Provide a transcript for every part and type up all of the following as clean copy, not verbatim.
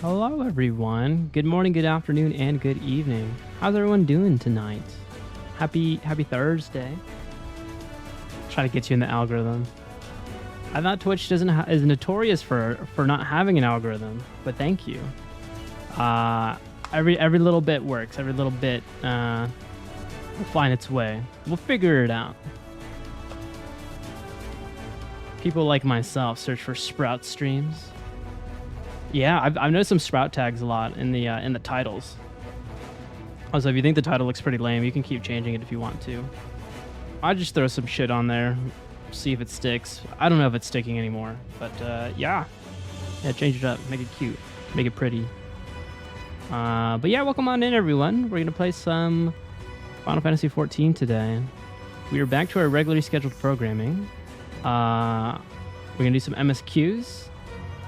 Hello everyone. Good morning, good afternoon, and good evening. How's everyone doing tonight? Happy Thursday. Try to get you in the algorithm. I thought Twitch is notorious for not having an algorithm, but thank you. Every little bit works. Every little bit will find its way. We'll figure it out. People like myself search for Sprout streams. Yeah, I've noticed some Sprout tags a lot in the titles. Also, if you think the title looks pretty lame, you can keep changing it if you want to. I just throw some shit on there, see if it sticks. I don't know if it's sticking anymore, but yeah, change it up, make it cute, make it pretty. But yeah, welcome on in, everyone. We're gonna play some Final Fantasy 14 today. We are back to our regularly scheduled programming. We're gonna do some MSQs.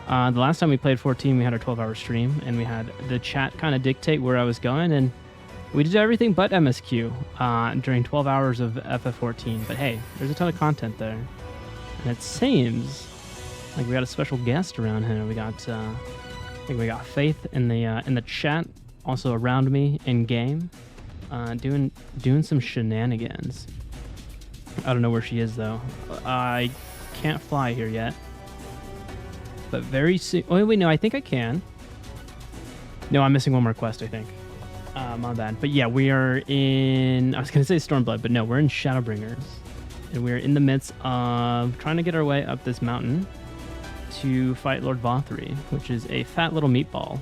The last time we played 14, we had our 12-hour stream, and we had the chat kind of dictate where I was going, and we did everything but MSQ during 12 hours of FF14. But hey, there's a ton of content there, and it seems like we got a special guest around here. We got, I think we got Faith in the chat, also around me in game, doing some shenanigans. I don't know where she is though. I can't fly here yet. But very soon. Oh, wait, no, I think I can. No, I'm missing one more quest, I think. My bad. But yeah, we are in. I was going to say Stormblood, but no, we're in Shadowbringers. And we're in the midst of trying to get our way up this mountain to fight Lord Vauthry, which is a fat little meatball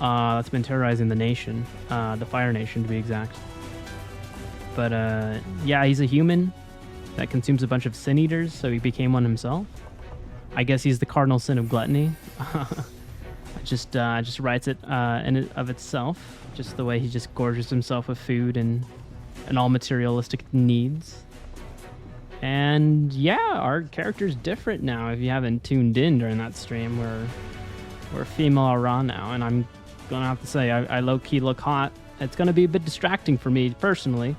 that's been terrorizing the nation, the Fire Nation to be exact. But yeah, he's a human that consumes a bunch of sin eaters, so he became one himself. I guess he's the cardinal sin of gluttony. just writes it in of itself, just the way he just gorges himself with food and all materialistic needs. And yeah, our character's different now. If you haven't tuned in during that stream, we're female Ara now, and I'm gonna have to say I low-key look hot. It's gonna be a bit distracting for me personally,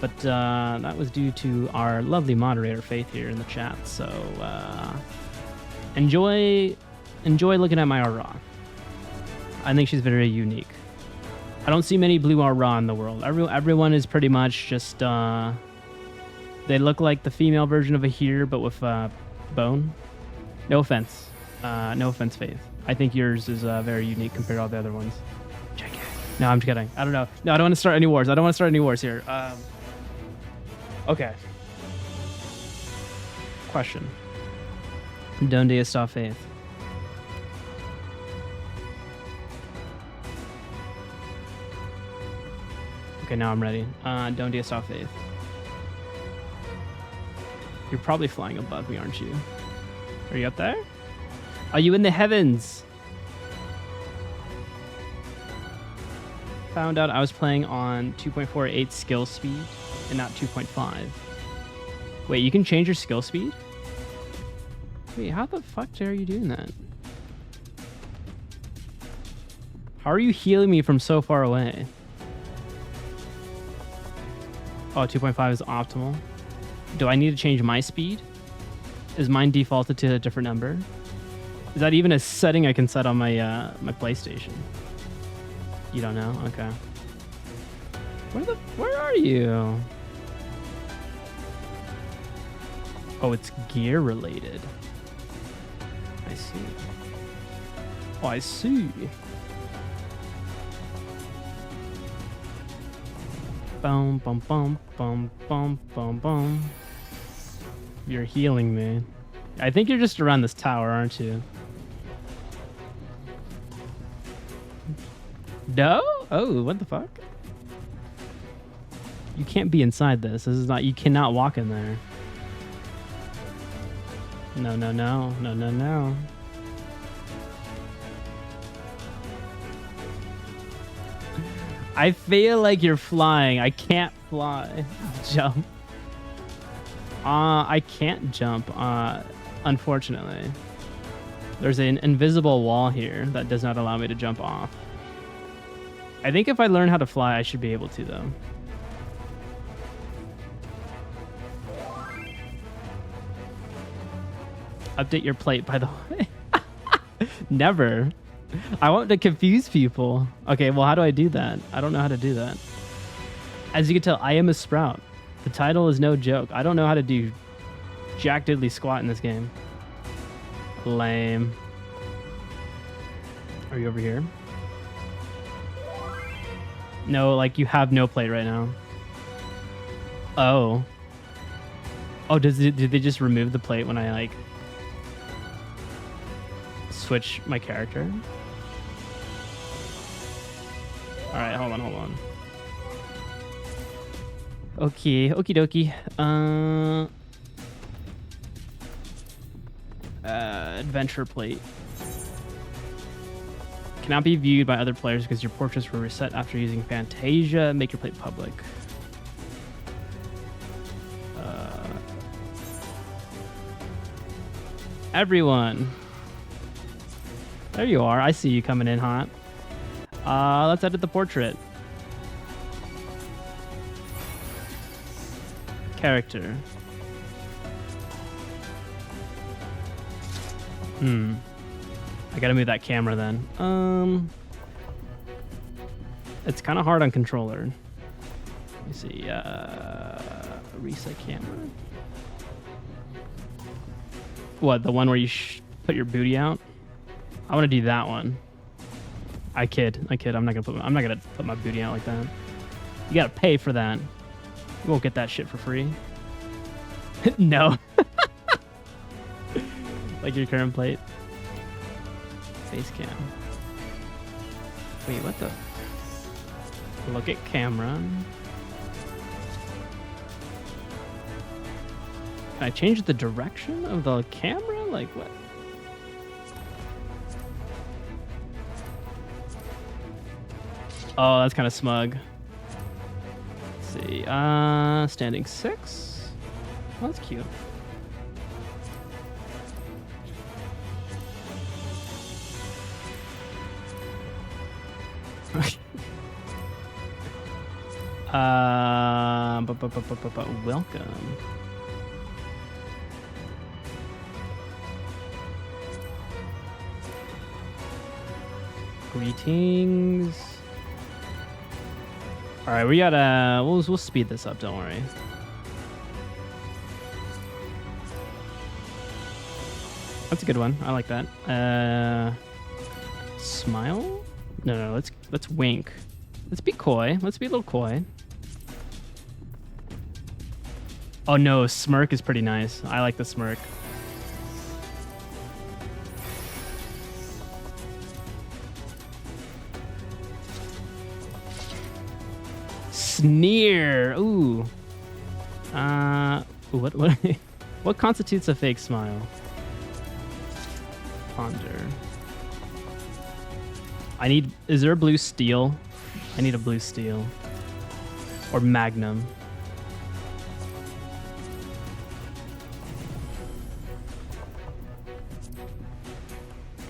but that was due to our lovely moderator Faith here in the chat. So. Enjoy looking at my Aura. I think she's very unique. I don't see many blue Aura in the world. Everyone is pretty much just they look like the female version of a here, but with bone. No offense, Faith. I think yours is very unique compared to all the other ones. Check it. No, I'm just kidding. I don't know. No, I don't want to start any wars. Here. Okay. Question. Donde está Faith? Okay, now I'm ready. Donde está Faith? You're probably flying above me, aren't you? Are you up there? Are you in the heavens? Found out I was playing on 2.48 skill speed and not 2.5. Wait, you can change your skill speed? Wait, how the fuck are you doing that? How are you healing me from so far away? Oh, 2.5 is optimal. Do I need to change my speed? Is mine defaulted to a different number? Is that even a setting I can set on my my PlayStation? You don't know? Okay. Where are you? Oh, it's gear related. I see. Oh, I see. Boom, boom, boom, boom, boom, boom, boom. You're healing me. I think you're just around this tower, aren't you? No? Oh, what the fuck? You can't be inside this. This is not. You cannot walk in there. No, no, no, no, no, no. I feel like you're flying. I can't fly. Jump. I can't jump, unfortunately. There's an invisible wall here that does not allow me to jump off. I think if I learn how to fly, I should be able to, though. Update your plate, by the way. Never. I want to confuse people. Okay, well, how do I do that? I don't know how to do that. As you can tell, I am a sprout. The title is no joke. I don't know how to do jack diddly squat in this game. Lame. Are you over here? No, like you have no plate right now. Oh. Oh, did they just remove the plate when I like switch my character? All right, hold on. Okay, okie dokie. Adventure plate. Cannot be viewed by other players because your portraits were reset after using Fantasia. Make your plate public. Everyone. There you are. I see you coming in hot. Let's edit the portrait. Character. I gotta move that camera then. It's kind of hard on controller. Let me see. Reset camera. What, the one where you put your booty out? I want to do that one. I kid. I'm not gonna put my booty out like that. You gotta pay for that. You won't get that shit for free. No. Like your current plate. Face cam. Wait, what the? Look at camera. Can I change the direction of the camera? Like what? Oh, that's kind of smug. Let's see. Standing 6. Oh, that's cute. Welcome. Greetings. All right, we gotta. We'll speed this up. Don't worry. That's a good one. I like that. Smile? No. Let's wink. Let's be coy. Let's be a little coy. Oh no, smirk is pretty nice. I like the smirk. Sneer. Ooh. What what constitutes a fake smile? Ponder. Is there a blue steel? I need a blue steel. Or magnum.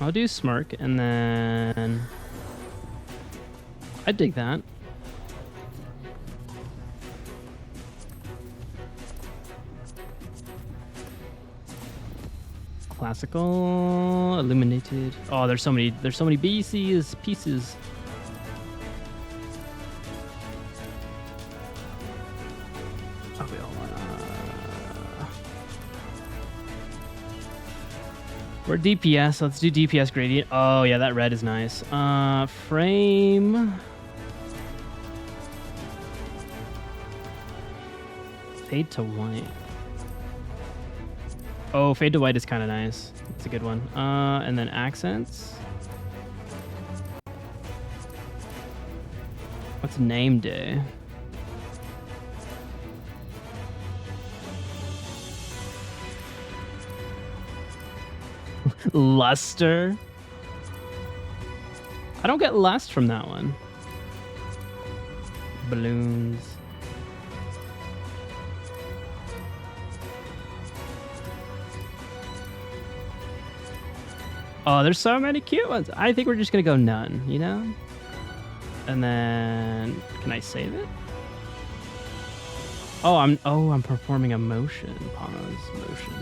I'll do smirk and then I dig that. Classical, illuminated. Oh, there's so many pieces. Okay, hold on. We're DPS. Let's do DPS gradient. Oh yeah, that red is nice. Frame. Fade to white. Oh, fade to white is kind of nice. That's a good one. And then accents. What's name day? Luster. I don't get lust from that one. Balloons. Oh, there's so many cute ones. I think we're just gonna go none, you know? And then can I save it? Oh, I'm performing a motion. Pause, motion.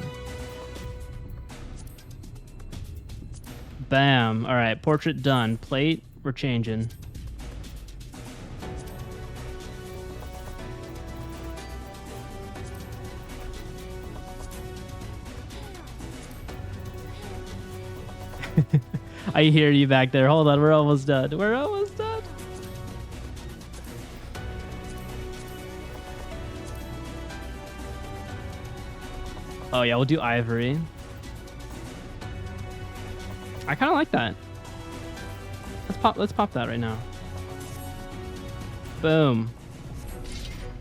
Bam. All right, portrait done. Plate, we're changing. I hear you back there. Hold on, we're almost done. We're almost done. Oh yeah, we'll do ivory. I kind of like that. Let's pop that right now. Boom.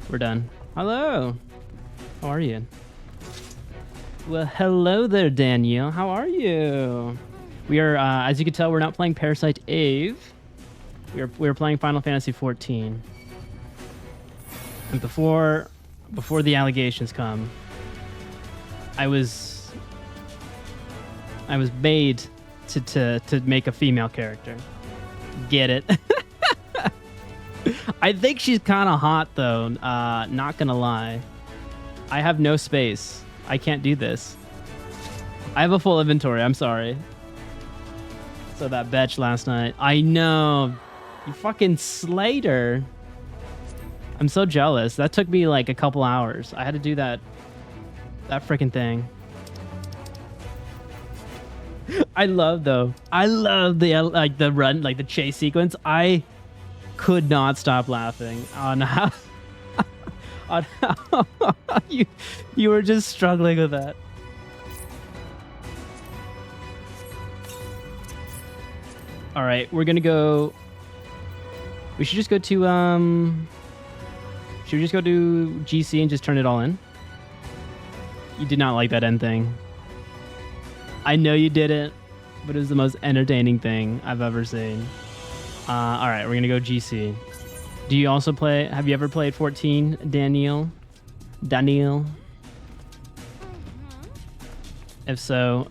We're done. Hello. How are you? Well, hello there, Daniel. How are you? We are, as you can tell, we're not playing Parasite Eve. We're playing Final Fantasy 14. And before the allegations come, I was made to make a female character. Get it? I think she's kind of hot though. Not gonna lie. I have no space. I can't do this. I have a full inventory. I'm sorry. So that bitch last night. I know. You fucking slayed her. I'm so jealous. That took me like a couple hours. I had to do that freaking thing. I love the like the run, like the chase sequence. I could not stop laughing on how on how you were just struggling with that. All right, we're gonna go. We should just go to Should we just go to GC and just turn it all in? You did not like that end thing. I know you didn't, but it was the most entertaining thing I've ever seen. All right, we're gonna go GC. Do you also play? Have you ever played 14, Daniel? Daniel. If so,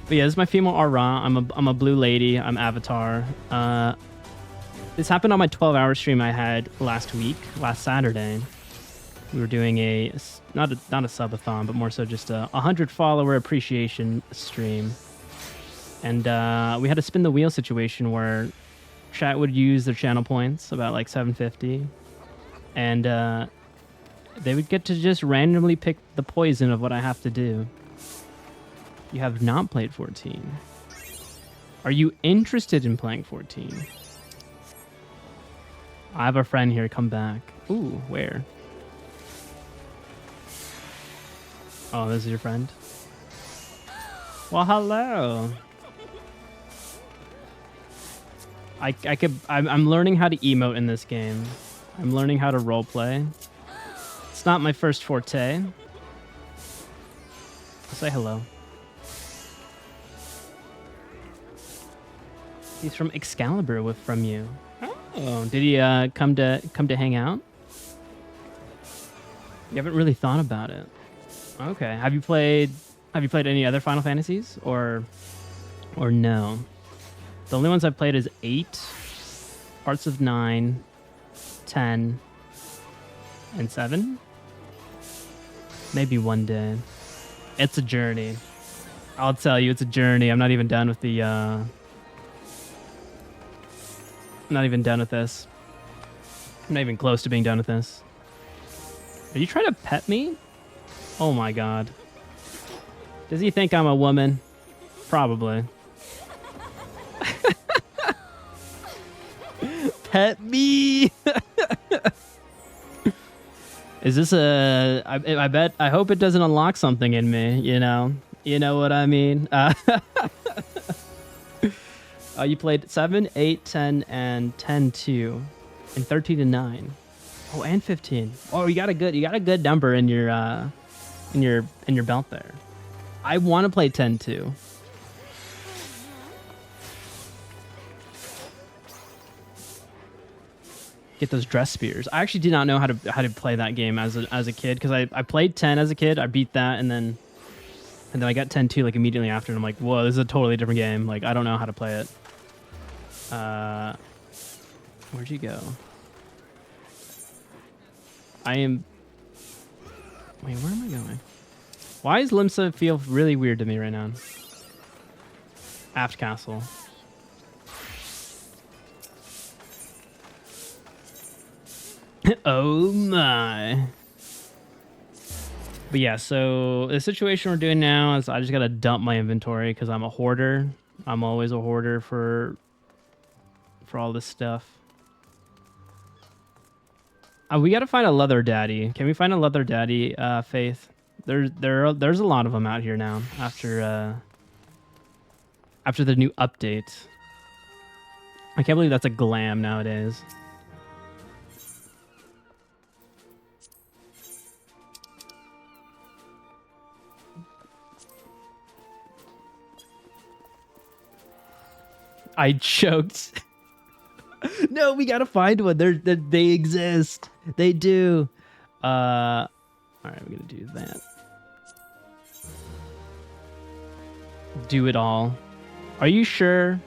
But yeah, this is my female Aura. I'm a blue lady. I'm Avatar. This happened on my 12-hour stream I had last Saturday. We were doing a not a subathon, but more so just a 100 follower appreciation stream, and we had a spin the wheel situation where chat would use their channel points, about like 750, and they would get to just randomly pick the poison of what I have to do. You have not played 14. Are you interested in playing 14? I have a friend here. Come back. Ooh, where? Oh, this is your friend? Well, hello. I'm learning how to emote in this game. I'm learning how to roleplay. It's not my first forte. Say hello. He's from Excalibur from you. Oh, did he come to hang out? You haven't really thought about it. Okay. Have you played any other Final Fantasies or no? The only ones I've played is 8, parts of 9, 10, and 7. Maybe one day. It's a journey. I'll tell you, it's a journey. I'm not even done with the not even done with this. I'm not even close to being done with this. Are you trying to pet me? Oh my god. Does he think I'm a woman? Probably. Pet me! Is this a... I hope it doesn't unlock something in me, you know? You know what I mean? You played 7, 8, 10, and 10 too, and 13 to 9. Oh, and 15. Oh, you got a good number in your belt there. I want to play 10 too. Get those dress spears. I actually did not know how to play that game as a kid, because I played 10 as a kid. I beat that, and then I got 10 too like immediately after, and I'm like, whoa, this is a totally different game. Like, I don't know how to play it. Where'd you go? I am... Wait, where am I going? Why does Limsa feel really weird to me right now? Aft castle. Oh my. But yeah, so the situation we're doing now is I just gotta dump my inventory because I'm a hoarder. I'm always a hoarder for all this stuff. We gotta find a leather daddy. Can we find a leather daddy, Faith? There's a lot of them out here now after the new update. I can't believe that's a glam nowadays. I choked. No, we gotta find one. They exist. They do. All right, we're gonna do that. Do it all. Are you sure?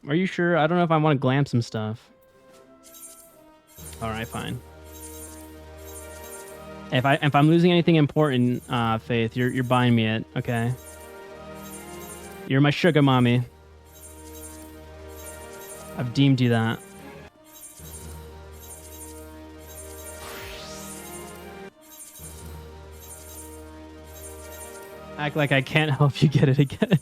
Are you sure? I don't know if I want to glam some stuff. All right, fine. If I'm losing anything important, Faith, you're buying me it. Okay. You're my sugar mommy. I've deemed you that. Act like I can't help you get it again.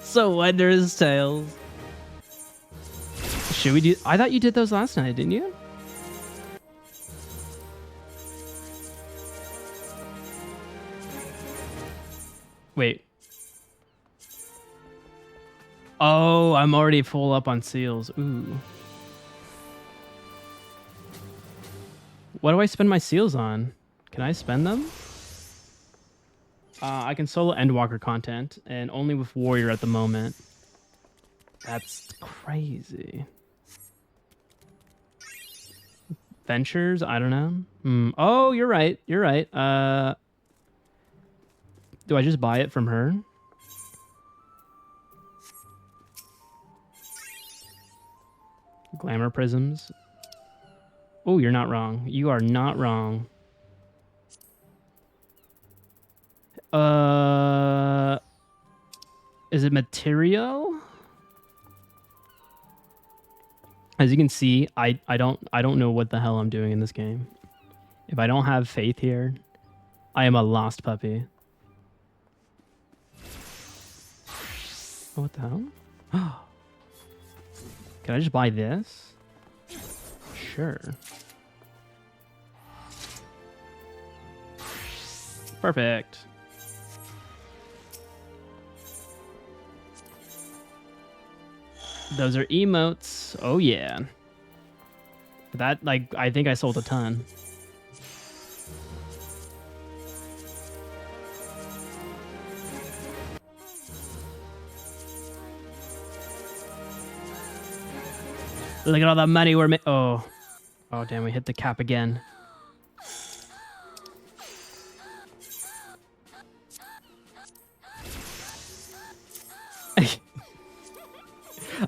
So wondrous tales. Should we do... I thought you did those last night, didn't you? Wait. Oh, I'm already full up on seals. Ooh. What do I spend my seals on? Can I spend them? I can solo Endwalker content, and only with Warrior at the moment. That's crazy. Ventures? I don't know. Oh, you're right. You're right. Do I just buy it from her? Glamour prisms. Oh, you're not wrong. You are not wrong. Is it material? As you can see, I don't know what the hell I'm doing in this game. If I don't have Faith here, I am a lost puppy. Oh, what the hell? Can I just buy this? Sure. Perfect. Those are emotes. Oh yeah. That, like, I think I sold a ton. Look at all the money we're making. Oh. Oh, damn, we hit the cap again.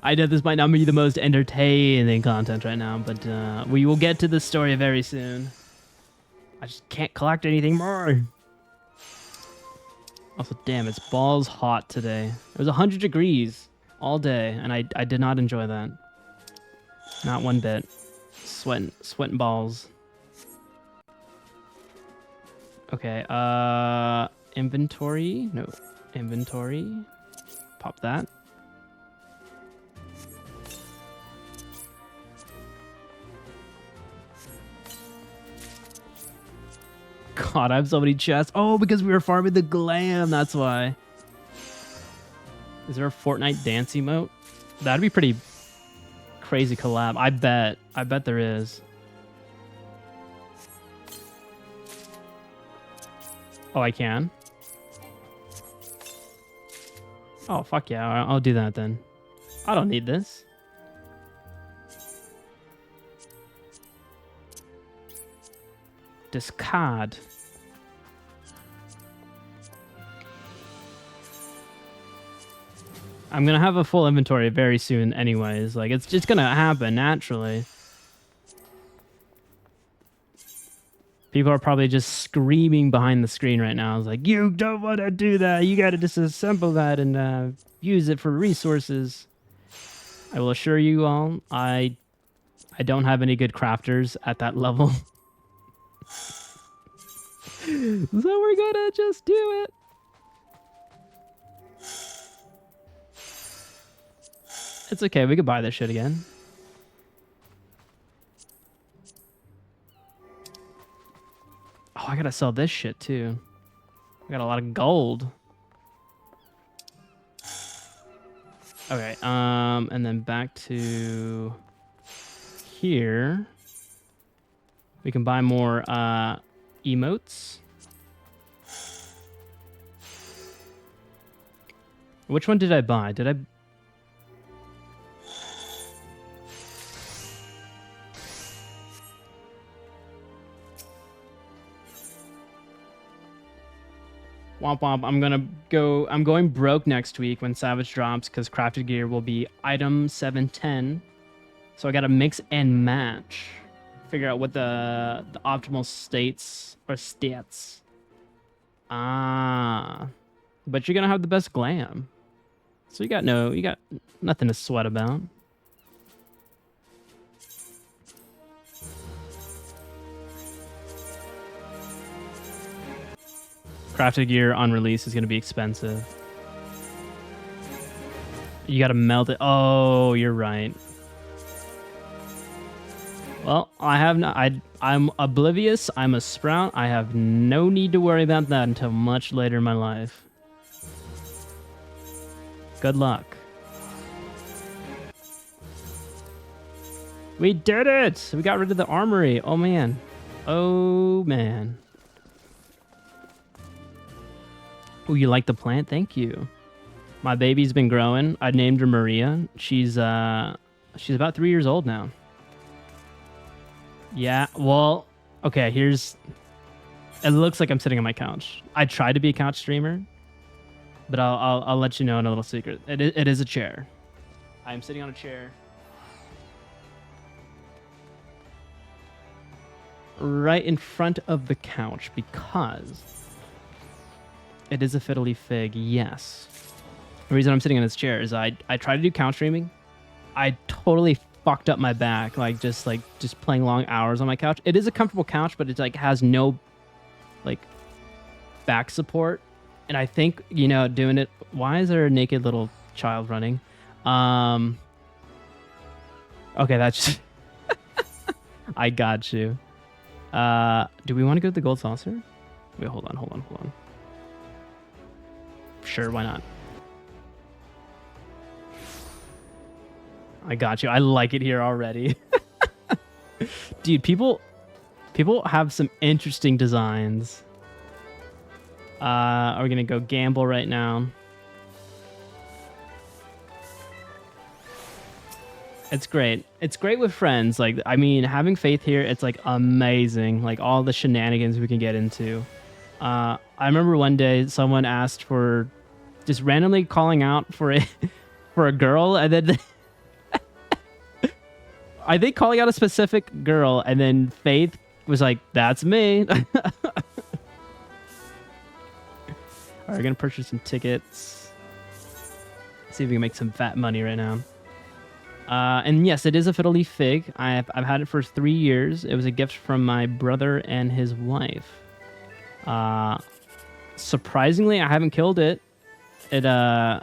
I know this might not be the most entertaining content right now, but we will get to the story very soon. I just can't collect anything more. Also, damn, it's balls hot today. It was 100 degrees all day, and I did not enjoy that. Not one bit. Sweating balls. Okay, inventory? No, inventory. Pop that. God, I have so many chests. Oh, because we were farming the glam, that's why. Is there a Fortnite dance emote? That'd be pretty crazy collab. I bet there is. Oh, I can? Oh, fuck yeah. I'll do that then. I don't need this. Discard. I'm gonna have a full inventory very soon anyways. Like, it's just gonna happen naturally. People are probably just screaming behind the screen right now. It's like, you don't want to do that. You got to disassemble that and use it for resources. I will assure you all, I don't have any good crafters at that level. So we're gonna just do it. It's okay. We could buy this shit again. Oh, I gotta sell this shit too. I got a lot of gold. Okay, and then back to here. We can buy more emotes. Which one did I buy? Did I... Womp womp. I'm going broke next week when Savage drops because crafted gear will be item 710. So I gotta mix and match. Figure out what the optimal states or stats. Ah. But you're gonna have the best glam. So you got nothing to sweat about. Crafted gear on release is going to be expensive. You got to melt it. Oh, you're right. Well, I'm oblivious. I'm a sprout. I have no need to worry about that until much later in my life. Good luck. We did it! We got rid of the armory. Oh, man. Oh, man. Oh, you like the plant? Thank you. My baby's been growing. I named her Maria. She's about 3 years old now. Yeah, well, okay, it looks like I'm sitting on my couch. I try to be a couch streamer, but I'll let you know in a little secret. It is a chair. I'm sitting on a chair. Right in front of the couch because it is a fiddly fig, yes. The reason I'm sitting in this chair is I try to do couch streaming. I totally fucked up my back, just playing long hours on my couch. It is a comfortable couch, but it's has no back support. And I think, doing it, why is there a naked little child running? Okay, that's just I got you. Do we want to go to the gold saucer? Wait, hold on. Sure, why not? I got you. I like it here already. Dude, people have some interesting designs. Are we gonna go gamble right now? It's great. It's great with friends. Having Faith here, it's amazing. All the shenanigans we can get into. I remember one day someone asked for just randomly calling out for a girl, and then I think calling out a specific girl, and then Faith was like, "That's me." All right, we're gonna purchase some tickets. See if we can make some fat money right now. And yes, it is a fiddle leaf fig. I've had it for 3 years. It was a gift from my brother and his wife. Surprisingly, I haven't killed it. I'm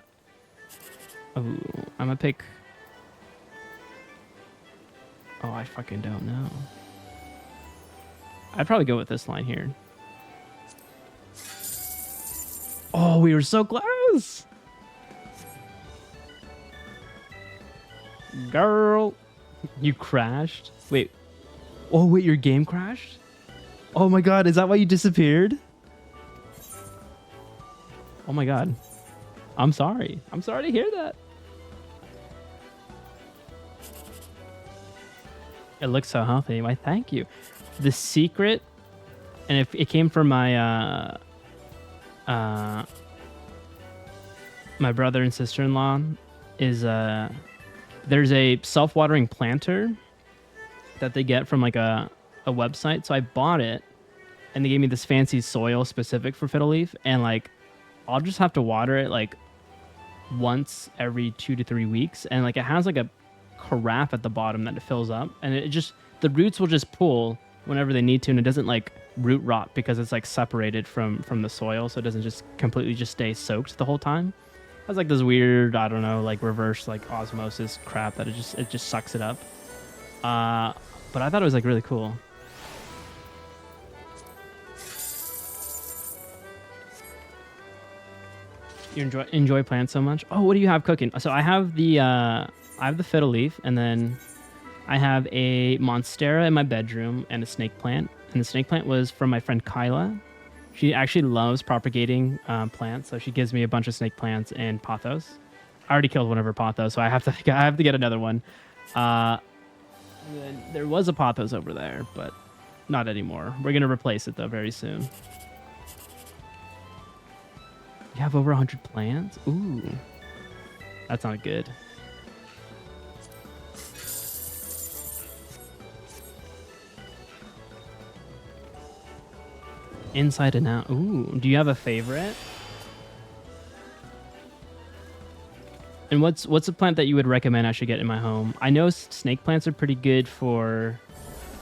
gonna pick. Oh, I fucking don't know. I'd probably go with this line here. Oh, we were so close. Girl, you crashed? Wait. Oh, wait, your game crashed? Oh my god, is that why you disappeared? Oh my god. I'm sorry. I'm sorry to hear that. It looks so healthy. Why, thank you. The secret, and if it came from my my brother and sister-in-law, is there's a self-watering planter that they get from a website. So I bought it, and they gave me this fancy soil specific for fiddle leaf, and like I'll just have to water it like once every 2 to 3 weeks, and like it has like a carafe at the bottom that it fills up, and it just, the roots will just pull whenever they need to, and it doesn't like root rot because it's like separated from the soil, so it doesn't just completely just stay soaked the whole time. It has like this weird, I don't know, like reverse like osmosis crap that it just sucks it up. But I thought it was like really cool. You enjoy plants so much? Oh, what do you have cooking? So I have the fiddle leaf, and then I have a monstera in my bedroom and a snake plant. And the snake plant was from my friend Kyla. She actually loves propagating plants, so she gives me a bunch of snake plants and pothos. I already killed one of her pothos, so I have to get another one. There was a pothos over there, but not anymore. We're gonna replace it though very soon. You have over 100 plants? Ooh, that's not good. Inside and out. Ooh, do you have a favorite? And what's a plant that you would recommend I should get in my home? I know snake plants are pretty good for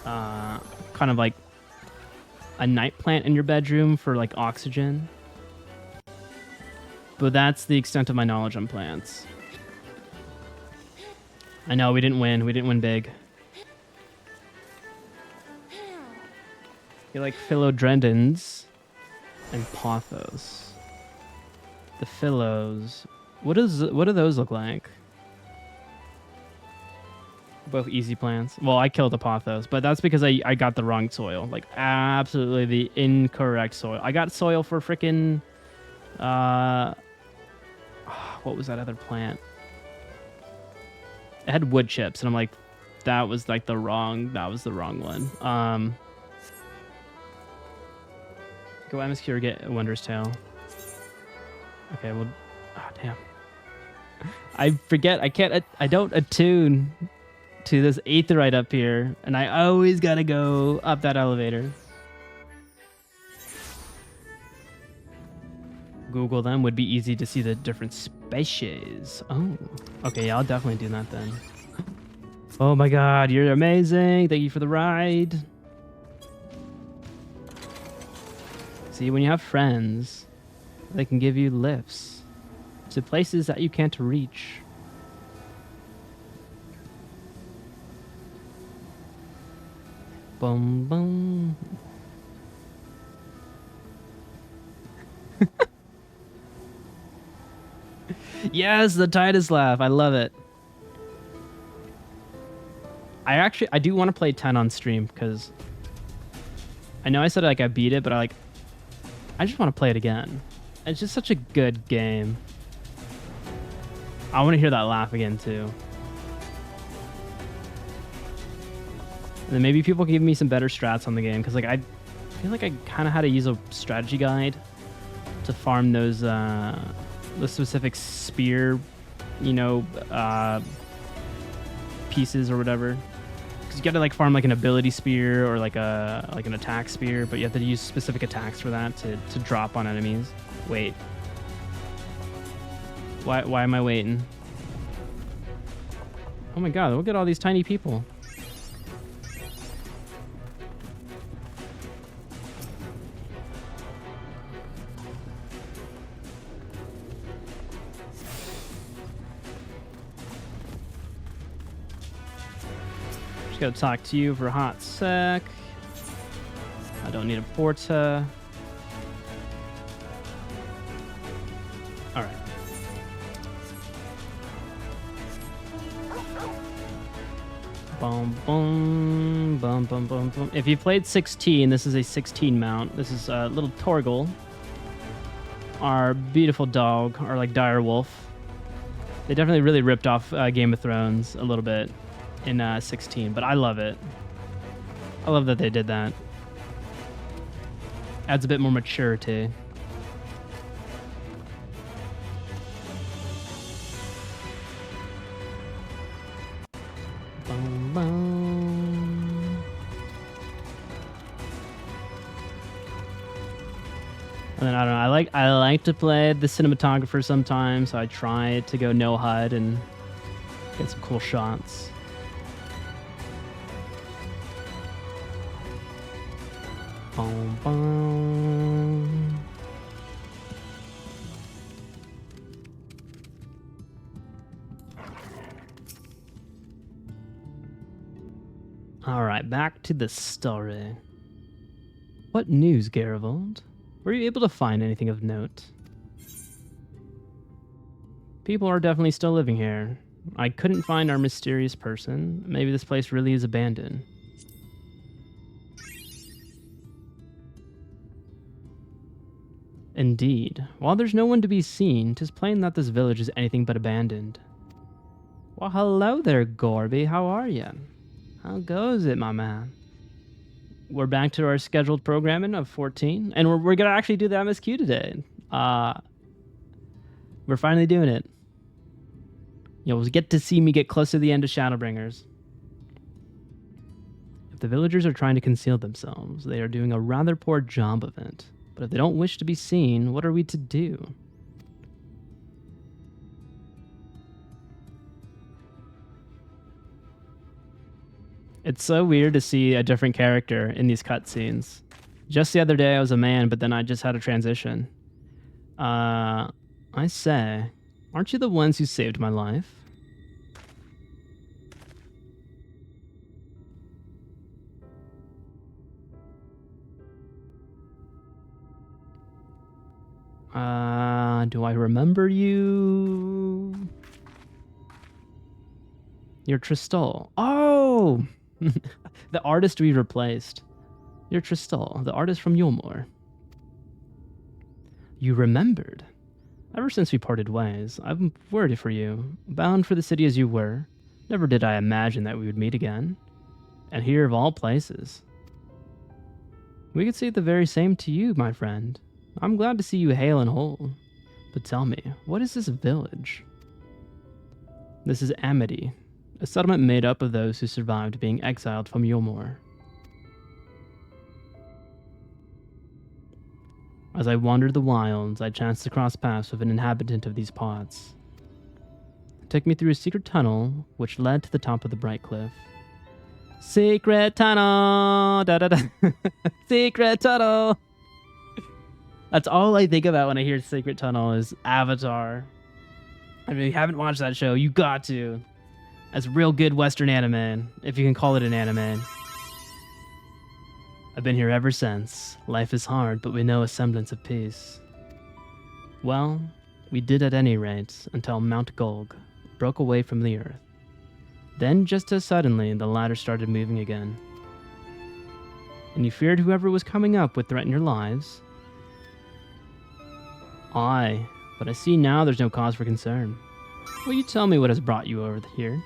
kind of like a night plant in your bedroom for like oxygen. But that's the extent of my knowledge on plants. I know we didn't win. We didn't win big. You like philodendrons and pothos. The phillos. What do those look like? Both easy plants. Well, I killed the pothos, but that's because I got the wrong soil. Like absolutely the incorrect soil. I got soil for freaking what was that other plant? It had wood chips, and I'm like, that was the wrong one. Go MSQ or get Wondrous Tail. Okay, well, oh, damn. I forget, I don't attune to this aetheryte up here, and I always gotta go up that elevator. Google them would be easy to see the different species. Oh, okay, yeah, I'll definitely do that then. Oh my god, you're amazing. Thank you for the ride. See, when you have friends, they can give you lifts to places that you can't reach. Boom, boom. Yes, the Titus laugh. I love it. I do want to play 10 on stream because I know I said like I beat it, but I just want to play it again. It's just such a good game. I want to hear that laugh again too. And then maybe people can give me some better strats on the game, because like I feel like I kind of had to use a strategy guide to farm those the specific spear, you know, pieces or whatever. Because you got to like farm like an ability spear or like an attack spear, but you have to use specific attacks for that to drop on enemies. Wait. Why am I waiting? Oh my god, look at all these tiny people. Just gotta talk to you for a hot sec. I don't need a porta. Alright. Boom, boom, boom, boom, boom, boom. If you played 16, this is a 16 mount. This is a little Torgal. Our beautiful dog, our like dire wolf. They definitely really ripped off Game of Thrones a little bit in 16, but I love it. I love that they did that. Adds a bit more maturity. Boom, boom. And then I don't know. I like to play the cinematographer sometimes, so I try to go no HUD and get some cool shots. Boom, boom. All right, back to the story. What news, Garivold? Were you able to find anything of note? People are definitely still living here. I couldn't find our mysterious person. Maybe this place really is abandoned. Indeed. While there's no one to be seen, 'tis plain that this village is anything but abandoned. Well, hello there, Gorby. How are you? How goes it, my man? We're back to our scheduled programming of 14, and we're going to actually do the MSQ today. We're finally doing it. You'll get to see me get close to the end of Shadowbringers. If the villagers are trying to conceal themselves, they are doing a rather poor job of it. But if they don't wish to be seen, what are we to do? It's so weird to see a different character in these cutscenes. Just the other day I was a man, but then I just had a transition. I say, aren't you the ones who saved my life? Do I remember you? You're Tristal. Oh! The artist we replaced. You're Tristal, the artist from Yulmore. You remembered. Ever since we parted ways, I've been worried for you, bound for the city as you were. Never did I imagine that we would meet again. And here of all places. We could say the very same to you, my friend. I'm glad to see you hale and whole. But tell me, what is this village? This is Amity, a settlement made up of those who survived being exiled from Yulmore. As I wandered the wilds, I chanced to cross paths with an inhabitant of these parts. It took me through a secret tunnel, which led to the top of the bright cliff. Secret tunnel! Da da da! Secret tunnel! That's all I think about when I hear Secret Tunnel is Avatar. I mean, if you haven't watched that show, you got to. That's real good Western anime, if you can call it an anime. I've been here ever since. Life is hard, but we know a semblance of peace. Well, we did at any rate, until Mount Gulg broke away from the earth. Then, just as suddenly, the ladder started moving again. And you feared whoever was coming up would threaten your lives? Aye, but I see now there's no cause for concern. Will you tell me what has brought you over here?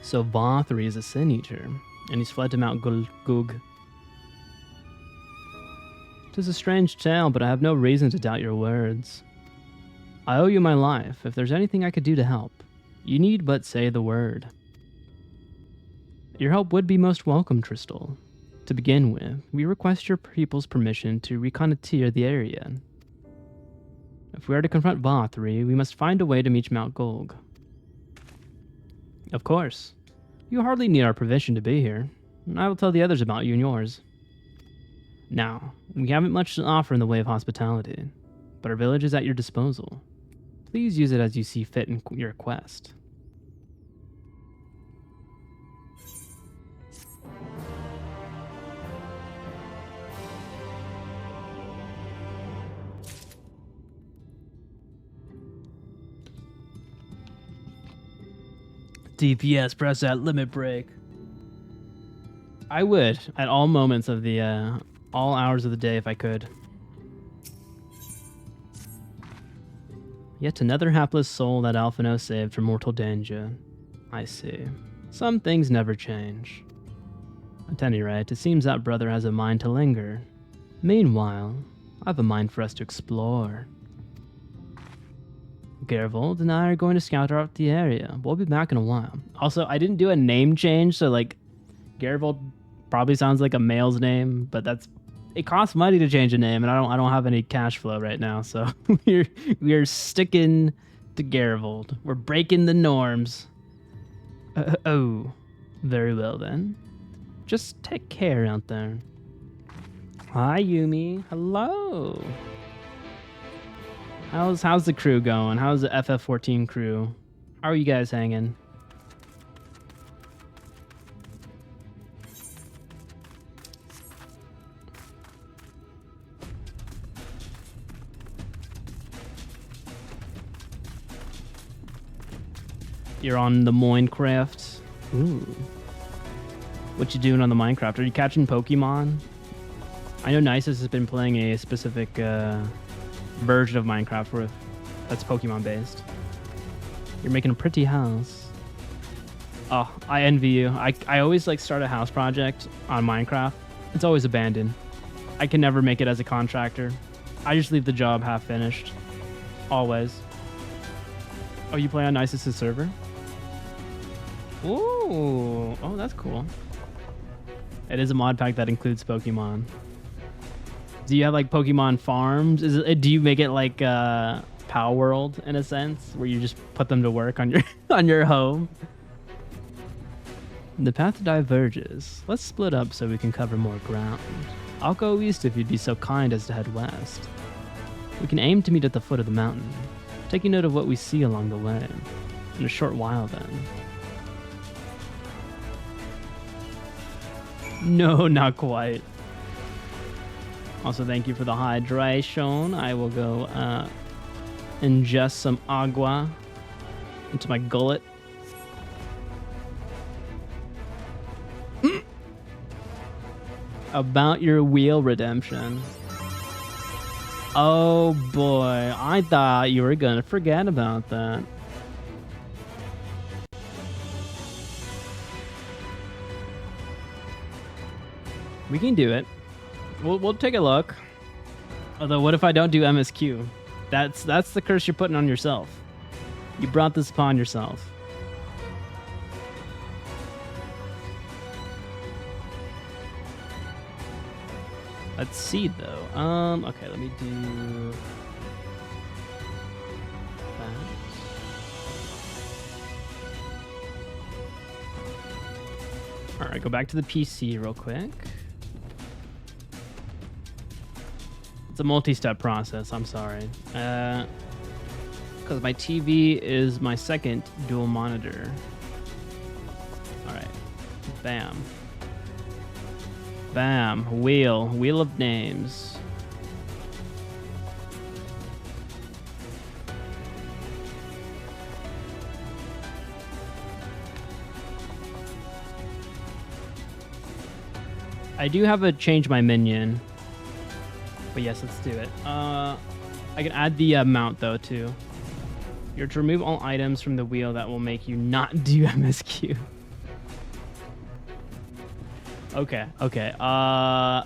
So Vauthry is a sin eater, and he's fled to Mount Gulg. 'Tis a strange tale, but I have no reason to doubt your words. I owe you my life. If there's anything I could do to help, you need but say the word. Your help would be most welcome, Tristal. To begin with, we request your people's permission to reconnoiter the area. If we are to confront Vauthry, we must find a way to reach Mount Gulg. Of course. You hardly need our permission to be here. I will tell the others about you and yours. Now, we haven't much to offer in the way of hospitality, but our village is at your disposal. Please use it as you see fit in your quest. DPS, press that limit break. I would, at all moments of the, all hours of the day if I could. Yet another hapless soul that Alphino saved from mortal danger. I see. Some things never change. At any rate, it seems that brother has a mind to linger. Meanwhile, I have a mind for us to explore. Gervold and I are going to scout out the area. We'll be back in a while. Also, I didn't do a name change, so like Gervold probably sounds like a male's name, but it costs money to change a name, and I don't have any cash flow right now, so we're sticking to Gervold. We're breaking the norms. Oh, very well then. Just take care out there. Hi, Yumi. Hello. How's the crew going? How's the FF14 crew? How are you guys hanging? You're on the Minecraft. Ooh. What you doing on the Minecraft? Are you catching Pokemon? I know Nisus has been playing a specific version of Minecraft that's Pokemon based. You're making a pretty house. Oh, I envy you. I always like start a house project on Minecraft. It's always abandoned. I can never make it as a contractor. I just leave the job half finished. Always. Oh, you play on Nisus' server? Ooh. Oh, that's cool. It is a mod pack that includes Pokemon. Do you have like Pokemon farms? Do you make it like Power World in a sense, where you just put them to work on your on your home? The path diverges. Let's split up so we can cover more ground. I'll go east if you'd be so kind as to head west. We can aim to meet at the foot of the mountain, taking note of what we see along the way. In a short while then. No, not quite. Also, thank you for the hydration. I will go ingest some agua into my gullet. About your wheel redemption. Oh boy, I thought you were gonna forget about that. We can do it. We'll take a look. Although, what if I don't do MSQ? That's the curse you're putting on yourself. You brought this upon yourself. Let's see though. Okay, let me do that. All right, go back to the PC real quick. It's a multi-step process. I'm sorry, because my TV is my second dual monitor. All right, bam. Bam. Wheel of names. I do have a change my minion. But yes, let's do it. I can add the mount though too. You're to remove all items from the wheel that will make you not do MSQ. Okay. All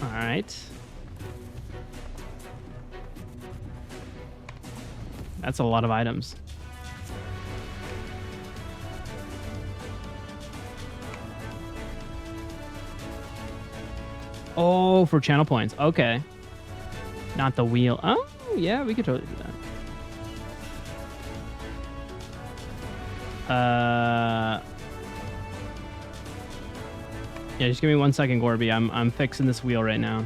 right. That's a lot of items. Oh, for channel points. Okay. Not the wheel. Oh, yeah, we could totally do that. Yeah, just give me 1 second, Gorby. I'm fixing this wheel right now.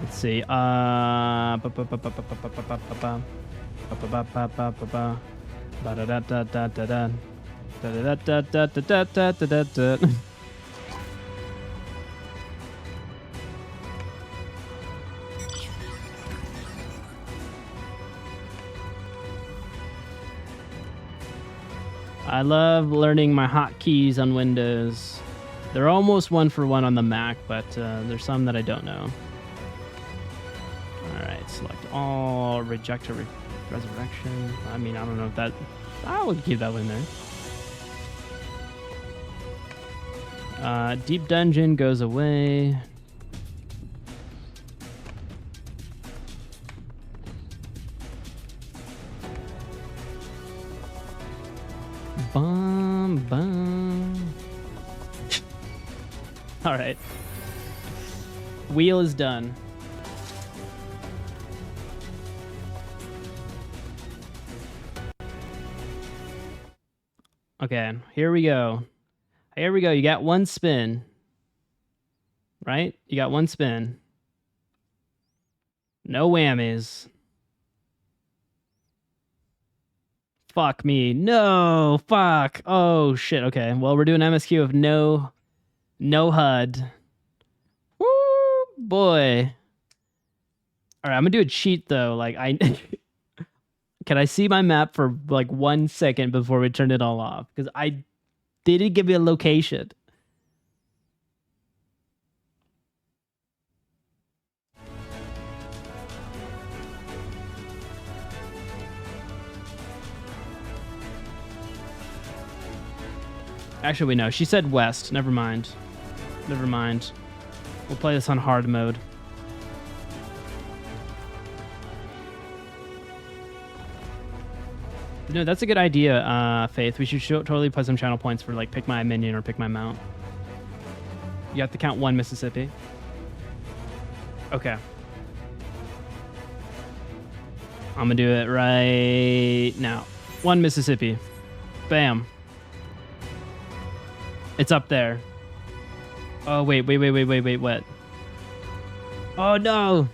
Let's see. I love learning my hotkeys on Windows. They're almost one for one on the Mac, but there's some that I don't know. All right, select all, reject resurrection. I mean, I don't know if that... I would keep that one there. Deep dungeon goes away. Bum, bum. All right. Wheel is done. Okay, here we go. Here we go. You got one spin. Right? You got one spin. No whammies. Fuck me. No. Fuck. Oh, shit. Okay. Well, we're doing MSQ of no HUD. Woo, boy. All right, I'm gonna do a cheat though. Like can I see my map for like 1 second before we turn it all off? Because I didn't give me a location. Actually, no. She said west. Never mind. Never mind. We'll play this on hard mode. No, that's a good idea, Faith. We should totally put some channel points for like pick my minion or pick my mount. You have to count 1 Mississippi. Okay. I'm gonna do it right now. 1 Mississippi. Bam. It's up there. Oh, wait, what? Oh, no!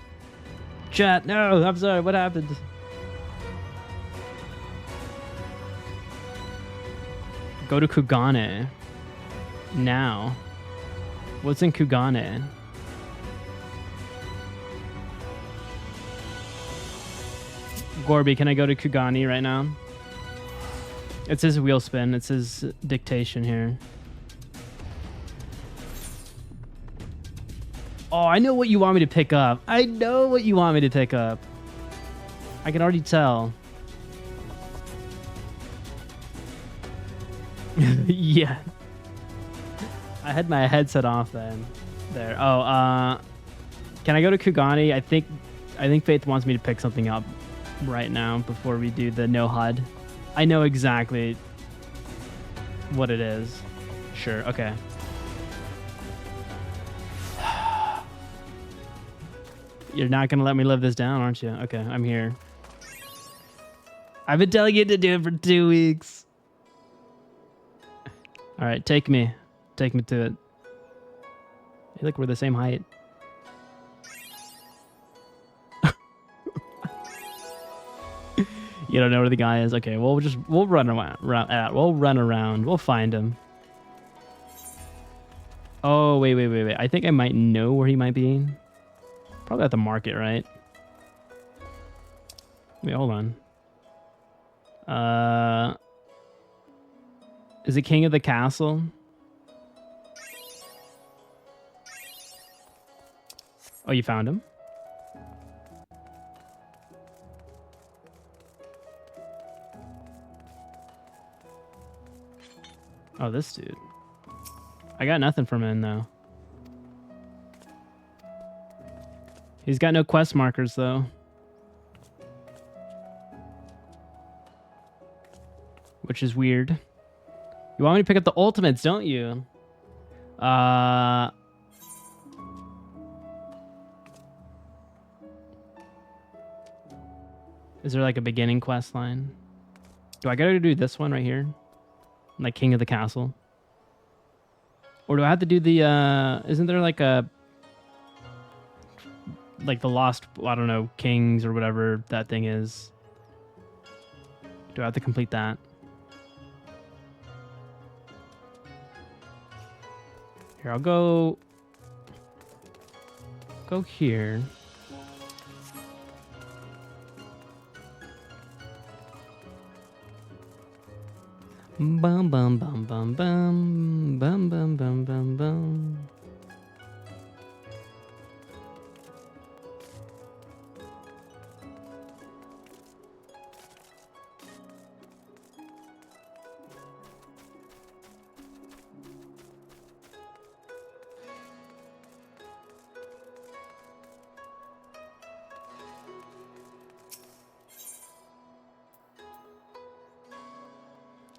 Chat, no! I'm sorry, what happened? Go to Kugane. Now. What's in Kugane? Gorby, can I go to Kugani right now? It says wheel spin. It says dictation here. Oh, I know what you want me to pick up. I know what you want me to pick up. I can already tell. Yeah. I had my headset off then. There. Oh, can I go to Kugani? I think Faith wants me to pick something up right now before we do the no HUD. I know exactly what it is. Sure. Okay. You're not going to let me live this down, aren't you? Okay, I'm here. I've been telling you to do it for 2 weeks. All right, take me. Take me to it. Hey, look, we're the same height. You don't know where the guy is? Okay, well, we'll run around. We'll run around. We'll find him. Oh, wait. I think I might know where he might be. Probably at the market, right? Wait, hold on. Is it King of the Castle? Oh, you found him? Oh, this dude. I got nothing from him, though. He's got no quest markers, though. Which is weird. You want me to pick up the ultimates, don't you? Is there like a beginning quest line? Do I gotta do this one right here? Like King of the Castle? Or do I have to do the, isn't there like a... like the Lost, I don't know, Kings or whatever that thing is? Do I have to complete that? Here, I'll go here. Bum bum bum bum bum bum bum bum bum bum.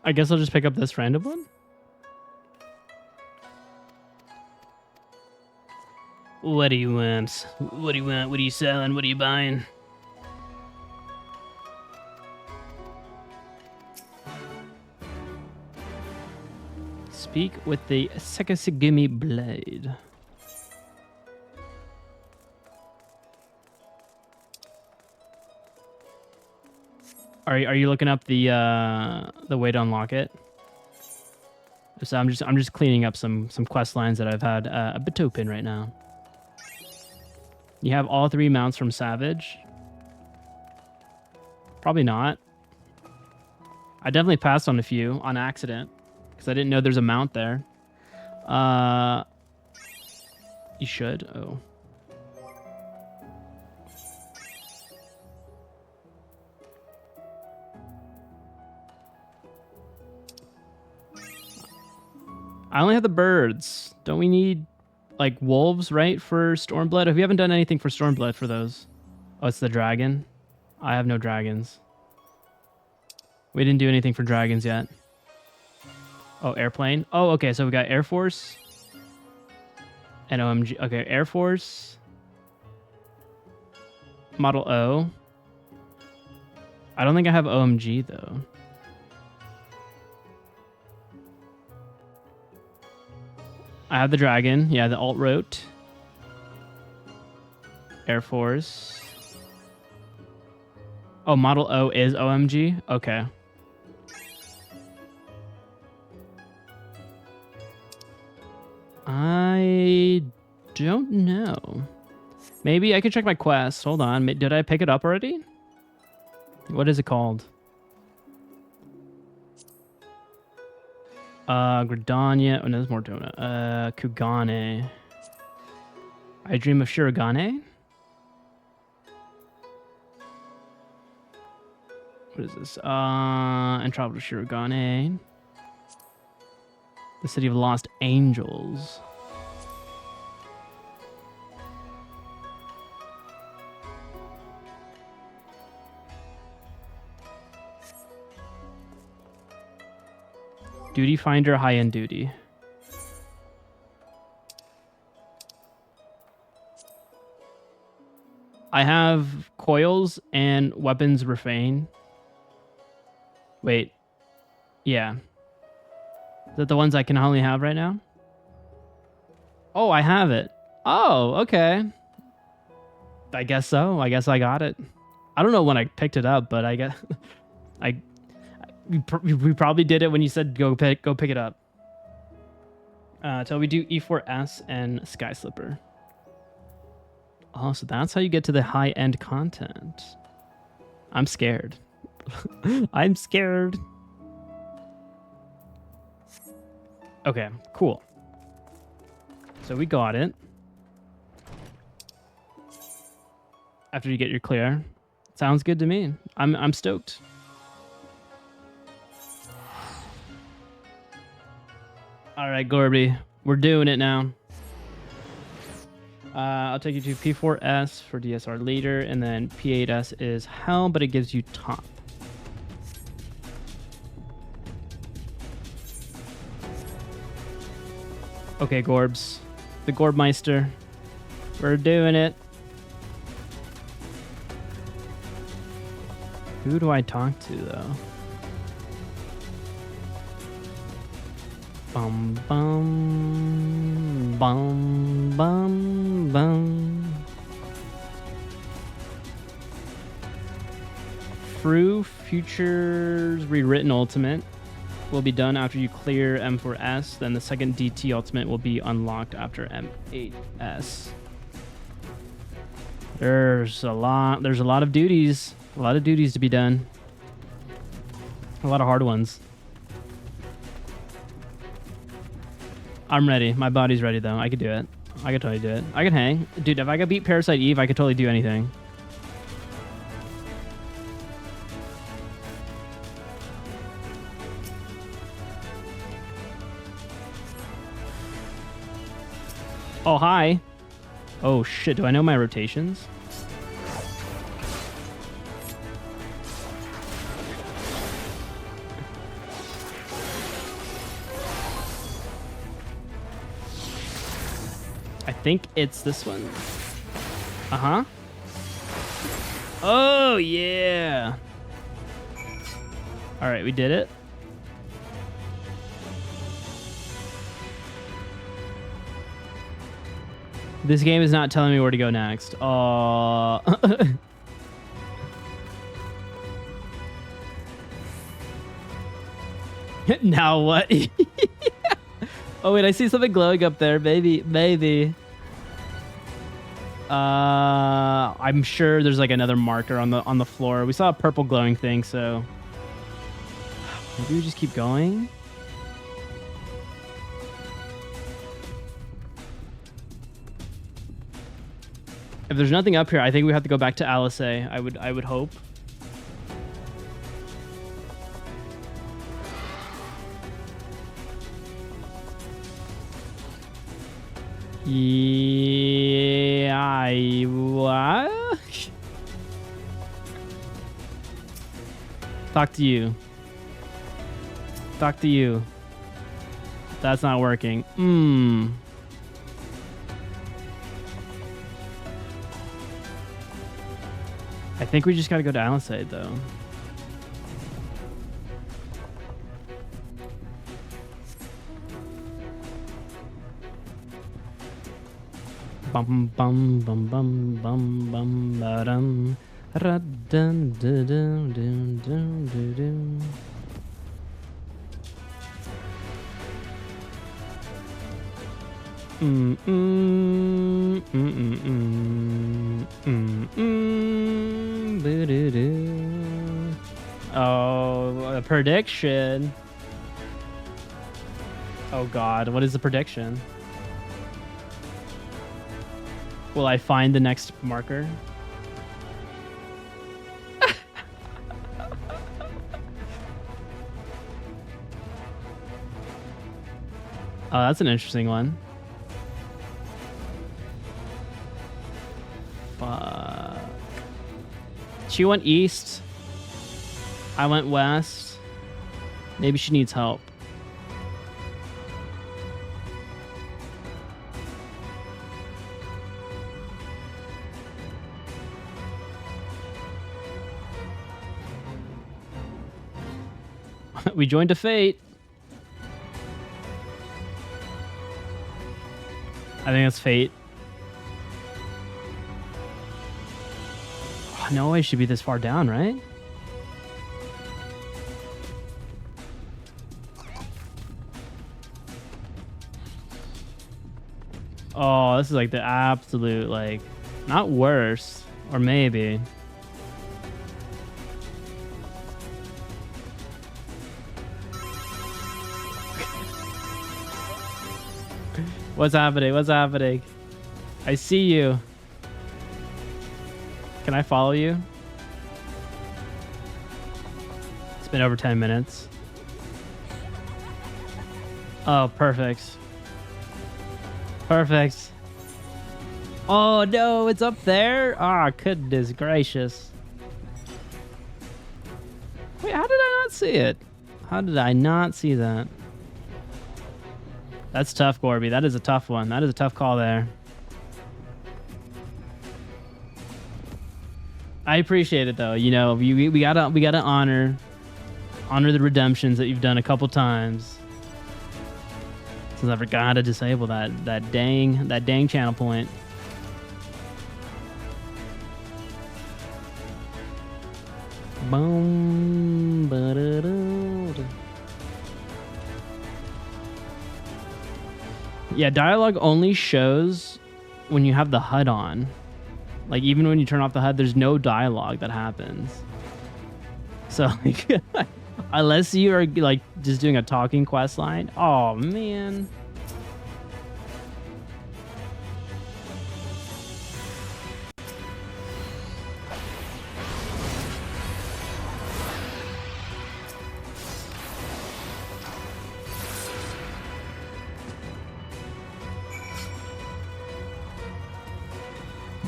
I guess I'll just pick up this random one. What do you want? What do you want? What are you selling? What are you buying? Speak with the Sekasugumi blade. Are you looking up the way to unlock it? So I'm just cleaning up some quest lines that I've had a bit open right now. You have all 3 mounts from Savage. Probably not. I definitely passed on a few on accident because I didn't know there's a mount there. You should. Oh. I only have the birds. Don't we need, like, wolves, right, for Stormblood? We haven't done anything for Stormblood for those. Oh, it's the dragon? I have no dragons. We didn't do anything for dragons yet. Oh, airplane. Oh, okay, so we got Air Force. And OMG. Okay, Air Force. Model O. I don't think I have OMG, though. I have the dragon. Yeah, the alt-rote. Air Force. Oh, Model O is OMG? Okay. I don't know. Maybe I can check my quest. Hold on. Did I pick it up already? What is it called? Gridania. Oh, no, there's more Dona. Kugane. I Dream of Shirogane? What is this? And Travel to Shirogane. The City of Lost Angels. Duty Finder, high-end duty. I have coils and weapons refrain. Wait. Yeah. Is that the ones I can only have right now? Oh, I have it. Oh, okay. I guess so. I guess I got it. I don't know when I picked it up, but I guess we probably did it when you said go pick it up. Till we do E4S and Sky Slipper. Oh, so that's how you get to the high-end content. I'm scared. I'm scared. Okay, cool. So we got it. After you get your clear. Sounds good to me. I'm stoked. All right, Gorby, we're doing it now. I'll take you to P4S for DSR leader, and then P8S is hell, but it gives you top. Okay, Gorbs. The Gorbmeister. We're doing it. Who do I talk to, though? Bum, bum, bum, bum, bum. Through Futures Rewritten Ultimate will be done after you clear M4S. Then the second DT Ultimate will be unlocked after M8S. There's a lot of duties. A lot of duties to be done. A lot of hard ones. I'm ready. My body's ready, though. I could do it. I could totally do it. I could hang. Dude, if I could beat Parasite Eve, I could totally do anything. Oh, hi. Oh, shit. Do I know my rotations? I think it's this one. Uh-huh. Oh, yeah. All right, we did it. This game is not telling me where to go next. Oh. Now what? Oh wait, I see something glowing up there. Maybe. I'm sure there's like another marker on the floor. We saw a purple glowing thing, so maybe we just keep going. If there's nothing up here, I think we have to go back to Alice. I would hope. Yeah, what? Talk to you. Talk to you. That's not working. I think we just gotta go to Alisade though. Bum bum bum bum bum bum ba-dum. Ra-dun, dun, dun, dun, dun, dun. Oh, a prediction. Oh God, what is the prediction? Will I find the next marker? Oh, that's an interesting one. Fuck. She went east. I went west. Maybe she needs help. We joined a fate. I think that's fate. Oh, no way should be this far down, right? Oh, this is like the absolute, like, not worst, or maybe. What's happening? What's happening? I see you. Can I follow you? It's been over 10 minutes. Oh, perfect. Perfect. Oh, no, it's up there? Ah, goodness gracious. Wait, how did I not see it? How did I not see that? That's tough, Gorby. That is a tough one. That is a tough call there. I appreciate it though. You know, we gotta honor the redemptions that you've done a couple times. Since I forgot to disable that dang channel point. Boom. Yeah, dialogue only shows when you have the HUD on. Like, even when you turn off the HUD, there's no dialogue that happens. So, like, unless you are, like, just doing a talking quest line. Oh, man.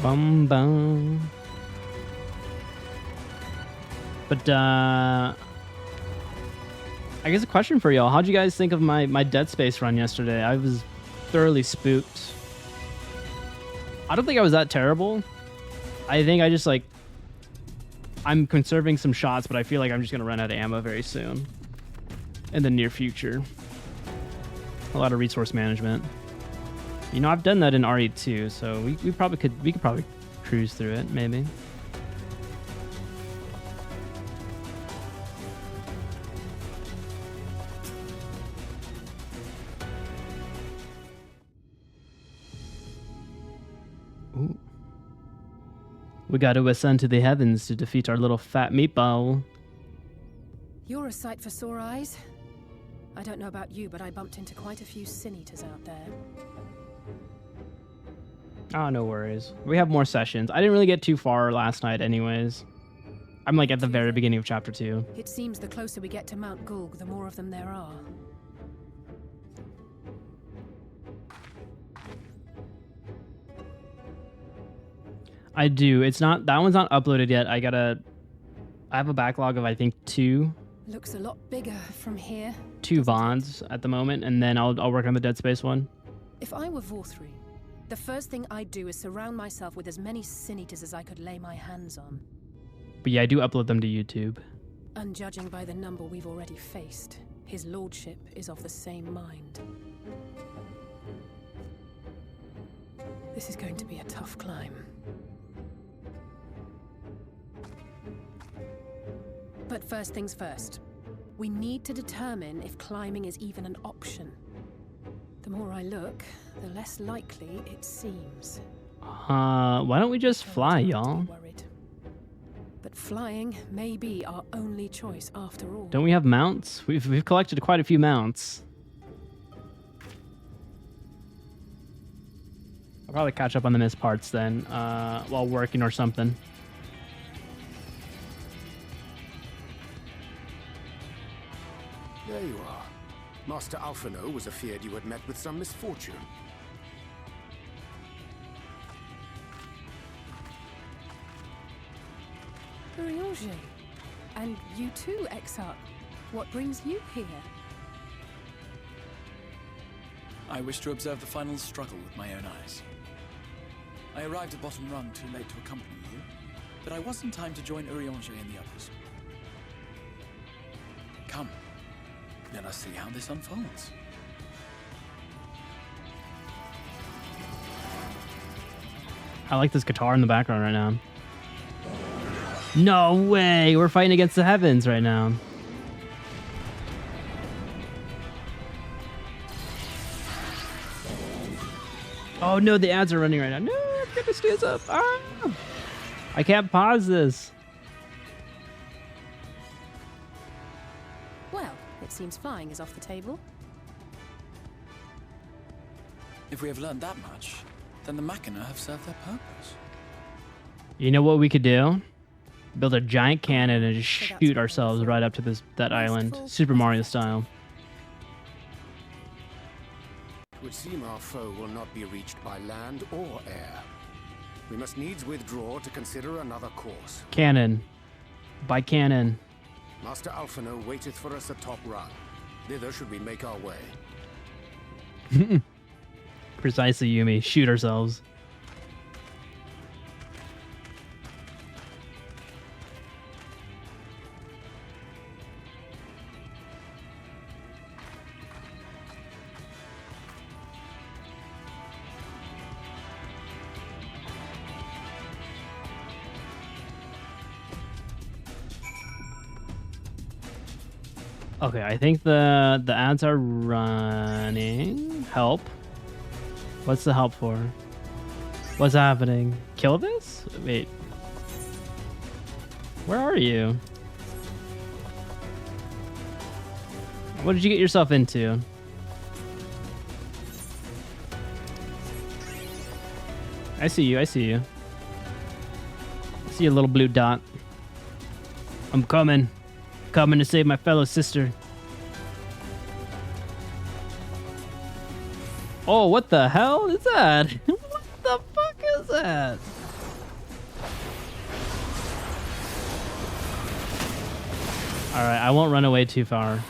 Bum. But I guess a question for y'all: how'd you guys think of my Dead Space run yesterday? I was thoroughly spooked. I don't think I was that terrible. I think I just like, I'm conserving some shots, but I feel like I'm just going to run out of ammo very soon in the near future. A lot of resource management. You know, I've done that in RE2, so we could probably cruise through it, maybe. Ooh. We got to ascend to the heavens to defeat our little fat meatball. You're a sight for sore eyes. I don't know about you, but I bumped into quite a few sin-eaters out there. Oh, no worries. We have more sessions. I didn't really get too far last night anyways. I'm like at the very beginning of chapter 2. It seems the closer we get to Mount Gulg, the more of them there are. I do. It's not, that one's not uploaded yet. I have a backlog of, I think, 2. Looks a lot bigger from here. 2 Vonds at the moment, and then I'll work on the Dead Space one. If I were vauthry, the first thing I'd do is surround myself with as many sin-eaters as I could lay my hands on. But yeah, I do upload them to YouTube. And judging by the number we've already faced, his lordship is of the same mind. This is going to be a tough climb. But first things first. We need to determine if climbing is even an option. The more I look, the less likely it seems. Why don't we just fly, y'all? But flying may be our only choice after all. Don't we have mounts? We've collected quite a few mounts. I'll probably catch up on the missed parts then, while working or something. There you are. Master Alphino was afeard you had met with some misfortune. Urianger. And you too, Exarch. What brings you here? I wish to observe the final struggle with my own eyes. I arrived at bottom rung too late to accompany you, but I was in time to join Urianger and the others. Come, let us see how this unfolds. I like this guitar in the background right now. No way! We're fighting against the heavens right now. Oh no, the ads are running right now. No, I'm gonna stand up. Ah! I can't pause this. Well, it seems flying is off the table. If we have learned that much, then the Machina have served their purpose. You know what we could do? Build a giant cannon and just shoot ourselves right up to that island, Super Mario style. It would seem our foe will not be reached by land or air. We must needs withdraw to consider another course. Cannon. By cannon. Master Alphino waiteth for us atop run. Thither should we make our way. Precisely, Yumi. Shoot ourselves. Okay, I think the ads are running. Help. What's the help for? What's happening? Kill this? Wait. Where are you? What did you get yourself into? I see you, I see you. I see a little blue dot. I'm coming. Coming to save my fellow sister. Oh, what the hell is that? What the fuck is that? Alright, I won't run away too far.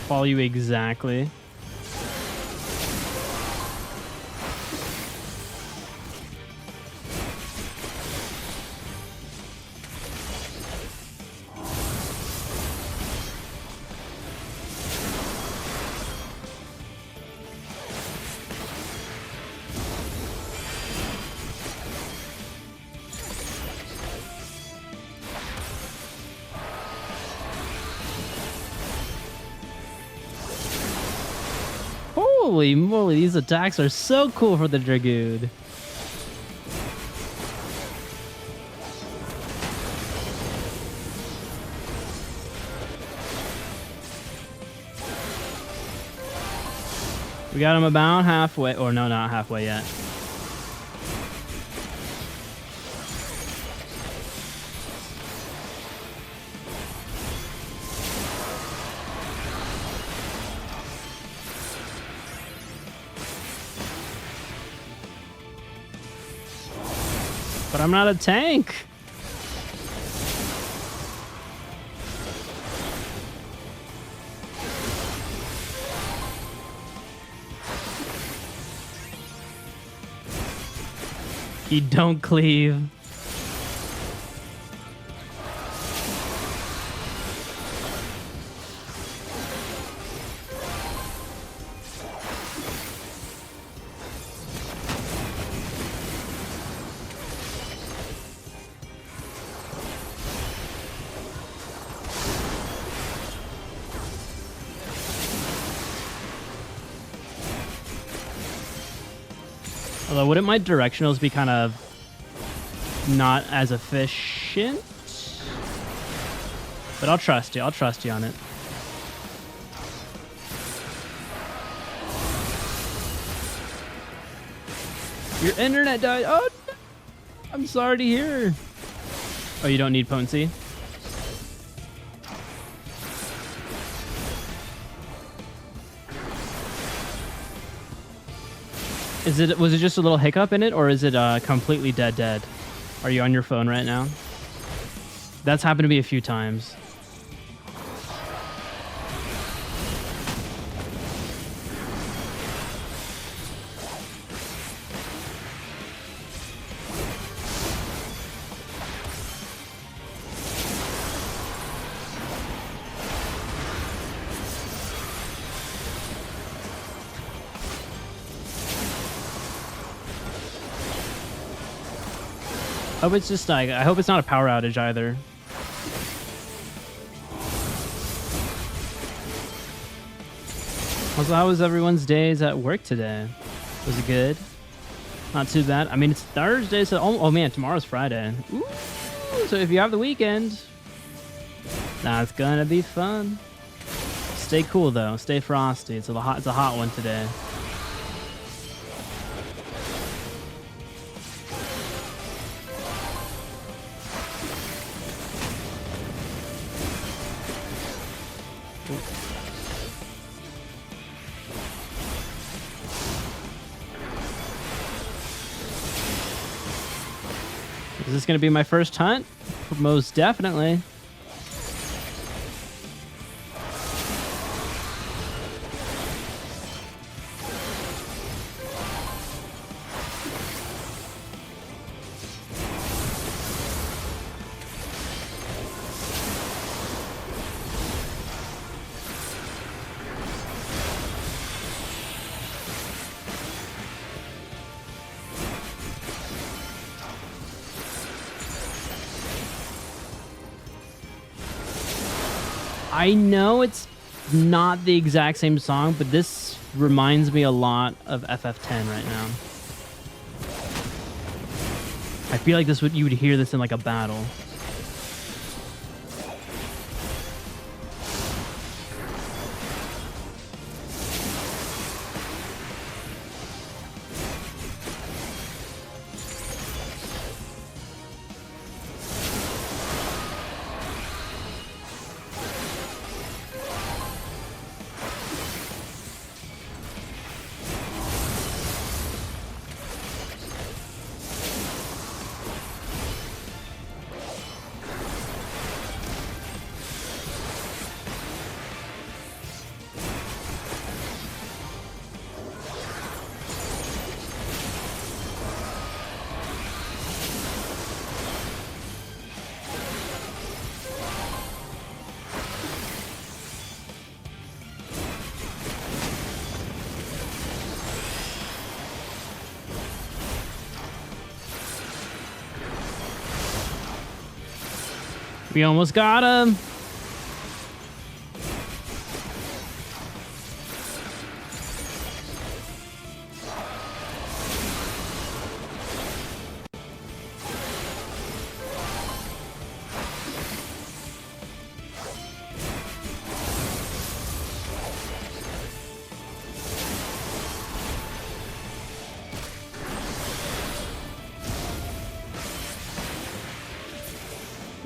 Follow you exactly. Holy moly, these attacks are so cool for the Dragoon. We got him about halfway, or no, not halfway yet. But I'm not a tank. You don't cleave. Although, wouldn't my directionals be kind of not as efficient? But I'll trust you. I'll trust you on it. Your internet died. Oh, no. I'm sorry to hear. Oh, you don't need potency? Was it just a little hiccup in it, or is it completely dead? Are you on your phone right now? That's happened to me a few times. I hope it's just like, I hope it's not a power outage either. Also, how was everyone's days at work today? Was it good? Not too bad. I mean, it's Thursday, so oh man, tomorrow's Friday. Ooh, so if you have the weekend, that's gonna be fun. Stay cool though. Stay frosty. It's a hot one today. Is this going to be my first hunt? Most definitely. I know it's not the exact same song, but this reminds me a lot of FF10 right now. I feel like you would hear this in like a battle. We almost got him.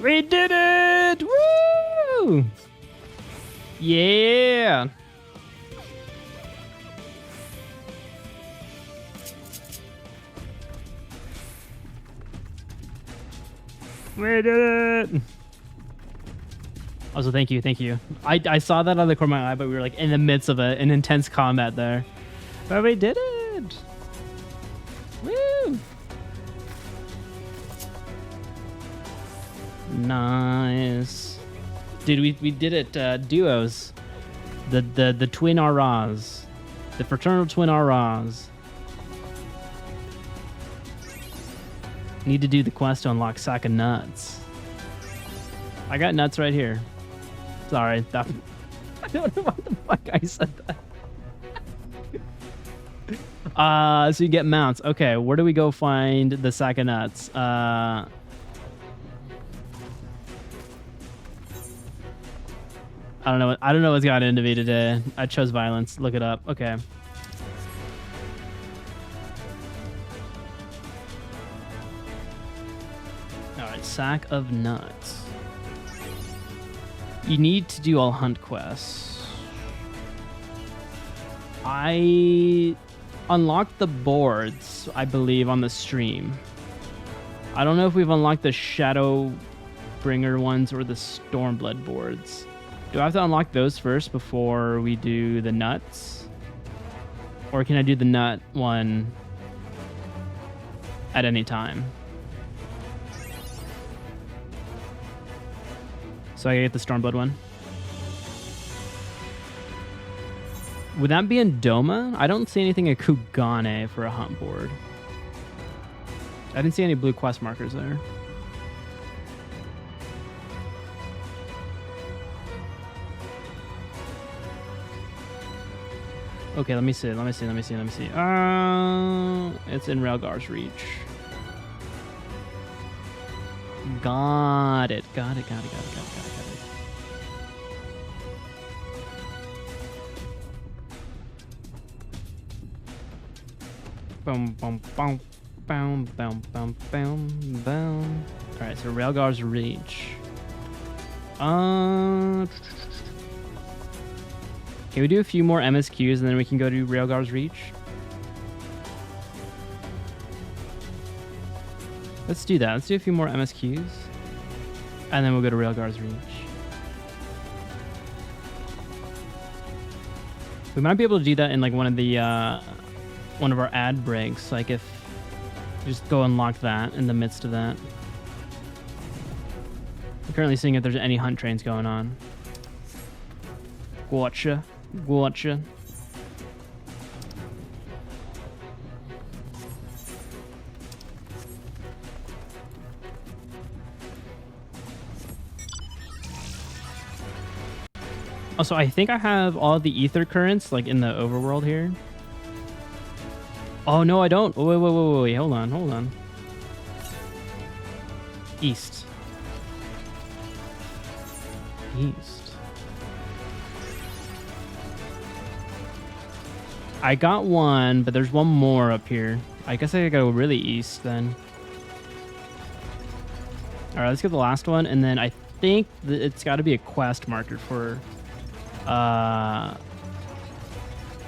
We did it! Woo! Yeah! We did it! Also, thank you. I saw that on the corner of my eye, but we were like in the midst of an intense combat there. But we did it! Woo! Nice. Dude, we did it, duos. The twin Aras. The fraternal twin Aras. Need to do the quest to unlock sack of nuts. I got nuts right here. Sorry. I don't know what the fuck I said that. So you get mounts. Okay, where do we go find the sack of nuts? I don't know what's got into me today. I chose violence. Look it up. Okay. All right, sack of nuts. You need to do all hunt quests. I unlocked the boards, I believe, on the stream. I don't know if we've unlocked the Shadowbringer ones or the Stormblood boards. Do I have to unlock those first before we do the nuts? Or can I do the nut one at any time? So I get the Stormblood one. Would that be in Doma? I don't see anything in Kugane for a hunt board. I didn't see any blue quest markers there. Okay, let me see. It's in Railgar's reach. Got it. Boom, boom, boom, boom, boom, boom, boom, boom. All right, so Railgar's reach. Can we do a few more MSQs and then we can go to Railgar's reach? Let's do that. Let's do a few more MSQs. And then we'll go to Railgar's reach. We might be able to do that in like one of our ad breaks. Like if just go unlock that in the midst of that. I'm currently seeing if there's any hunt trains going on. Gotcha. Also, I think I have all the ether currents like in the overworld here. Oh no, I don't. Wait. Hold on. East. I got one, but there's one more up here. I guess I gotta go really east then. All right, let's get the last one, and then I think that it's got to be a quest marker for that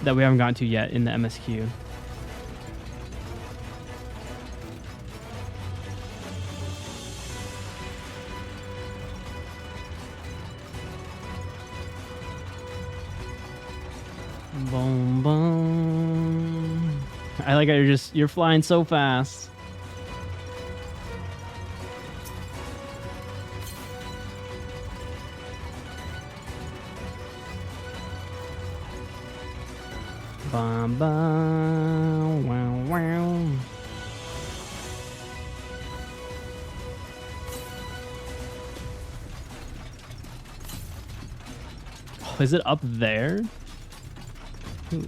we haven't gotten to yet in the MSQ. Boom, boom. I like how you're flying so fast. Bum, bum, wow, wow. Is it up there? Ooh.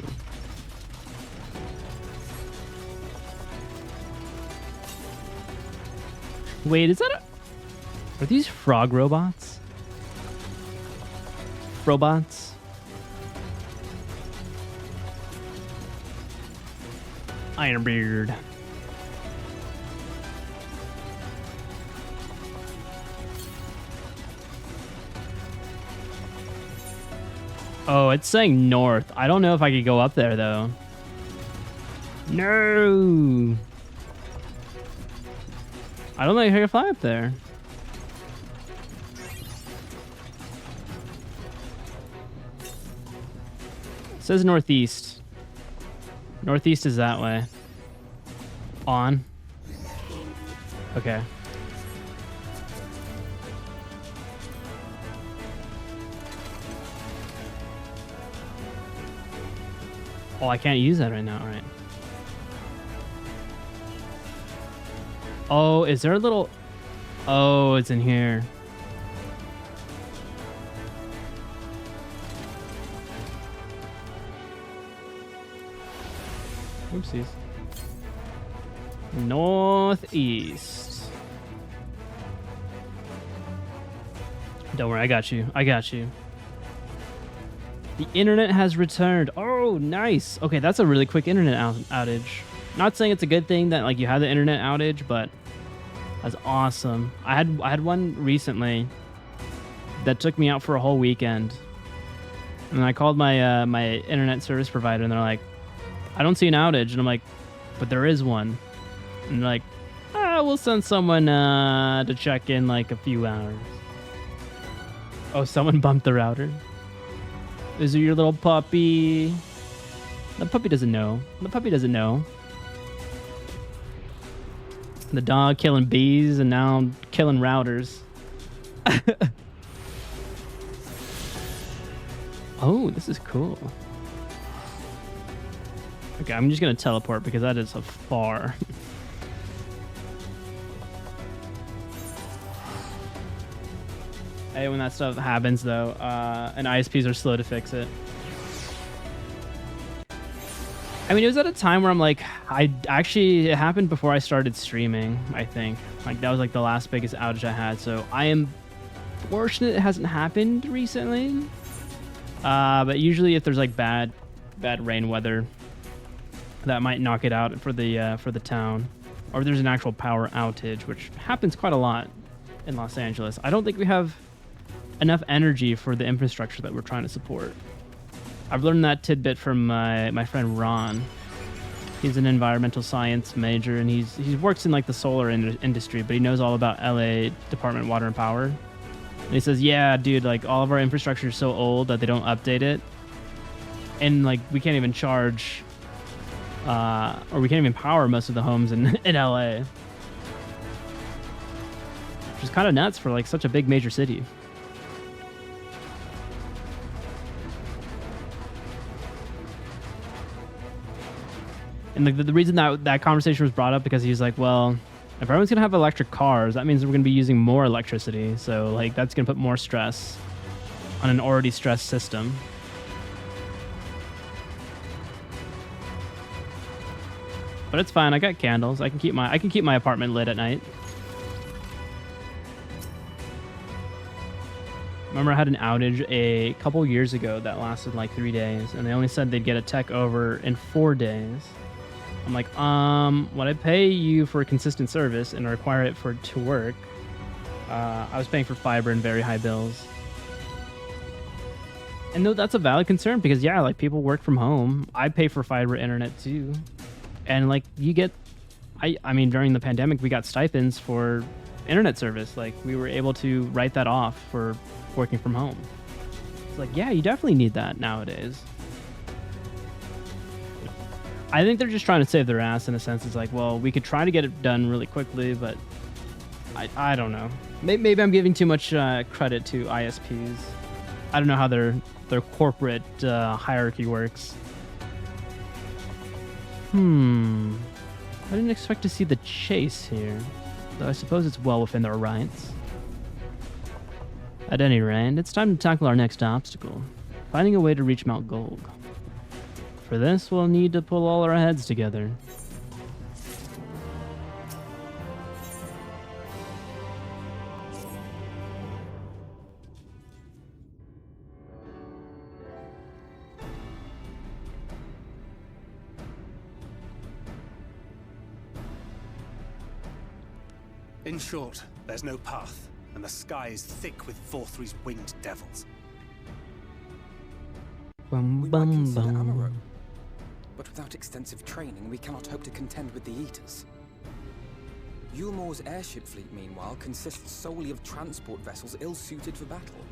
Wait, is that are these frog robots? Robots? Ironbeard. Oh, it's saying north. I don't know if I could go up there, though. No! I don't think I can fly up there. It says northeast. Northeast is that way. On. Okay. Oh, I can't use that right now, right? Oh, is there a little... Oh, it's in here. Oopsies. Northeast. Don't worry, I got you. I got you. The internet has returned. Oh, nice. Okay, that's a really quick internet outage. Not saying it's a good thing that like you had the internet outage, but that's awesome. I had one recently that took me out for a whole weekend, and I called my my internet service provider, and they're like, "I don't see an outage," and I'm like, "But there is one," and they're like, "We'll send someone to check in like a few hours." Oh, someone bumped the router. Is it your little puppy? The puppy doesn't know. The puppy doesn't know. The dog killing bees and now killing routers. Oh, this is cool. Okay, I'm just gonna teleport because that is a far. Hey, when that stuff happens though, and ISPs are slow to fix it. I mean, it was at a time where I'm like, it happened before I started streaming, I think. Like, that was like the last biggest outage I had, so I am fortunate it hasn't happened recently. But usually if there's like bad rain weather, that might knock it out for the town. Or if there's an actual power outage, which happens quite a lot in Los Angeles. I don't think we have enough energy for the infrastructure that we're trying to support. I've learned that tidbit from my friend Ron. He's an environmental science major, and he works in like the solar industry, but he knows all about LA Department of Water and Power. And he says, yeah, dude, like all of our infrastructure is so old that they don't update it. And like we can't even charge, or we can't even power most of the homes in LA. Which is kind of nuts for like such a big major city. And the reason that conversation was brought up because he was like, well, if everyone's going to have electric cars, that means we're going to be using more electricity. So, like, that's going to put more stress on an already stressed system. But it's fine. I got candles. I can keep my apartment lit at night. Remember, I had an outage a couple years ago that lasted like 3 days, and they only said they'd get a tech over in 4 days. I'm like, when I pay you for a consistent service and require it to work, I was paying for fiber and very high bills. And no, that's a valid concern because yeah, like people work from home. I pay for fiber internet too. And like you get, I mean, during the pandemic, we got stipends for internet service. Like we were able to write that off for working from home. It's like, yeah, you definitely need that nowadays. I think they're just trying to save their ass in a sense. It's like, well, we could try to get it done really quickly, but I don't know. Maybe I'm giving too much credit to ISPs. I don't know how their corporate hierarchy works. I didn't expect to see the chase here, though I suppose it's well within their rights. At any rate, it's time to tackle our next obstacle. Finding a way to reach Mount Gulg. For this, we'll need to pull all our heads together. In short, there's no path, and the sky is thick with Vauthry's winged devils. Bum, We might bum, consider bum. Amaro, but without extensive training, we cannot hope to contend with the Eaters. Yulmor's airship fleet, meanwhile, consists solely of transport vessels ill-suited for battle.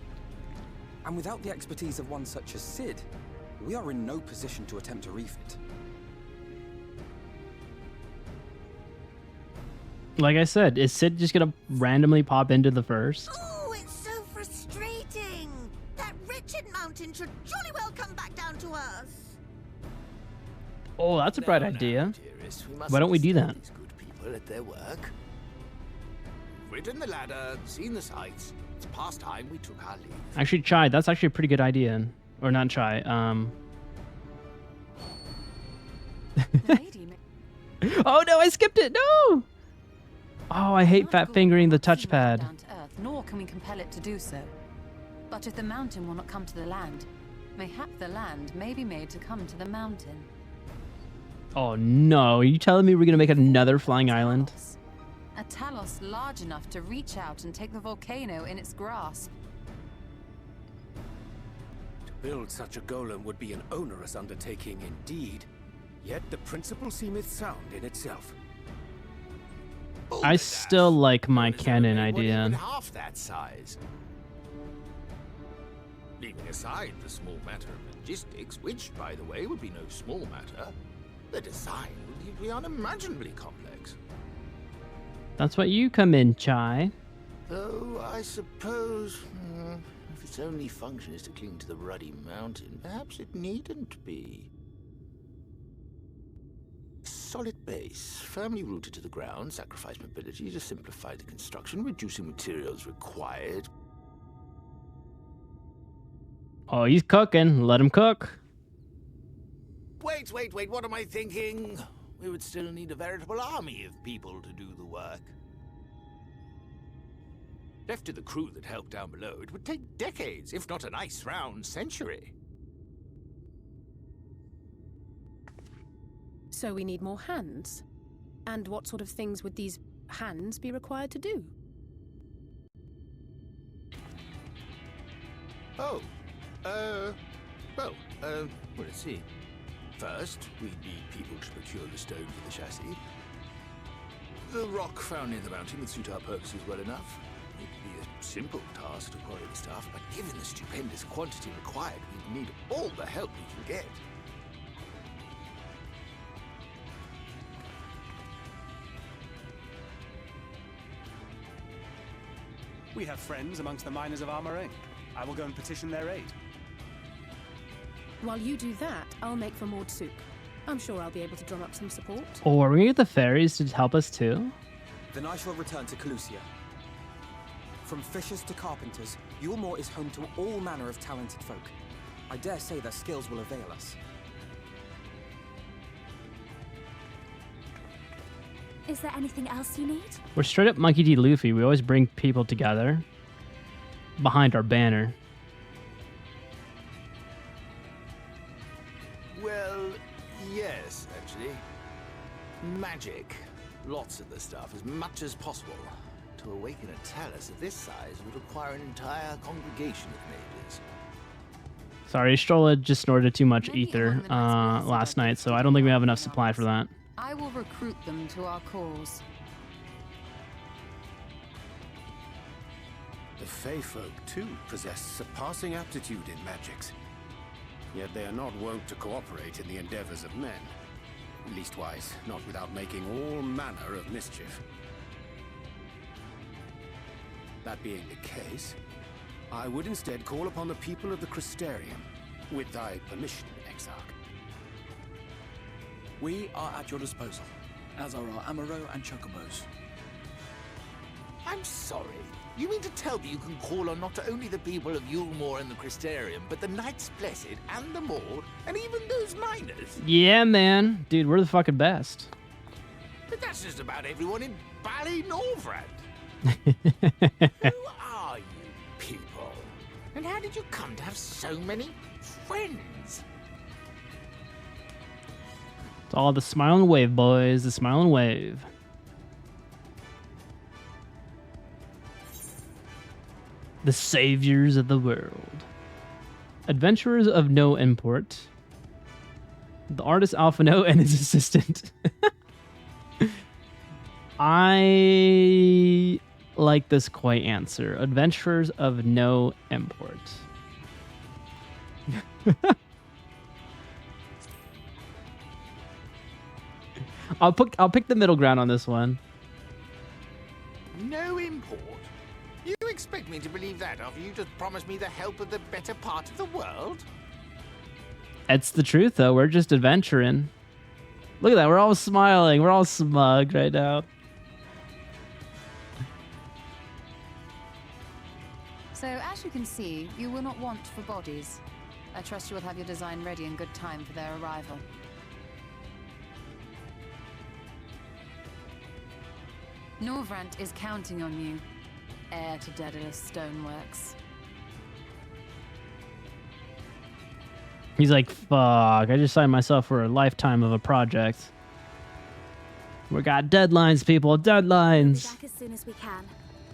And without the expertise of one such as Sid, we are in no position to attempt a refit. Like I said, is Sid just gonna randomly pop into the first? Oh, it's so frustrating! That wretched mountain should jolly well come back down to us! Oh, that's a bright idea. Dearest, Why don't we do that? These good people at their work. We've ridden the ladder, seen the sights. It's past time we took our leave. Actually, Chai, that's actually a pretty good idea. Or not Chai. Oh no, I skipped it. No. Oh, I hate fat fingering the touchpad. Down to earth, nor can we compel it to do so. But if the mountain will not come to the land, mayhap the land may be made to come to the mountain. Oh no, are you telling me we're gonna make another flying island? A talos large enough to reach out and take the volcano in its grasp. To build such a golem would be an onerous undertaking indeed. Yet the principle seemeth sound in itself. I still like my cannon idea. Even half that size. Leaving aside the small matter of logistics, which, by the way, would be no small matter, the design would be unimaginably complex. That's what you come in, Chai. Though I suppose, if its only function is to cling to the ruddy mountain, perhaps it needn't be. Solid base, firmly rooted to the ground, sacrifice mobility to simplify the construction, reducing materials required. Oh, he's cooking. Let him cook. Wait, what am I thinking? We would still need a veritable army of people to do the work. Left to the crew that helped down below, it would take decades, if not a nice round century. So we need more hands. And what sort of things would these hands be required to do? Well, let's see. First, we need people to procure the stone for the chassis. The rock found near the mountain would suit our purposes well enough. It'd be a simple task to quarry the stuff, but given the stupendous quantity required, we'd need all the help we can get. We have friends amongst the miners of Armoring. I will go and petition their aid. While you do that, I'll make for Maud soup. I'm sure I'll be able to drum up some support. Oh, are we gonna get the fairies to help us too? Then I shall return to Kholusia. From fishers to carpenters, Yulmor is home to all manner of talented folk. I dare say their skills will avail us. Is there anything else you need? We're straight up Monkey D. Luffy. We always bring people together behind our banner. Well, yes, actually. Magic. Lots of the stuff, as much as possible. To awaken a talus of this size would require an entire congregation of mages. Sorry, Strolla just snorted too much ether last night, so I don't think we have enough supply for that. I will recruit them to our cause. The Fey folk, too, possess surpassing aptitude in magics. Yet they are not wont to cooperate in the endeavors of men. Leastwise, not without making all manner of mischief. That being the case, I would instead call upon the people of the Crystarium, with thy permission, Exarch. We are at your disposal, as are our Amaro and Chocobos. I'm sorry. You mean to tell me you can call on not only the people of Yulmore and the Crystarium, but the Knights Blessed and the Maud, and even those miners? Yeah, man. Dude, we're the fucking best. But that's just about everyone in Novrandt. Who are you people? And how did you come to have so many friends? It's all the smile and wave, boys. The smile and wave. The saviors of the world. Adventurers of no import. The artist Alphino and his assistant. I like this quite answer. Adventurers of no import. I'll pick the middle ground on this one. No import? You expect me to believe that after you just promised me the help of the better part of the world? It's the truth, though. We're just adventuring. Look at that. We're all smiling. We're all smug right now. So, as you can see, you will not want for bodies. I trust you will have your design ready in good time for their arrival. Novrandt is counting on you, heir to Daedalus Stoneworks. He's like, fuck, I just signed myself for a lifetime of a project. We got deadlines, people, deadlines. We'll be back as soon as we can,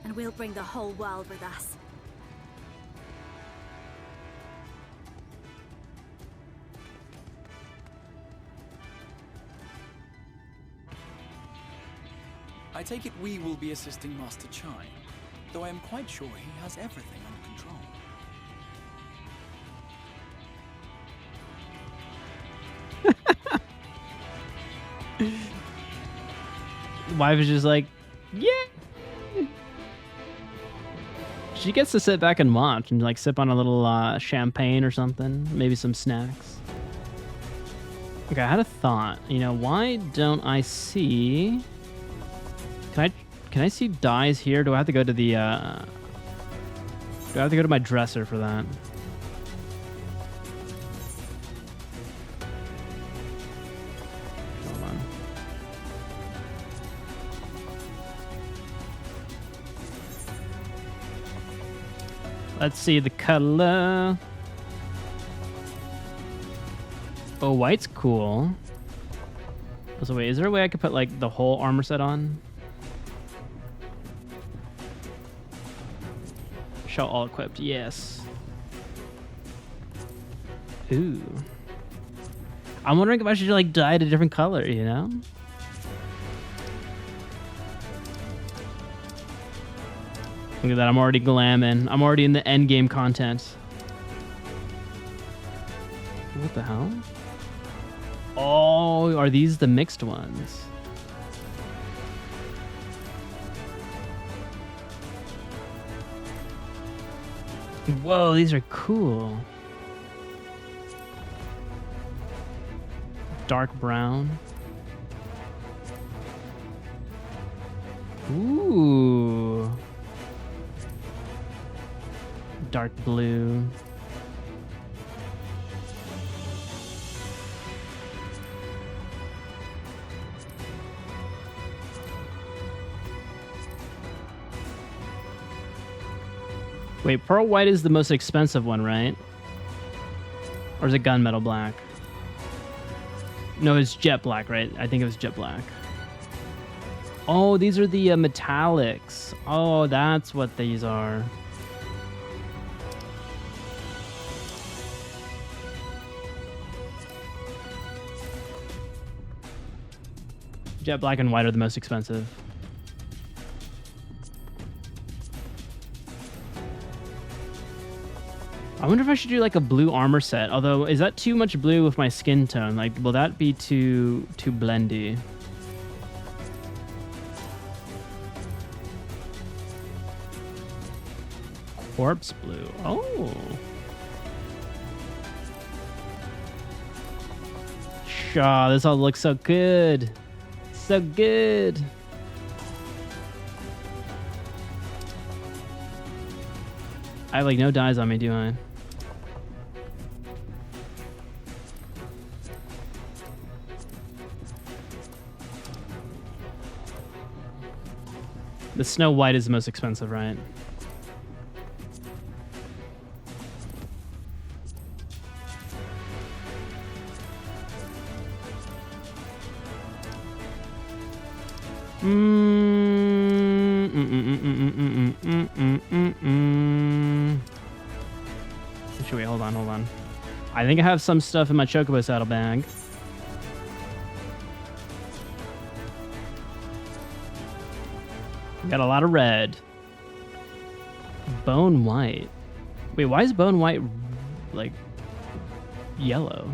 and we'll bring the whole world with us. I take it we will be assisting Master Chai, though I am quite sure he has everything under control. The wife is just like, yeah. She gets to sit back and watch and like sip on a little champagne or something, maybe some snacks. Okay, I had a thought. You know, why don't I see? Can I see dyes here? Do I have to go to the? Do I have to go to my dresser for that? Hold on. Let's see the color. Oh, white's cool. So wait, is there a way I could put like the whole armor set on? Show all equipped, yes. Ooh. I'm wondering if I should like dye it a different color, you know? Look at that, I'm already glamming. I'm already in the end game content. What the hell? Oh, are these the mixed ones? Whoa, these are cool. Dark brown. Ooh. Dark blue. Wait, pearl white is the most expensive one, right? Or is it gunmetal black? No, it's jet black, right? I think it was jet black. Oh, these are the metallics. Oh, that's what these are. Jet black and white are the most expensive. I wonder if I should do like a blue armor set. Although, is that too much blue with my skin tone? Like, will that be too blendy? Corpse blue. Oh. Shaw, this all looks so good. So good. I have like no dyes on me, do I? The Snow White is the most expensive, right? Actually, wait, hold on. I think I have some stuff in my Chocobo saddlebag. Got a lot of red. Bone white. Wait, why is bone white like yellow?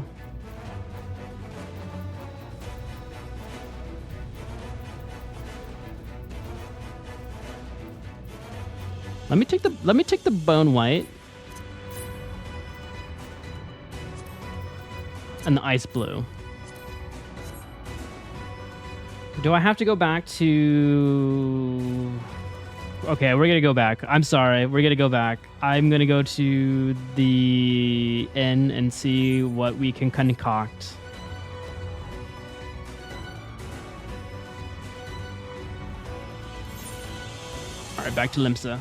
Let me take the bone white and the ice blue. Do I have to go back to... Okay, we're gonna go back. I'm sorry, we're gonna go back. I'm gonna go to the inn and see what we can concoct. All right, back to Limsa.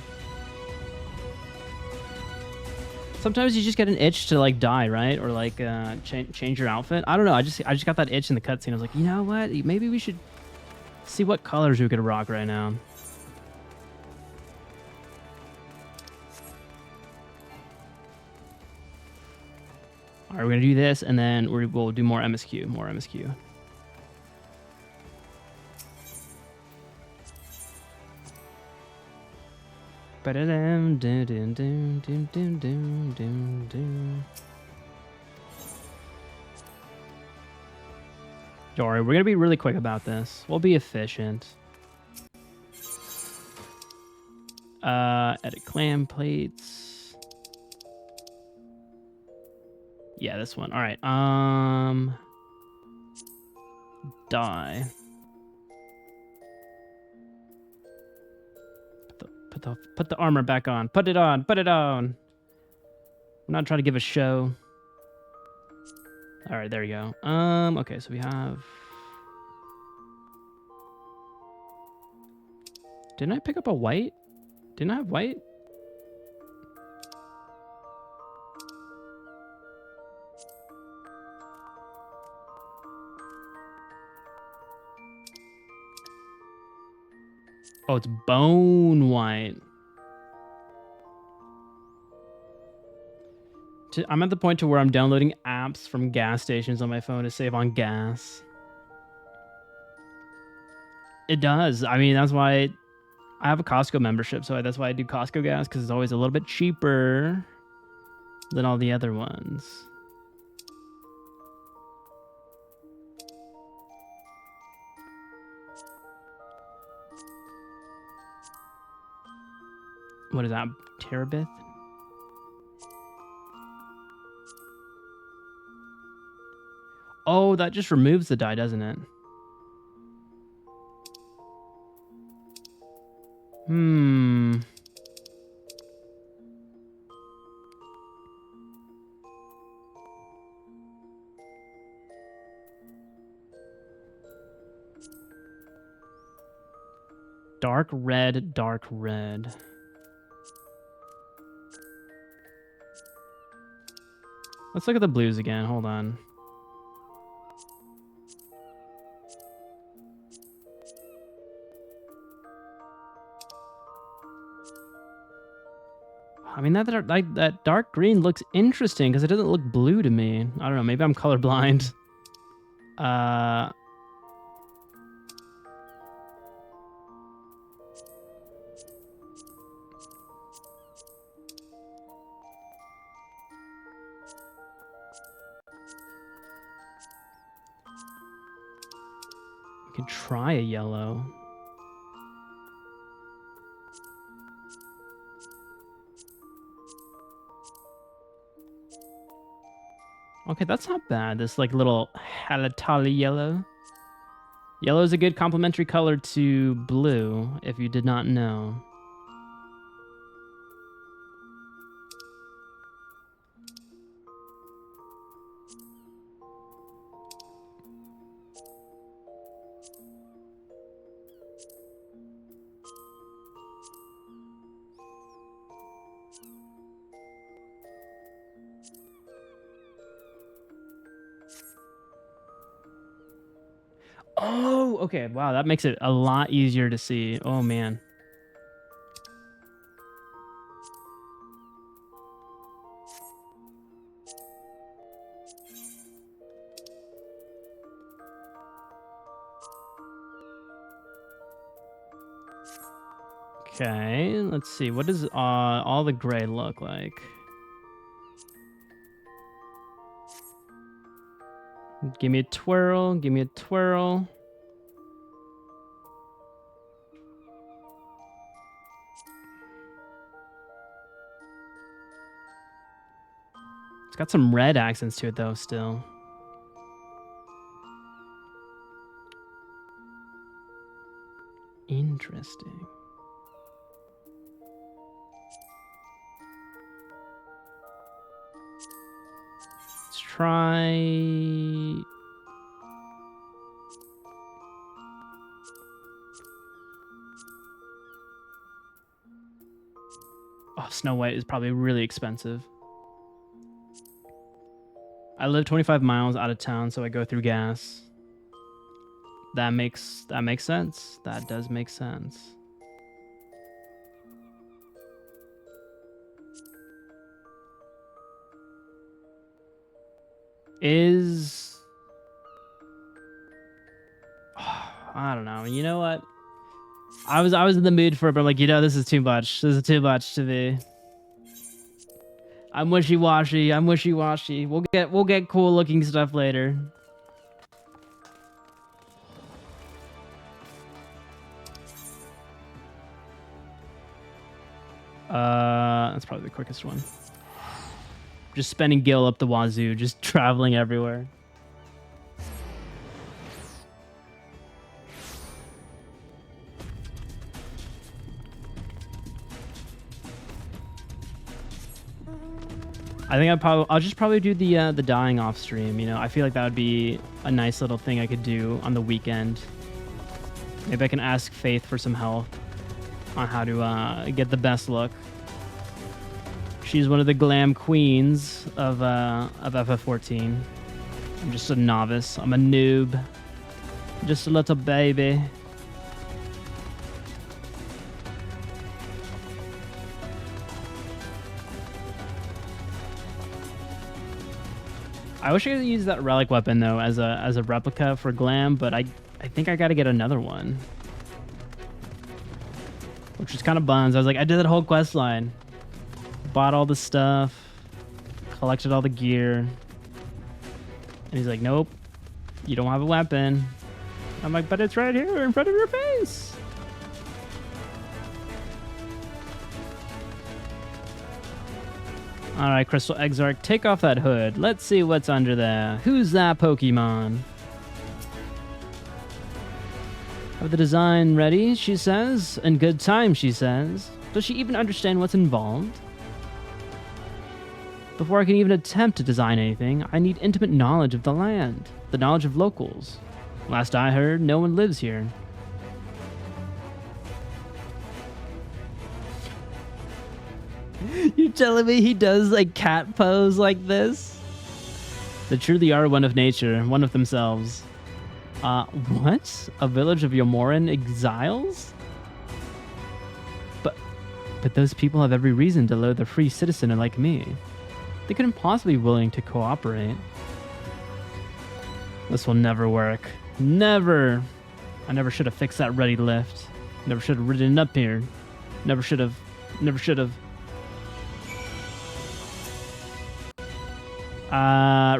Sometimes you just get an itch to like dye, right? Or like change your outfit. I don't know. I just got that itch in the cutscene. I was like, you know what? Maybe we should see what colors we could rock right now. All right, we're gonna do this, and then we'll do more MSQ. More MSQ. Ba-da-dum, dum, dum, dum, dum, dum, dum, dum, dum. Don't worry, we're gonna be really quick about this. We'll be efficient. Edit clam plates. Yeah, this one. All right. Dye. Put the armor back on. Put it on. Put it on. I'm not trying to give a show. All right, there we go. Okay, so we have... Didn't I pick up a white? Didn't I have white? Oh, it's bone white. I'm at the point to where I'm downloading apps from gas stations on my phone to save on gas. It does. I mean, that's why I have a Costco membership, so that's why I do Costco gas, because it's always a little bit cheaper than all the other ones. What is that? Terabith? Oh, that just removes the dye, doesn't it? Dark red, dark red. Let's look at the blues again. Hold on. I mean, that dark green looks interesting because it doesn't look blue to me. I don't know. Maybe I'm colorblind. We could try a yellow. Okay, that's not bad. This like little halatali yellow. Yellow is a good complementary color to blue, if you did not know. Oh, okay. Wow, that makes it a lot easier to see. Oh, man. Okay, let's see. What does all the gray look like? Give me a twirl. Give me a twirl. It's got some red accents to it, though, still. Interesting. Let's try... Oh, Snow White is probably really expensive. I live 25 miles out of town, so I go through gas. That makes sense. That does make sense. I don't know. You know what? I was in the mood for it, but I'm like, you know, this is too much. This is too much to me. I'm wishy-washy. I'm wishy-washy. We'll get cool looking stuff later. That's probably the quickest one. Just spending gil up the wazoo, just traveling everywhere. I think I'll just probably do the dying off stream. You know, I feel like that would be a nice little thing I could do on the weekend. Maybe I can ask Faith for some help on how to get the best look. She's one of the glam queens of FF14. I'm just a novice. I'm a noob. Just a little baby. I wish I could use that relic weapon though as a replica for glam, but I think I gotta get another one. Which is kind of buns. I was like, I did that whole quest line. Bought all the stuff. Collected all the gear. And he's like, nope. You don't have a weapon. I'm like, but it's right here in front of your face. Alright, Crystal Exarch, take off that hood. Let's see what's under there. Who's that Pokemon? Have the design ready, she says. In good time, she says. Does she even understand what's involved? Before I can even attempt to design anything, I need intimate knowledge of the land. The knowledge of locals. Last I heard, no one lives here. You telling me he does like cat pose like this? They truly are one of nature, one of themselves. What? A village of Yomoran exiles? But those people have every reason to loathe a free citizen like me. They couldn't possibly be willing to cooperate. This will never work. Never! I never should have fixed that ready lift. Never should have ridden up here. Never should have. Never should have.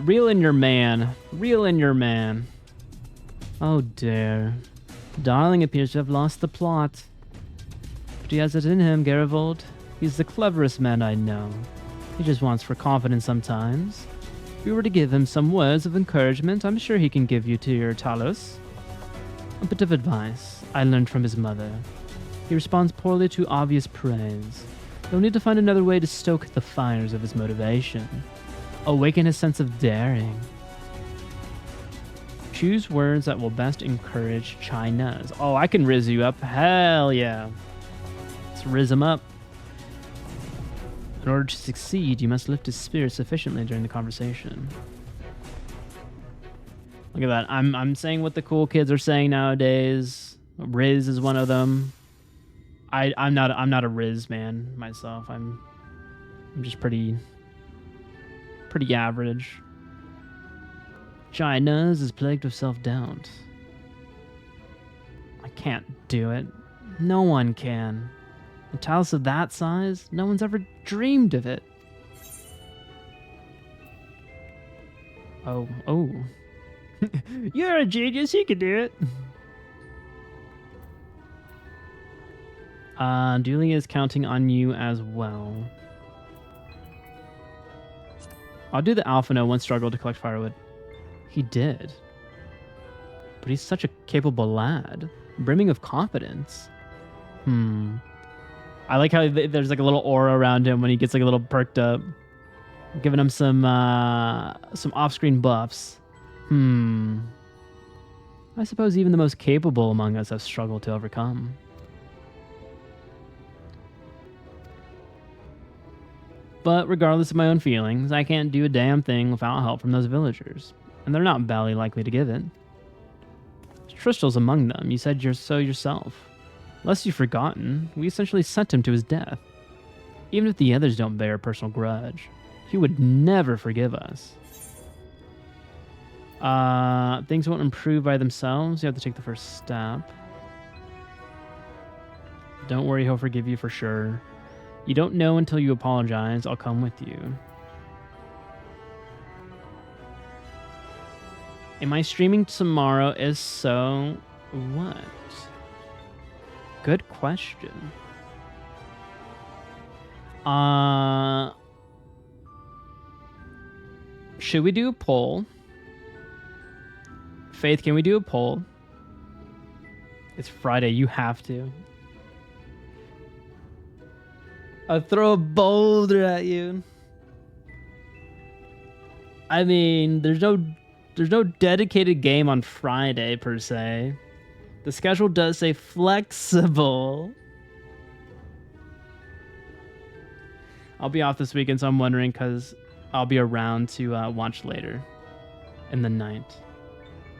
Reel in your man. Reel in your man. Oh dear. Darling appears to have lost the plot. But he has it in him, Garivold. He's the cleverest man I know. He just wants for confidence sometimes. If you were to give him some words of encouragement, I'm sure he can give you to your talos. A bit of advice I learned from his mother. He responds poorly to obvious praise. You'll need to find another way to stoke the fires of his motivation. Awaken his sense of daring. Choose words that will best encourage China's. Oh, I can riz you up. Hell yeah. Let's riz him up. In order to succeed, you must lift his spirit sufficiently during the conversation. Look at that. I'm saying what the cool kids are saying nowadays. Riz is one of them. I'm not a Riz man myself. I'm just pretty average. China's is plagued with self-doubt. I can't do it. No one can. A talos of that size? No one's ever dreamed of it. Oh. You're a genius, you can do it. Dooley is counting on you as well. I'll do the Alpha No one struggle to collect firewood. He did. But he's such a capable lad, brimming of confidence. I like how there's like a little aura around him when he gets like a little perked up. Giving him some off-screen buffs. I suppose even the most capable among us have struggled to overcome. But regardless of my own feelings, I can't do a damn thing without help from those villagers. And they're not barely likely to give it. Tristel's among them. You said so yourself. Lest you've forgotten, we essentially sent him to his death. Even if the others don't bear a personal grudge, he would never forgive us. Things won't improve by themselves. You have to take the first step. Don't worry, he'll forgive you for sure. You don't know until you apologize. I'll come with you. Am I streaming tomorrow? If so, what? Good question. Should we do a poll? Faith, can we do a poll? It's Friday. You have to. I'll throw a boulder at you. I mean, there's no dedicated game on Friday per se. The schedule does say flexible. I'll be off this weekend, so I'm wondering because I'll be around to watch later in the night.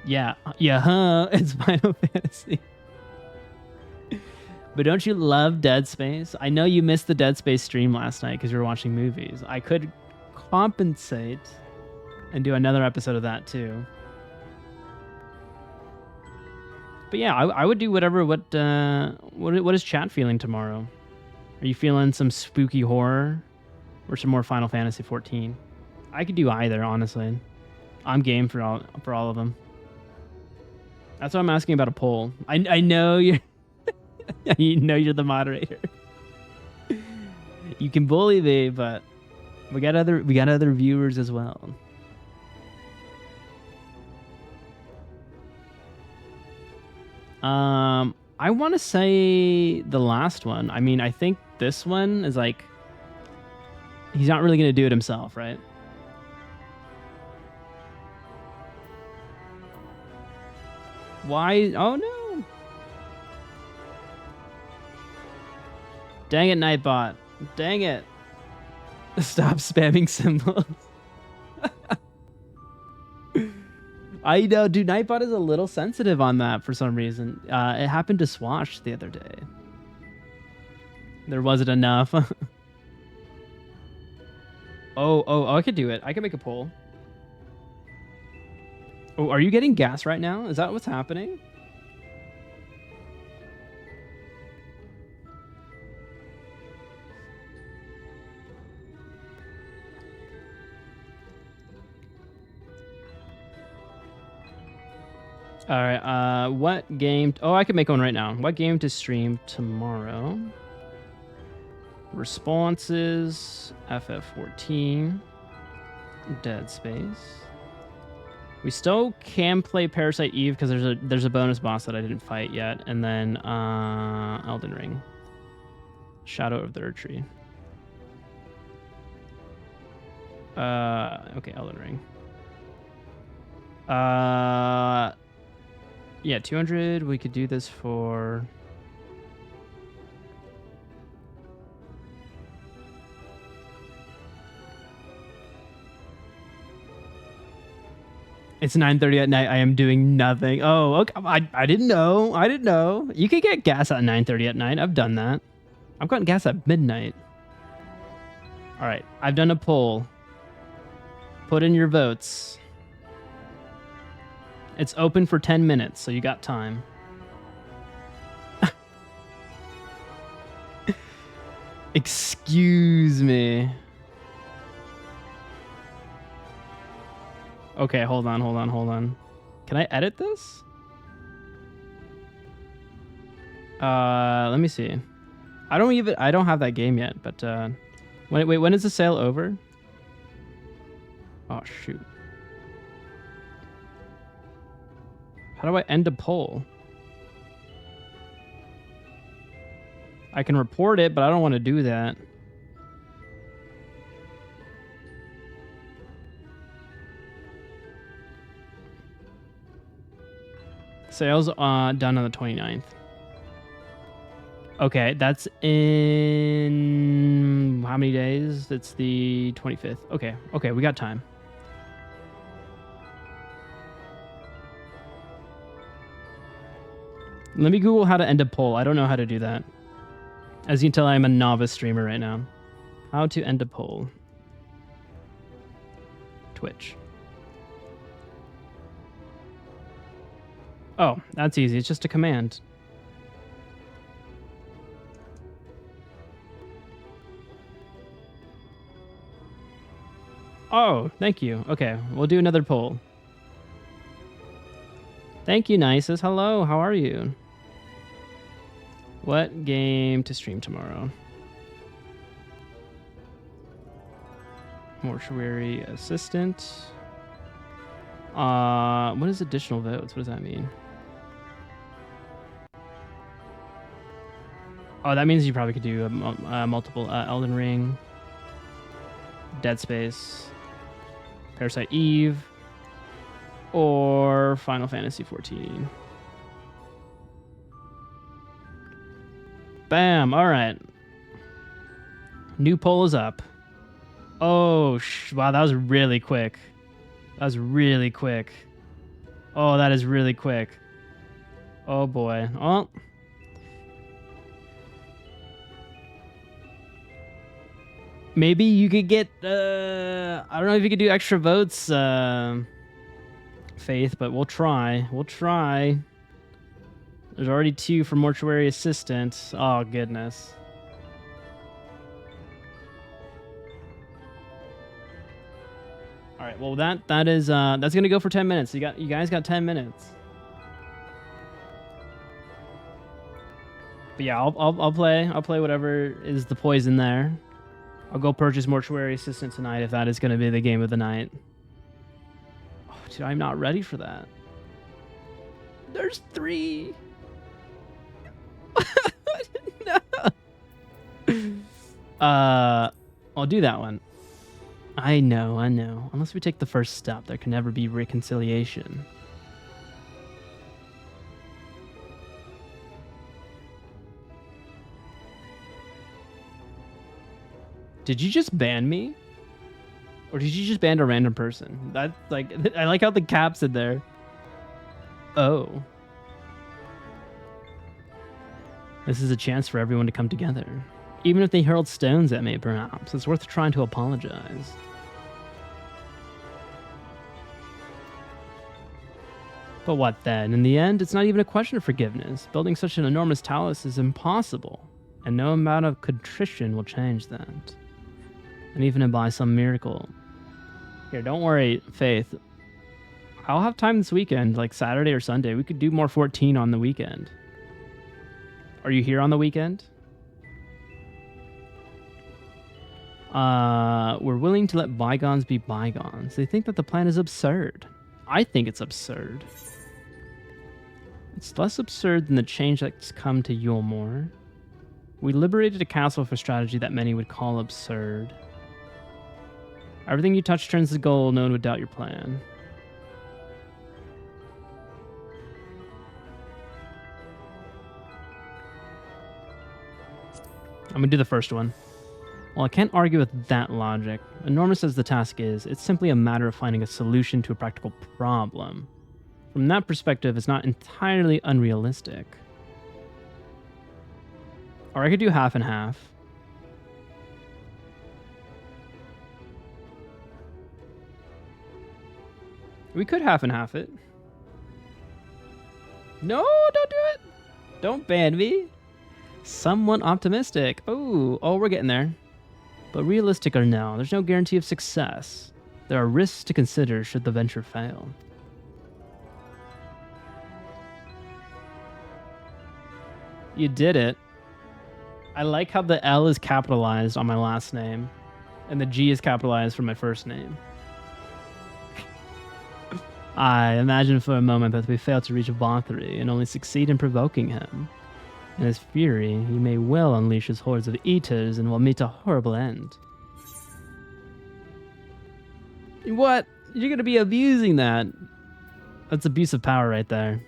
Yeah, it's Final Fantasy. But don't you love Dead Space? I know you missed the Dead Space stream last night because you were watching movies. I could compensate and do another episode of that too. But yeah, I would do whatever. What is chat feeling tomorrow? Are you feeling some spooky horror or some more Final Fantasy 14? I could do either, honestly. I'm game for all of them. That's why I'm asking about a poll. I know you're you know you're the moderator. You can bully me, but we got other viewers as well. I want to say the last one. I mean, I think this one is like he's not really going to do it himself, right? Why? Oh no. Dang it, Nightbot. Dang it. Stop spamming symbols. I know, dude, Nightbot is a little sensitive on that for some reason. It happened to Swash the other day. There wasn't enough. Oh, I could do it. I can make a poll. Oh, are you getting gas right now? Is that what's happening? All right, what game... Oh, I can make one right now. What game to stream tomorrow? Responses, FF14, Dead Space. We still can play Parasite Eve because there's a bonus boss that I didn't fight yet, and then Elden Ring, Shadow of the Erdtree. Okay, Elden Ring. Yeah, 200. We could do this for... It's 9:30 at night. I am doing nothing. Oh, okay. I didn't know. I didn't know. You can get gas at 9:30 at night. I've done that. I've gotten gas at midnight. All right. I've done a poll. Put in your votes. It's open for 10 minutes, so you got time. Excuse me. Okay, hold on. Can I edit this? Let me see. I don't have that game yet, but when is the sale over? Oh shoot. How do I end a poll? I can report it, but I don't want to do that. Sales done on the 29th. Okay, that's in how many days? It's the 25th. Okay, we got time. Let me Google how to end a poll. I don't know how to do that. As you can tell, I'm a novice streamer right now. How to end a poll. Twitch. Oh, that's easy. It's just a command. Oh, thank you. Okay, we'll do another poll. Thank you, Nisus. Hello, how are you? What game to stream tomorrow? Mortuary assistant. What is additional votes? What does that mean? Oh, that means you probably could do multiple Elden Ring, Dead Space, Parasite Eve, or Final Fantasy 14. Bam! All right. New poll is up. Oh, wow, that was really quick. That was really quick. Oh, that is really quick. Oh, boy. Oh. Maybe you could get, I don't know if you could do extra votes, Faith, but we'll try. We'll try. There's already 2 for Mortuary Assistant. Oh, goodness. All right, well, that's going to go for 10 minutes. You guys got 10 minutes. But yeah, I'll play whatever is the poison there. I'll go purchase Mortuary Assistant tonight if that is going to be the game of the night. Oh, dude, I'm not ready for that. There's 3. No. I'll do that one. I know. Unless we take the first step, there can never be reconciliation. Did you just ban me? Or did you just ban a random person? That's like, I like how the cap's in there. Oh. This is a chance for everyone to come together. Even if they hurled stones at me, perhaps. It's worth trying to apologize. But what then? In the end, it's not even a question of forgiveness. Building such an enormous talos is impossible, and no amount of contrition will change that. And even by some miracle. Here, don't worry, Faith. I'll have time this weekend, like Saturday or Sunday. We could do more 14 on the weekend. Are you here on the weekend? We're willing to let bygones be bygones. They think that the plan is absurd. I think it's absurd. It's less absurd than the change that's come to Yulmore. We liberated a castle for strategy that many would call absurd. Everything you touch turns to gold. No one would doubt your plan. I'm gonna do the first one. Well, I can't argue with that logic. Enormous as the task is, it's simply a matter of finding a solution to a practical problem. From that perspective, it's not entirely unrealistic. Or I could do half and half. We could half and half it. No, don't do it. Don't ban me. Somewhat optimistic. Oh, we're getting there. But realistic or no, there's no guarantee of success. There are risks to consider should the venture fail. You did it. I like how the L is capitalized on my last name, and the G is capitalized for my first name. I imagine for a moment that we fail to reach Vauthry and only succeed in provoking him. In his fury, he may well unleash his hordes of eaters and will meet a horrible end. What? You're gonna be abusing that. That's abuse of power right there.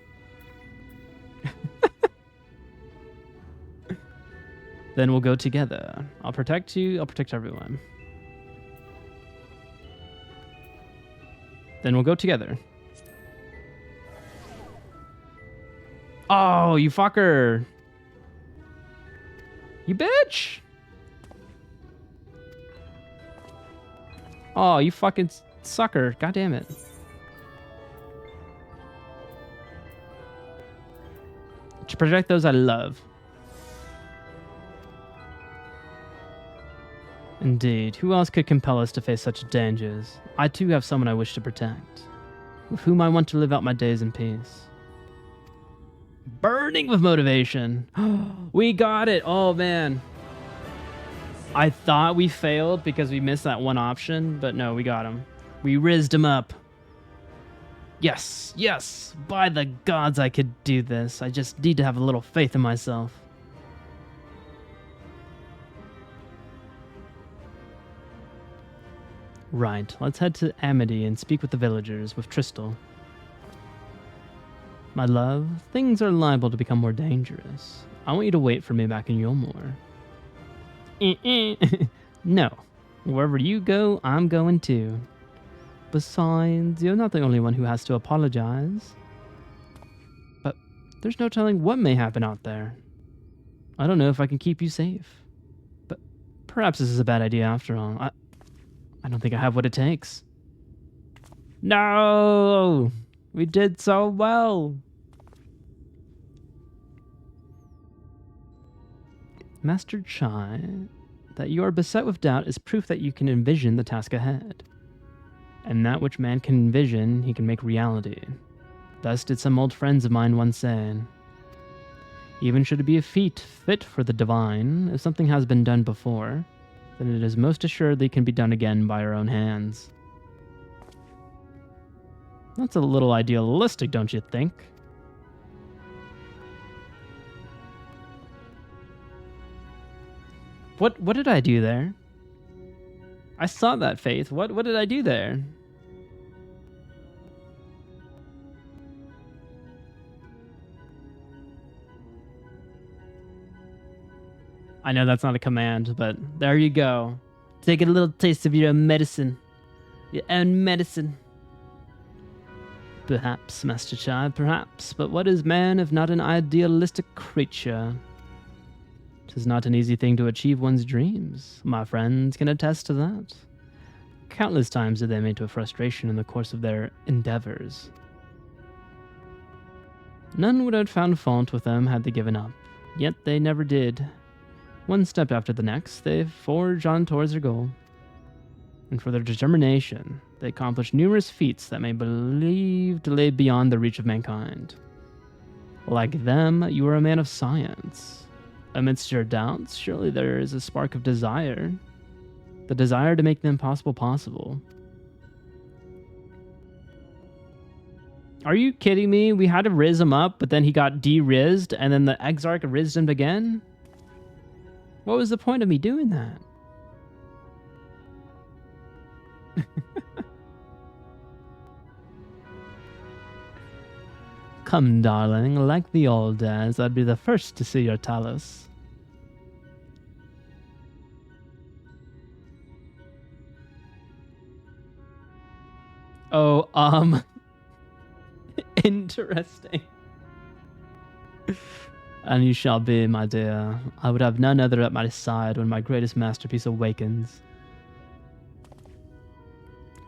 Then we'll go together. I'll protect you, I'll protect everyone. Then we'll go together. Oh, you fucker. You bitch. Oh, you fucking sucker. God damn it. To protect those I love. Indeed, who else could compel us to face such dangers? I too have someone I wish to protect, with whom I want to live out my days in peace. Burning with motivation. We got it. Oh, man. I thought we failed because we missed that one option, but no, we got him. We rizzed him up. Yes, yes. By the gods, I could do this. I just need to have a little faith in myself. Right, let's head to Amity and speak with the villagers, with Tristal. My love, things are liable to become more dangerous. I want you to wait for me back in Yulmore. No. Wherever you go, I'm going too. Besides, you're not the only one who has to apologize. But there's no telling what may happen out there. I don't know if I can keep you safe. But perhaps this is a bad idea after all. I don't think I have what it takes. No! We did so well! Master Chai, that you are beset with doubt is proof that you can envision the task ahead. And that which man can envision, he can make reality. Thus did some old friends of mine once say. Even should it be a feat fit for the divine, if something has been done before, then it is most assuredly can be done again by our own hands. That's a little idealistic, don't you think? What did I do there? I saw that, Faith. What did I do there? I know that's not a command, but there you go. Take a little taste of your own medicine. Your own medicine. Perhaps, Master Chai, perhaps. But what is man if not an idealistic creature? 'Tis not an easy thing to achieve one's dreams. My friends can attest to that. Countless times did they meet with frustration in the course of their endeavors. None would have found fault with them had they given up. Yet they never did. One step after the next, they forged on towards their goal. And for their determination, they accomplished numerous feats that may be believed lay beyond the reach of mankind. Like them, you are a man of science. Amidst your doubts, surely there is a spark of desire. The desire to make the impossible possible. Are you kidding me? We had to rizz him up, but then he got de-rizzed, and then the exarch rizzed him again? What was the point of me doing that? Come, darling, like the old days, I'd be the first to see your talos. Oh, interesting. And you shall be, my dear. I would have none other at my side when my greatest masterpiece awakens.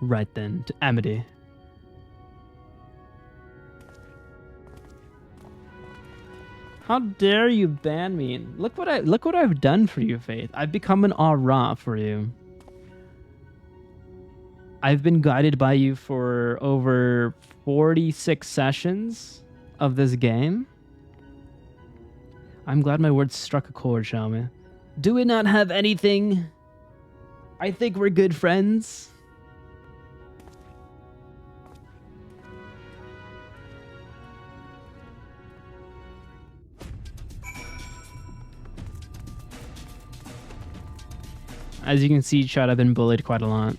Right then, to Amity. How dare you ban me? Look what I've done for you, Faith. I've become an aura for you. I've been guided by you for over 46 sessions of this game. I'm glad my words struck a chord, shall we? Do we not have anything? I think we're good friends. As you can see, chat, I've been bullied quite a lot.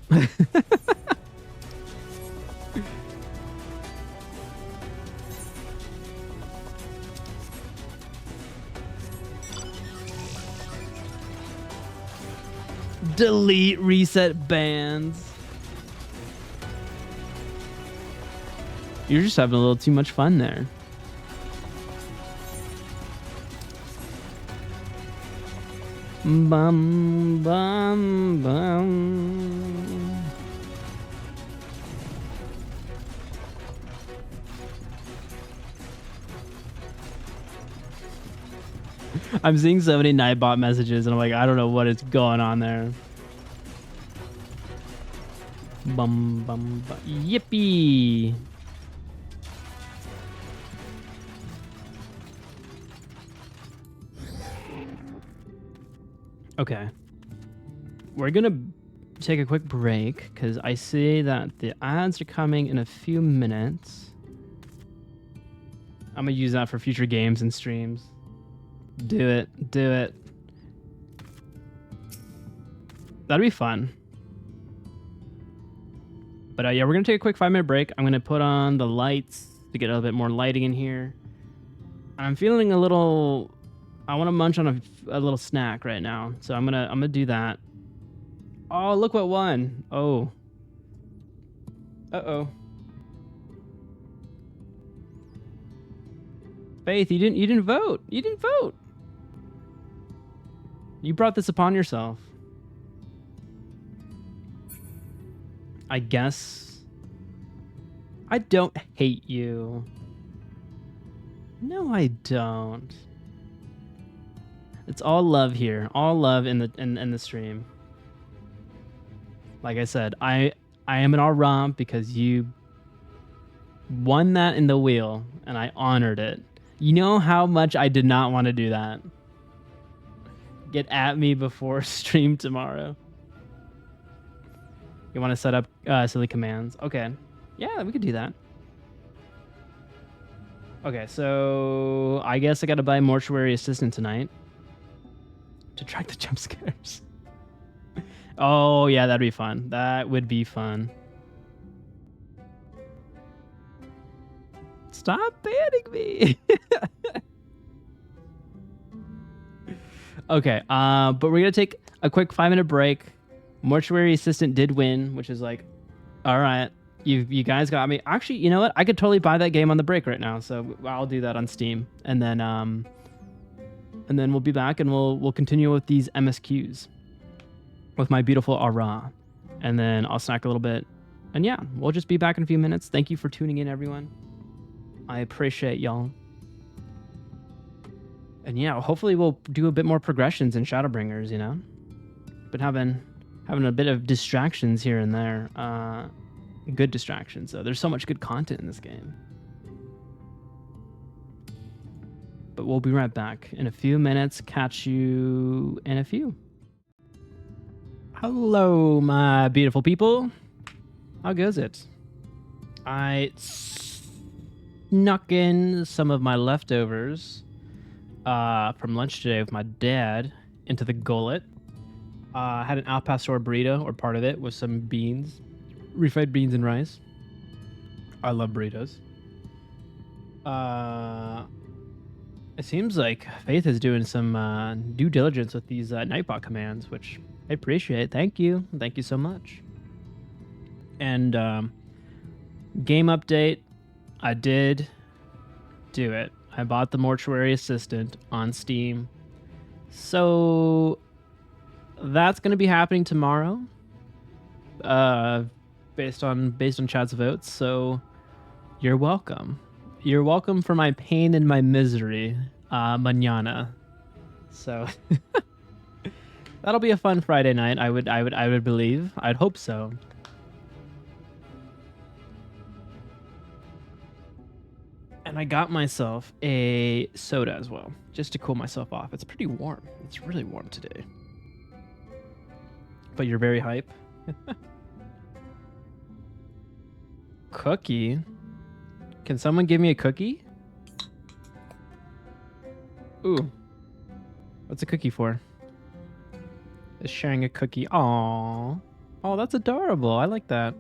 Delete, reset bans. You're just having a little too much fun there. Bum, bum, bum. I'm seeing so many Nightbot messages and I'm like, I don't know what is going on there. Bum, bum, bum. Yippee. Okay. We're gonna take a quick break because I see that the ads are coming in a few minutes. I'm gonna use that for future games and streams. Do it. Do it. That'd be fun. But yeah, we're gonna take a quick 5-minute break. I'm gonna put on the lights to get a little bit more lighting in here. I'm feeling a little... I want to munch on a little snack right now, so I'm gonna do that. Oh, look what won! Oh. Uh-oh. Faith, you didn't vote. You didn't vote. You brought this upon yourself. I guess. I don't hate you. No, I don't. It's all love here. All love in the stream. Like I said, I am an all-romp because you won that in the wheel and I honored it. You know how much I did not want to do that. Get at me before stream tomorrow. You want to set up silly commands? Okay. Yeah, we could do that. Okay, so I guess I got to buy Mortuary Assistant tonight to track the jump scares. Oh, yeah, that'd be fun. That would be fun. Stop banning me. Okay, but we're going to take a quick 5-minute break. Mortuary Assistant did win, which is like, all right, you guys got me. Actually, you know what? I could totally buy that game on the break right now, so I'll do that on Steam. And then we'll be back and we'll continue with these MSQs with my beautiful Aura. And then I'll snack a little bit. And yeah, we'll just be back in a few minutes. Thank you for tuning in, everyone. I appreciate y'all. And yeah, hopefully we'll do a bit more progressions in Shadowbringers, you know? Been having a bit of distractions here and there. Good distractions, though. There's so much good content in this game. But we'll be right back in a few minutes. Catch you in a few. Hello, my beautiful people. How goes it? I snuck in some of my leftovers from lunch today with my dad into the gullet. Had an al pastor burrito, or part of it, with some beans. Refried beans and rice. I love burritos. It seems like Faith is doing some due diligence with these Nightbot commands, which I appreciate. Thank you. Thank you so much. And Game update. I did do it. I bought the Mortuary Assistant on Steam. So that's going to be happening tomorrow. Based on chat's votes. So you're welcome. You're welcome for my pain and my misery, mañana. So that'll be a fun Friday night. I would believe. I'd hope so. And I got myself a soda as well, just to cool myself off. It's pretty warm. It's really warm today. But you're very hype. Cookie? Can someone give me a cookie? Ooh. What's a cookie for? Is sharing a cookie. Aww. Oh, that's adorable. I like that.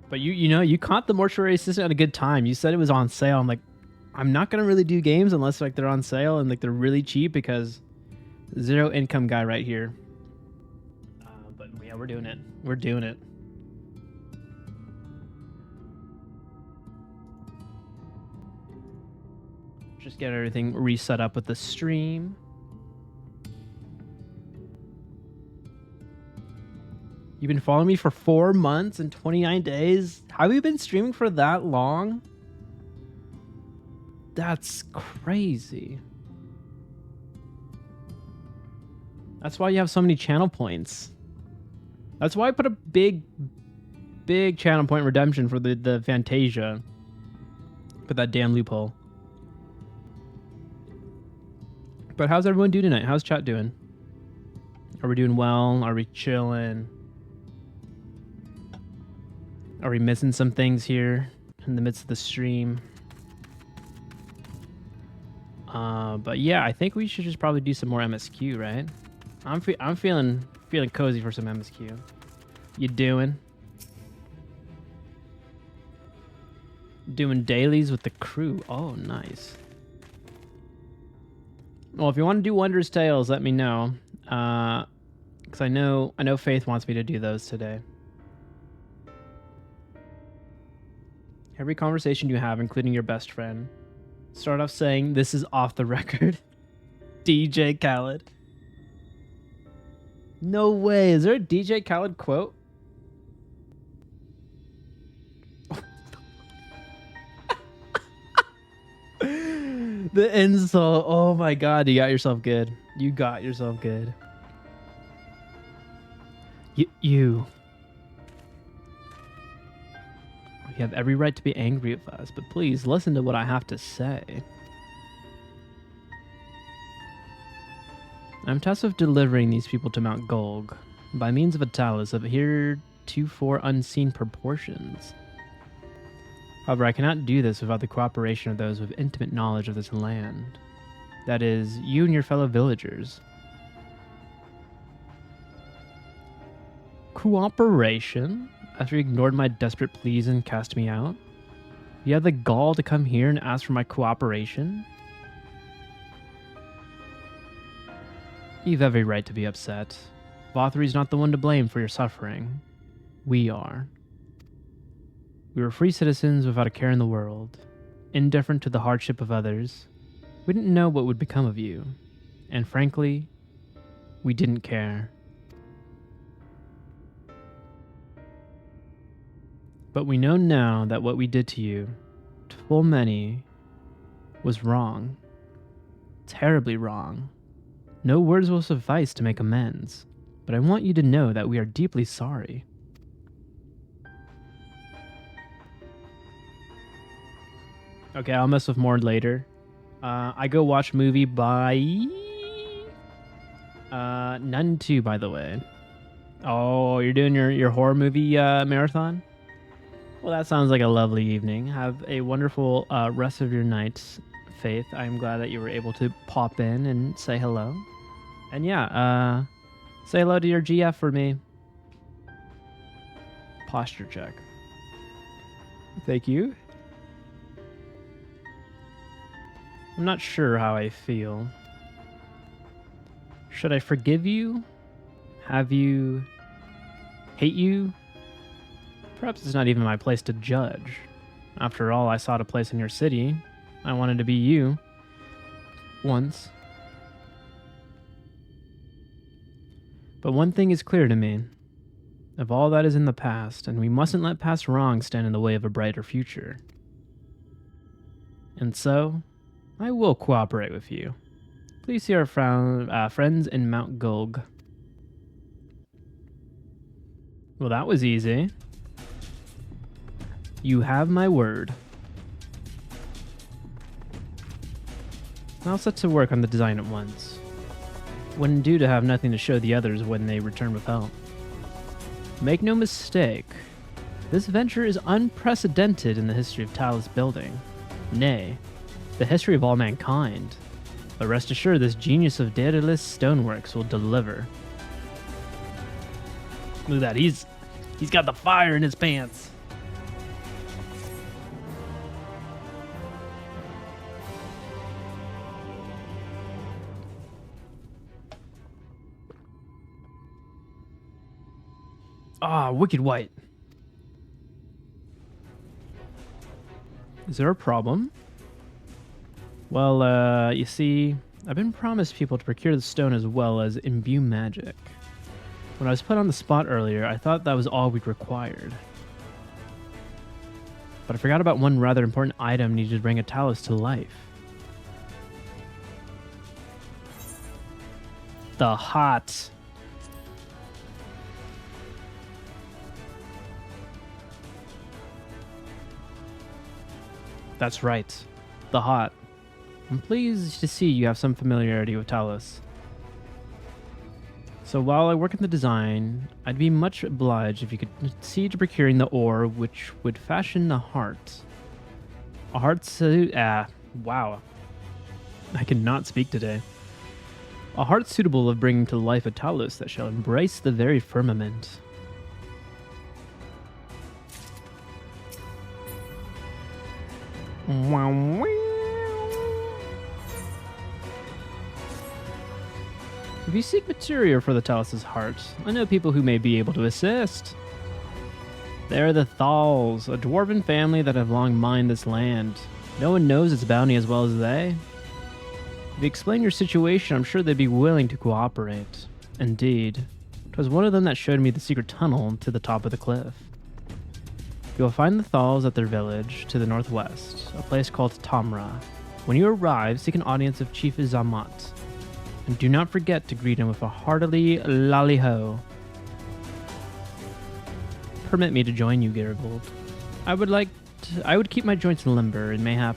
But you caught the Mortuary Assistant at a good time. You said it was on sale. I'm like, I'm not gonna really do games unless like they're on sale and like they're really cheap, because zero income guy right here. But yeah, we're doing it. We're doing it. Just get everything reset up with the stream. You've been following me for 4 months and 29 days? Have you been streaming for that long? That's crazy. That's why you have so many channel points. That's why I put a big channel point redemption for the Fantasia. Put that damn loophole. But how's everyone doing tonight? How's chat doing? Are we doing well? Are we chilling? Are we missing some things here in the midst of the stream? But yeah, I think we should just probably do some more MSQ, right? I'm feeling cozy for some MSQ. You doing? Doing dailies with the crew. Oh, nice. Well, if you want to do Wondrous Tales, let me know. Because I know Faith wants me to do those today. Every conversation you have, including your best friend, start off saying, "This is off the record." DJ Khaled. No way. Is there a DJ Khaled quote? The insult. Oh my god, you got yourself good. You got yourself good. You have every right to be angry with us, but please listen to what I have to say. I'm tasked with delivering these people to Mount Gulg by means of a talos of heretofore unseen proportions. However, I cannot do this without the cooperation of those with intimate knowledge of this land. That is, you and your fellow villagers. Cooperation? After you ignored my desperate pleas and cast me out? You have the gall to come here and ask for my cooperation? You've every right to be upset. Vauthry's not the one to blame for your suffering. We are. We were free citizens without a care in the world, indifferent to the hardship of others. We didn't know what would become of you, and frankly, we didn't care. But we know now that what we did to you, to full many, was wrong. Terribly wrong. No words will suffice to make amends, but I want you to know that we are deeply sorry. Okay, I'll mess with more later. I go watch movie by Nun 2, by the way. Oh, you're doing your horror movie marathon? Well, that sounds like a lovely evening. Have a wonderful rest of your night, Faith. I'm glad that you were able to pop in and say hello. And yeah, say hello to your GF for me. Posture check. Thank you. I'm not sure how I feel. Should I forgive you? have you, hate you? Perhaps it's not even my place to judge. After all, I sought a place in your city. I wanted to be you. Once. But one thing is clear to me. Of all that is in the past, and we mustn't let past wrongs stand in the way of a brighter future. And so, I will cooperate with you. Please see our friends in Mount Gulg. Well, that was easy. You have my word. I'll set to work on the design at once. Wouldn't do to have nothing to show the others when they return with help. Make no mistake, this venture is unprecedented in the history of talos building. Nay, the history of all mankind. But rest assured, this genius of Daedalus stoneworks will deliver. Look at that, he's got the fire in his pants. Ah, wicked white. Is there a problem? Well, you see, I've been promised people to procure the stone as well as imbue magic. When I was put on the spot earlier, I thought that was all we required. But I forgot about one rather important item needed to bring a talos to life. The hot. That's right, the hot. I'm pleased to see you have some familiarity with talos. So while I work in the design, I'd be much obliged if you could see to procuring the ore which would fashion the heart. A heart wow. I cannot speak today. A heart suitable of bringing to life a talos that shall embrace the very firmament. If you seek material for the talos' heart, I know people who may be able to assist. They are the Thals, a dwarven family that have long mined this land. No one knows its bounty as well as they. If you explain your situation, I'm sure they'd be willing to cooperate. Indeed, 'twas one of them that showed me the secret tunnel to the top of the cliff. You will find the Thals at their village to the northwest, a place called Tamra. When you arrive, seek an audience of Chief Zamat, and do not forget to greet him with a heartily LALI-HO. Permit me to join you, Garigold. I would keep my joints limber and mayhap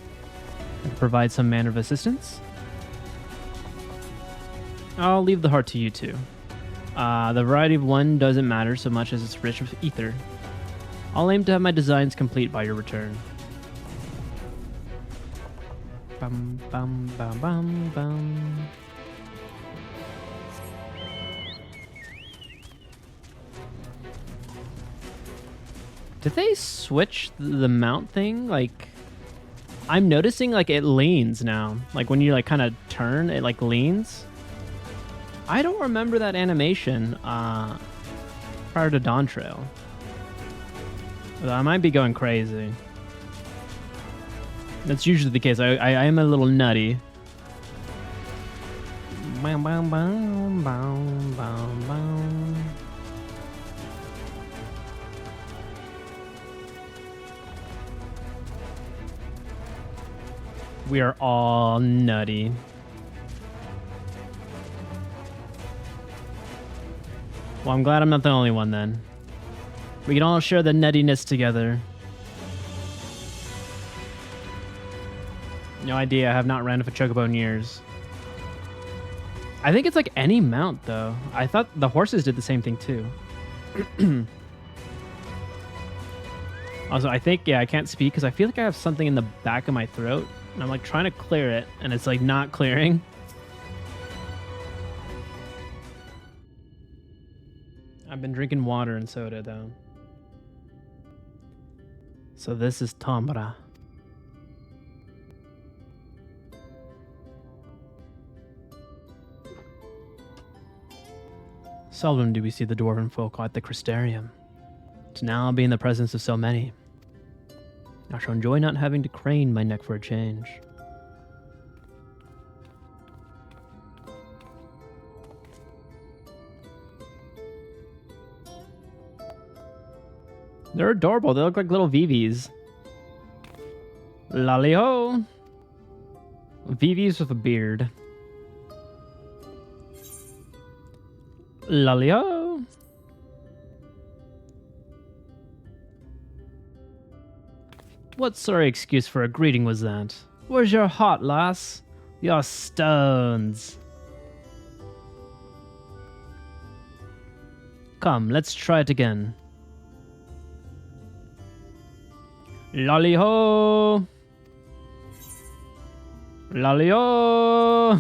provide some manner of assistance. I'll leave the heart to you two. The variety of one doesn't matter so much as it's rich with ether. I'll aim to have my designs complete by your return. Bum bum bum bum bum. Did they switch the mount thing? Like, I'm noticing like it leans now. Like when you like kind of turn, it like leans. I don't remember that animation prior to Dawn Trail. I might be going crazy. That's usually the case. I am a little nutty. Bam, bam, bam, bam, bam, bam. We are all nutty. Well, I'm glad I'm not the only one then. We can all share the nuttiness together. No idea, I have not ran with a chocobo in years. I think it's like any mount though. I thought the horses did the same thing too. Also, I think, yeah, I can't speak because I feel like I have something in the back of my throat. And I'm like trying to clear it and it's like not clearing. I've been drinking water and soda though. So this is Tamra. Seldom do we see the dwarven folk at the Crystarium. To now be in the presence of so many. I shall enjoy not having to crane my neck for a change. They're adorable. They look like little VVs. LALI-HO! VVs with a beard. LALI-HO! What sorry excuse for a greeting was that? Where's your heart, lass? Your stones. Come, let's try it again. LALI-HO! LALI-HO!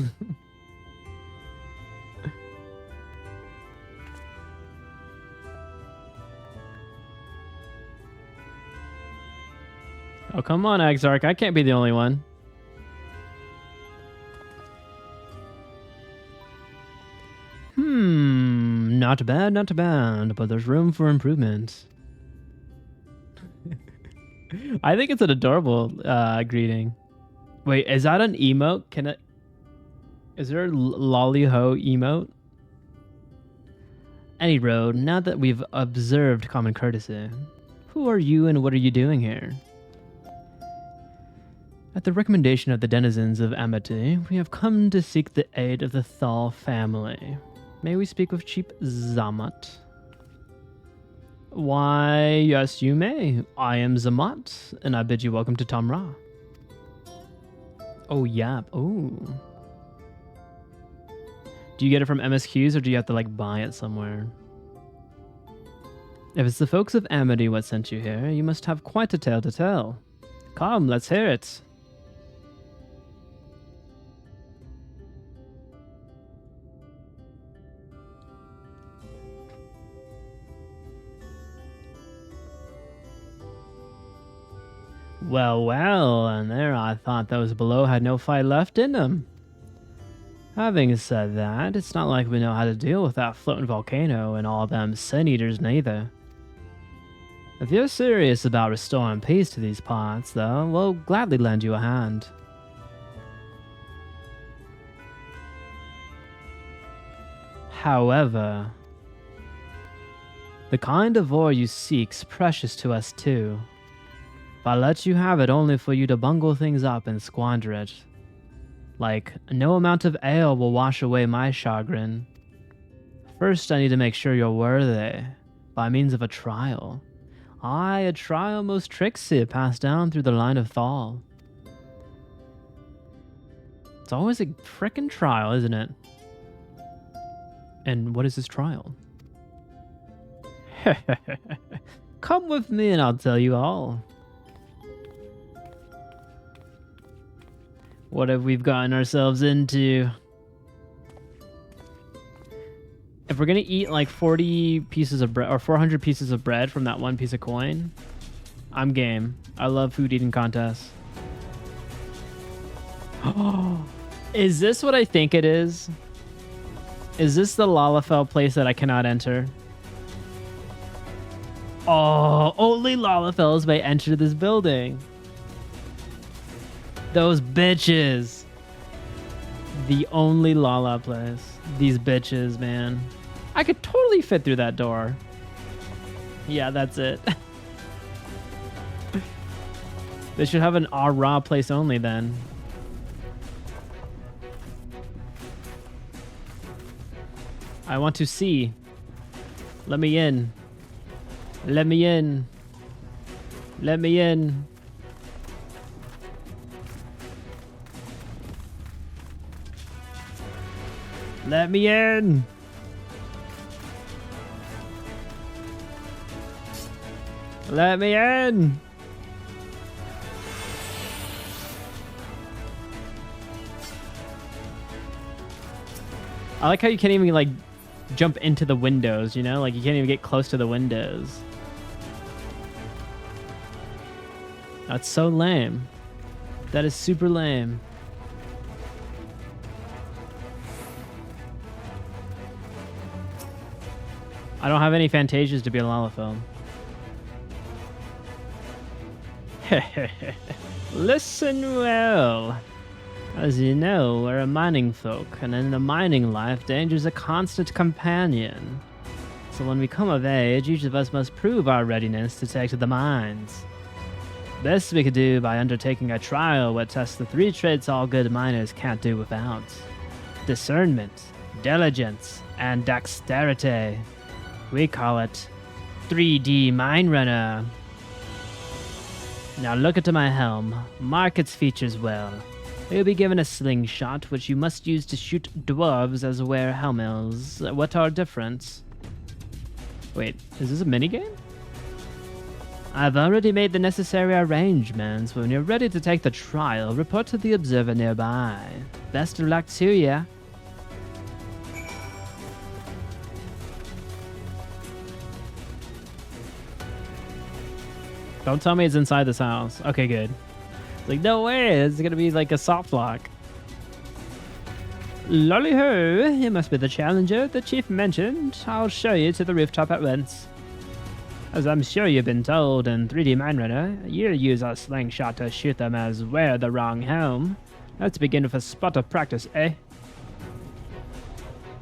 Oh, come on, Exarch. I can't be the only one. Not bad, not bad, but there's room for improvement. I think it's an adorable greeting. Wait, is that an emote? Can it? Is there a LALI-HO emote? Any road, now that we've observed common courtesy, who are you and what are you doing here? At the recommendation of the denizens of Amity, we have come to seek the aid of the Thal family. May we speak with Chief Zamat? Why, yes, you may. I am Zamat, and I bid you welcome to Tamra. Oh, yeah. Oh. Do you get it from MSQs, or do you have to, like, buy it somewhere? If it's the folks of Amity what sent you here, you must have quite a tale to tell. Come, let's hear it. Well, well, and there I thought those below had no fight left in them. Having said that, it's not like we know how to deal with that floating volcano and all them sin eaters neither. If you're serious about restoring peace to these parts, though, we'll gladly lend you a hand. However, the kind of ore you seek's precious to us too. If I let you have it only for you to bungle things up and squander it. Like, no amount of ale will wash away my chagrin. First, I need to make sure you're worthy, by means of a trial. Aye, a trial most tricksy passed down through the line of Thal. It's always a frickin' trial, isn't it? And what is this trial? Come with me and I'll tell you all. What have we gotten ourselves into? If we're gonna eat like 40 pieces of bread or 400 pieces of bread from that one piece of coin, I'm game. I love food eating contests. Oh, is this what I think it is? Is this the Lalafell place that I cannot enter? Oh, only Lalafells may enter this building. Those bitches. The only Lala place. These bitches, man. I could totally fit through that door. Yeah, that's it. They should have an raw place only then. I want to see. Let me in. Let me in. Let me in. Let me in. Let me in. I like how you can't even like jump into the windows, you know? Like you can't even get close to the windows. That's so lame. That is super lame. I don't have any fantasias to be a lalafell. Listen well. As you know, we're a mining folk, and in the mining life, danger's a constant companion. So when we come of age, each of us must prove our readiness to take to the mines. This we could do by undertaking a trial that tests the 3 traits all good miners can't do without: discernment, diligence, and dexterity. We call it 3D Mine Runner. Now look into my helm, mark its features well. You'll be given a slingshot, which you must use to shoot dwarves as wear helmets. What are different? Wait, is this a minigame? I've already made the necessary arrangements. When you're ready to take the trial, report to the observer nearby. Best of luck to ya. Don't tell me it's inside this house. Okay, good. It's like, no way, it's gonna be like a soft lock. LALI-HO, you must be the challenger the chief mentioned. I'll show you to the rooftop at once. As I'm sure you've been told in 3D Mine Runner, you'll use a slingshot to shoot them as wear the wrong helm. Let's begin with a spot of practice, eh?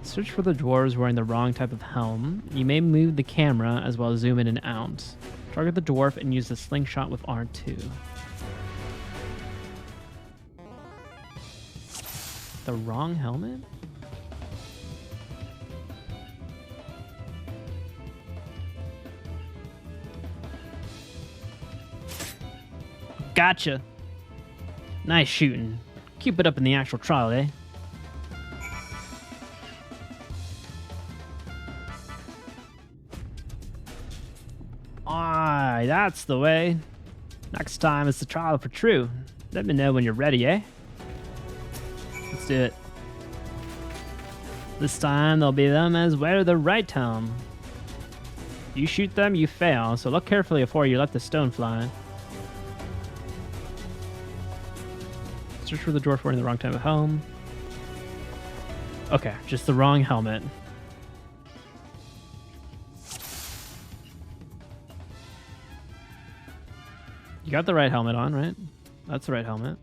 Search for the dwarves wearing the wrong type of helm. You may move the camera as well as zoom in and out. Target the dwarf and use the slingshot with R2. The wrong helmet? Gotcha. Nice shooting. Keep it up in the actual trial, eh? Aye, that's the way. Next time it's the trial for true. Let me know when you're ready, eh? Let's do it. This time there'll be them as wear the right helm. You shoot them, you fail, so look carefully before you let the stone fly. Search for the dwarf wearing the wrong type of helm. Okay, just the wrong helmet. You got the right helmet on, right? That's the right helmet.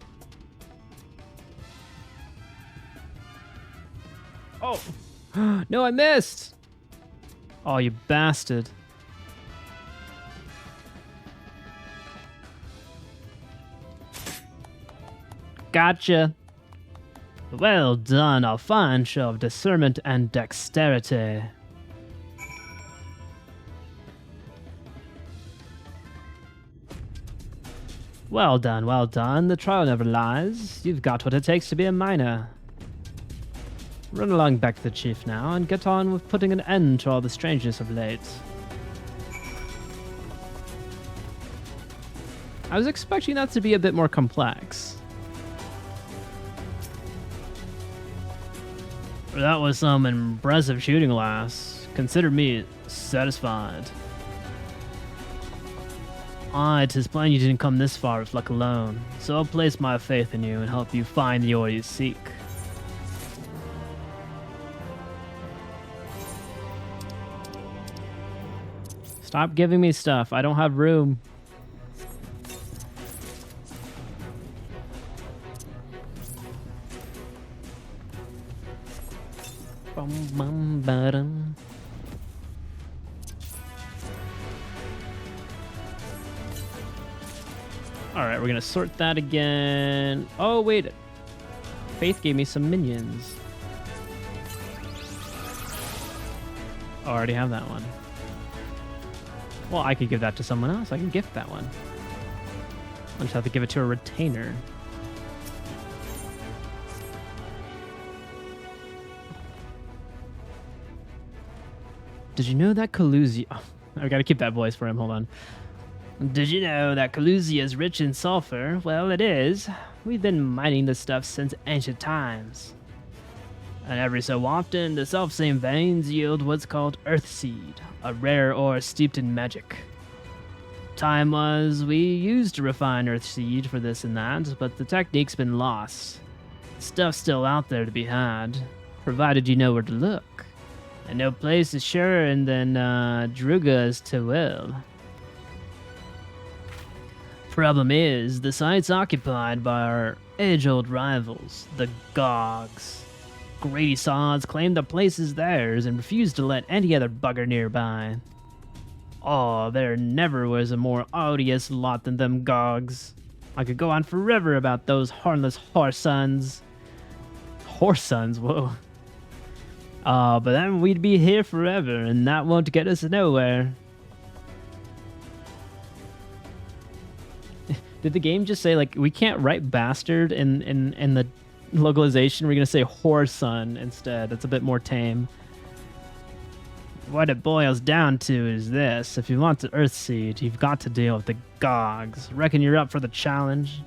Oh! No, I missed! Oh, you bastard. Gotcha. Well done, a fine show of discernment and dexterity. Well done, well done. The trial never lies. You've got what it takes to be a miner. Run along back to the chief now and get on with putting an end to all the strangeness of late. I was expecting that to be a bit more complex. That was some impressive shooting, lass. Consider me satisfied. Ah, 'tis plain you didn't come this far with luck alone, so I'll place my faith in you and help you find the ore you seek. Stop giving me stuff. I don't have room. Bum, bum, ba-dum. Alright, we're gonna sort that again. Oh, wait. Faith gave me some minions. Oh, I already have that one. Well, I could give that to someone else. I can gift that one. I just have to give it to a retainer. Did you know that kholusia... Oh, I gotta keep that voice for him. Hold on. Did you know that kholusia is rich in sulfur? Well, it is. We've been mining this stuff since ancient times. And every so often, the self-same veins yield what's called earthseed, a rare ore steeped in magic. Time was, we used to refine earthseed for this and that, but the technique's been lost. Stuff's still out there to be had, provided you know where to look. And no place is surer than Druga is to will. Problem is, the site's occupied by our age-old rivals, the Gogs. Greedy sods claim the place is theirs and refuse to let any other bugger nearby. Oh, there never was a more odious lot than them Gogs. I could go on forever about those hornless whoresons. Whoresons, whoa. But then we'd be here forever, and that won't get us nowhere. Did the game just say, like, we can't write bastard in the localization? We're going to say whoreson instead. That's a bit more tame. What it boils down to is this. If you want the Earthseed, you've got to deal with the Gogs. Reckon you're up for the challenge?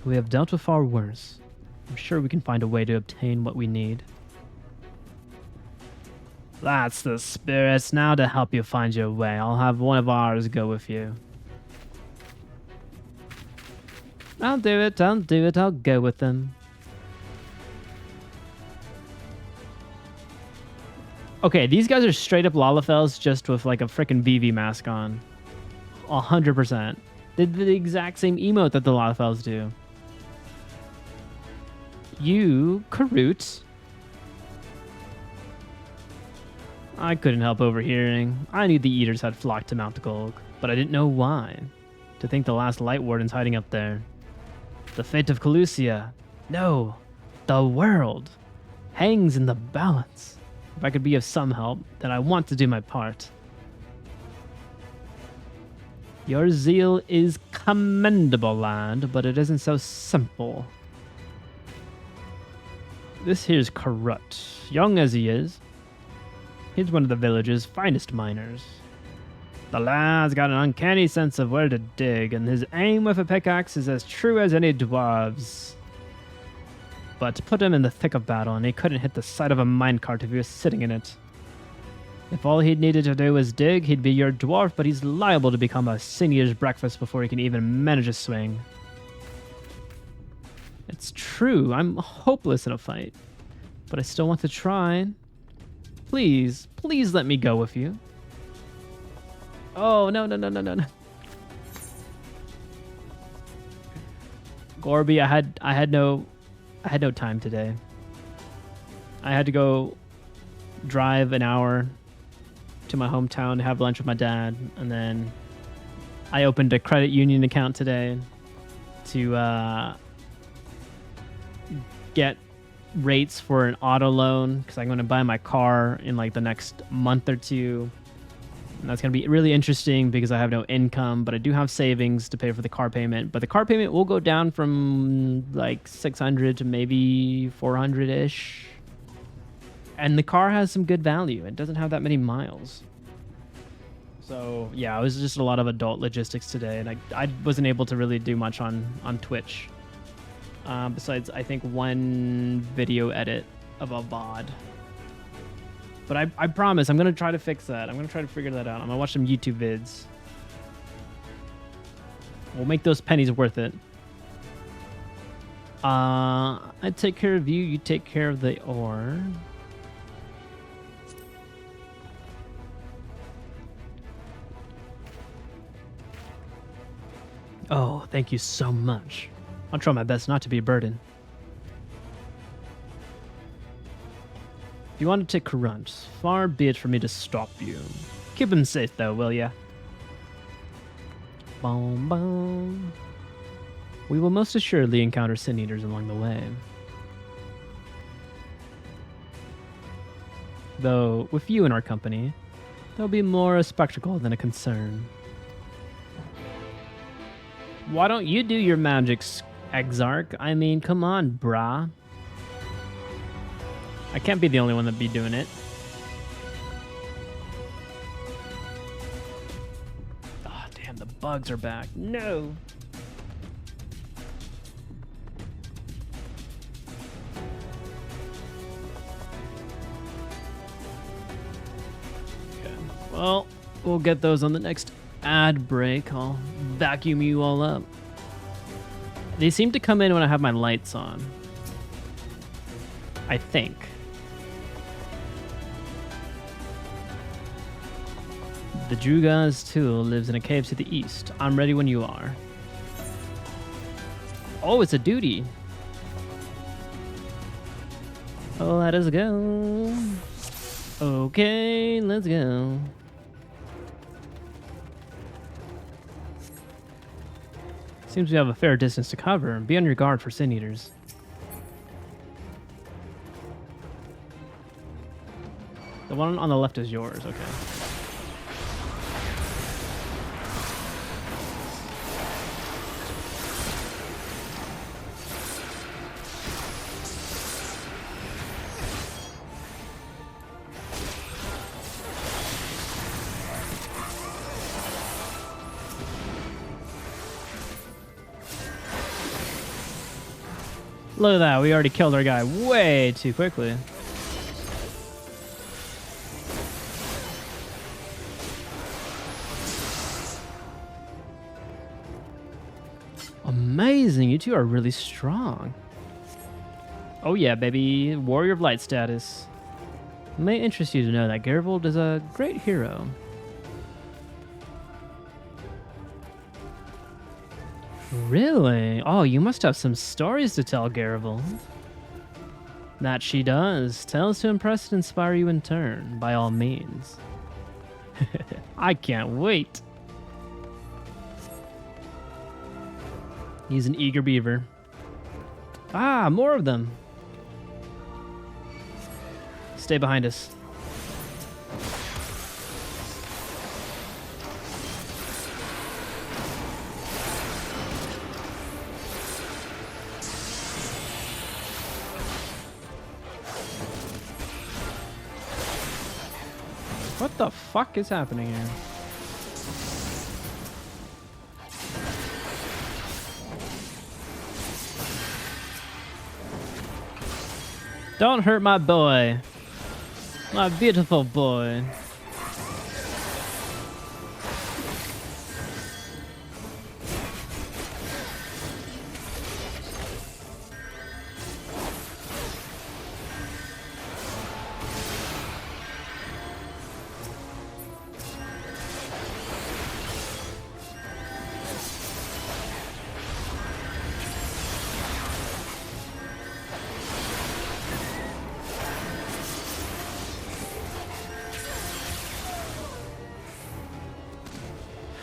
We have dealt with far worse. I'm sure we can find a way to obtain what we need. That's the spirits. Now to help you find your way, I'll have one of ours go with you. I'll do it, I'll go with them. Okay, these guys are straight up Lalafels just with like a freaking VV mask on. 100%. They did the exact same emote that the Lalafels do. You, Karut. I couldn't help overhearing. I knew the Eaters had flocked to Mount Gulg, but I didn't know why. To think the last Light Warden's hiding up there. The fate of Kholusia, no, the world, hangs in the balance. If I could be of some help, then I want to do my part. Your zeal is commendable, lad, but it isn't so simple. This here's Karut, young as he is. He's one of the village's finest miners. The lad's got an uncanny sense of where to dig, and his aim with a pickaxe is as true as any dwarves. But put him in the thick of battle, and he couldn't hit the side of a minecart if he was sitting in it. If all he needed to do was dig, he'd be your dwarf, but he's liable to become a senior's breakfast before he can even manage a swing. It's true, I'm hopeless in a fight, but I still want to try. Please, please let me go with you. Oh, no. Gorby, I had no time today. I had to go drive an hour to my hometown to have lunch with my dad, and then I opened a credit union account today to get rates for an auto loan because I'm going to buy my car in like the next month or two. And that's going to be really interesting because I have no income, but I do have savings to pay for the car payment. But the car payment will go down from like 600 to maybe 400-ish. And the car has some good value. It doesn't have that many miles. So yeah, it was just a lot of adult logistics today. And I wasn't able to really do much on Twitch. Besides, I think one video edit of a VOD. But I promise, I'm going to try to fix that. I'm going to try to figure that out. I'm going to watch some YouTube vids. We'll make those pennies worth it. I take care of you. You take care of the ore. Oh, thank you so much. I'll try my best not to be a burden. If you want to take Karut, far be it for me to stop you. Keep him safe, though, will ya? Boom, boom. We will most assuredly encounter sin eaters along the way. Though, with you in our company, there'll be more a spectacle than a concern. Why don't you do your magics, Exarch? I mean, come on, brah. I can't be the only one that be doing it. Oh, damn, the bugs are back. No. Okay. Well, we'll get those on the next ad break. I'll vacuum you all up. They seem to come in when I have my lights on. I think. The Druga's tool lives in a cave to the east. I'm ready when you are. Oh, it's a duty. Oh, let us go. Okay, let's go. Seems we have a fair distance to cover. Be on your guard for sin eaters. The one on the left is yours, okay. Look at that, we already killed our guy way too quickly. Amazing, you two are really strong. Oh yeah, baby, Warrior of Light status. It may interest you to know that Gervold is a great hero. Really? Oh, you must have some stories to tell, Gervold. That she does. Tales to impress and inspire you in turn, by all means. I can't wait. He's an eager beaver. Ah, more of them. Stay behind us. What the fuck is happening here? Don't hurt my boy. My beautiful boy.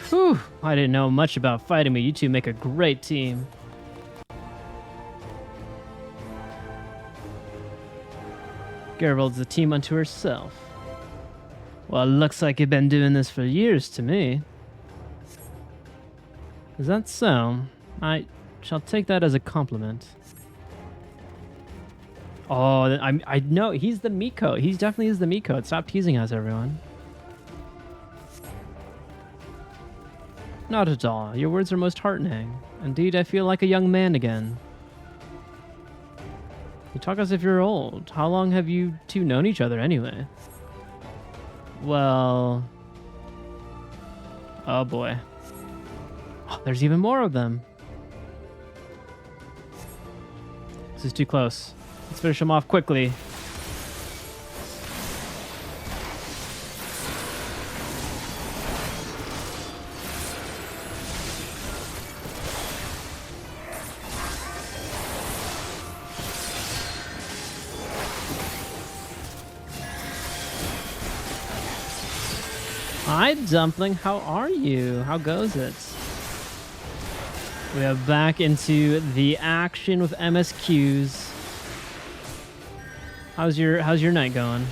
Whew, I didn't know much about fighting, but you two make a great team. Gervold's a team unto herself. Well, it looks like you've been doing this for years to me. Is that so? I shall take that as a compliment. Oh, I know, he's the Miko. He definitely is the Miko. Stop teasing us, everyone. Not at all. Your words are most heartening. Indeed, I feel like a young man again. You talk as if you're old. How long have you two known each other anyway? Well... Oh boy. Oh, there's even more of them. This is too close. Let's finish them off quickly. Hi, Dumpling. How are you? How goes it? We are back into the action with MSQs. How's your night going?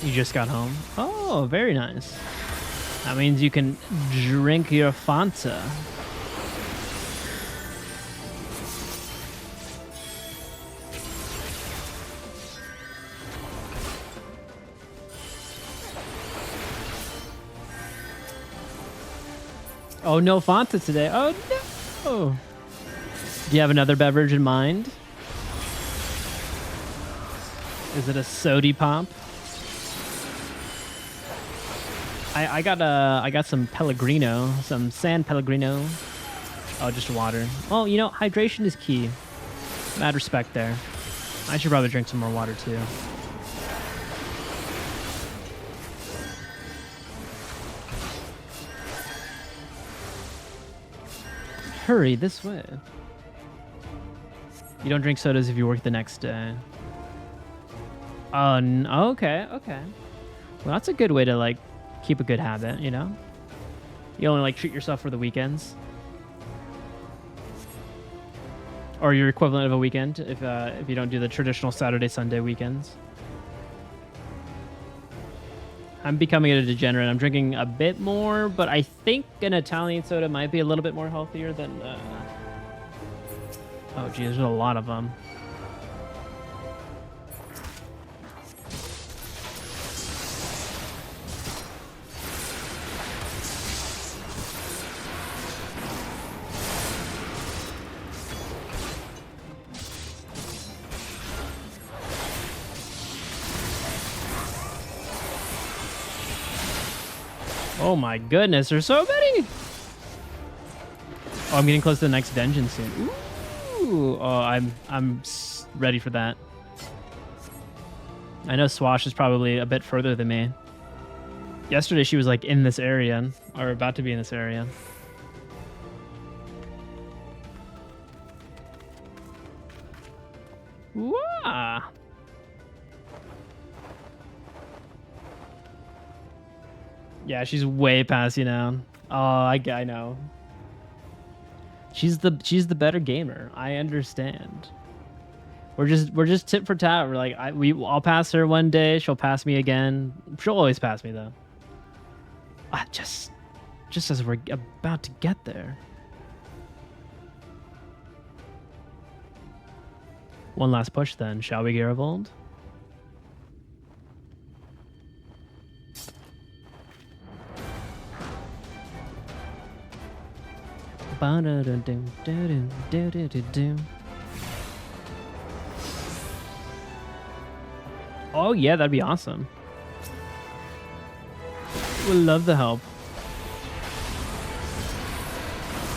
You just got home? Oh, very nice. That means you can drink your Fanta. Oh, no Fanta today. Oh, no. Do you have another beverage in mind? Is it a sody pop? I got some Pellegrino, some San Pellegrino. Oh, just water. Well, you know, hydration is key. Mad respect there. I should probably drink some more water too. hurry this way. You don't drink sodas if you work the next day. Oh, okay, okay. Well, that's a good way to like keep a good habit, you know? You only like treat yourself for the weekends. Or your equivalent of a weekend if you don't do the traditional Saturday, Sunday weekends. I'm becoming a degenerate. I'm drinking a bit more, but I think an Italian soda might be a little bit more healthier than... Oh, geez, there's a lot of them. Oh my goodness, there's so many! Oh, I'm getting close to the next dungeon soon. Ooh, oh, I'm ready for that. I know Swash is probably a bit further than me. Yesterday she was like in this area, or about to be in this area. Wah! Yeah, she's way past you now. Oh, I know. She's the better gamer. I understand. We're just tit for tat. We're like I'll pass her one day. She'll pass me again. She'll always pass me though. Just as we're about to get there. One last push then, shall we, Garibaldi? Oh yeah, that'd be awesome. We'll love the help.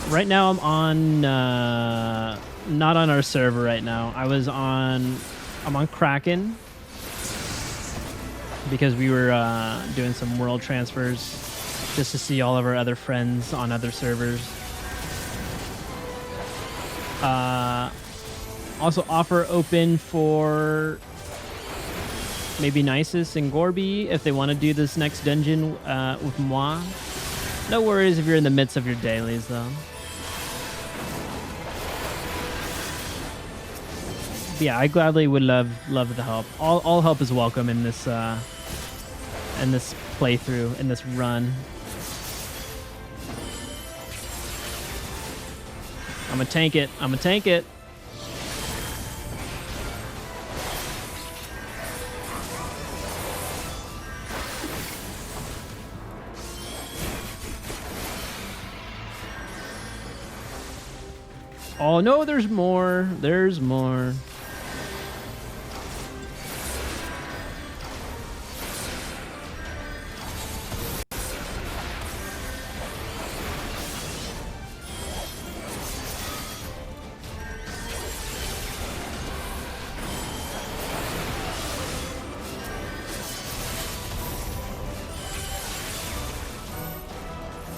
Right now I'm on not on our server right now. I'm on Kraken because we were doing some world transfers just to see all of our other friends on other servers. Also offer open for maybe Nisus and Gorby if they want to do this next dungeon with moi. No worries if you're in the midst of your dailies though. Yeah, I gladly would love the help. All help is welcome in this playthrough, in this run. I'm gonna tank it. I'm gonna tank it. Oh no, there's more. There's more.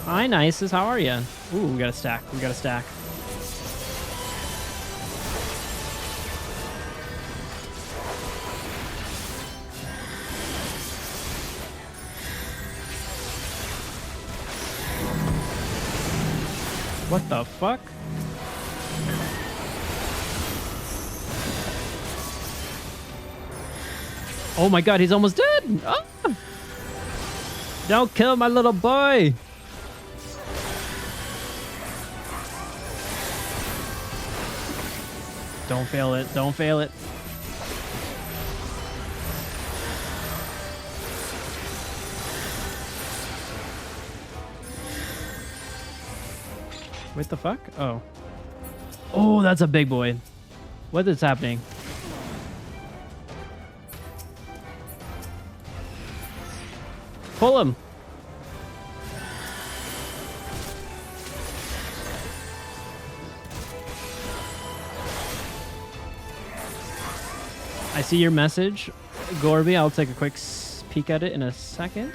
Hi, Nisus. How are you? Ooh, we got a stack. We got a stack. What the fuck? Oh my god, he's almost dead! Ah! Don't kill my little boy! Don't fail it. Don't fail it. What the fuck? Oh. Oh, that's a big boy. What is happening? Pull him. I see your message, Gorby. I'll take a quick peek at it in a second.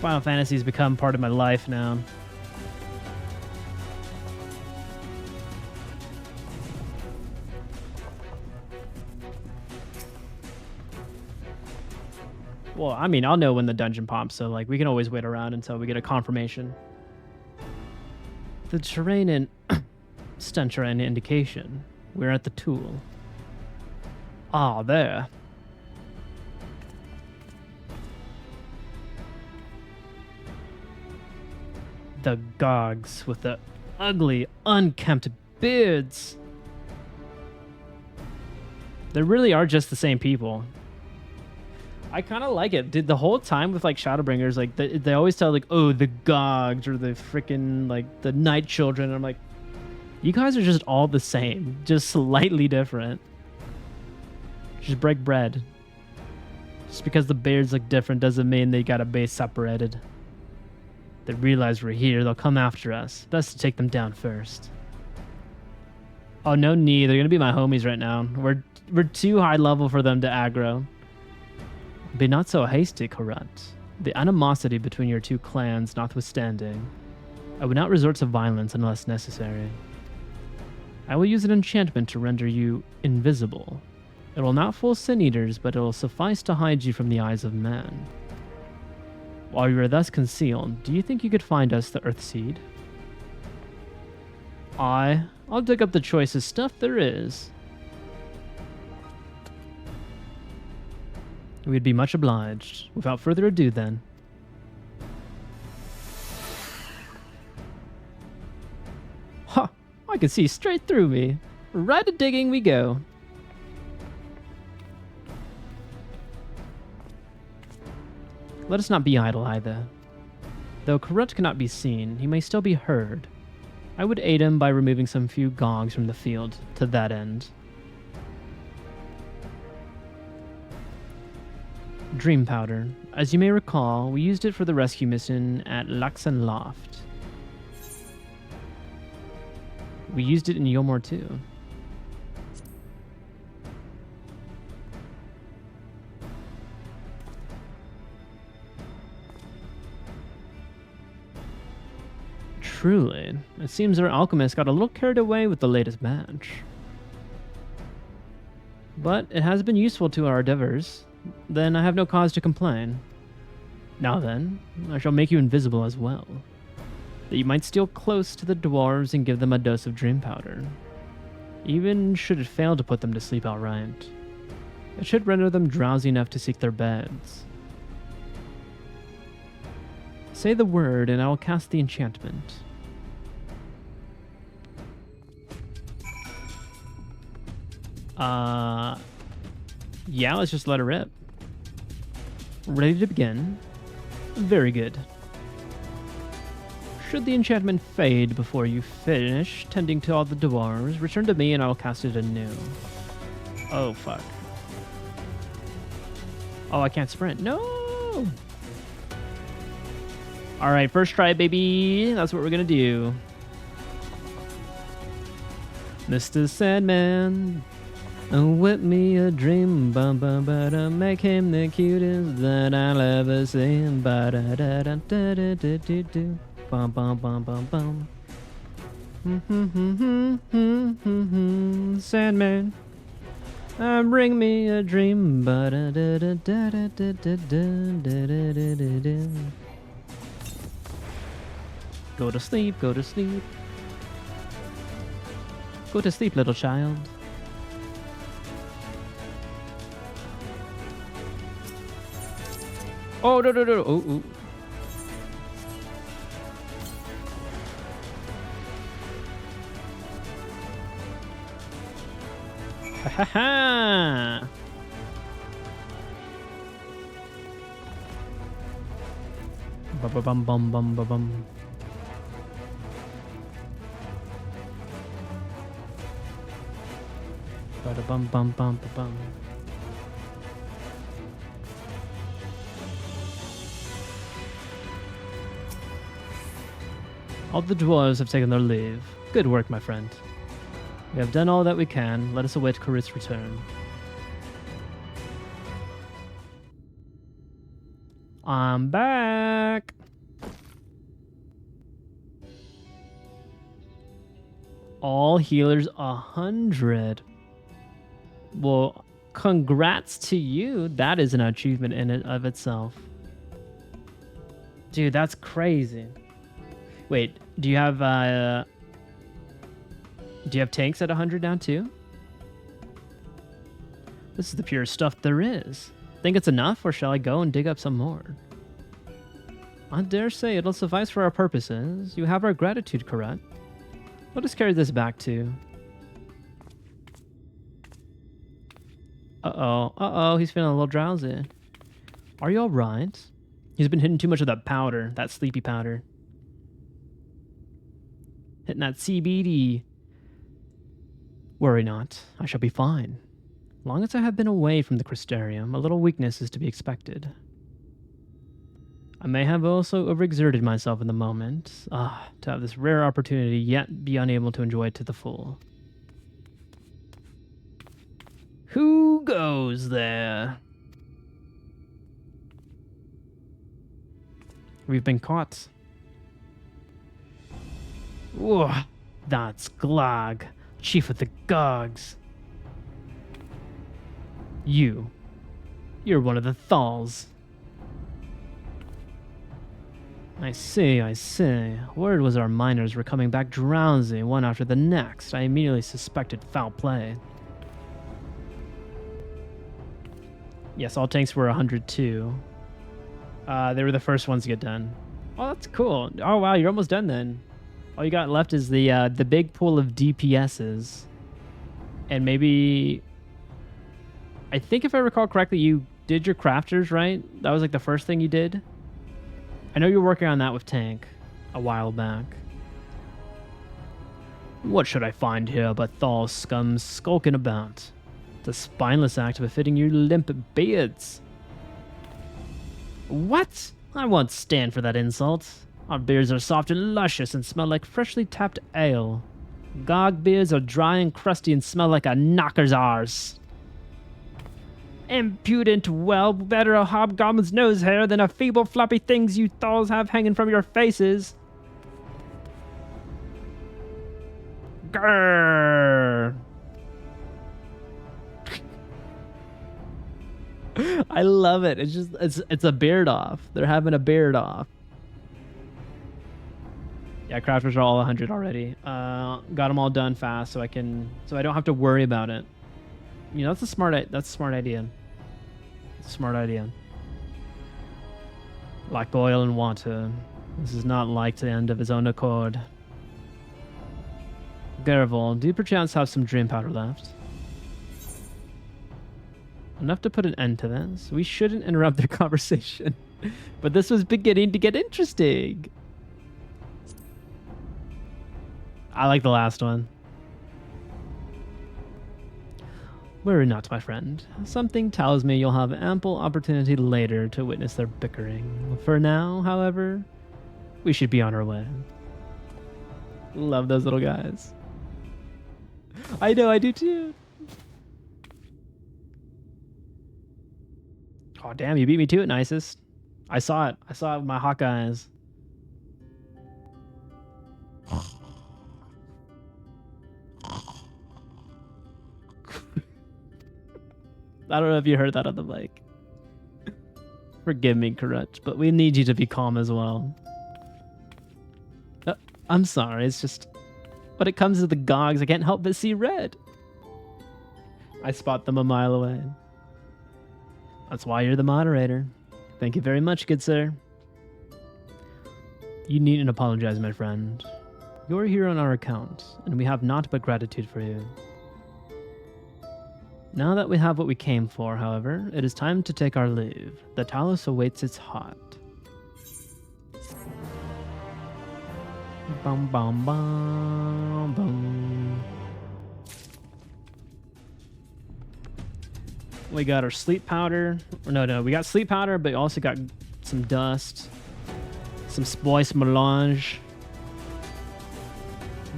Final Fantasy's become part of my life now. Well, I mean, I'll know when the dungeon pops, so like we can always wait around until we get a confirmation. The terrain and stench are an indication. We're at the tool. Ah, there. The gogs with the ugly, unkempt beards. They really are just the same people. I kind of like it. Did the whole time with like Shadowbringers, like they always tell like, oh, the gogs or the freaking like the night children. And I'm like, you guys are just all the same, just slightly different. Just break bread. Just because the beards look different doesn't mean they gotta be separated. They realize we're here, they'll come after us. Best to take them down first. Oh, no need. They're gonna be my homies right now. We're too high level for them to aggro. Be not so hasty, Corrupt. The animosity between your two clans notwithstanding, I would not resort to violence unless necessary. I will use an enchantment to render you invisible. It will not fool sin eaters, but it will suffice to hide you from the eyes of man. While you are thus concealed, do you think you could find us the Earthseed? I'll dig up the choicest stuff there is. We'd be much obliged. Without further ado, then. Ha! I can see straight through me. Right to digging we go. Let us not be idle either. Though Corrupt cannot be seen, he may still be heard. I would aid him by removing some few gogs from the field to that end. Dream Powder. As you may recall, we used it for the rescue mission at Luxon Loft. We used it in Yomor too. Truly, it seems our alchemist got a little carried away with the latest batch. But it has been useful to our endeavors. Then I have no cause to complain. Now then, I shall make you invisible as well, that you might steal close to the dwarves and give them a dose of dream powder. Even should it fail to put them to sleep outright, it should render them drowsy enough to seek their beds. Say the word and I will cast the enchantment. Yeah, let's just let her rip. Ready to begin? Very good. Should the enchantment fade before you finish tending to all the dwarves, return to me and I'll cast it anew. Oh, fuck. Oh, I can't sprint. No! Alright, first try, baby. That's what we're gonna do. Mr. Sandman, whip me a dream, bum bum ba da, make him the cutest that I'll ever see. Ba da da da da da da da do, bum bum bum bum bum. Sandman, bring me a dream, ba da da da da da da da da da da da da. Go to sleep, go to sleep. Go to sleep, little child. Oh, no, no, no. Oh, oh. Ha ha ha. Bum bum bum bum bum bum. Bada bum bum bum bum. All the dwarves have taken their leave. Good work, my friend. We have done all that we can. Let us await Karith's return. I'm back. All healers 100. Well, congrats to you. That is an achievement in and of itself. Dude, that's crazy. Wait, do you have tanks at 100 now too? This is the purest stuff there is. Think it's enough, or shall I go and dig up some more? I dare say it'll suffice for our purposes. You have our gratitude, correct? Let us carry this back to... Uh-oh, he's feeling a little drowsy. Are you alright? He's been hitting too much of that powder, that sleepy powder. Hitting that CBD. Worry not, I shall be fine. Long as I have been away from the Crystarium, a little weakness is to be expected. I may have also overexerted myself in the moment. To have this rare opportunity, yet be unable to enjoy it to the full. Who goes there? We've been caught. Whoa, that's Glag, chief of the Gogs. You're one of the Thals. I see. Word was our miners were coming back drowsy, one after the next. I immediately suspected foul play. Yes, all tanks were 102. They were the first ones to get done. Oh, that's cool. Oh, wow, you're almost done then. All you got left is the big pool of DPSs. And maybe... I think if I recall correctly, you did your crafters, right? That was like the first thing you did. I know you were working on that with Tank a while back. What should I find here but Thal scum skulking about? The spineless act befitting your limp beards. What? I won't stand for that insult. Our beards are soft and luscious and smell like freshly tapped ale. Gog beards are dry and crusty and smell like a knocker's arse. Impudent, well, better a hobgoblin's nose hair than a feeble floppy things you Thals have hanging from your faces. Grrr. I love it. It's just it's a beard off. They're having a beard off. Yeah, crafters are all 100 already. Got them all done fast, so I don't have to worry about it. You know, that's a smart idea. It's a smart idea. Like oil and water, this is not like the end of his own accord. Gervil, do you perchance have some dream powder left? Enough to put an end to this. We shouldn't interrupt their conversation, but this was beginning to get interesting. I like the last one. Worry not, my friend. Something tells me you'll have ample opportunity later to witness their bickering. For now, however, we should be on our way. Love those little guys. I know, I do too. Oh, damn, you beat me to it, nicest. I saw it. I saw it with my hawk eyes. I don't know if you heard that on the mic. Forgive me, Correct, but we need you to be calm as well. I'm sorry, it's just... When it comes to the Gogs, I can't help but see red. I spot them a mile away. That's why you're the moderator. Thank you very much, good sir. You needn't apologize, my friend. You're here on our account, and we have naught but gratitude for you. Now that we have what we came for, however, it is time to take our leave. The talos awaits its heart. Bum bum bum bum. We got our sleep powder. No, we got sleep powder, but we also got some dust, some spice melange.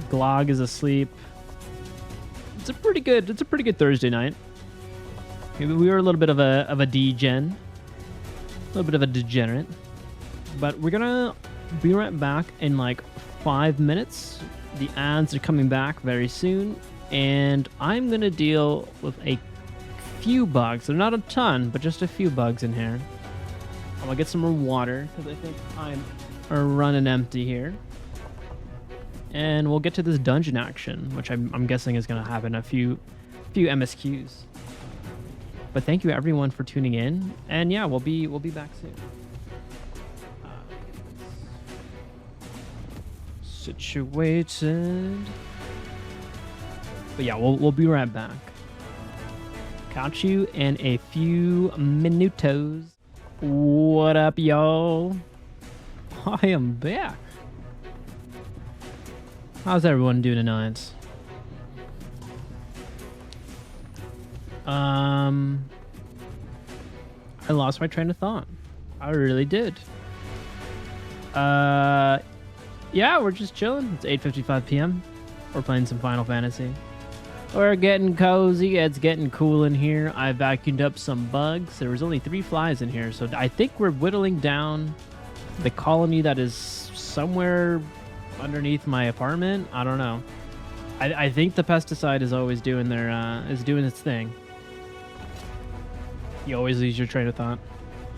Glag is asleep. It's a pretty good Thursday night. Maybe we were a little bit of a degen. little bit of a degenerate. But we're gonna be right back in like 5 minutes. The ads are coming back very soon, and I'm gonna deal with a few bugs. They're not a ton, but just a few bugs in here. I'm gonna get some more water because I think I'm running empty here. And we'll get to this dungeon action, which I'm guessing is gonna happen a few MSQs. But thank you everyone for tuning in, and yeah, we'll be back soon. Situated. But yeah, we'll be right back. Catch you in a few minutos. What up, y'all? I am back. How's everyone doing tonight? I lost my train of thought. I really did. Yeah, we're just chilling. It's 8:55 p.m. We're playing some Final Fantasy. We're getting cozy. It's getting cool in here. I vacuumed up some bugs. There was only 3 flies in here, so I think we're whittling down the colony that is somewhere underneath my apartment. I don't know. I think the pesticide is always doing doing its thing. You always lose your train of thought.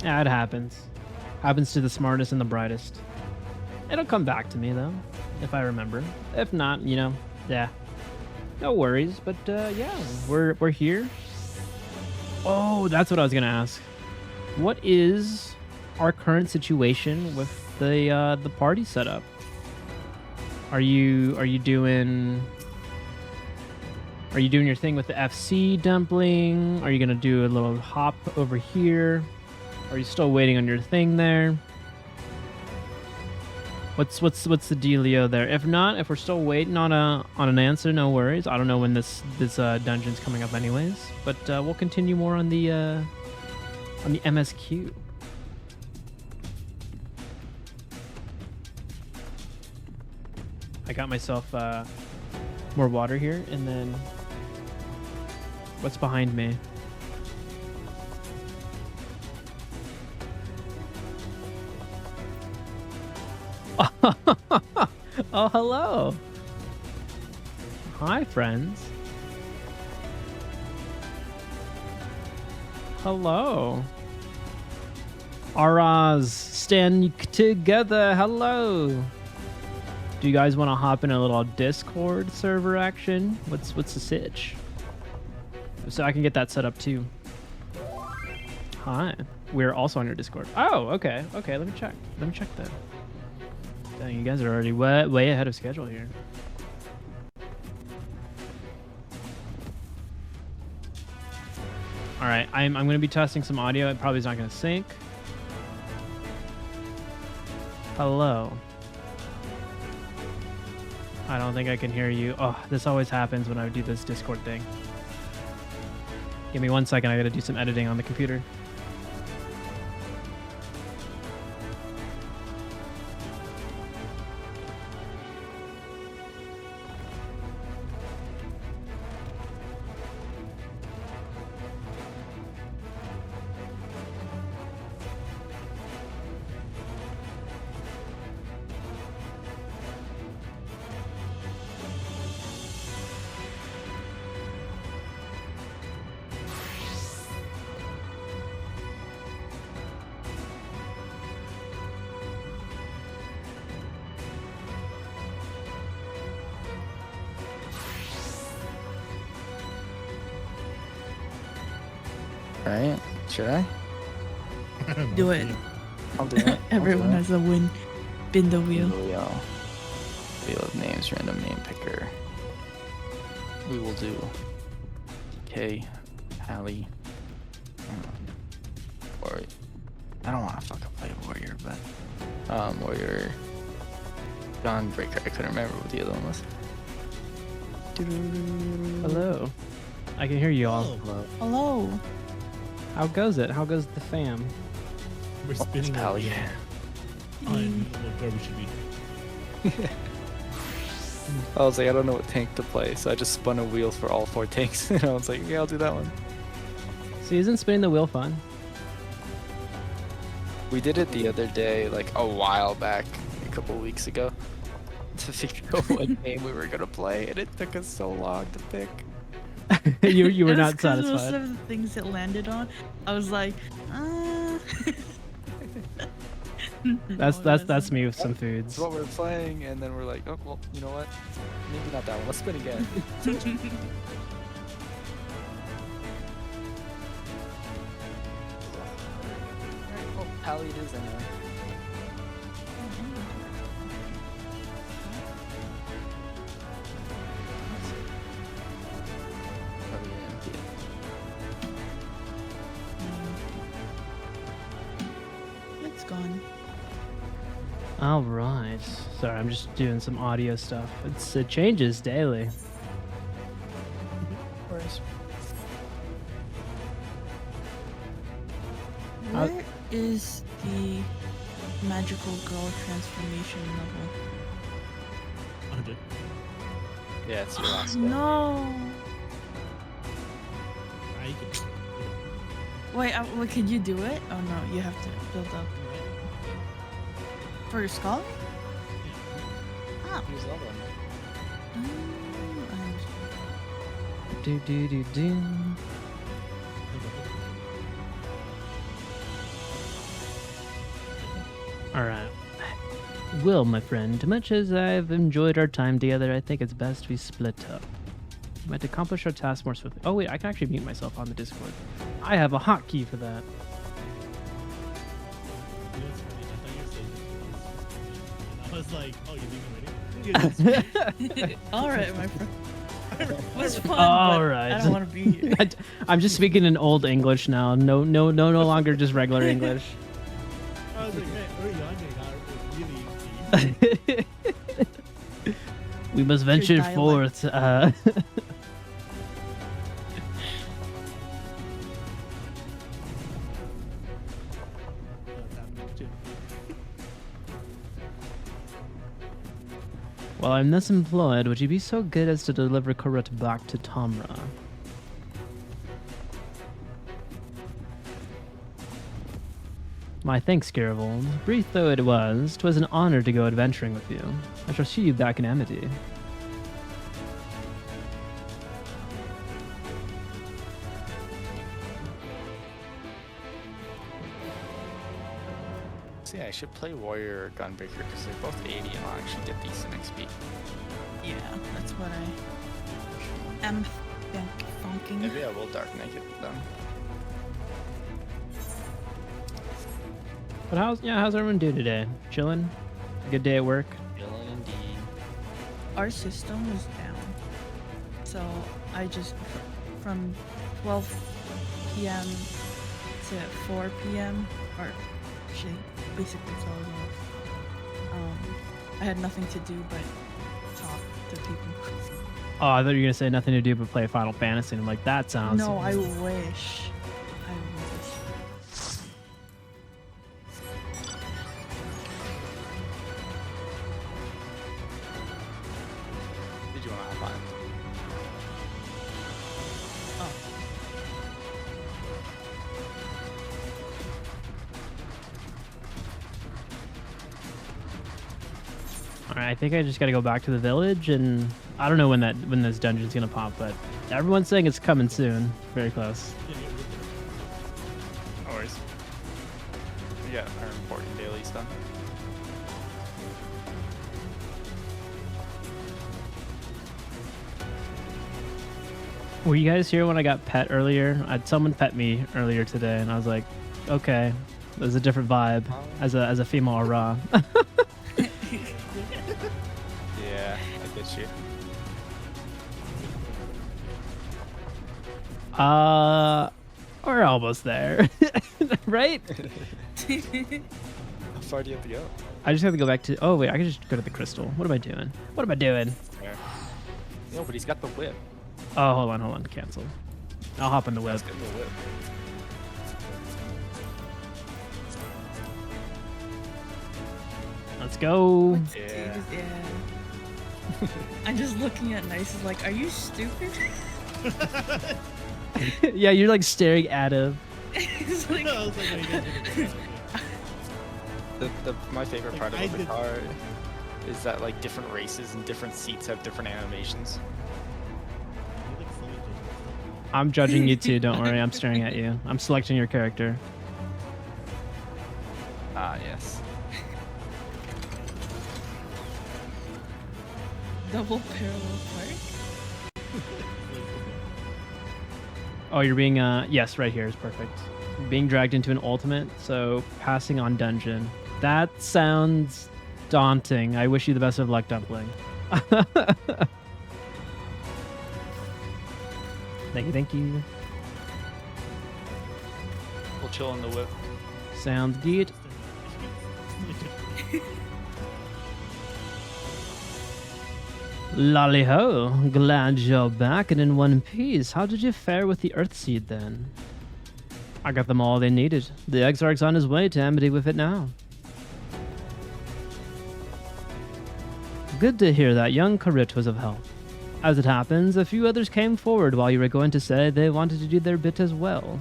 Yeah, it happens. Happens to the smartest and the brightest. It'll come back to me though, if I remember. If not, you know, yeah, no worries. But yeah, we're here. Oh, that's what I was gonna ask. What is our current situation with the party setup? Are you doing your thing with the FC dumpling? Are you gonna do a little hop over here? Are you still waiting on your thing there? What's the dealio there? If not, if we're still waiting on an answer, no worries. I don't know when this dungeon's coming up anyways, but we'll continue more on the MSQ. I got myself more water here, and then what's behind me? Oh, hello. Hi, friends. Hello. Araz, stand together. Hello. Do you guys want to hop in a little Discord server action? What's the sitch? So I can get that set up too. Hi. We're also on your Discord. Oh, okay. Okay, let me check. Let me check that. Dang, you guys are already way ahead of schedule here. All right, I'm going to be testing some audio. It probably is not going to sync. Hello. I don't think I can hear you. Oh, this always happens when I do this Discord thing. Give me 1 second. I got to do some editing on the computer. Right? Should I? Do it. I'll do it. Everyone has a win. Spin the wheel. Wheel of names, random name picker. We will do DK, Hallie, or I don't want to fucking play warrior, but warrior, Dawnbreaker. I couldn't remember what the other one was. Hello. I can hear you all. Hello. Hello. How goes it? How goes the fam? We're spinning hell yeah. On where we should be. I was like, I don't know what tank to play, so I just spun a wheel for all 4 tanks, and I was like, yeah, I'll do that one. See, isn't spinning the wheel fun? We did it the other day, like a while back, a couple weeks ago, to figure out what game we were gonna play, and it took us so long to pick. you were It was not 'cause most satisfied. of the things it landed on, I was like, That's me with some foods. That's what we're playing, and then we're like, oh well, you know what? Maybe not that one. Let's spin again. Alright, well, Pally it is anyway. it's gone. All right. Sorry, I'm just doing some audio stuff. It changes daily. Of course. Where is the magical girl transformation level? 100. Yeah, it's your last one. No. Ah, you can. Wait, wait, can you do it? Oh no, you have to build up. For your skull? Ah. Use that one. Do do do do. All right. Will, my friend, much as I've enjoyed our time together, I think it's best we split up. We might accomplish our task more swiftly. Oh wait, I can actually mute myself on the Discord. I have a hotkey for that. I was like, oh, you're leaving already? All right, my friend. It was fun. All but right. I don't want to be here. I'm just speaking in old English now. No longer just regular English. I was like, man, early on, really easy. We must venture dialect. forth. While I'm thus employed, would you be so good as to deliver Karut back to Tamra? My thanks, Garivold. Brief though it was, 'twas an honor to go adventuring with you. I shall see you back in Amity. See, I should play Warrior or Gunbreaker because they're both 80 and I'll actually get decent XP. Yeah, that's what I am thinking. Maybe I will Dark Naked them. But how's everyone doing today? Chilling? A good day at work? Chilling indeed. Our system was down, so I just from 12 p.m. to 4 p.m. or actually basically till I was off. I had nothing to do but talk to people. Oh, I thought you were gonna say nothing to do but play Final Fantasy, and I'm like, that sounds. No, I wish. I wish. Did you want to hop on? All right, I think I just gotta go back to the village, and I don't know when this dungeon's gonna pop, but everyone's saying it's coming soon. Very close. No worries. We got our important dailies done. Were you guys here when I got pet earlier? Someone pet me earlier today, and I was like, okay, there's a different vibe as a female Ra. Yeah, I get you. We're almost there, right? How far do you have to go? I just have to go back to. Oh wait, I can just go to the crystal. What am I doing? What am I doing? There. No, but he's got the whip. Oh, hold on. Cancel. I'll hop in the web. Let's get the whip. Let's go. Yeah. Yeah. I'm just looking at Nice like, are you stupid? Yeah, you're like staring at him. It's like, I was like, My favorite part Like, about the car is that like different races and different seats have different animations. I'm judging you too, don't worry. I'm staring at you. I'm selecting your character. Ah, yes. Double parallel park? Oh, you're being, yes, right here is perfect. Being dragged into an ultimate, so passing on dungeon. That sounds daunting. I wish you the best of luck, Dumpling. Thank you. We'll chill in the whip. Sounds good. LALI-HO, glad you're back and in one piece. How did you fare with the Earthseed then? I got them all they needed. The exarch's on his way to Amity with it now. Good to hear that young Karit was of help. As it happens, a few others came forward while you were going to say they wanted to do their bit as well.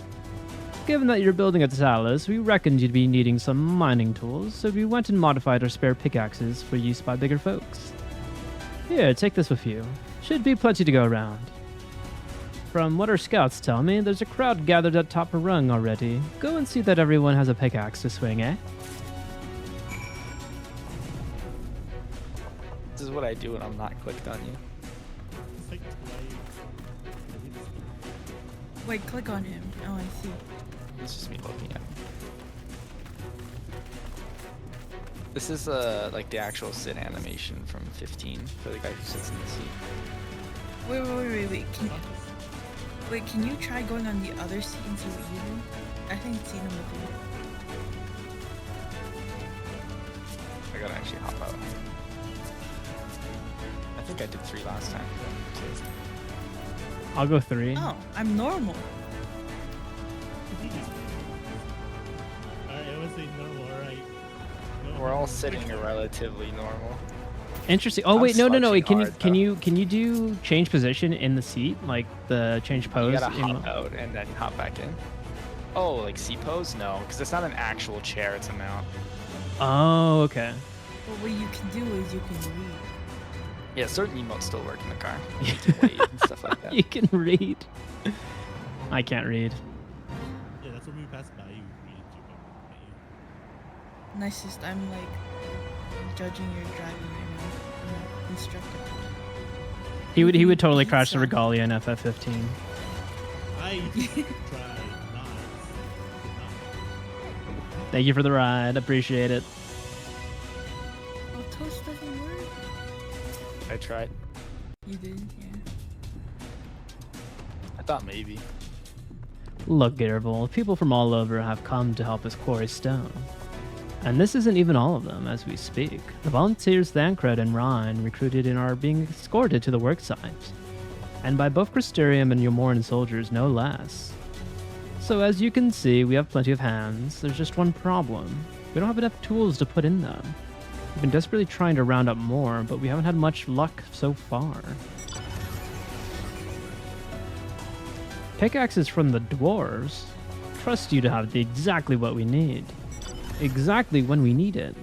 Given that you're building a talos, we reckoned you'd be needing some mining tools, so we went and modified our spare pickaxes for use by bigger folks. Here, take this with you. Should be plenty to go around. From what our scouts tell me, there's a crowd gathered at Top Rung already. Go and see that everyone has a pickaxe to swing, eh? This is what I do when I'm not clicked on you. Wait, click on him. Oh, I see. It's just me looking at him. This is like the actual sit animation from 15 for the guy who sits in the seat. Wait. Can you try going on the other seat and see what you do? I think it's seen him with you. I gotta actually hop out. I think I did 3 last time. So. I'll go 3. Oh, I'm normal. Alright, I would say normal, alright. We're all sitting relatively normal. Interesting. Oh wait, no. slouching Can hard, you do change position in the seat, like the change pose? You gotta hop out and then hop back in. Oh, like seat pose? No, because it's not an actual chair; it's a mount. Oh, okay. But what you can do is you can read. Yeah, certain emotes still work in the car. You can wait and stuff like that. You can read. I can't read. Yeah, that's when we pass by you. Nicest, I'm like judging your driving right now. I'm an instructor. He would totally crash the Regalia in FF15. I tried not. Thank you for the ride. Appreciate it. Oh, toast doesn't work. I tried. You did, yeah. I thought maybe. Look, Garble, people from all over have come to help us quarry stone. And this isn't even all of them as we speak. The volunteers Thancred and Rhine recruited in are being escorted to the worksite. And by both Crystarium and Yomoran soldiers, no less. So as you can see, we have plenty of hands. There's just one problem. We don't have enough tools to put in them. We've been desperately trying to round up more, but we haven't had much luck so far. Pickaxes from the dwarves. Trust you to have exactly what we need. Exactly when we need it.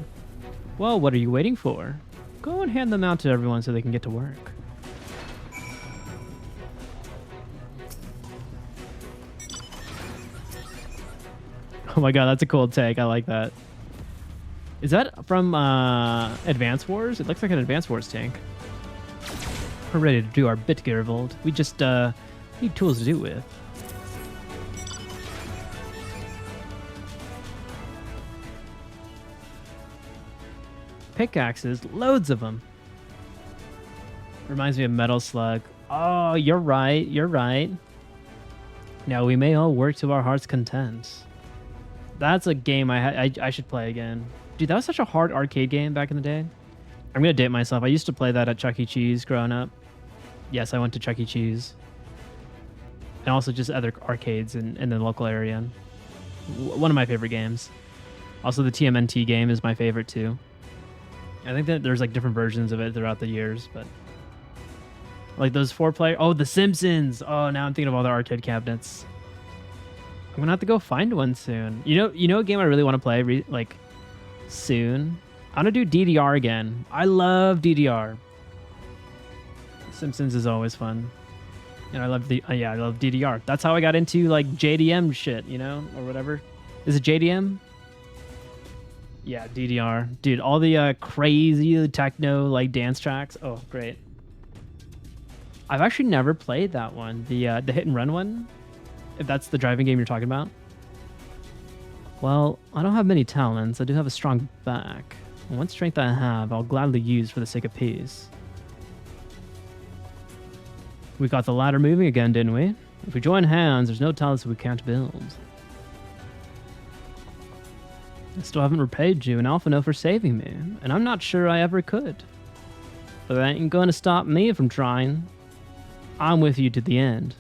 Well, what are you waiting for? Go and hand them out to everyone so they can get to work. Oh my god, that's a cool take. I like that. Is that from Advance Wars? It looks like an Advance Wars tank. We're ready to do our bit, Gervold. We just need tools to do it with. Pickaxes, loads of them. Reminds me of Metal Slug. Oh, you're right. You're right. Now we may all work to our heart's content. That's a game I should play again. Dude, that was such a hard arcade game back in the day. I'm gonna date myself. I used to play that at Chuck E. Cheese growing up. Yes, I went to Chuck E. Cheese. And also just other arcades in the local area. One of my favorite games. Also, the TMNT game is my favorite too. I think that there's like different versions of it throughout the years, but like those 4-player. Oh, The Simpsons. Oh, now I'm thinking of all the arcade cabinets. I'm gonna have to go find one soon. You know, a game I really want to play, like soon. I'm gonna do DDR again. I love DDR. Simpsons is always fun. And I love I love DDR. That's how I got into like JDM shit, you know, or whatever. Is it JDM? Yeah, DDR. Dude, all the crazy techno like dance tracks. Oh, great. I've actually never played that one. The hit and run one. If that's the driving game you're talking about. Well, I don't have many talents. I do have a strong back. And one strength I have, I'll gladly use for the sake of peace. We got the ladder moving again, didn't we? If we join hands, there's no talents we can't build. I still haven't repaid you and Alphino for saving me, and I'm not sure I ever could. But that ain't going to stop me from trying. I'm with you to the end.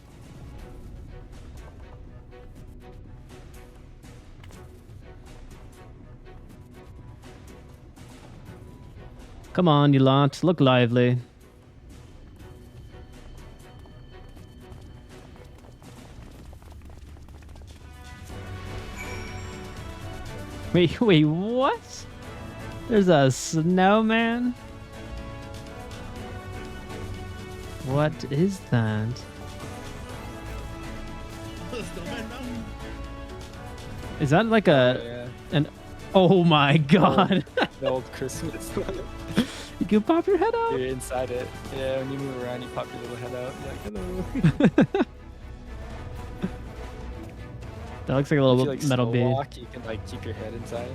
Come on, you lot, look lively. Wait, what? There's a snowman? What is that? Is that like oh my god. The old Christmas one. You can pop your head out? You're inside it. Yeah, when you move around, you pop your little head out. You're like, hello. That looks like a little if you, metal bead. Walk, you can like keep your head inside.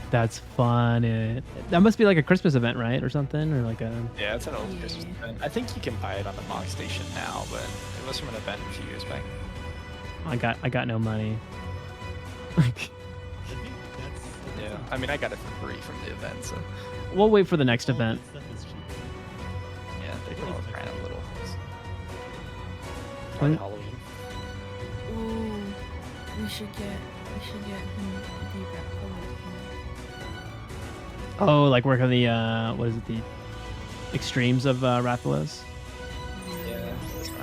That's fun. That must be like a Christmas event, right, or something, or like a. Yeah, it's an old Christmas event. I think you can buy it on the Mock Station now, but it was from an event a few years back. I got no money. Yeah, I mean I got it for free from the event, so. We'll wait for the next event. Yeah, they all ran a little. When- Halloween. Ooh, we should get him the rep. Oh, like work on the what is it, the extremes of Rathalos? Yeah, that's right.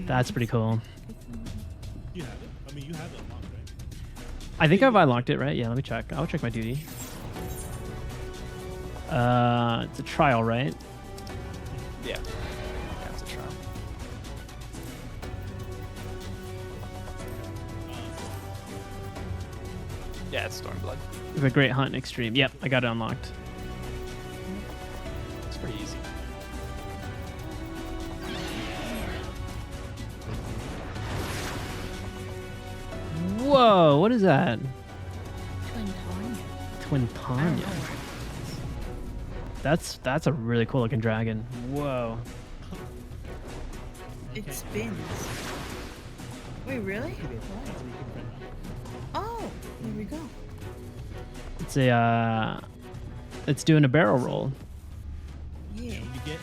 That's pretty cool. You have it? I mean, you have it unlocked, right? I think I've unlocked it, right? Yeah, let me check. I'll check my duty. It's a trial, right? Yeah. Yeah, it's a trial. Yeah, it's Stormblood. We have a great hunt and extreme. Yep, I got it unlocked. It's pretty easy. Whoa, what is that? Twin Tanya. Twin Tanya. That's a really cool looking dragon. Whoa. It spins. Wait, really? Oh, there we go. It's a it's doing a barrel roll. Yeah. You get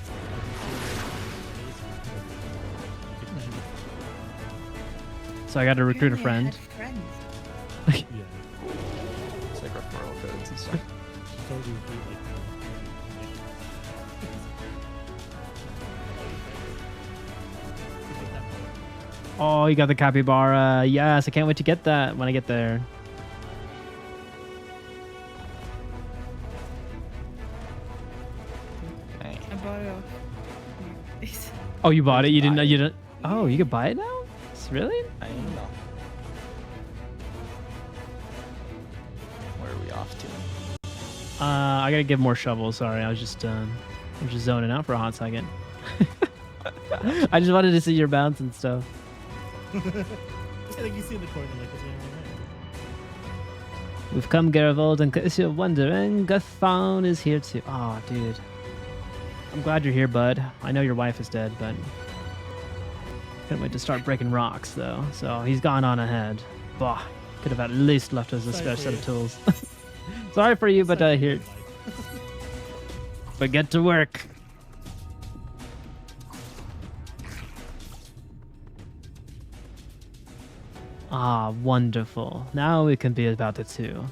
So I got to recruit a Apparently I friend. had friends. yeah. It's like referral codes and stuff. So you include, like, Oh, you got the capybara. Yes, I can't wait to get that when I get there. Hey. I bought it off. Oh, you bought it? You didn't know you didn't. Oh, you could buy it now? Really? I know. Where are we off to? I gotta give more shovels. Sorry, I was just zoning out for a hot second. I just wanted to see your bounce and stuff. Just like you see in the corner, like what's going on right now. We've come, Garavold, in case you're wondering, Gathon is here too. Oh, dude. I'm glad you're here, bud. I know your wife is dead, but couldn't wait to start breaking rocks, though. So he's gone on ahead. Bah, could have at least left us a spare set of tools. Sorry for you, but here. But get to work. Ah, wonderful. Now we can be about it too.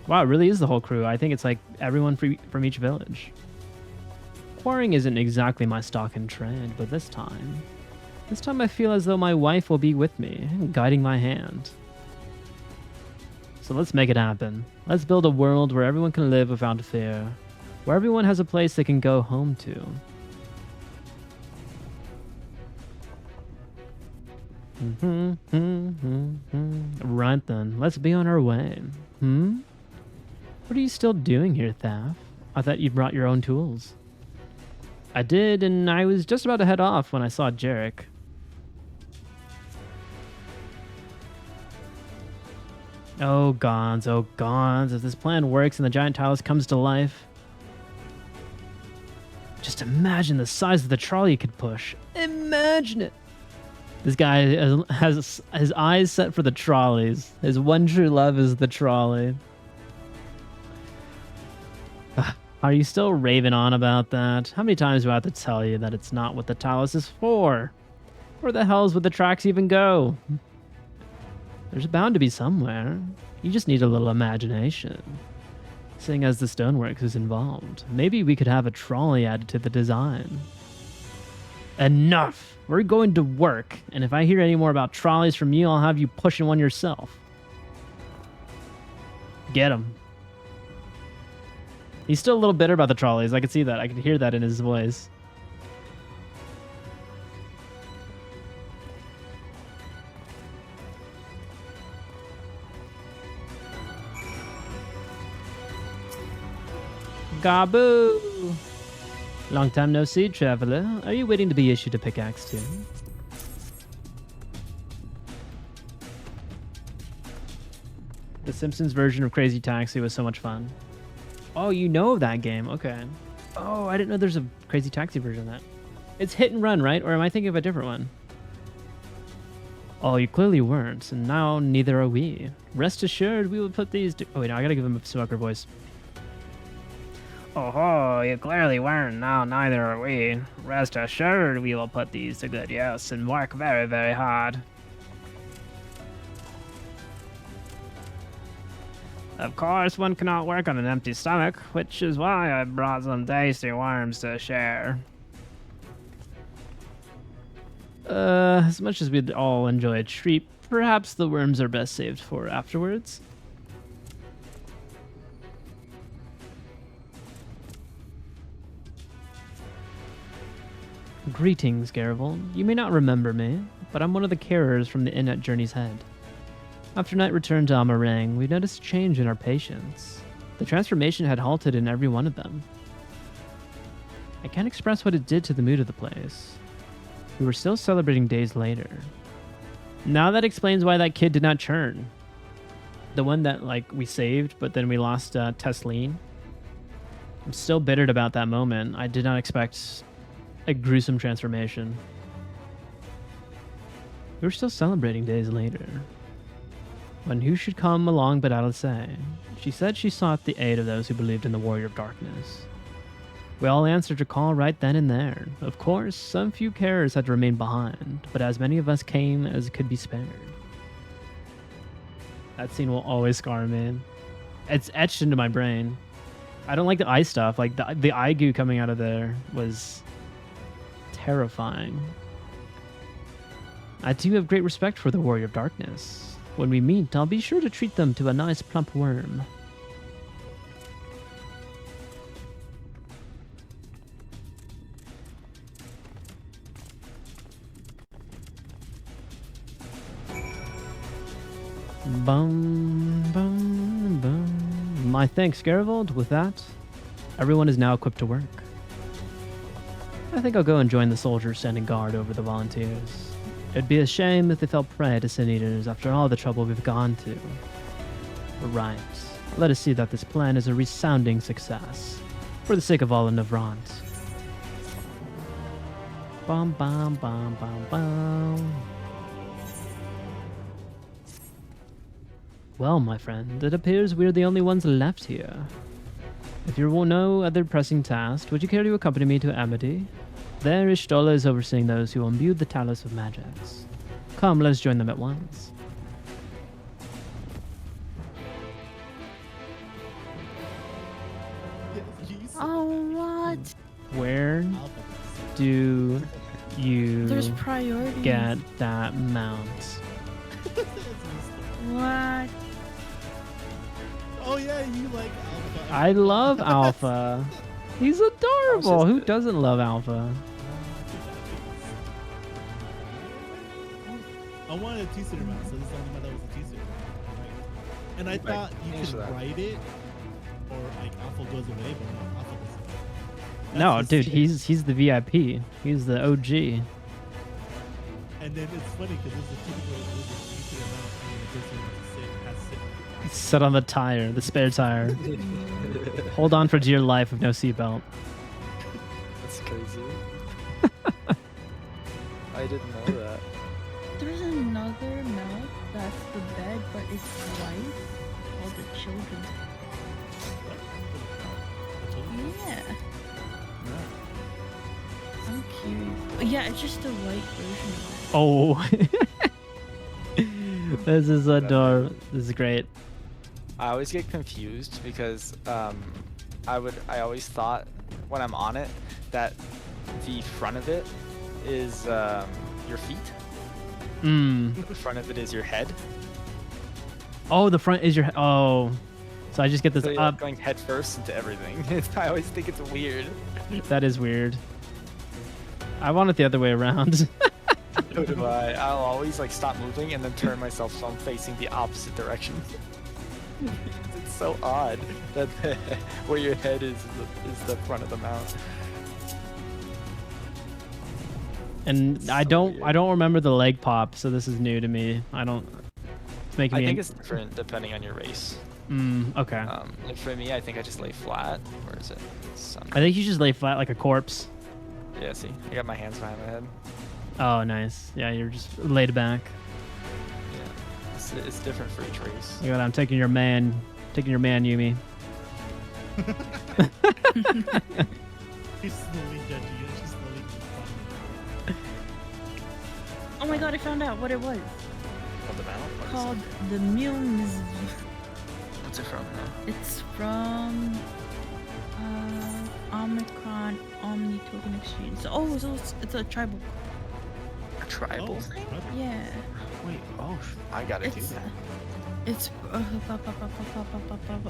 Wow, it really is the whole crew. I think it's like everyone from each village. Quarrying isn't exactly my stock in trade, but this time... This time I feel as though my wife will be with me, guiding my hand. So let's make it happen. Let's build a world where everyone can live without fear. Where everyone has a place they can go home to. Right then, let's be on our way. What are you still doing here, Thaf? I thought you brought your own tools. I did, and I was just about to head off when I saw Jarek. Oh gods, if this plan works and the giant talos comes to life. Just imagine the size of the trolley you could push. Imagine it! This guy has his eyes set for the trolleys. His one true love is the trolley. Are you still raving on about that? How many times do I have to tell you that it's not what the talos is for? Where the hells would the tracks even go? There's bound to be somewhere. You just need a little imagination. Seeing as the stoneworks is involved, maybe we could have a trolley added to the design. Enough! We're going to work, and if I hear any more about trolleys from you, I'll have you pushing one yourself. Get him. He's still a little bitter about the trolleys. I can see that. I can hear that in his voice. Gaboo! Long time no see, traveler. Are you waiting to be issued a pickaxe too? The Simpsons version of Crazy Taxi was so much fun. Oh, you know of that game. Okay. Oh, I didn't know there's a Crazy Taxi version of that. It's Hit and Run, right? Or am I thinking of a different one? Oh, you clearly weren't, and now neither are we. Rest assured, we will put these... Oh, wait, no, I gotta give him a smoker voice. Oh, you clearly weren't, now neither are we. Rest assured, we will put these to good use and work very, very hard. Of course, one cannot work on an empty stomach, which is why I brought some tasty worms to share. As much as we'd all enjoy a treat, perhaps the worms are best saved for afterwards. Greetings, Garival. You may not remember me, but I'm one of the carers from the inn at Journey's Head. After night return to Amarang, we noticed a change in our patients. The transformation had halted in every one of them. I can't express what it did to the mood of the place. We were still celebrating days later. Now that explains why that kid did not churn. The one that, like, we saved, but then we lost Tesleen. I'm still bittered about that moment. I did not expect a gruesome transformation. We were still celebrating days later. When who should come along but Alice? She said she sought the aid of those who believed in the Warrior of Darkness. We all answered her call right then and there. Of course, some few carers had to remain behind, but as many of us came as could be spared. That scene will always scar me. It's etched into my brain. I don't like the eye stuff. Like, the eye goo coming out of there was terrifying. I do have great respect for the Warrior of Darkness. When we meet, I'll be sure to treat them to a nice plump worm. Bum, bum, bum. My thanks, Garival. With that, everyone is now equipped to work. I think I'll go and join the soldiers standing guard over the volunteers. It'd be a shame if they fell prey to sin eaters after all the trouble we've gone to. Right. Let us see that this plan is a resounding success. For the sake of all in Novrandt. Bum bum bum bum bum. Well, my friend, it appears we're the only ones left here. If you will no other pressing task, would you care to accompany me to Amity? There, Ishtola is overseeing those who imbue the talos of magics. Come, let us join them at once. Oh, what? Where do you There's priorities. get that mount. What? Oh yeah, you like Alpha. I love Alpha. He's adorable. Who doesn't love Alpha? I wanted a two-seater mount, so this is the only mount that was a two-seater. Right? And I thought you could ride it, or like Alpha goes away, but no, Alpha goes away. No, dude, he's the VIP. He's the OG. And then it's funny because it's a typical two-seater mount, and then the person has to sit. Sit on the tire, the spare tire. Hold on for dear life with no seatbelt. That's crazy. I didn't know that. There's another mount that's the bed, but it's white. All the children. Yeah. I'm curious. Yeah, it's just a white version of it. Oh. This is adorable. This is great. I always get confused because I always thought when I'm on it that the front of it is your feet. The front of it is your head. Oh, the front is your oh. So I just get this So you're up. going head first into everything. I always think it's weird. That is weird. I want it the other way around. So do I. I'll always like stop moving and then turn myself so I'm facing the opposite direction. It's so odd that where your head is the front of the mount. And I don't remember the leg pop, so this is new to me. It's making me. I think it's different depending on your race. Okay. Like for me, I think I just lay flat. Where is it? I think you just lay flat like a corpse. Yeah, see, I got my hands behind my head. Oh, nice. Yeah, you're just laid back. Yeah, it's different for each race. You know, I'm taking your man, Yumi. She's slowly judging you. She's slowly Oh my god, I found out what it was. What the mount? Called the Milms. What's it from though? It's from Omicron Omni Token Exchange. So it's a tribal. A tribal thing? Yeah. Wait, I gotta do that. It's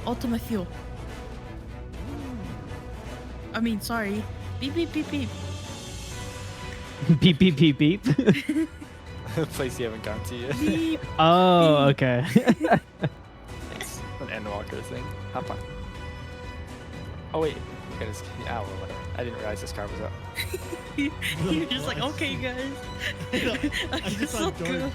Ultima Fuel. I mean, sorry. Beep beep beep beep. Beep beep beep beep. The place you haven't gone to yet. Beep, Oh, okay. It's an Endwalker thing. Hop on. Oh wait, look at this. Yeah, well, whatever. I didn't realize this car was up. You're just like, okay, guys. I just saw Jordan.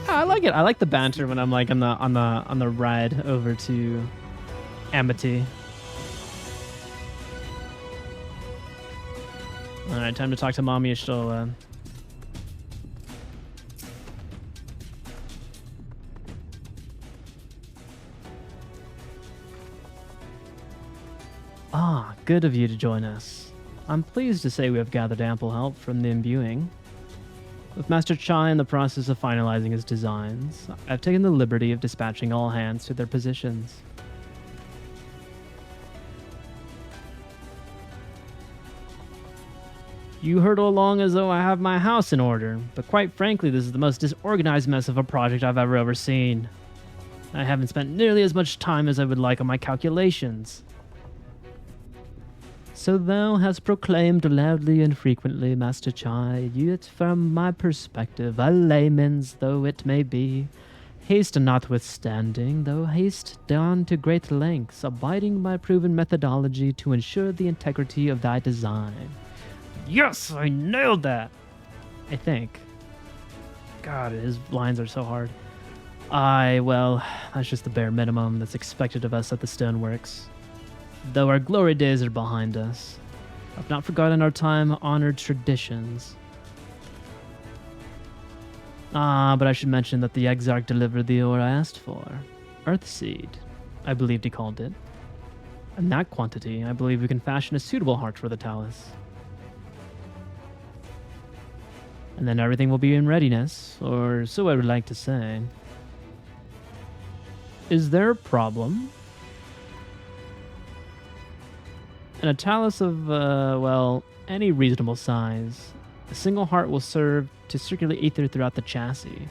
I like it. I like the banter when I'm like on the ride over to Amity. All right, time to talk to Mommy Ishtola. Ah, good of you to join us. I'm pleased to say we have gathered ample help from the imbuing. With Master Chai in the process of finalizing his designs, I've taken the liberty of dispatching all hands to their positions. You hurtle along as though I have my house in order, but quite frankly, this is the most disorganized mess of a project I've ever overseen. I haven't spent nearly as much time as I would like on my calculations. So thou hast proclaimed loudly and frequently, Master Chai, yet from my perspective, a layman's though it may be, haste notwithstanding, though haste done to great lengths, abiding by proven methodology to ensure the integrity of thy design. Yes, I nailed that! I think. God, his lines are so hard. Well, that's just the bare minimum that's expected of us at the Stoneworks. Though our glory days are behind us, I've not forgotten our time-honored traditions. But I should mention that the exarch delivered the ore I asked for. Earthseed, I believed he called it. In that quantity, I believe we can fashion a suitable heart for the talos. And then everything will be in readiness, or so I would like to say. Is there a problem? In a talos of, well, any reasonable size, a single heart will serve to circulate ether throughout the chassis.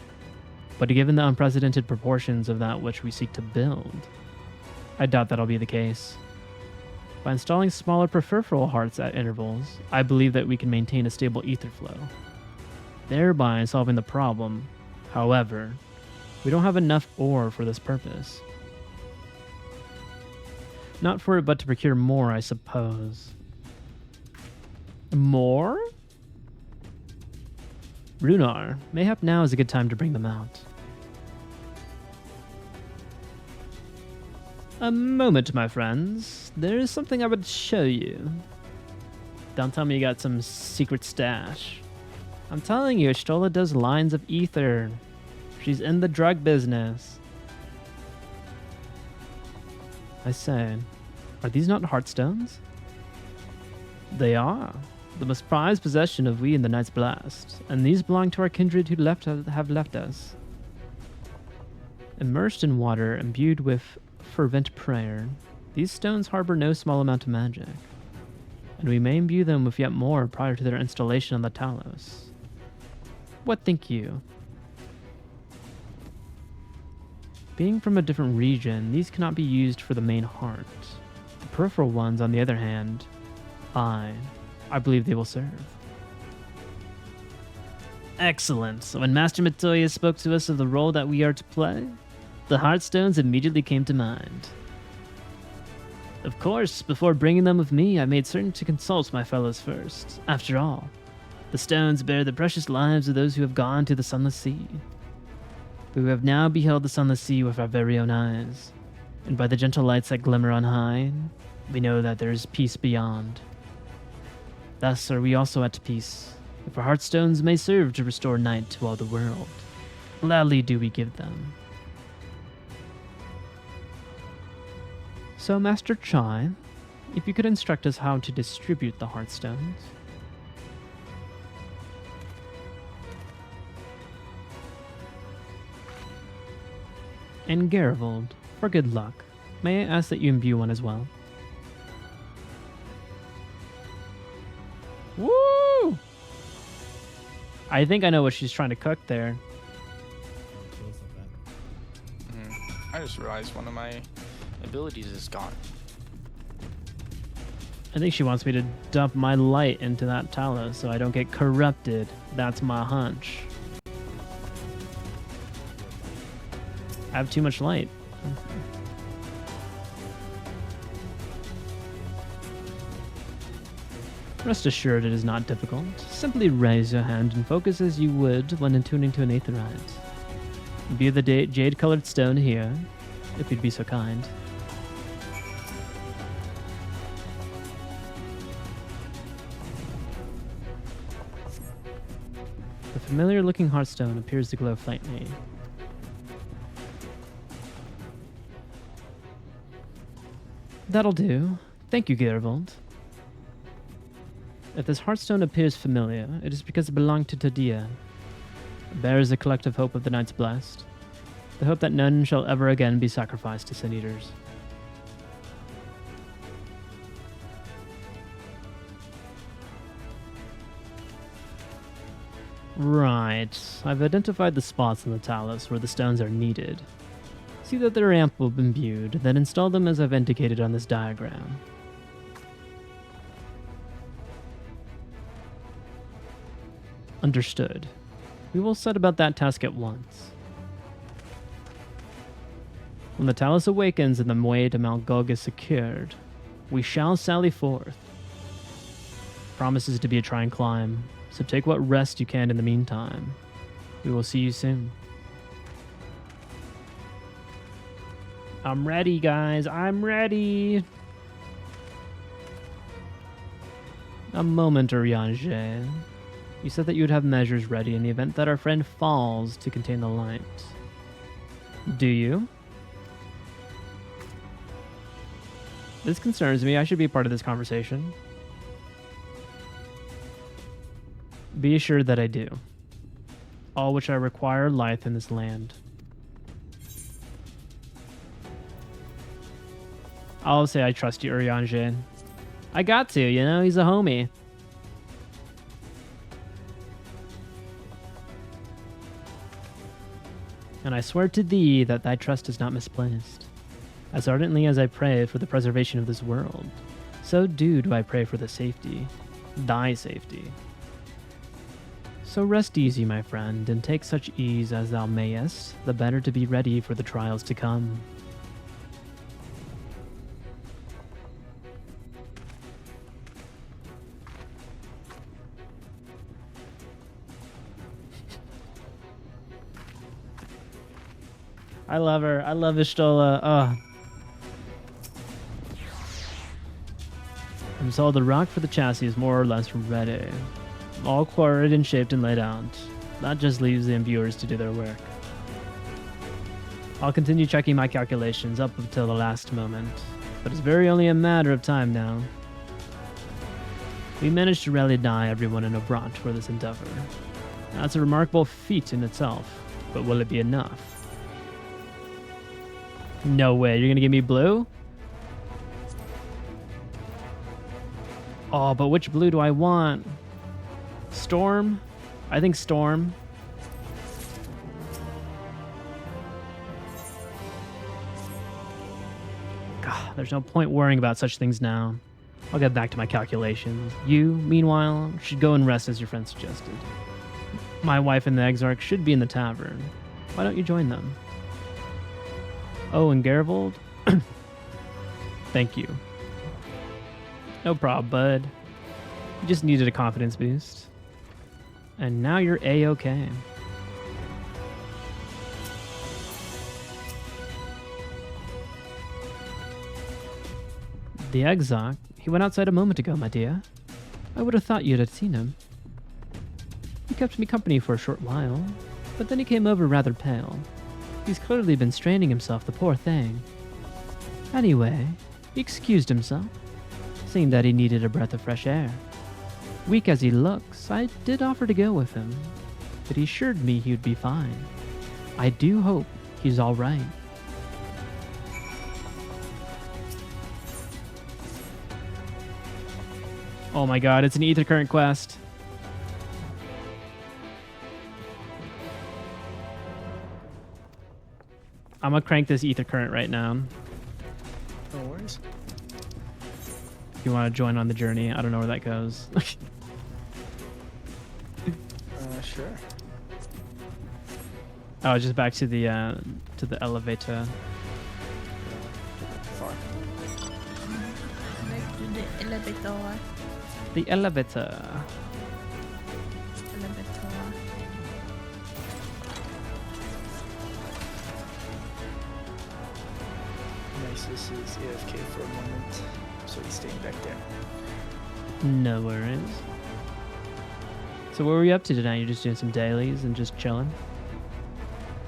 But given the unprecedented proportions of that which we seek to build, I doubt that'll be the case. By installing smaller peripheral hearts at intervals, I believe that we can maintain a stable ether flow, thereby solving the problem. However, we don't have enough ore for this purpose. Not for it, but to procure more, I suppose. More? Runar, mayhap now is a good time to bring them out. A moment, my friends. There is something I would show you. Don't tell me you got some secret stash. I'm telling you, Stola does lines of ether. She's in the drug business. I say, are these not heartstones? They are. The most prized possession of we in the Night's Blast, and these belong to our kindred who have left us. Immersed in water, imbued with fervent prayer, these stones harbor no small amount of magic, and we may imbue them with yet more prior to their installation on the Talos. What think you? Being from a different region, these cannot be used for the main heart. The peripheral ones, on the other hand, I believe they will serve. Excellent. So when Master Matoya spoke to us of the role that we are to play, the Heartstones immediately came to mind. Of course, before bringing them with me, I made certain to consult my fellows first. After all, the stones bear the precious lives of those who have gone to the Sunless Sea. But we have now beheld the Sunless Sea with our very own eyes, and by the gentle lights that glimmer on high, we know that there is peace beyond. Thus are we also at peace, if our Heartstones may serve to restore night to all the world. Gladly do we give them. So, Master Chai, if you could instruct us how to distribute the Heartstones. And Garivold, for good luck, may I ask that you imbue one as well? Woo! I think I know what she's trying to cook there. I just realized one of my abilities is gone. I think she wants me to dump my light into that talos so I don't get corrupted. That's my hunch. I have too much light. Rest assured it is not difficult. Simply raise your hand and focus as you would when attuning to an aetherite. View the jade-colored stone here, if you'd be so kind. The familiar-looking heartstone appears to glow faintly. That'll do. Thank you, Garivold. If this heartstone appears familiar, it is because it belonged to Tadia. It bears the collective hope of the Night's Blast, the hope that none shall ever again be sacrificed to Sin Eaters. Right, I've identified the spots in the talos where the stones are needed. See that they're ample imbued, then install them as I've indicated on this diagram. Understood. We will set about that task at once. When the talos awakens and the way to Mount Gulg is secured, we shall sally forth. Promises to be a trying climb, so take what rest you can in the meantime. We will see you soon. I'm ready, guys. I'm ready. A moment, Urianger. You said that you would have measures ready in the event that our friend falls to contain the light. Do you? This concerns me. I should be part of this conversation. Be assured that I do. All which I require lieth in this land. I'll say I trust you, Urianger. I got to, you know, he's a homie. And I swear to thee that thy trust is not misplaced. As ardently as I pray for the preservation of this world, so do I pray for the safety, thy safety. So rest easy, my friend, and take such ease as thou mayest, the better to be ready for the trials to come. I love her. I love Ishtola. Oh. And so the rock for the chassis is more or less ready. All quarried and shaped and laid out. That just leaves the imbuers to do their work. I'll continue checking my calculations up until the last moment, but it's very only a matter of time now. We managed to rally nigh everyone in novrandt for this endeavor. That's a remarkable feat in itself, but will it be enough? No way, you're gonna give me blue? Oh, but which blue do I want? Storm? I think Storm. God, there's no point worrying about such things now. I'll get back to my calculations. You, meanwhile, should go and rest as your friend suggested. My wife and the exarch should be in the tavern. Why don't you join them? Oh, and Garavold? Thank you. No prob, bud. You just needed a confidence boost. And now you're A-okay. The exarch, he went outside a moment ago, my dear. I would have thought you'd have seen him. He kept me company for a short while, but then he came over rather pale. He's clearly been straining himself, the poor thing. Anyway, he excused himself, saying that he needed a breath of fresh air. Weak as he looks, I did offer to go with him, but he assured me he would be fine. I do hope he's all right. Oh my god, it's an ether current quest. I'm gonna crank this ether current right now. No worries. If you want to join on the journey, I don't know where that goes. Sure. Oh, just back to the elevator. Far. Back to the elevator. The elevator. Nice, this is AFK for a moment, so he's staying back there. No worries. So what were you up to tonight? You're just doing some dailies and just chilling?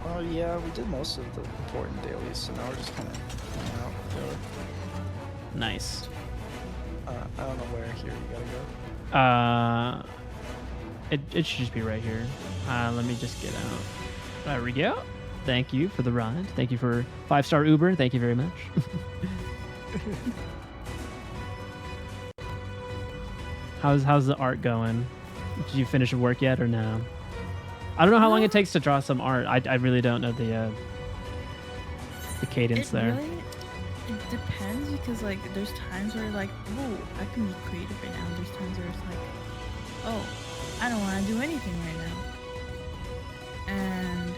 Oh yeah, we did most of the important dailies, so now we're just kind of hanging out. Really. Nice. I don't know where here you gotta go. It should just be right here. Let me just get out. There we go. Thank you for the ride. Thank you for 5-star Uber. Thank you very much. How's the art going? Did you finish work yet or no? I don't know how long it takes to draw some art. I really don't know the cadence there. Really, it depends because like there's times where like, oh, I can be creative right now. There's times where it's like, oh, I don't want to do anything right now. And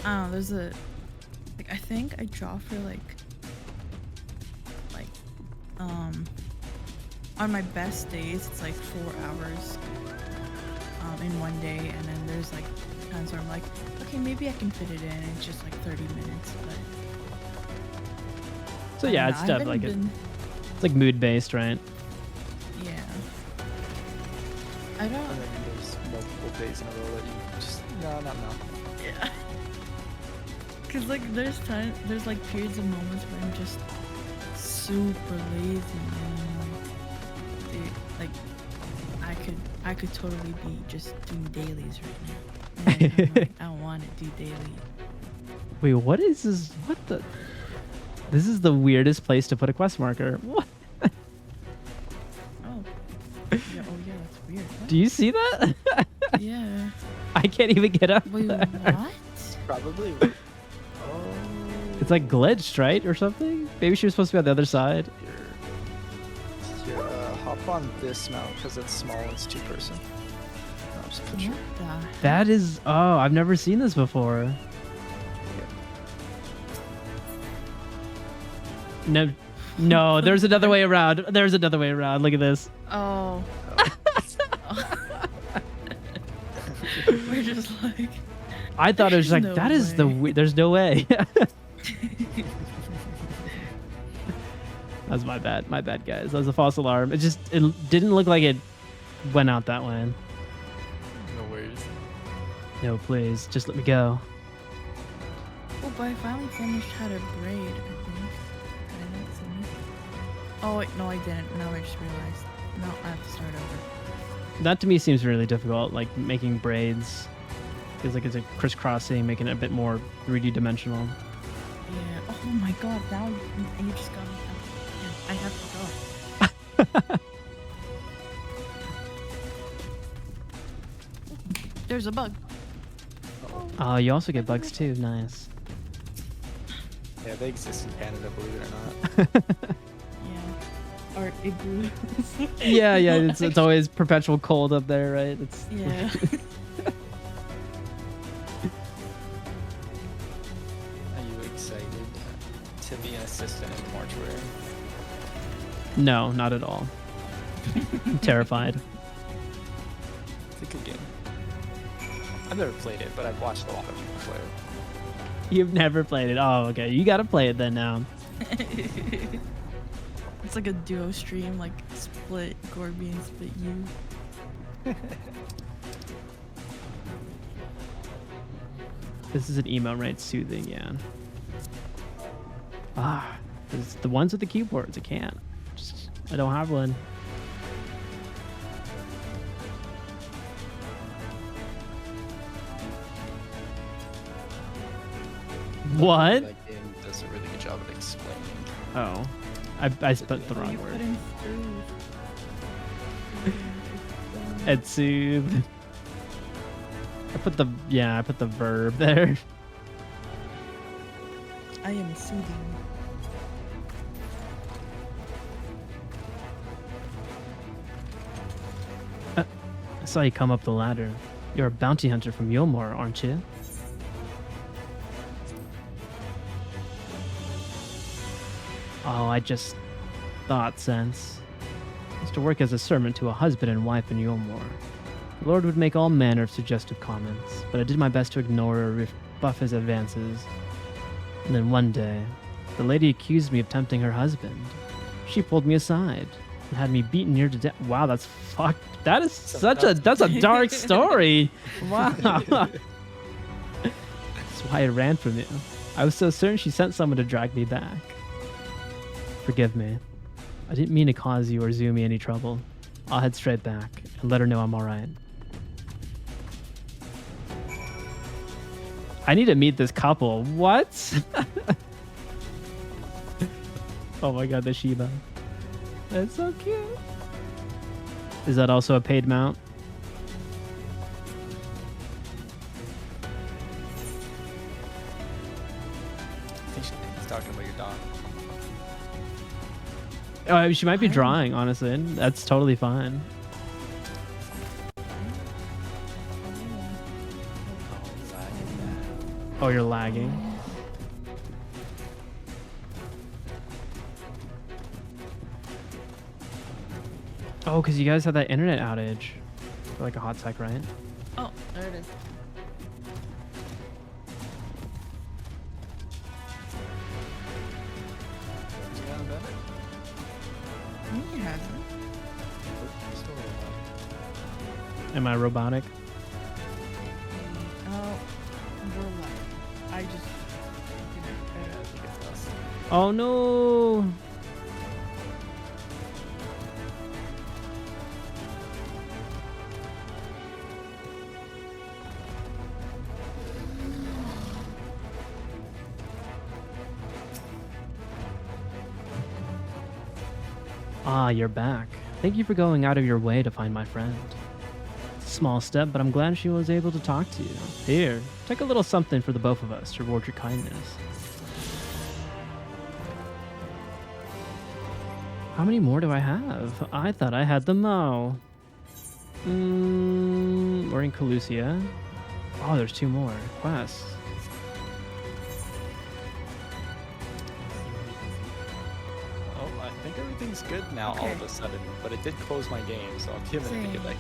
I don't know, there's a like I think I draw for like on my best days it's like 4 hours in one day, and then there's like times where I'm like, okay, maybe I can fit it in. It's just like 30 minutes, but so yeah, it's stuff like it's like mood based, right? Yeah. I don't. And then there's multiple days in a row that you just no. Yeah. Cause like there's like periods of moments where I'm just super lazy and like I could totally be just doing dailies right now. And I'm like, I don't want to do daily. Wait, what is this? What the? This is the weirdest place to put a quest marker. What? Yeah, oh yeah, that's weird. What? Do you see that? Yeah. I can't even get up. Wait, there. what? Probably. It's like glitched, right, or something? Maybe she was supposed to be on the other side. Here, hop on this mount because it's small and it's 2-person. I'll just put you. That is. Oh, I've never seen this before. No, no. There's another way around. There's another way around. Look at this. Oh. We're just like. I thought it was like no that is way. the. There's no way. That's my bad. My bad, guys. That was a false alarm. It didn't look like it went out that way. No worries. No, please, just let me go. Oh, but I finally finished how to braid, I think. Did I not finish? Oh, wait, no, I didn't. Now I just realized. No, I have to start over. That to me seems really difficult, like making braids. Feels like it's a crisscrossing, making it a bit more 3D dimensional. Yeah. Oh my god, now you just got me. I have to go. There's a bug. Oh, you also get bugs too. Nice. Yeah, they exist in Canada, believe it or not. Yeah. Or igloo. Yeah, yeah. It's always perpetual cold up there, right? It's yeah. Are you excited to be an assistant in the mortuary? No, not at all. I'm terrified. It's a good game. I've never played it, but I've watched a lot of people play it. You've never played it. Oh, okay. You gotta play it then now. It's like a duo stream, like split Gorby and split you. This is an emo, right? Soothing, yeah. Ah, it's the ones with the keyboards. I can't. I don't have one. What? That game does a really good job of explaining. Oh, I spelled the wrong word. It's soothed. I put the verb there. I am soothing. I saw you come up the ladder. You're a bounty hunter from Yulmore, aren't you? Oh, I just thought sense. I used to work as a servant to a husband and wife in Yulmore. The Lord would make all manner of suggestive comments, but I did my best to ignore or rebuff his advances. And then one day, the lady accused me of tempting her husband. She pulled me aside and had me beaten near to death. Wow, that's fucked. That is that's a dark story. Wow. That's why I ran from you. I was so certain she sent someone to drag me back. Forgive me. I didn't mean to cause you or Zumi any trouble. I'll head straight back and let her know I'm alright. I need to meet this couple. What? Oh my god, the Shiba. That's so cute. Is that also a paid mount? I think he's talking about your dog. Oh, she might be drawing, honestly. That's totally fine. Oh, you're lagging. Oh, because you guys had that internet outage for like a hot sec, right? Oh, there it is. He hasn't. Am I robotic? Oh, robot. I just. Oh no! Ah, you're back. Thank you for going out of your way to find my friend. It's a small step, but I'm glad she was able to talk to you. Here, take a little something for the both of us to reward your kindness. How many more do I have? I thought I had them all. We're in Kholusia. Oh, there's 2 more quests. Oh, I think everything's good now all of a sudden, but it did close my game, so I'm feeling to get back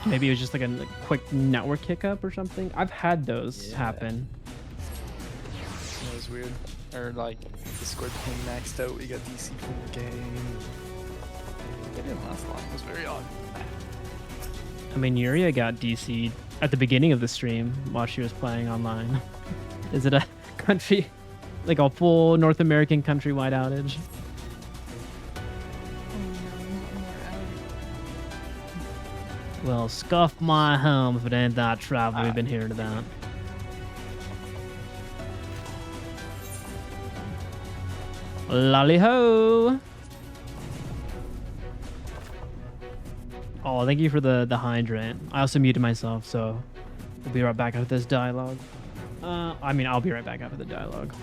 in. Maybe it was just like a quick network hiccup or something. I've had those happen. That was weird. Or like Discord ping maxed out, we got DC from the game. It didn't last long, it was very odd. I mean, Yuria got DC'd at the beginning of the stream while she was playing online. Is it a country, like a full North American countrywide outage? Well, scuff my home if it ain't that travel we've been hearing about. LALI-HO! Oh, thank you for the hydrant. I also muted myself, so we'll be right back after this dialogue. I mean, I'll be right back after the dialogue.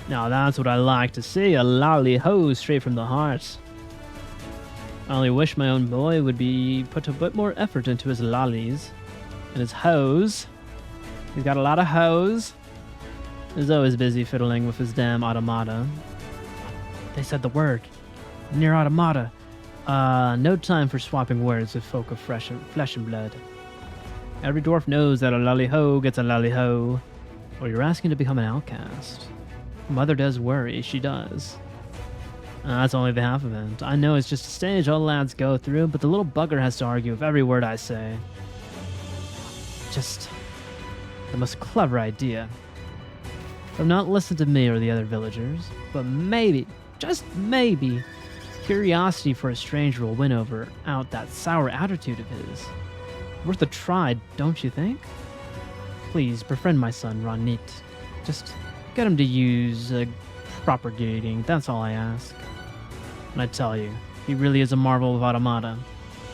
Now that's what I like to see, a LALI-HO straight from the heart. I only wish my own boy would put a bit more effort into his lollies and his hoes. He's got a lot of hoes. He's always busy fiddling with his damn automata. They said the word. Near automata. No time for swapping words with folk of flesh and blood. Every dwarf knows that a LALI-HO gets a LALI-HO. Or you're asking to become an outcast. Mother does worry, she does. That's only the half of it. I know it's just a stage all lads go through, but the little bugger has to argue with every word I say. Just the most clever idea. From not listen to me or the other villagers, but maybe, just maybe, curiosity for a stranger will win out that sour attitude of his. Worth a try, don't you think? Please befriend my son, Ronit. Just get him to use propagating, that's all I ask. And I tell you, he really is a marvel of automata.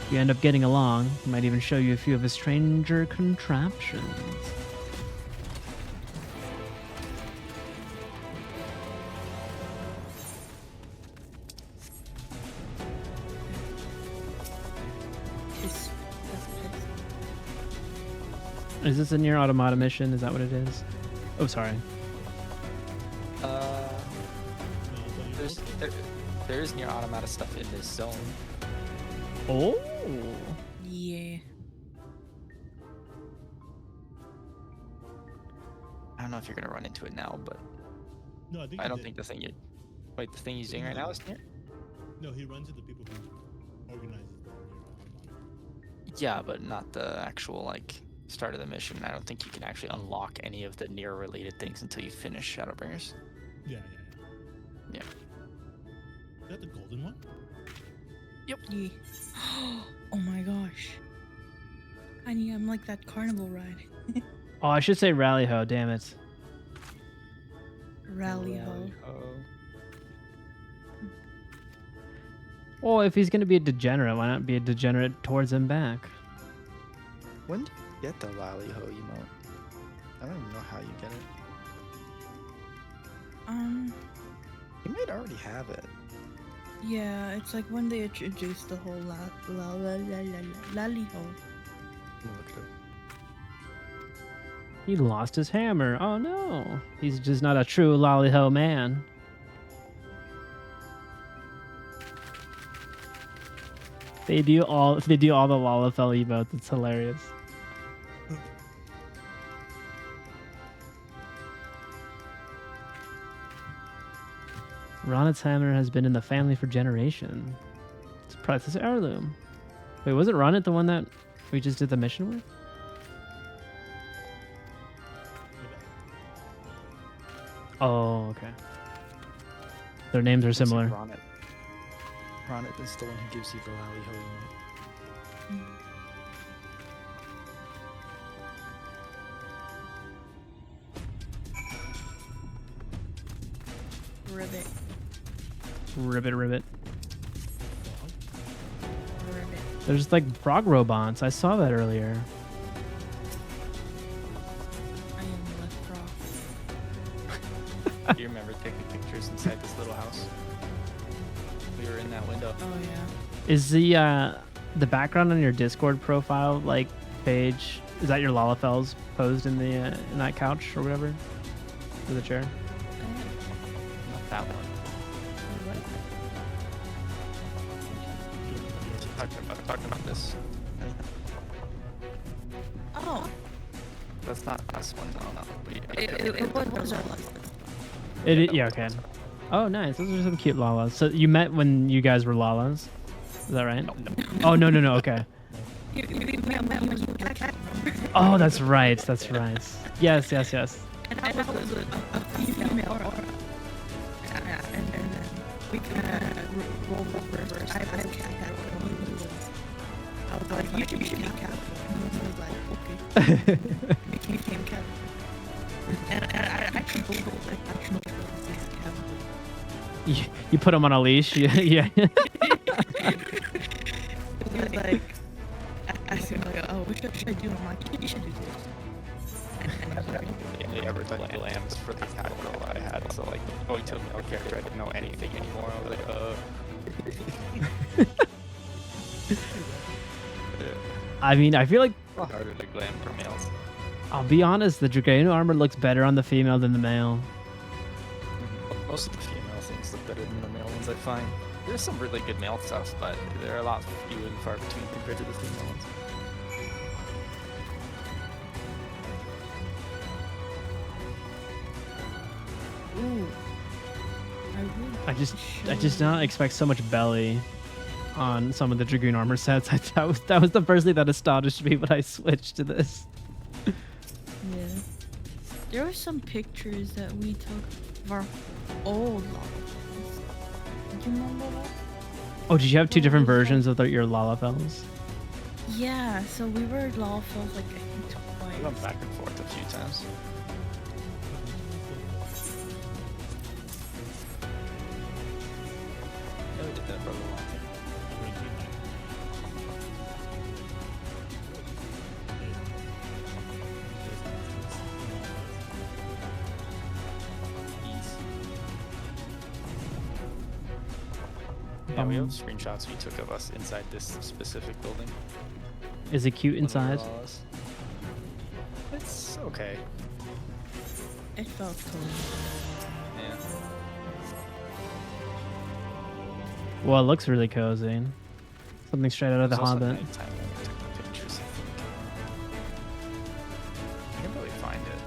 If you end up getting along, he might even show you a few of his stranger contraptions. Is this a near automata mission? Is that what it is? Oh, sorry. There's near automata stuff in this zone. Oh. Yeah. I don't know if you're gonna run into it now, but no, I don't think the thing the thing he's doing right now is near. No, he runs into people who organize it. Yeah, but not the actual like start of the mission. I don't think you can actually unlock any of the near related things until you finish Shadowbringers. Yeah. Yeah. Is that the golden one? Yep. Yeah. Oh my gosh. I'm like that carnival ride. Oh, I should say LALI-HO, damn it. LALI-HO. Well, if he's going to be a degenerate, why not be a degenerate towards him back? When do you get the LALI-HO emote? I don't even know how you get it. You might already have it. Yeah, it's like when they introduced the whole LALI-HO. Look at it. He lost his hammer. Oh no. He's just not a true LALI-HO man. They do all the Lalafell emotes. It's hilarious. Ronit's hammer has been in the family for generations. It's a priceless heirloom. Wait, wasn't Ronit the one that we just did the mission with? Oh, okay. Their names are similar. Ronit is the one who gives you the LALI-HO emote. Ribbit. Ribbit, ribbit. Ribbit. There's like frog robots. I saw that earlier. I am the frog. Do you remember taking pictures inside this little house? We were in that window. Oh yeah. Is the background on your Discord profile like page? Is that your Lalafels posed in the in that couch or whatever? Or the chair? Not that one. Talking about this. Oh. That's not us one. No. It was our last. Yeah, okay. Oh, nice. Those are some cute Lalas. So you met when you guys were Lalas? Is that right? No. Oh, no. Okay. Oh, that's right. That's right. Yes. And I was a female. And then we kind of rolled over. I was a cat. I was like, you should be a cat. And I was like, okay. We became cat. And I actually Googled like actual cat. You put him on a leash? Yeah. It was like, I said, like, oh, what should I do? I'm like, you should do this. And I was like, only ever done lambs for the cat girl I had, so like, going to a male character, I didn't know anything anymore. I was like, I mean, I feel like harder to glam for males. I'll be honest, the Dragano armor looks better on the female than the male. Most of the female things look better than the male ones, I find. There's some really good male stuff, but they're a lot few and far between compared to the female ones. ooh. I just did not expect so much belly on some of the Dragoon armor sets. That was the first thing that astonished me when I switched to this. Yeah. There were some pictures that we took of our old Lalafels. Do you remember that? Oh, did you have two different versions of your Lalafels? Yeah, so we were Lalafels like I think twice. We went back and forth a few times. Yeah, we did that for a little while. Yeah, we have screenshots we took of us inside this specific building. Is it cute inside? It's okay. It felt cool. Yeah. Well, it looks really cozy. Something straight out of The It's also Hobbit. nighttime when we took the pictures, I think. I can probably find it.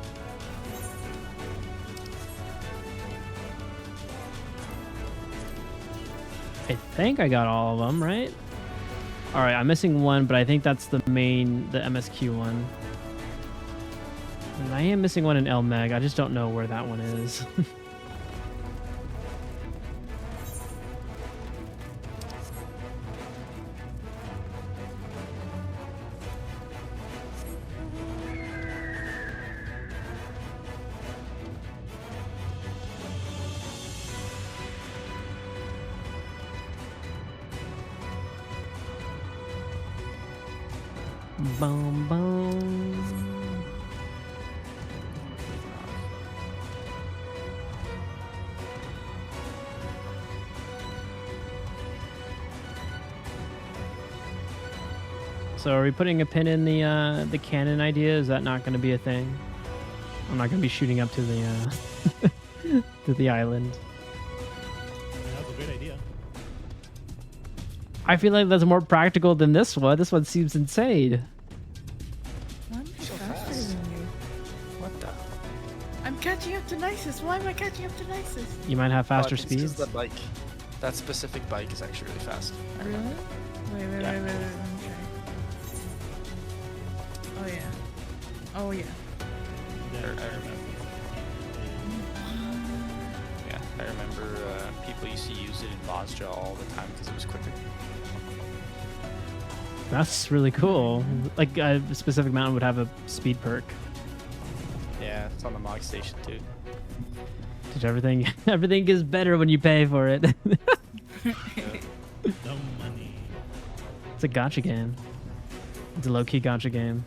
I think I got all of them, right? All right, I'm missing one, but I think that's the MSQ one. And I am missing one in El Meg. I just don't know where that one is. Boom, boom. So are we putting a pin in the cannon idea? Is that not going to be a thing? I'm not going to be shooting up to the to the island. That's a great idea. I feel like that's more practical than this one. This one seems insane. I'm So faster fast. than you. What the? I'm catching up to Nisus. Why am I catching up to Nisus? You might have faster It's 'cause speeds. the bike. That specific bike is actually really fast. Really? Wait, Yeah. let me try. Oh yeah. Oh yeah. I remember. Yeah, I remember people used to use it in Bosja all the time because it was quicker. That's really cool. Like a specific mountain would have a speed perk. Yeah, it's on the Mog station too. Dude, everything is better when you pay for it. No money. It's a gacha game. It's a low-key gacha game.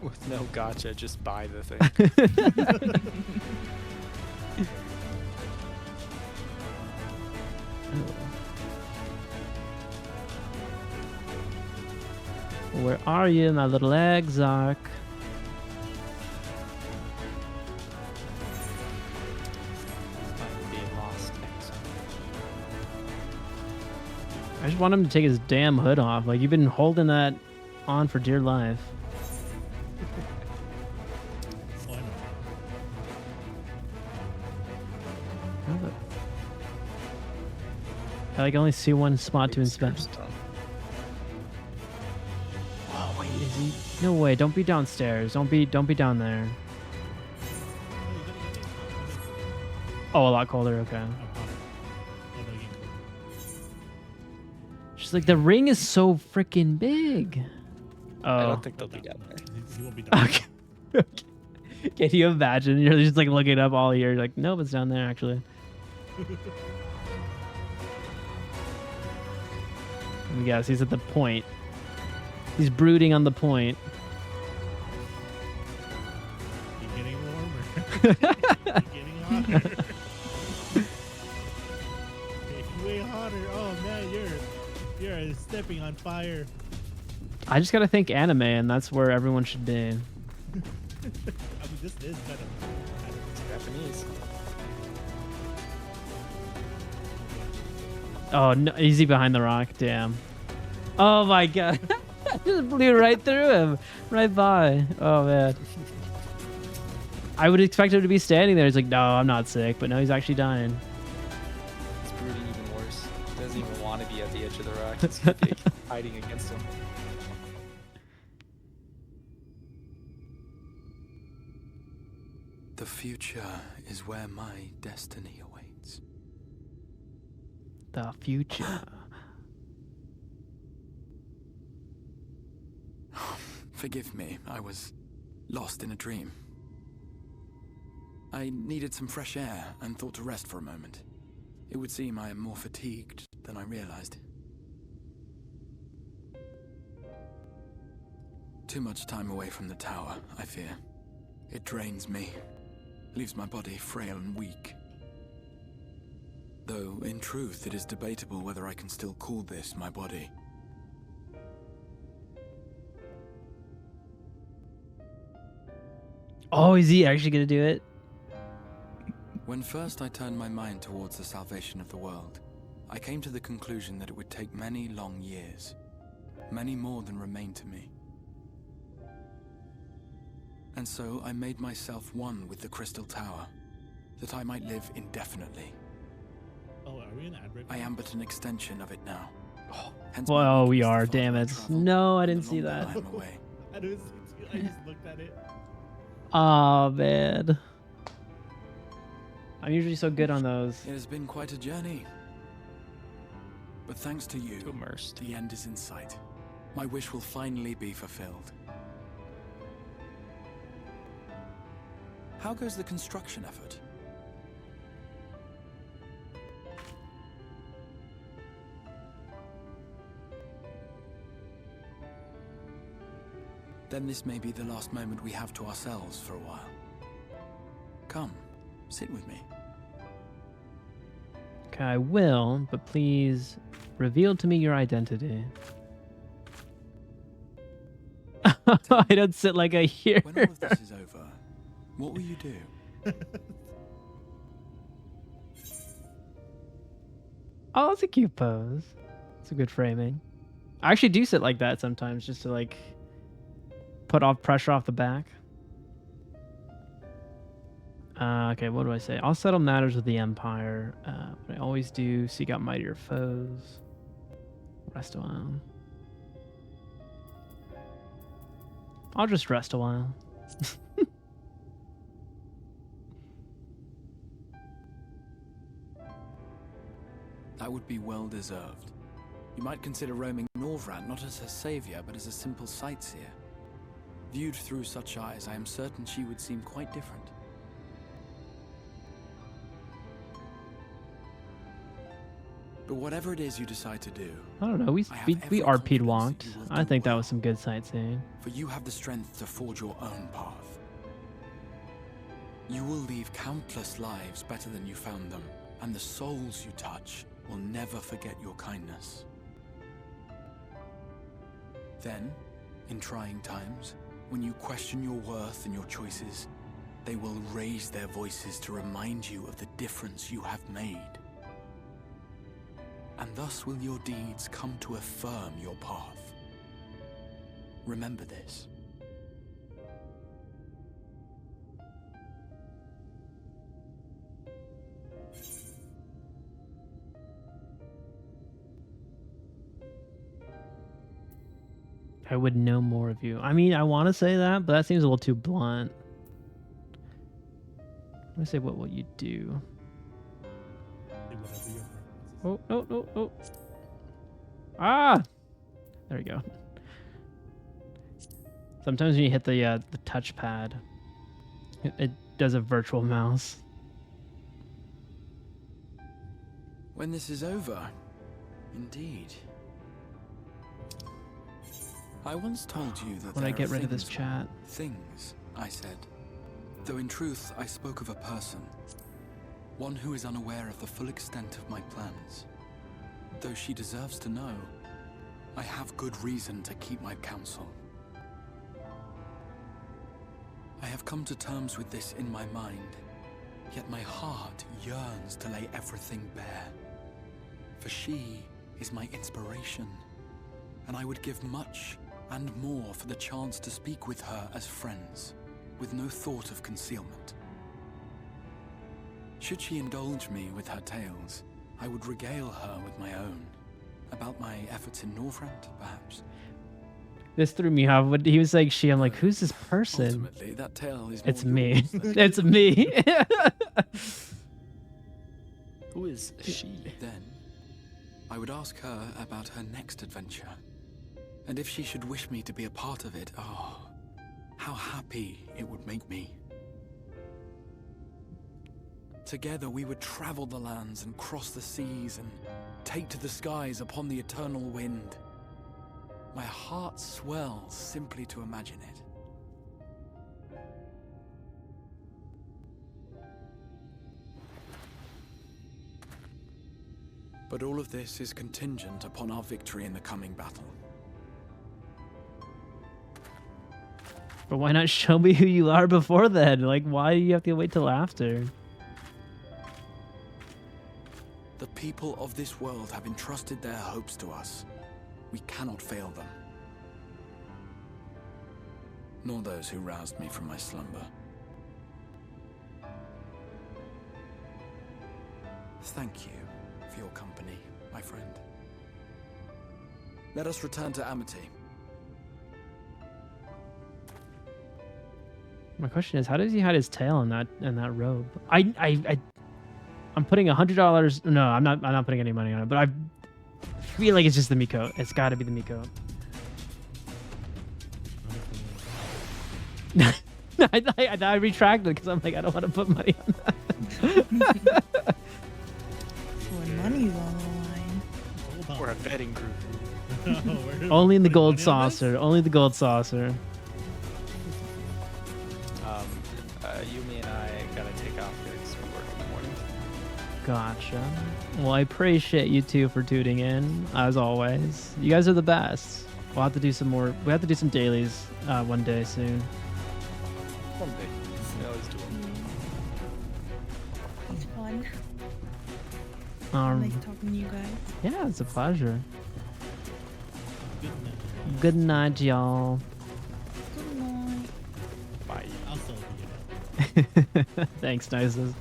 With no gacha, just buy the thing. Where are you, my little exarch? I just want him to take his damn hood off. Like, you've been holding that on for dear life. I like only see one spot to inspect. Oh wait, is he? No way! Don't be downstairs. Don't be down there. Oh, a lot colder. Okay. She's like, the ring is so freaking big. Oh. I don't think they'll be down there. Okay. Can you imagine? You're just like looking up all year. Like, nope, it's down there actually. Yes, he's at the point. He's brooding on the point. You're getting warmer. You're getting hotter. Getting way hotter. Oh man, you're stepping on fire. I just gotta think anime, and that's where everyone should be. I mean, this is kind of Japanese. Oh, no, easy behind the rock. Damn. Oh my god. Just blew right through him. Right by. Oh man. I would expect him to be standing there. He's like, no, I'm not sick. But no, he's actually dying. It's brooding even worse. He doesn't even want to be at the edge of the rock. He's like, hiding against him. The future is where my destiny awaits. The future. Forgive me, I was lost in a dream. I needed some fresh air and thought to rest for a moment. It would seem I am more fatigued than I realized. Too much time away from the tower, I fear. It drains me, leaves my body frail and weak. Though, in truth, it is debatable whether I can still call this my body. Oh, is he actually gonna do it? When first I turned my mind towards the salvation of the world, I came to the conclusion that it would take many long years, many more than remain to me. And so I made myself one with the Crystal Tower, that I might live indefinitely. Oh, are we in ad break? I am but an extension of it now. Hence Well, we are. Damn it. No, I didn't see that. I just looked at it. Oh man. I'm usually so good on those. It has been quite a journey. But thanks to you, immersed. The end is in sight. My wish will finally be fulfilled. How goes the construction effort? Then this may be the last moment we have to ourselves for a while. Come, sit with me. Okay, I will, but please reveal to me your identity. I don't sit like I hear. When all of this is over, what will you do? Oh, that's a cute pose. It's a good framing. I actually do sit like that sometimes just to like put off pressure off the back. Okay, what do I say? I'll settle matters with the Empire. But I always do seek out mightier foes. Rest a while. I'll just rest a while. That would be well deserved. You might consider roaming Novrandt not as her savior, but as a simple sightseer. Viewed through such eyes, I am certain she would seem quite different. But whatever it is you decide to do, I don't know. We RP'd walked. I think that was some good sightseeing. for you have the strength to forge your own path. You will leave countless lives better than you found them, and the souls you touch will never forget your kindness. Then, in trying times, when you question your worth and your choices, they will raise their voices to remind you of the difference you have made. And thus will your deeds come to affirm your path. Remember this. I would know more of you. I mean, I want to say that, but that seems a little too blunt. I'm gonna say, what will you do? Oh, no, no, no. Ah! There we go. Sometimes when you hit the touchpad, it does a virtual mouse. When this is over, indeed. I once told you that When I get rid of this chat. Things, I said. Though in truth, I spoke of a person. One who is unaware of the full extent of my plans. Though she deserves to know, I have good reason to keep my counsel. I have come to terms with this in my mind, yet my heart yearns to lay everything bare. For she is my inspiration, and I would give much and more for the chance to speak with her as friends, with no thought of concealment. Should she indulge me with her tales, I would regale her with my own. About my efforts in Novrandt, perhaps. This threw me off. When he was saying she, I'm like, who's this person? Ultimately, that tale is it's more me. yours It's me. Who is she? Then, I would ask her about her next adventure. And if she should wish me to be a part of it, oh, how happy it would make me. Together we would travel the lands and cross the seas and take to the skies upon the eternal wind. My heart swells simply to imagine it. But all of this is contingent upon our victory in the coming battle. But why not show me who you are before then? Like, why do you have to wait till after? The people of this world have entrusted their hopes to us. We cannot fail them. Nor those who roused me from my slumber. Thank you for your company, my friend. Let us return to Amity. My question is, how does he hide his tail in that robe? I'm putting $100. No, I'm not putting any money on it. But I feel like it's just the Miko. It's got to be the Miko. I retracted because I'm like, I don't want to put money on that. When money's on the line. We're a betting group. Only in the gold saucer. Only the gold saucer. Yumi and I gotta take off because we work in the morning. Gotcha. Well, I appreciate you two for tuning in, as always. You guys are the best. We'll have to do some more. We have to do some dailies one day soon. One day. We always do them. It's fun. Nice talking to you guys. Yeah, it's a pleasure. Good night, y'all. Good night. Bye. I'll still Thanks, Nices.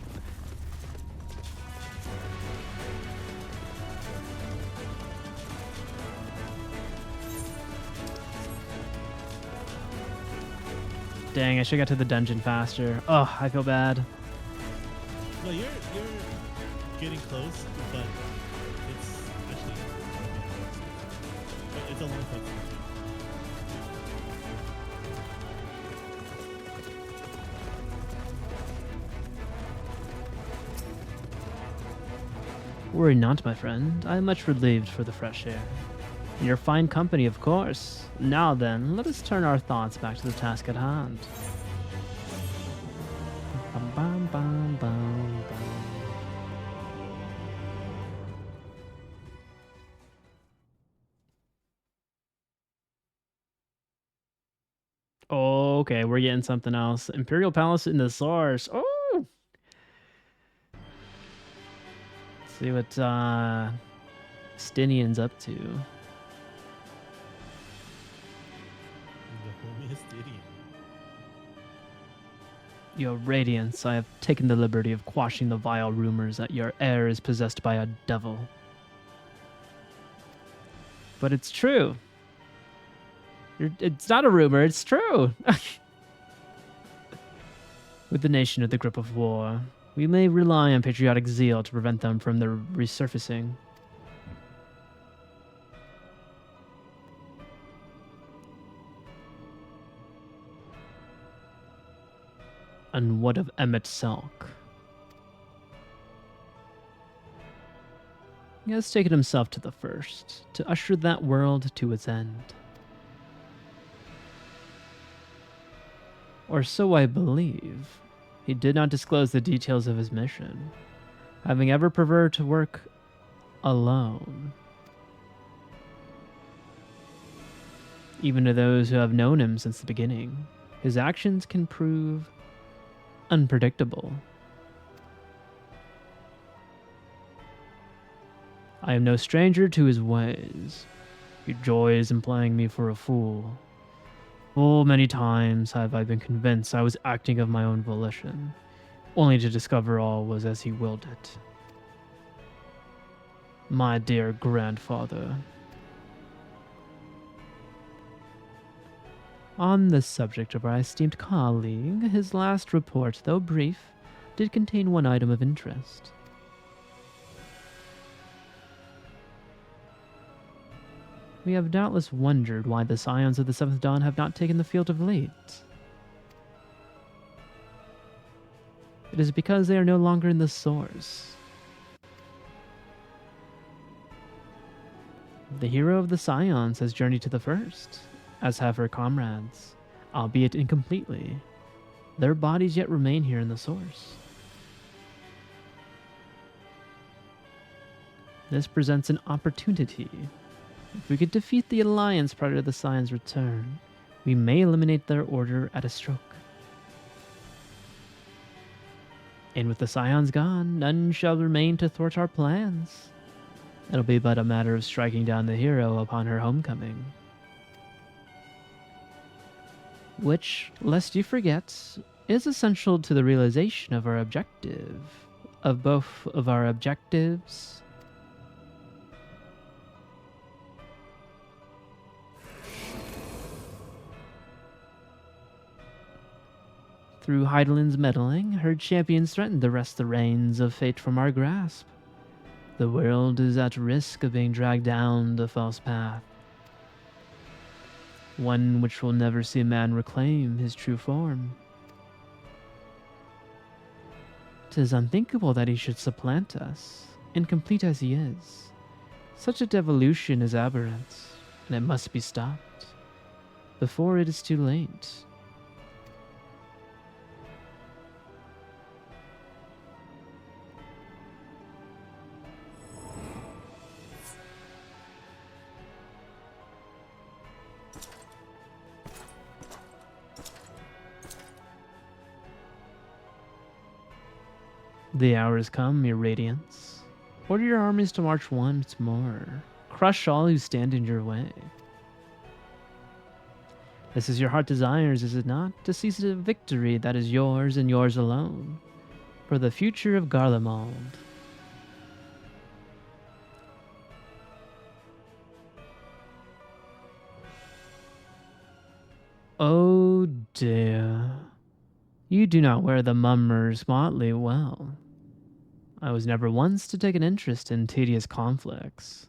Dang, I should have got to the dungeon faster. Oh, I feel bad. No, you're getting close, but it's actually it's a long time. Worry not, my friend. I am much relieved for the fresh air. And your fine company, of course. Now then, let us turn our thoughts back to the task at hand. Bum, bum, bum, bum, bum. Okay, we're getting something else. Imperial Palace in the source. Oh! Let's see what Stinian's up to. The homiest idiot. Your Radiance, I have taken the liberty of quashing the vile rumors that your heir is possessed by a devil. But it's true. It's not a rumor, it's true. With the nation at the grip of war, we may rely on patriotic zeal to prevent them from their resurfacing. And what of Emmet Selk? He has taken himself to the first, to usher that world to its end. Or so I believe. He did not disclose the details of his mission, having ever preferred to work alone. Even to those who have known him since the beginning, his actions can prove unpredictable. I am no stranger to his ways. He joys in playing me for a fool. Full many times have I been convinced I was acting of my own volition, only to discover all was as he willed it. My dear grandfather. On the subject of our esteemed colleague, his last report, though brief, did contain one item of interest. We have doubtless wondered why the scions of the Seventh Dawn have not taken the field of late. It is because they are no longer in the source. The hero of the scions has journeyed to the first, as have her comrades, albeit incompletely. Their bodies yet remain here in the source. This presents an opportunity. If we could defeat the Alliance prior to the Scion's return, we may eliminate their order at a stroke. And with the Scions gone, none shall remain to thwart our plans. It'll be but a matter of striking down the hero upon her homecoming. Which, lest you forget, is essential to the realization of our objective. Of both of our objectives. Through Heidelin's meddling, her champions threatened to wrest the reins of fate from our grasp. The world is at risk of being dragged down the false path. One which will never see a man reclaim his true form. 'Tis unthinkable that he should supplant us, incomplete as he is. Such a devolution is aberrant, and it must be stopped, before it is too late. The hour has come, your radiance. Order your armies to march once more. Crush all who stand in your way. This is your heart desires, is it not? To seize a victory that is yours and yours alone. For the future of Garlemald. Oh dear. You do not wear the mummers motley well. I was never once to take an interest in tedious conflicts.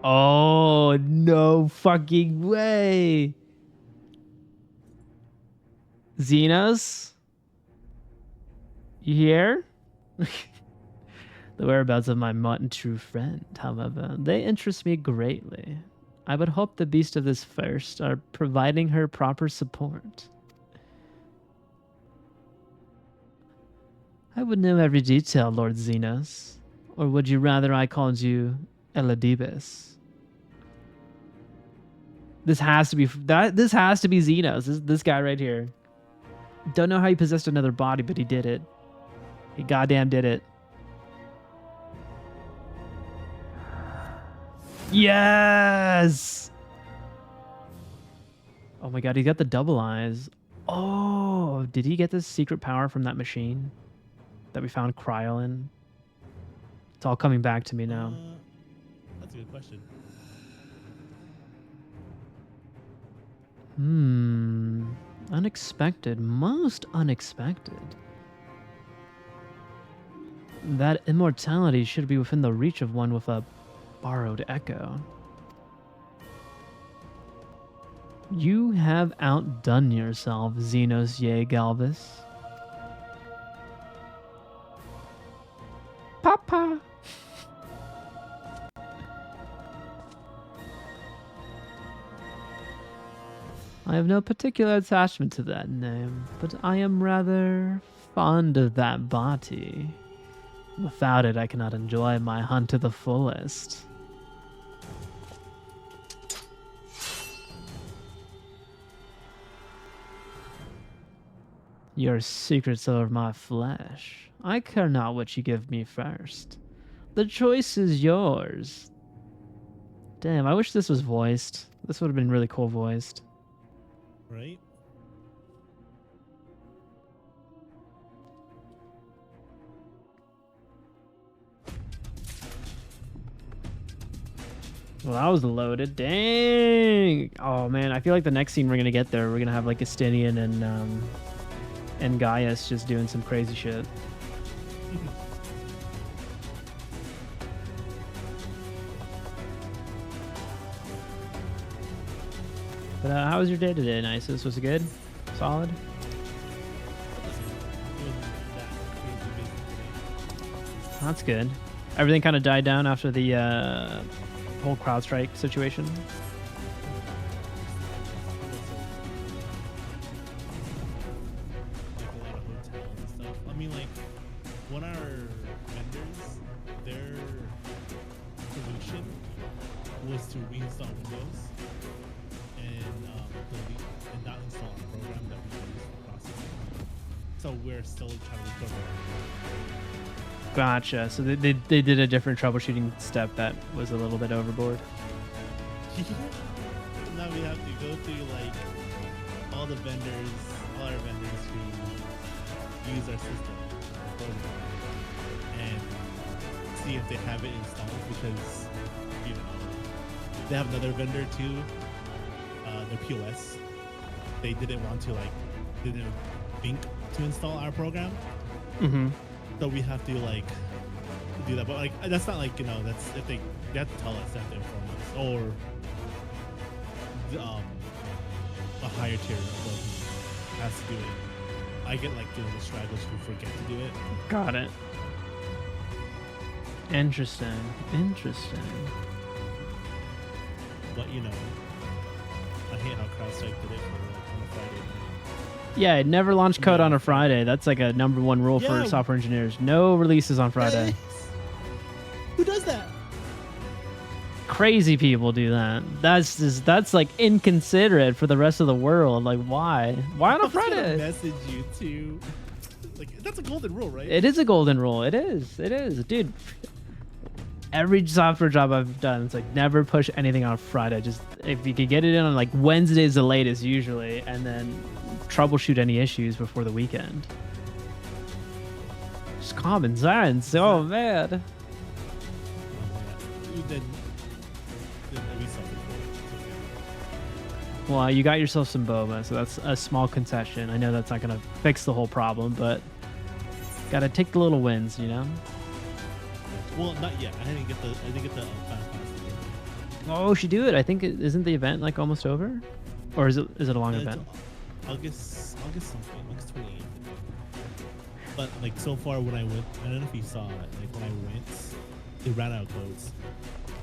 Oh, no fucking way. Xenos? You here? The whereabouts of my moutain true friend, however, they interest me greatly. I would hope the beast of this first are providing her proper support. I would know every detail, Lord Xenos. Or would you rather I called you Eladibus? This has to be this has to be Xenos. This guy right here. Don't know how he possessed another body, but he did it. He goddamn did it. Yes! Oh my god, he got the double eyes. Oh, did he get this secret power from that machine that we found cryo in? It's all coming back to me now. That's a good question. Unexpected. Most unexpected. That immortality should be within the reach of one with a borrowed echo. You have outdone yourself, Xenos Ye Galvis. Papa! I have no particular attachment to that name, but I am rather fond of that body. Without it, I cannot enjoy my hunt to the fullest. Your secrets are my flesh. I care not what you give me first. The choice is yours. Damn, I wish this was voiced. This would have been really cool voiced. Right? Well, that was loaded. Dang. Oh man, I feel like the next scene we're gonna get there, we're gonna have like Estinian and Gaius just doing some crazy shit. But how was your day today, Nisus? Was it good? Solid? That's good. Everything kind of died down after the whole CrowdStrike situation. Like a lot of hotels and stuff. I mean, like, one of our vendors, their solution was to reinstall Windows and not install a program that we use for processing. So we're still trying to recover. Gotcha. So they did a different troubleshooting step that was a little bit overboard. Now we have to go through like all our vendors who use our system and see if they have it installed, because you know they have another vendor too, the POS. They didn't want to didn't think to install our program. Mm-hmm. So we have to like do that, but like that's not like, you know, that's if they have to tell us that they're from us, or a higher tier above has to do it. I get like the stragglers who forget to do it. Got it. Interesting. But you know, I hate how CrowdStrike did it for on a Friday. Yeah, it never launched code on a Friday. That's like a #1 rule for software engineers. No releases on Friday. Who does that? Crazy people do that. That's like inconsiderate for the rest of the world. Like, why? Why on a Friday? Message you to, like, that's a golden rule, right? It is a golden rule. It is, dude. Every software job I've done, it's like never push anything on a Friday. Just if you could get it in on like Wednesday's the latest usually, and then troubleshoot any issues before the weekend. Just common sense. Oh man. Well, you got yourself some boba, so that's a small concession. I know that's not gonna fix the whole problem, but gotta take the little wins, you know. Well, not yet. I didn't get the Finalfantasy. Oh, we should do it. I think isn't the event like almost over, or is it a long event? August something, August 28th. But like so far when I went, I don't know if you saw it. Like when I went, they ran out of codes.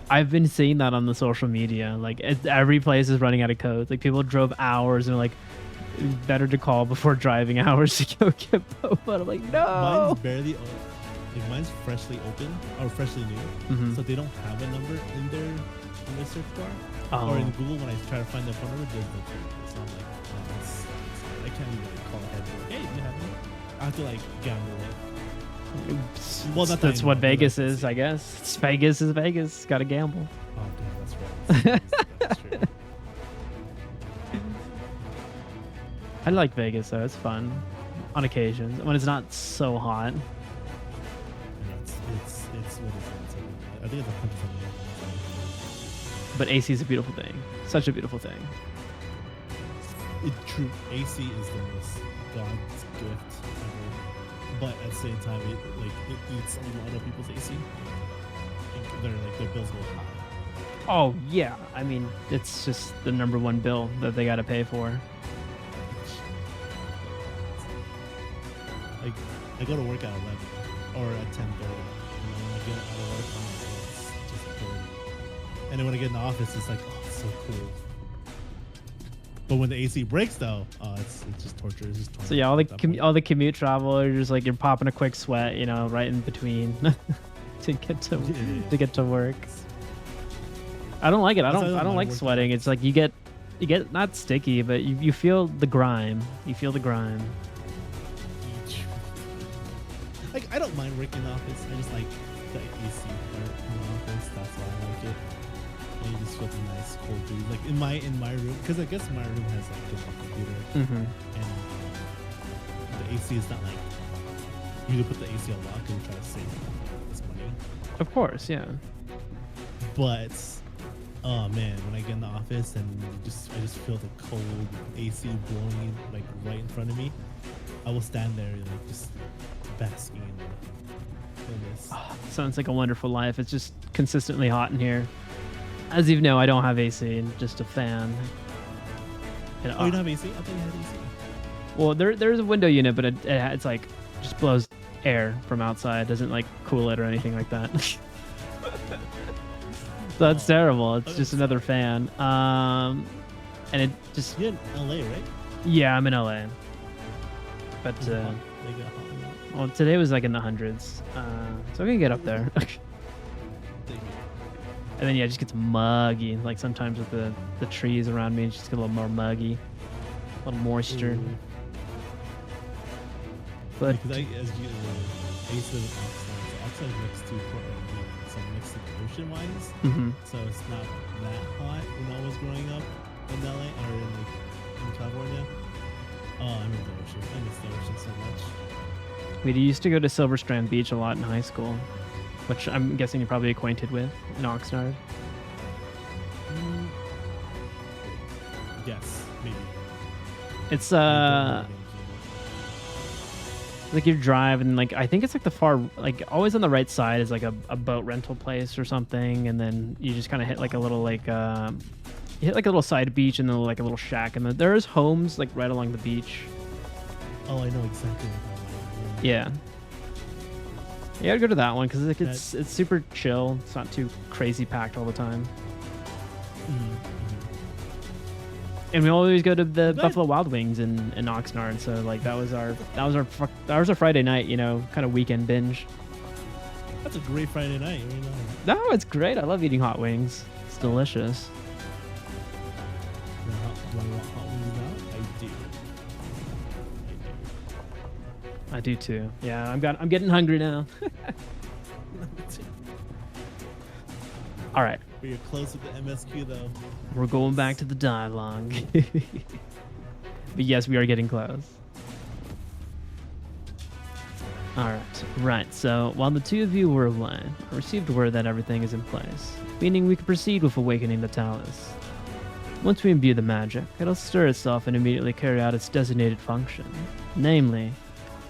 I've been seeing that on the social media. Like every place is running out of codes. Like people drove hours and like, better to call before driving hours to go get boba. I'm like, no. Mine's barely, like mine's freshly open or freshly new, so they don't have a number in their search bar. Or in Google when I try to find the phone number, there's no phone. So I'm like, I can't even like call ahead. Like, hey, do you have it? I have to like gamble it. Well, that's what Vegas is, I guess. It's Vegas is Vegas. Got to gamble. Oh, damn, that's right. That's true. I like Vegas though. It's fun on occasions when it's not so hot. It's what is it? I think it's 100%. But AC is a beautiful thing. Such a beautiful thing. True. AC is the most God's gift ever. But at the same time, it eats a lot of people's AC. Their bills go high. Oh yeah. I mean, it's just the #1 bill that they got to pay for. Like I go to work at 11 or at 10:30, and then when I get out of work, it's just 30. And then when I get in the office, it's like, oh, it's so cool. But when the AC breaks, though, it's just torture. It's just torture. So yeah, all the commute travel, you're just like you're popping a quick sweat, you know, right in between to get to work. I don't like it. I don't like sweating. It's like you get not sticky, but you feel the grime. You feel the grime. Like I don't mind working in the office. I just like the AC part in the office. That's why I like it. And you just feel the nice cold breeze. Like in my room, because I guess my room has like just a computer, and the AC is not like you put the AC a lot because you try to save this money. Of course, yeah. But oh man, when I get in the office and I just feel the cold AC blowing like right in front of me, I will stand there like just basking in this. Oh, sounds like a wonderful life. It's just consistently hot in here. As you know, I don't have AC, just a fan. And, oh, you don't have AC? I thought you had AC. Well, there's a window unit, but it's like just blows air from outside. Doesn't like cool it or anything like that. So that's terrible. It's just another fan. And it just. You're in LA, right? Yeah, I'm in LA. But well, today was like in the hundreds, so we can get up there. And then yeah, it just gets muggy. Like sometimes with the trees around me, it just gets a little more muggy, a little moisture. Ooh. But because I used to live in Oxnard. So Oxnard is next to Portland, so next to the ocean wise. So it's not that hot when I was growing up in LA or in California. Oh, I miss the ocean. I miss the ocean so much. We used to go to Silver Strand Beach a lot in high school, which I'm guessing you're probably acquainted with in Oxnard. Yes, maybe. It's like you drive and like I think it's like the far like always on the right side is like a boat rental place or something, and then you just kind of hit like a little like you hit like a little side beach and then like a little shack, and there's homes like right along the beach. Oh, I know exactly. Yeah. Yeah, I'd go to that one because it's super chill. It's not too crazy packed all the time. And we always go to the Buffalo Wild Wings in Oxnard, so like that was our Friday night, you know, kind of weekend binge. That's a great Friday night. You know? No, it's great. I love eating hot wings. It's delicious. Do I want hot wings now? I do. I do too. Yeah, I'm getting hungry now. All right. We're close with the MSQ though. We're going back to the dialogue. But yes, we are getting close. Right. So while the two of you were away, I received word that everything is in place, meaning we can proceed with awakening the talos. Once we imbue the magic, it'll stir itself and immediately carry out its designated function, namely,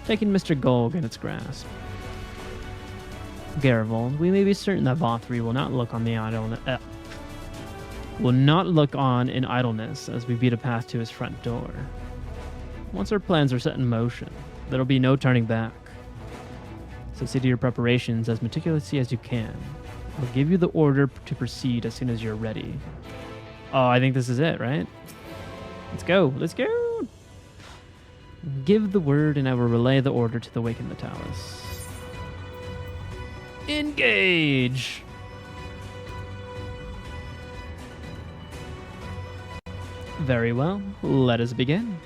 taking Mr. Gulg in its grasp. Garavold, we may be certain that vauthry will not look on in idleness as we beat a path to his front door. Once our plans are set in motion, there'll be no turning back. So see to your preparations as meticulously as you can. I'll give you the order to proceed as soon as you're ready. Oh, I think this is it, right? Let's go. Let's go. Give the word and I will relay the order to the wake in the talos. Engage! Very well. Let us begin.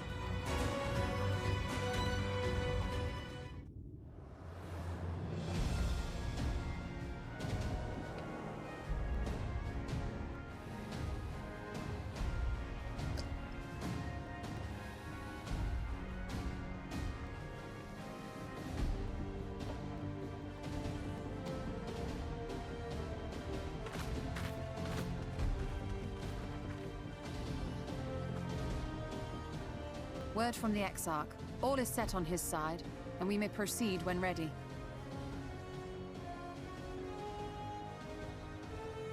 Word from the exarch. All is set on his side, and we may proceed when ready.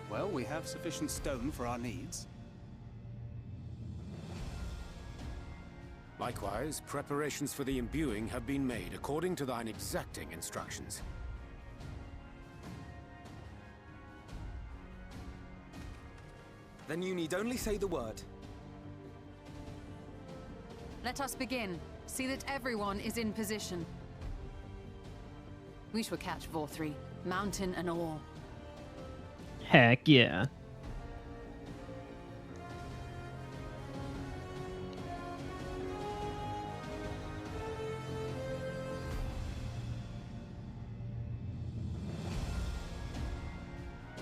Well, we have sufficient stone for our needs. Likewise, preparations for the imbuing have been made according to thine exacting instructions. Then you need only say the word. Let us begin. See that everyone is in position. We shall catch vauthry, mountain and all. Heck yeah.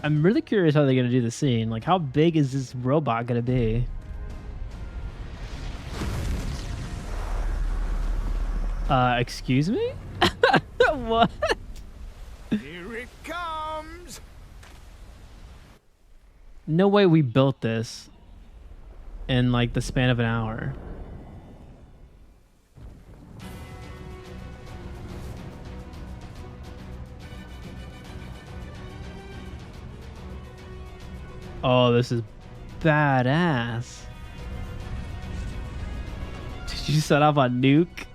I'm really curious how they're going to do the scene. Like, how big is this robot going to be? Excuse me? What? Here it comes! No way we built this in, like, the span of an hour. Oh, this is badass. Did you set off a nuke?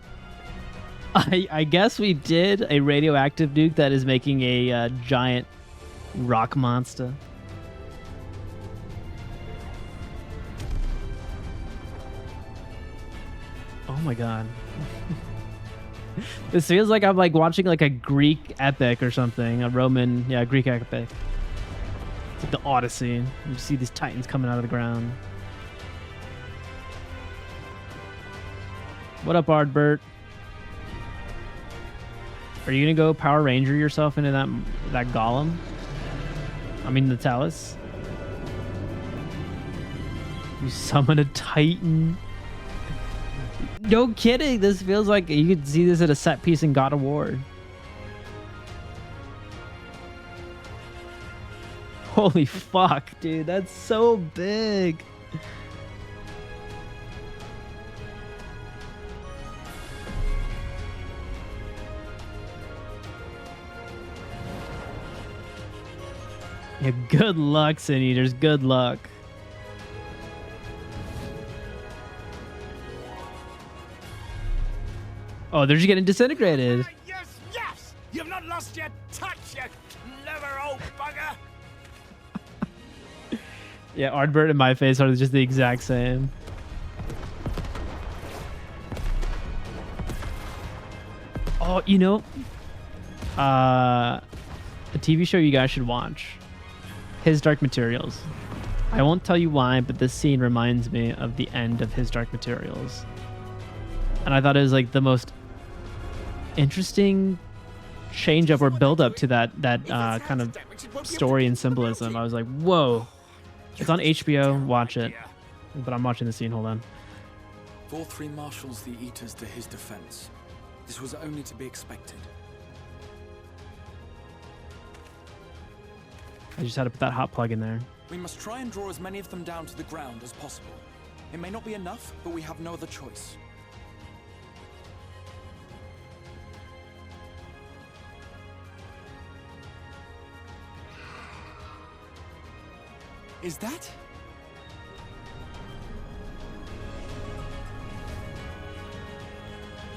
I guess we did a radioactive nuke that is making a giant rock monster. Oh my god. This feels like I'm like watching like a Greek epic or something. A Roman, yeah, Greek epic. It's like the Odyssey. You see these titans coming out of the ground. What up, Ardbert? Are you gonna go Power Ranger yourself into that golem? I mean the talos. You summon a titan. No kidding. This feels like you could see this at a set piece in God of War. Holy fuck, dude. That's so big. Yeah, good luck, Sin Eaters. Good luck. Oh, they're just getting disintegrated. Yes, yes! You've not lost your touch, you clever old bugger! Yeah, Ardbert and my face are just the exact same. Oh, you know, a TV show you guys should watch. His Dark Materials. I won't tell you why, but this scene reminds me of the end of His Dark Materials. And I thought it was like the most interesting change up or build up to that kind of story and symbolism. I was like, whoa. It's on HBO. Watch it. But I'm watching the scene. Hold on. Vauthry marshals the Eaters to his defense. This was only to be expected. I just had to put that hot plug in there. We must try and draw as many of them down to the ground as possible. It may not be enough, but we have no other choice. Is that?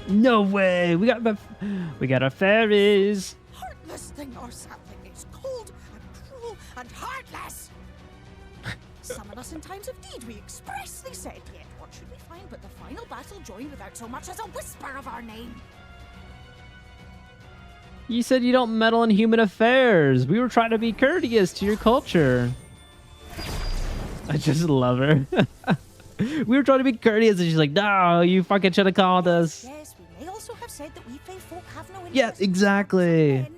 No way! We got our fairies. Heartless thing our sapling is, cold and cruel and heartless. Summon us in times of need, we expressly said. Yet what should we find but the final battle joined without so much as a whisper of our name? You said you don't meddle in human affairs. We were trying to be courteous to your culture. I just love her. We were trying to be courteous, and she's like, "No, you fucking should have called us." Yes, we may also have said that we fae folk have no interest. Yeah, exactly.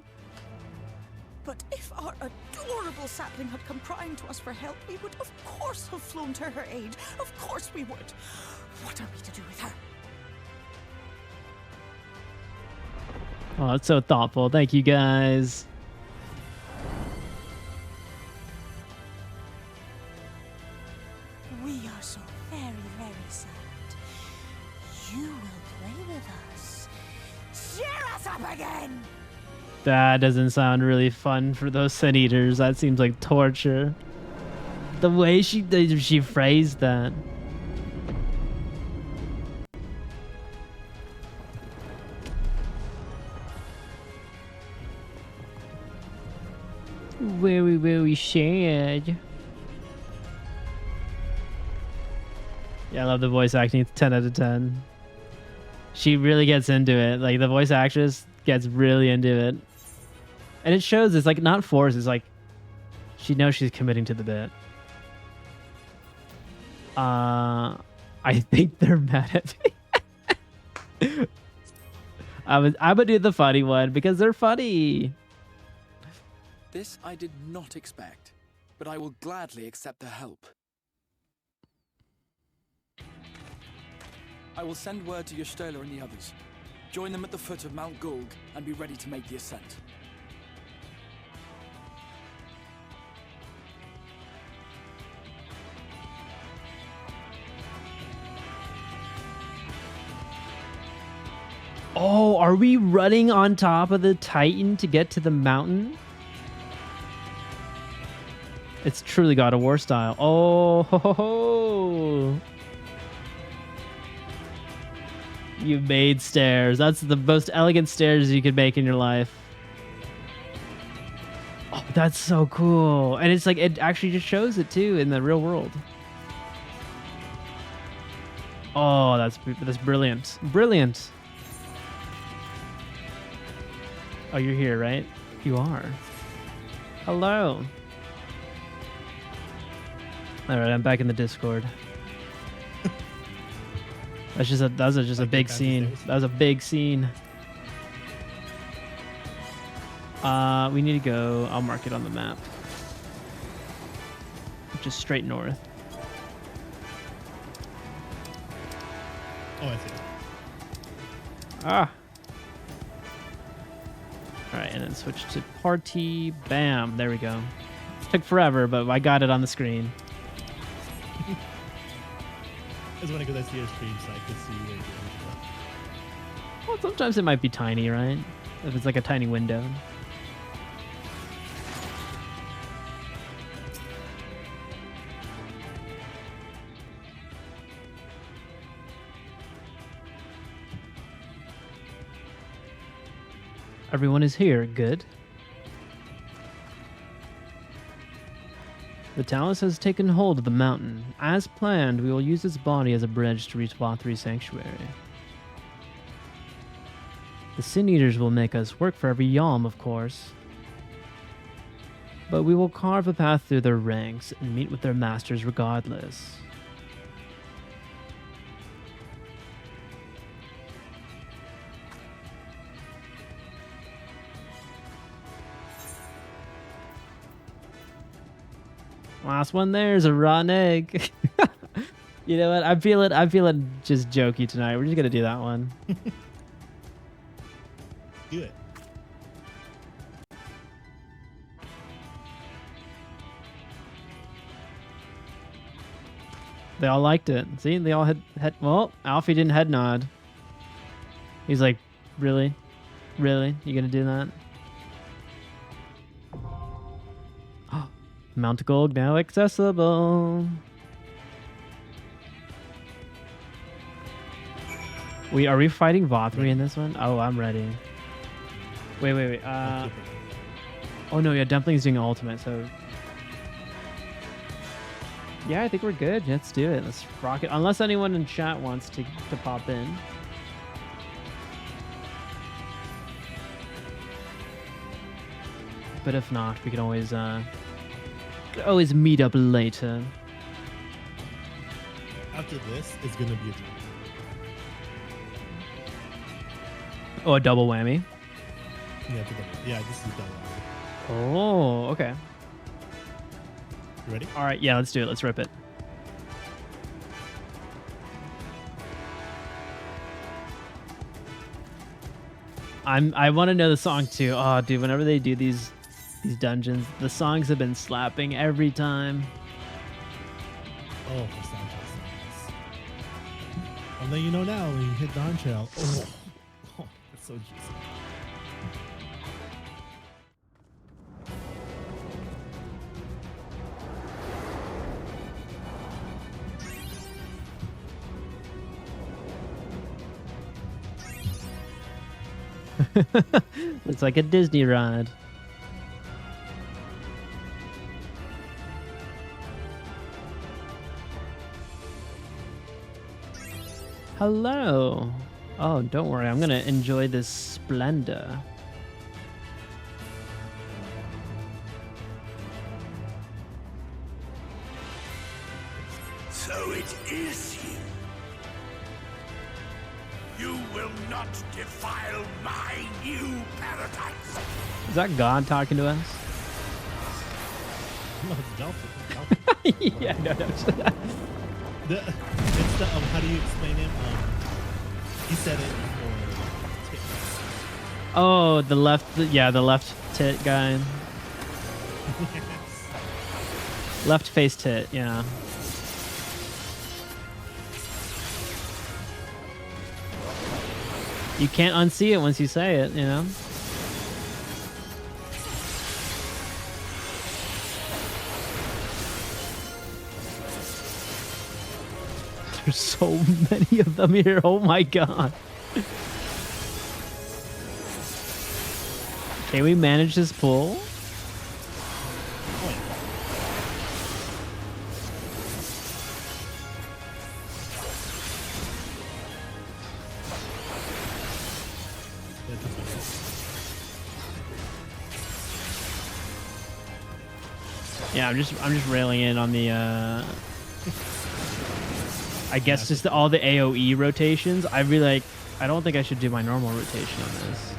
But if our adorable sapling had come crying to us for help, we would of course have flown to her aid. Of course we would. What are we to do with her? Oh, that's so thoughtful. Thank you, guys. We are so very, very sad. You will play with us. Cheer us up again! That doesn't sound really fun for those Sin Eaters. That seems like torture. The way she phrased that. Very, very sad. Yeah, I love the voice acting. It's 10 out of 10. She really gets into it. Like, the voice actress gets really into it. And it shows. It's like not forced. It's like she knows she's committing to the bit. I think they're mad at me. I would do the funny one because they're funny. This I did not expect, but I will gladly accept the help. I will send word to Y'shtola and the others. Join them at the foot of Mount Gulg and be ready to make the ascent. Oh, are we running on top of the Titan to get to the mountain? It's truly God of War style. Oh, ho, ho, ho. You made stairs. That's the most elegant stairs you could make in your life. Oh, that's so cool. And it's like, it actually just shows it too in the real world. Oh, that's brilliant. Brilliant. Oh, you're here, right? You are. Hello. All right, I'm back in the Discord. That was just a big scene. That was a big scene. We need to go. I'll mark it on the map. Just straight north. Oh, I see. Ah. All right, and then switch to party. Bam. There we go. It took forever, but I got it on the screen. It's funny because I see your stream, so I could see where you're going. Well, sometimes it might be tiny, right? If it's like a tiny window. Everyone is here. Good. The talus has taken hold of the mountain. As planned, we will use its body as a bridge to reach Vauthry Sanctuary. The Sin Eaters will make us work for every yalm, of course. But we will carve a path through their ranks and meet with their masters regardless. Last one there is a rotten egg. You know what? I'm feeling just jokey tonight. We're just gonna do that one. Do it. They all liked it. See, they all had well, Alfie didn't head nod. He's like, really? Really? You gonna do that? Mount Gulg now accessible. Are we fighting vauthry in this one? Oh, I'm ready. Wait. Oh no, yeah, Dumpling's doing ultimate, so yeah, I think we're good. Let's do it. Let's rock it. Unless anyone in chat wants to pop in. But if not, we can always meet up later. After this, it's gonna be a dream. Oh, a double whammy. Yeah, this is double. Oh, okay. You ready? All right, yeah, let's do it. Let's rip it. I want to know the song too. Oh, dude, whenever they do these dungeons, the songs have been slapping every time. Oh, the soundtrack's nice. I'll let you know now when you hit Dawn Trail. Oh, that's so juicy. Looks like a Disney ride. Hello. Oh, don't worry. I'm going to enjoy this splendor. So it is you. You will not defile my new paradise. Is that God talking to us? No, it's Delphi. Yeah, no. It's the how do you explain him? He said it before. Oh, the left tit guy. Left face tit, yeah. You can't unsee it once you say it, you know? There's so many of them here. Oh my god. Can we manage this pull? Yeah, I'm just railing in on the I guess just all the AoE rotations. I don't think I should do my normal rotation on this.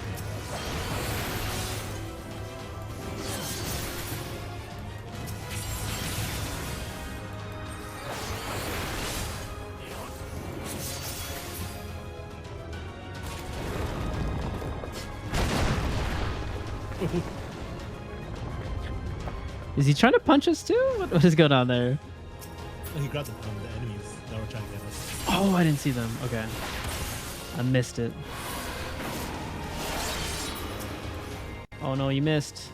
Is he trying to punch us too? What is going on there? Oh, he grabbed the enemies that were trying to get us. Oh, I didn't see them. Okay. I missed it. Oh no, you missed.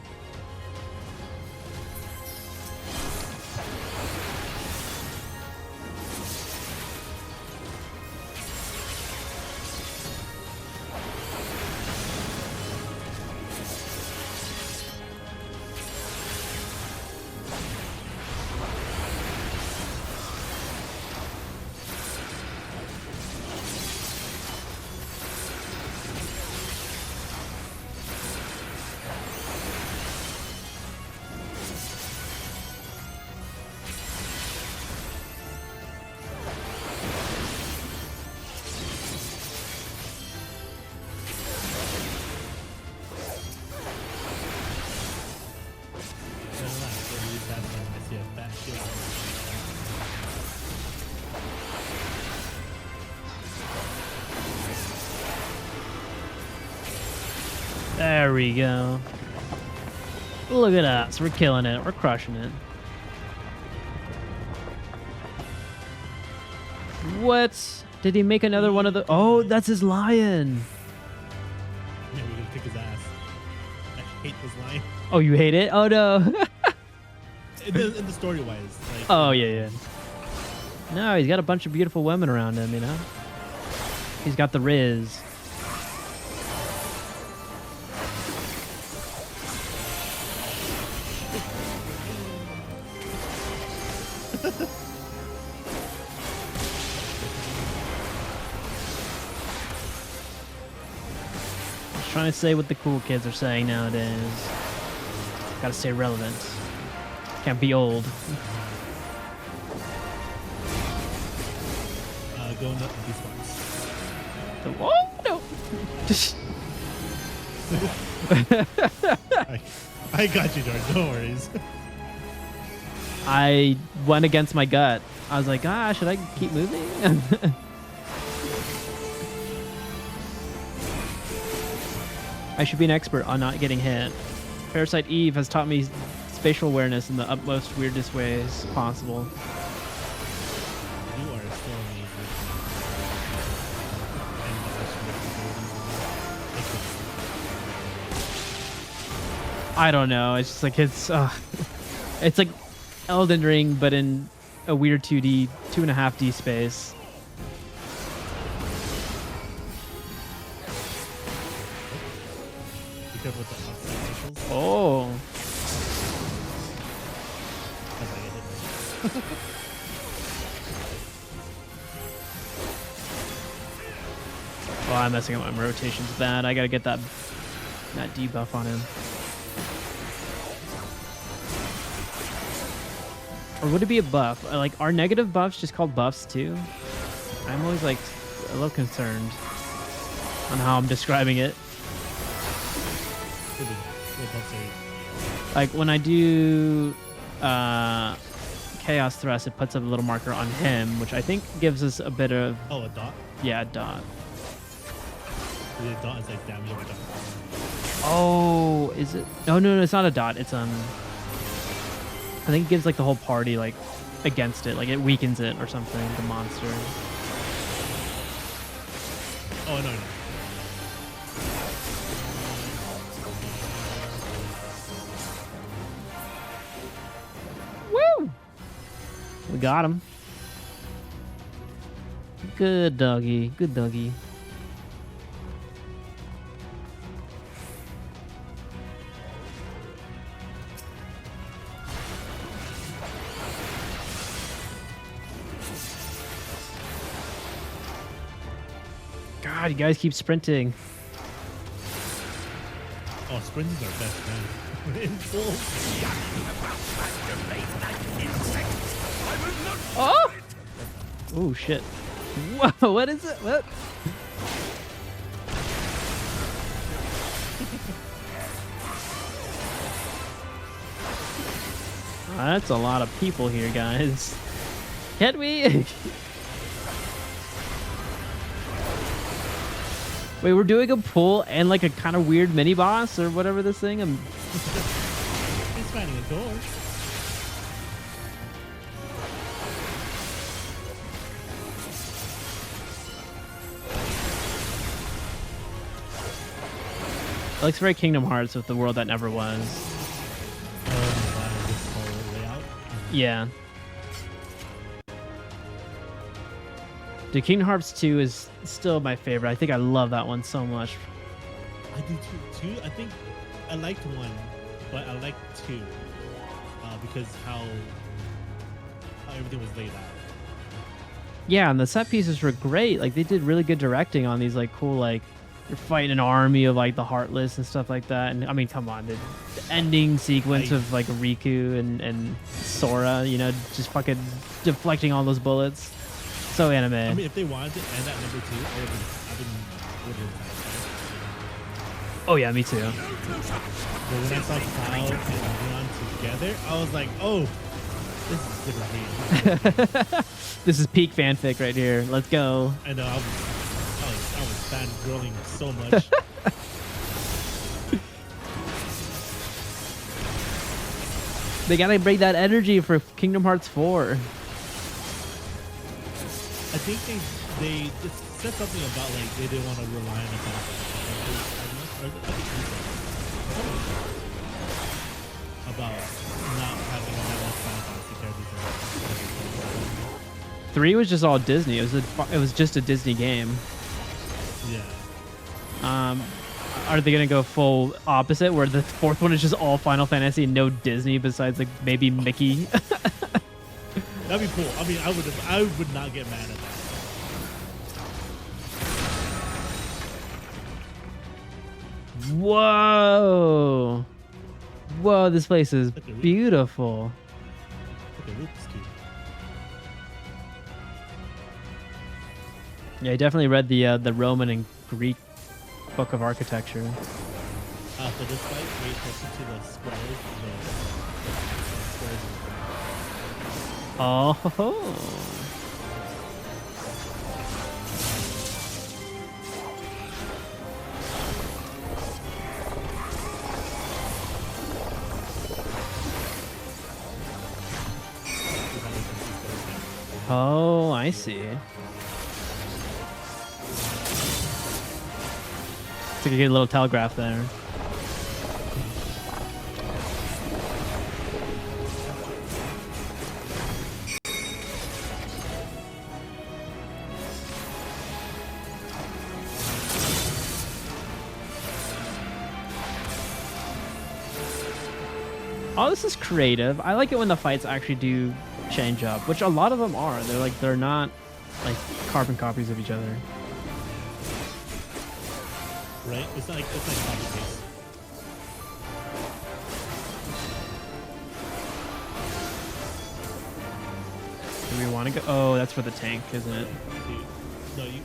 There we go. Look at us. We're killing it. We're crushing it. What? Did he make another one of the... Oh, that's his lion. Yeah, we're gonna kick his ass. I hate this lion. Oh, you hate it? Oh, no. in the story-wise. Like, oh, yeah. No, he's got a bunch of beautiful women around him, you know? He's got the Riz. Just trying to say what the cool kids are saying nowadays. Gotta stay relevant. Can't be old. Going up these ones. Oh no! I got you, George. No worries. I went against my gut. I was like, ah, should I keep moving? I should be an expert on not getting hit. Parasite Eve has taught me spatial awareness in the utmost weirdest ways possible. You are still amazing. I don't know. It's just like it's like Elden Ring, but in a weird 2D, 2.5D space. Be careful with the outside missiles. Oh. Oh, I'm messing up my rotations bad. I gotta get that debuff on him. Or would it be a buff? Like, are negative buffs just called buffs too? I'm always like a little concerned on how I'm describing it. Like when I do Chaos Thrust, it puts up a little marker on him, which I think gives us a bit of... Oh, a dot? Yeah, a dot. The dot is like damage over dot. Oh, is it? Oh, no, it's not a dot. It's I think it gives like the whole party like against it, like it weakens it or something. The monster. Oh no. Woo! We got him. Good doggy. Good doggy. God, you guys keep sprinting. Oh, sprinters are best, man. In full. Oh! Oh shit! Whoa! What is it? What? That's a lot of people here, guys. Can we? Wait, we're doing a pull and like a kind of weird mini boss or whatever this thing. He's finding a door. It looks very Kingdom Hearts with the world that never was. This whole layout. Yeah. Dude, Kingdom Hearts 2 is still my favorite. I think I love that one so much. I do too. I think I liked 1, but I liked 2 because how everything was laid out. Yeah, and the set pieces were great. Like they did really good directing on these like cool like you're fighting an army of like the Heartless and stuff like that. And I mean, come on, the ending sequence of like Riku and Sora, you know, just fucking deflecting all those bullets. So anime. I mean, if they wanted to end at number 2, I've been oh yeah, me too. But when I saw Cloud and Leon together, I was like, oh, this is different. This is peak fanfic right here. Let's go. I know. I was fangirling so much. They gotta bring that energy for Kingdom Hearts 4. I think they just said something about like they didn't want to rely on the about not having that much Final Fantasy characters. 3 was just all Disney. It was just a Disney game. Yeah. Are they gonna go full opposite, where the fourth one is just all Final Fantasy and no Disney besides like maybe Mickey? That'd be cool. I mean, I would not get mad at that. Whoa! Whoa! This place is beautiful. Okay, Rubik's Cube. Yeah, I definitely read the Roman and Greek book of architecture. For this fight, pay attention to the squares. Oh. Oh, I see. It's like a good little telegraph there. Oh, this is creative. I like it when the fights actually do change up, which a lot of them are. They're not like carbon copies of each other. Right? It's like copy paste. Do we want to go? Oh, that's for the tank, isn't it? No, you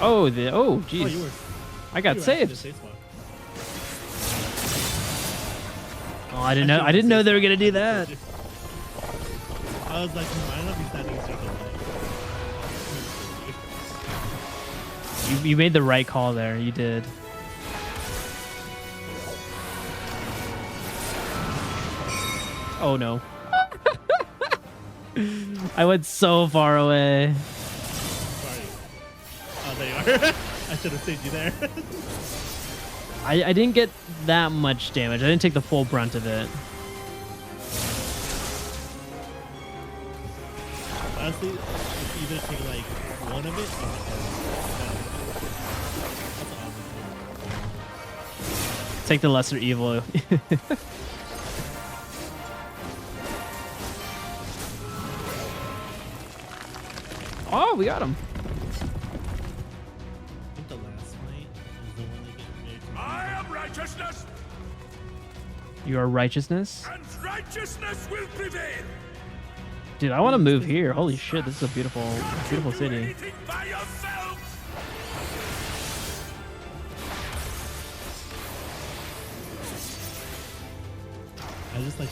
Oh, jeez. I got saved. Oh, I didn't know they were gonna do that. I was like, might not be standing in circle. You made the right call there. You did. Oh no. I went so far away. Sorry. Oh, there you are. I should have saved you there. I didn't get that much damage. I didn't take the full brunt of it. Honestly, it's either take like one of it or Take the lesser evil. Oh, we got him. I think the last night was the one that get married to. I am righteousness, You are righteousness? and righteousness will prevail. Dude, I want to move here. Holy shit, this is a beautiful city. Anything by yourself. I just like.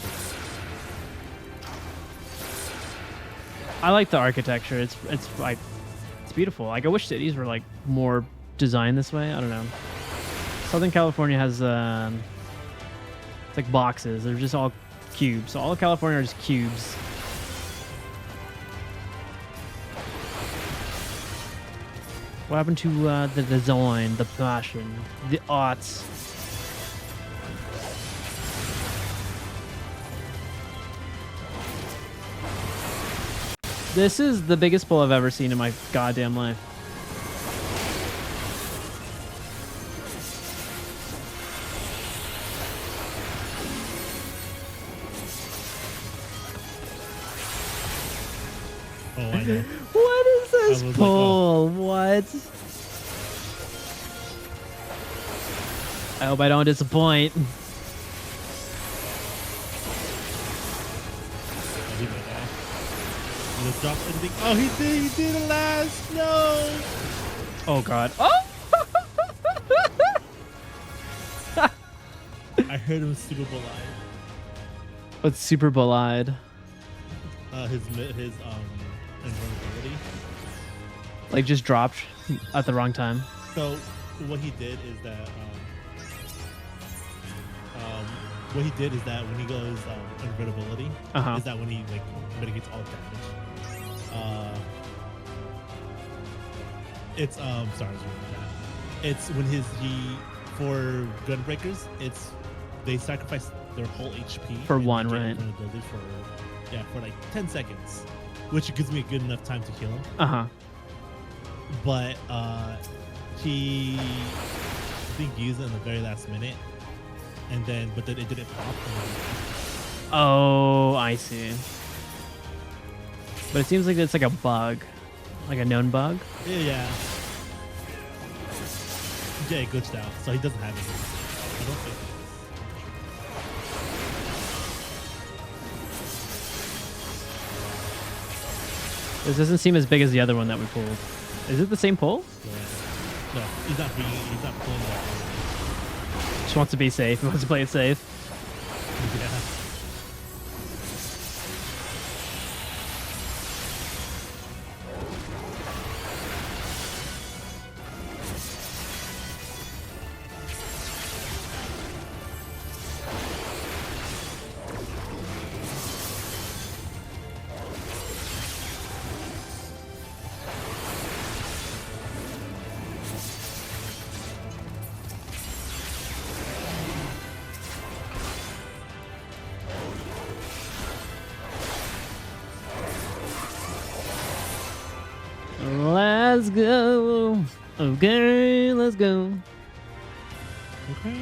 I like the architecture. It's like it's beautiful. Like I wish cities were like more designed this way. I don't know. Southern California has it's like boxes. They're just all cubes. So all of California are just cubes. What happened to the design, the passion, the arts? This is the biggest pull I've ever seen in my goddamn life. Oh, I know. What is this like, pull? What? I hope I don't disappoint. Just drop anything. Oh, he did it last. No. Oh god. Oh! I heard him super bull-eyed. What's super bull-eyed? His invulnerability. Like just dropped at the wrong time. So what he did is that what he did is that when he goes invertibility, is that when he like mitigates all damage. It's sorry, I was reading that. It's when for gunbreakers, they sacrifice their whole HP for one, right? For like 10 seconds, which gives me a good enough time to heal him. But he I think used it in the very last minute, but then it didn't pop. Oh, I see. But it seems like it's like a bug, like a known bug. Yeah, it glitched out, so he doesn't have it. I don't think. This doesn't seem as big as the other one that we pulled. Is it the same pull? Yeah. No, he's not pulling that. Just wants to be safe. He wants to play it safe. Yeah. Let's go. Okay, let's go. Okay.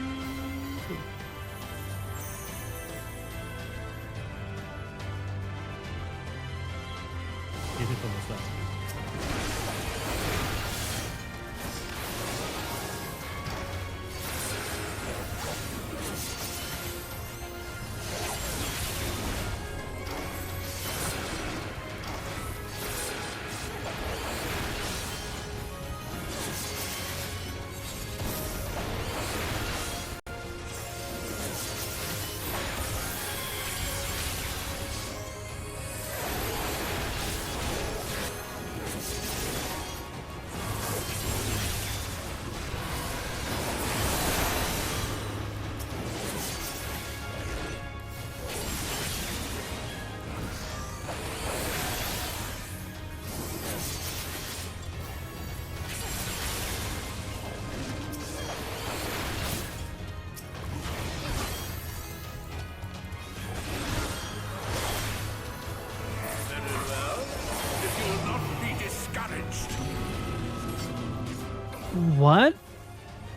What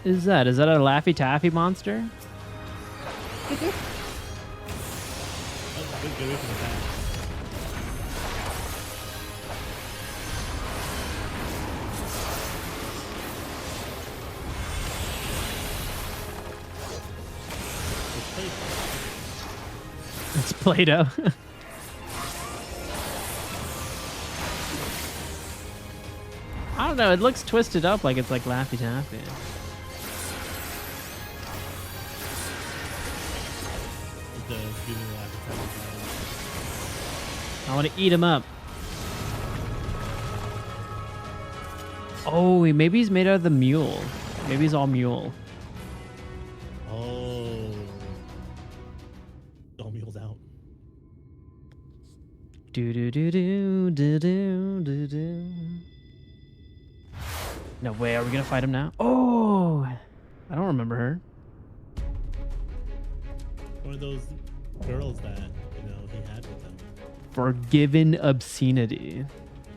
is that? Is that a Laffy Taffy monster? It's Play-Doh. I don't know, it looks twisted up like it's like Laffy Taffy. I want to eat him up. Oh, maybe he's made out of the mule. Maybe he's all mule. Oh. All mules out. Do do do do do do do do. No way, are we gonna fight him now? Oh, I don't remember her. One of those girls that, you know, he had with him. Forgiven obscenity.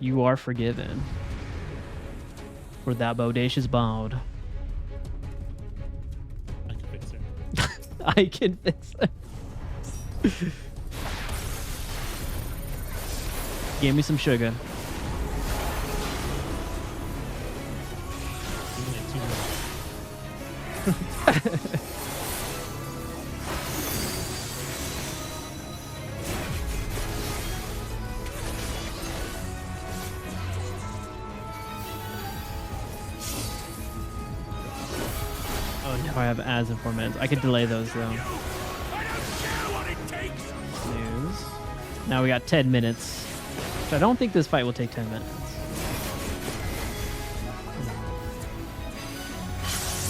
You are forgiven. For that bodacious bald. I can fix her. I can fix her. Give me some sugar. Oh, now I have as informants. I could delay those though. News. Now we got 10 minutes. So I don't think this fight will take 10 minutes.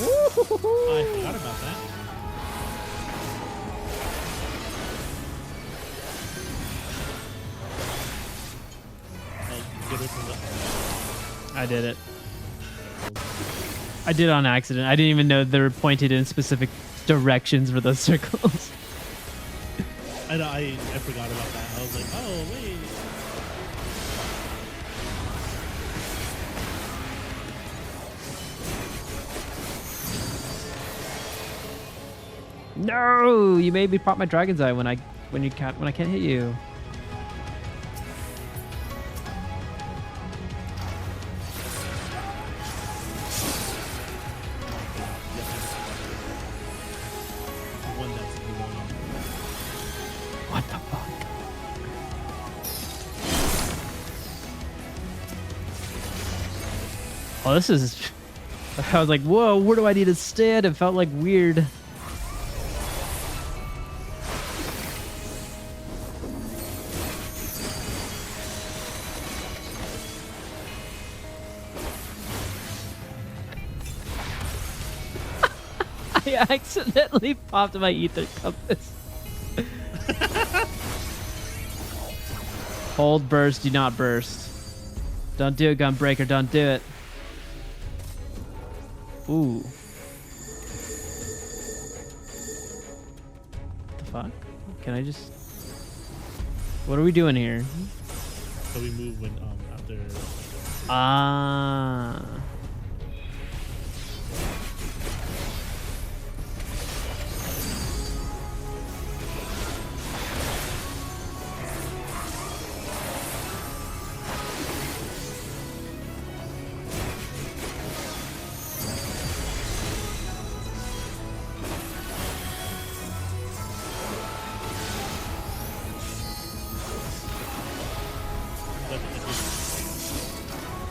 Oh, I forgot about that. I did it. I did it on accident. I didn't even know they were pointed in specific directions for those circles. I know, I forgot about that. I was like, oh, wait. No, you made me pop my dragon's eye when I can't hit you. What the fuck? Oh, this is. I was like, whoa, where do I need to stand? It felt like weird. I accidentally popped my ether compass. Hold, burst, do not burst. Don't do it, Gunbreaker, don't do it. Ooh. What the fuck? Can I just... What are we doing here? So we move when, after... Ah.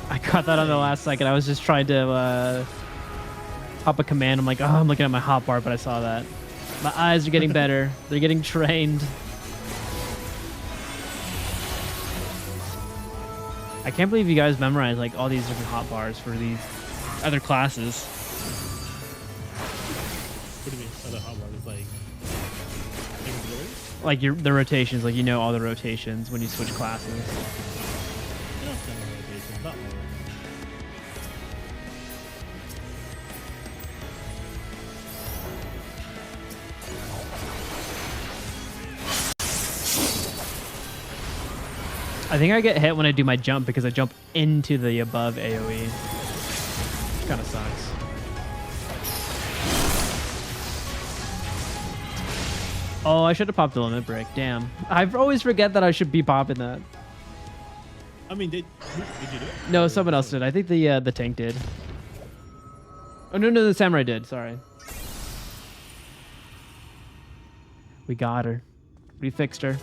I caught that on the last second. I was just trying to pop a command. I'm like, oh, I'm looking at my hotbar, but I saw that. My eyes are getting better. They're getting trained. I can't believe you guys memorized like all these different hotbars for these other classes. What do you mean? Other hotbars? Like the rotations, like you know all the rotations when you switch classes. Not all. I think I get hit when I do my jump because I jump into the above AoE. Kind of sucks. Oh, I should have popped the limit break. Damn. I always forget that I should be popping that. I mean, did you do it? No, someone else did. I think the tank did. Oh, no, the samurai did. Sorry. We got her. We fixed her.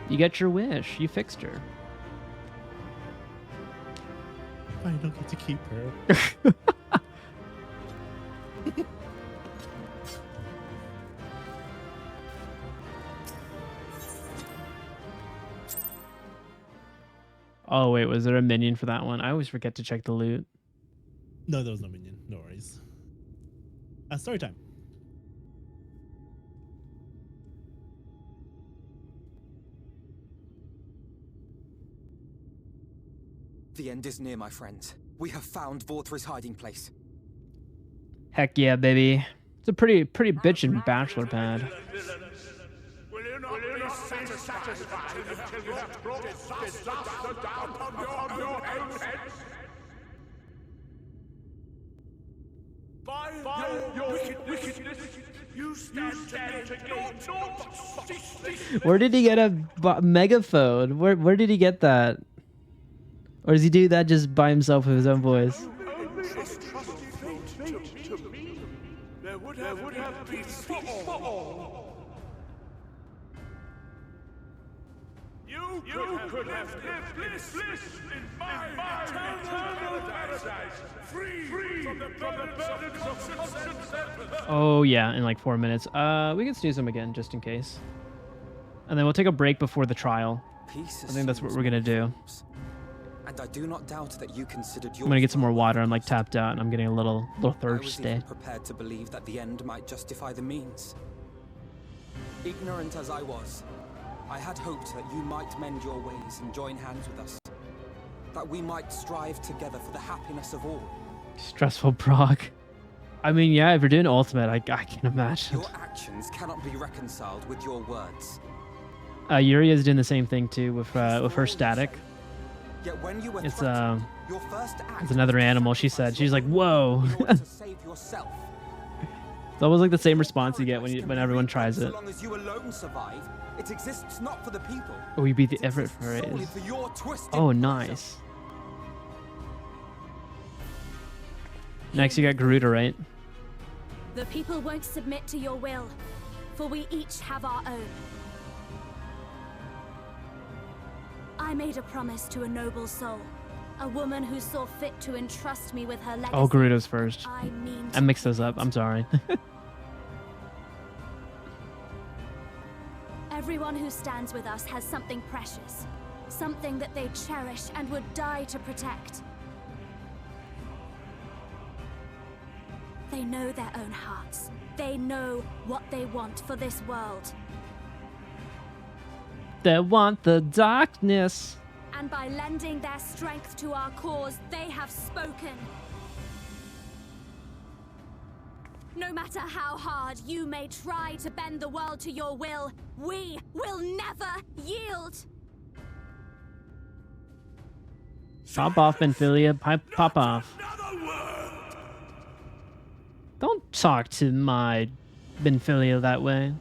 You get your wish. You fixed her. I don't get to keep her. Oh, wait. Was there a minion for that one? I always forget to check the loot. No, there was no minion. No worries. Story time. The end is near, my friends. We have found Vauthry's hiding place. Heck yeah, baby. It's a pretty bitchin' bachelor pad. Will you not be satisfied until you have brought disaster down upon your heads? By your wickedness, you stand to gain naught. Where did he get a megaphone? Where did he get that? Or does he do that just by himself with his own voice? There would have been for all. You could have lived bliss in my eternal paradise, free from the burdens of conscience and earth. Oh yeah, in like 4 minutes. We can snooze him again just in case. And then we'll take a break before the trial. I think that's what we're gonna do. And I do not doubt that you considered your... I'm gonna get some more water. I'm like tapped out and I'm getting a little thirsty. I was even prepared to believe that the end might justify the means. Ignorant as I was, I had hoped that you might mend your ways and join hands with us. That we might strive together for the happiness of all. Stressful prog. I mean, yeah, if you're doing ultimate, I can imagine. Your actions cannot be reconciled with your words. Yuri is doing the same thing too with her static. Yet when you were It's your first act it's another animal. She said. She's like, whoa. in order to save yourself. It's almost like the same response you get when everyone tries it. So long as you alone survive, it exists not for the people. Oh, you beat the effort for it. Solely for your twisted Oh, nice. Next, you got Garuda, right? The people won't submit to your will, for we each have our own. I made a promise to a noble soul, a woman who saw fit to entrust me with her legacy. Oh, Garuda's first. I mean I mixed those up. I'm sorry. Everyone who stands with us has something precious, something that they cherish and would die to protect. They know their own hearts. They know what they want for this world. They want the darkness. And by lending their strength to our cause, they have spoken. No matter how hard you may try to bend the world to your will, we will never yield. Pop off, Benphilia. Pop off. Don't talk to my Benphilia that way.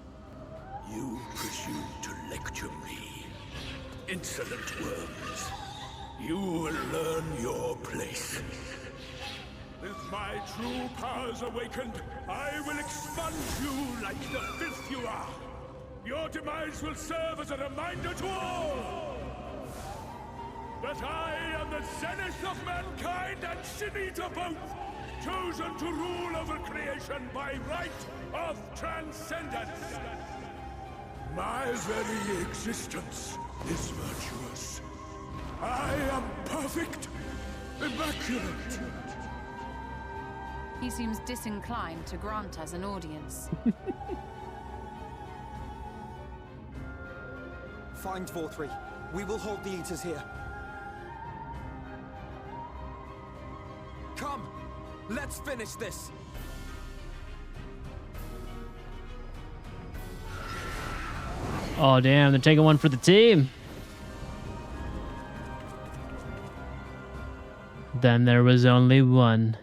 You presume to lecture me. Insolent worms. You will learn your place. With my true powers awakened, I will expunge you like the filth you are. Your demise will serve as a reminder to all that I am the zenith of mankind and Shinita both, chosen to rule over creation by right of transcendence. My very existence is virtuous. I am perfect, immaculate. He seems disinclined to grant us an audience. Find vauthry. We will hold the eaters here. Come, let's finish this. Oh, damn. They're taking one for the team. Then there was only one.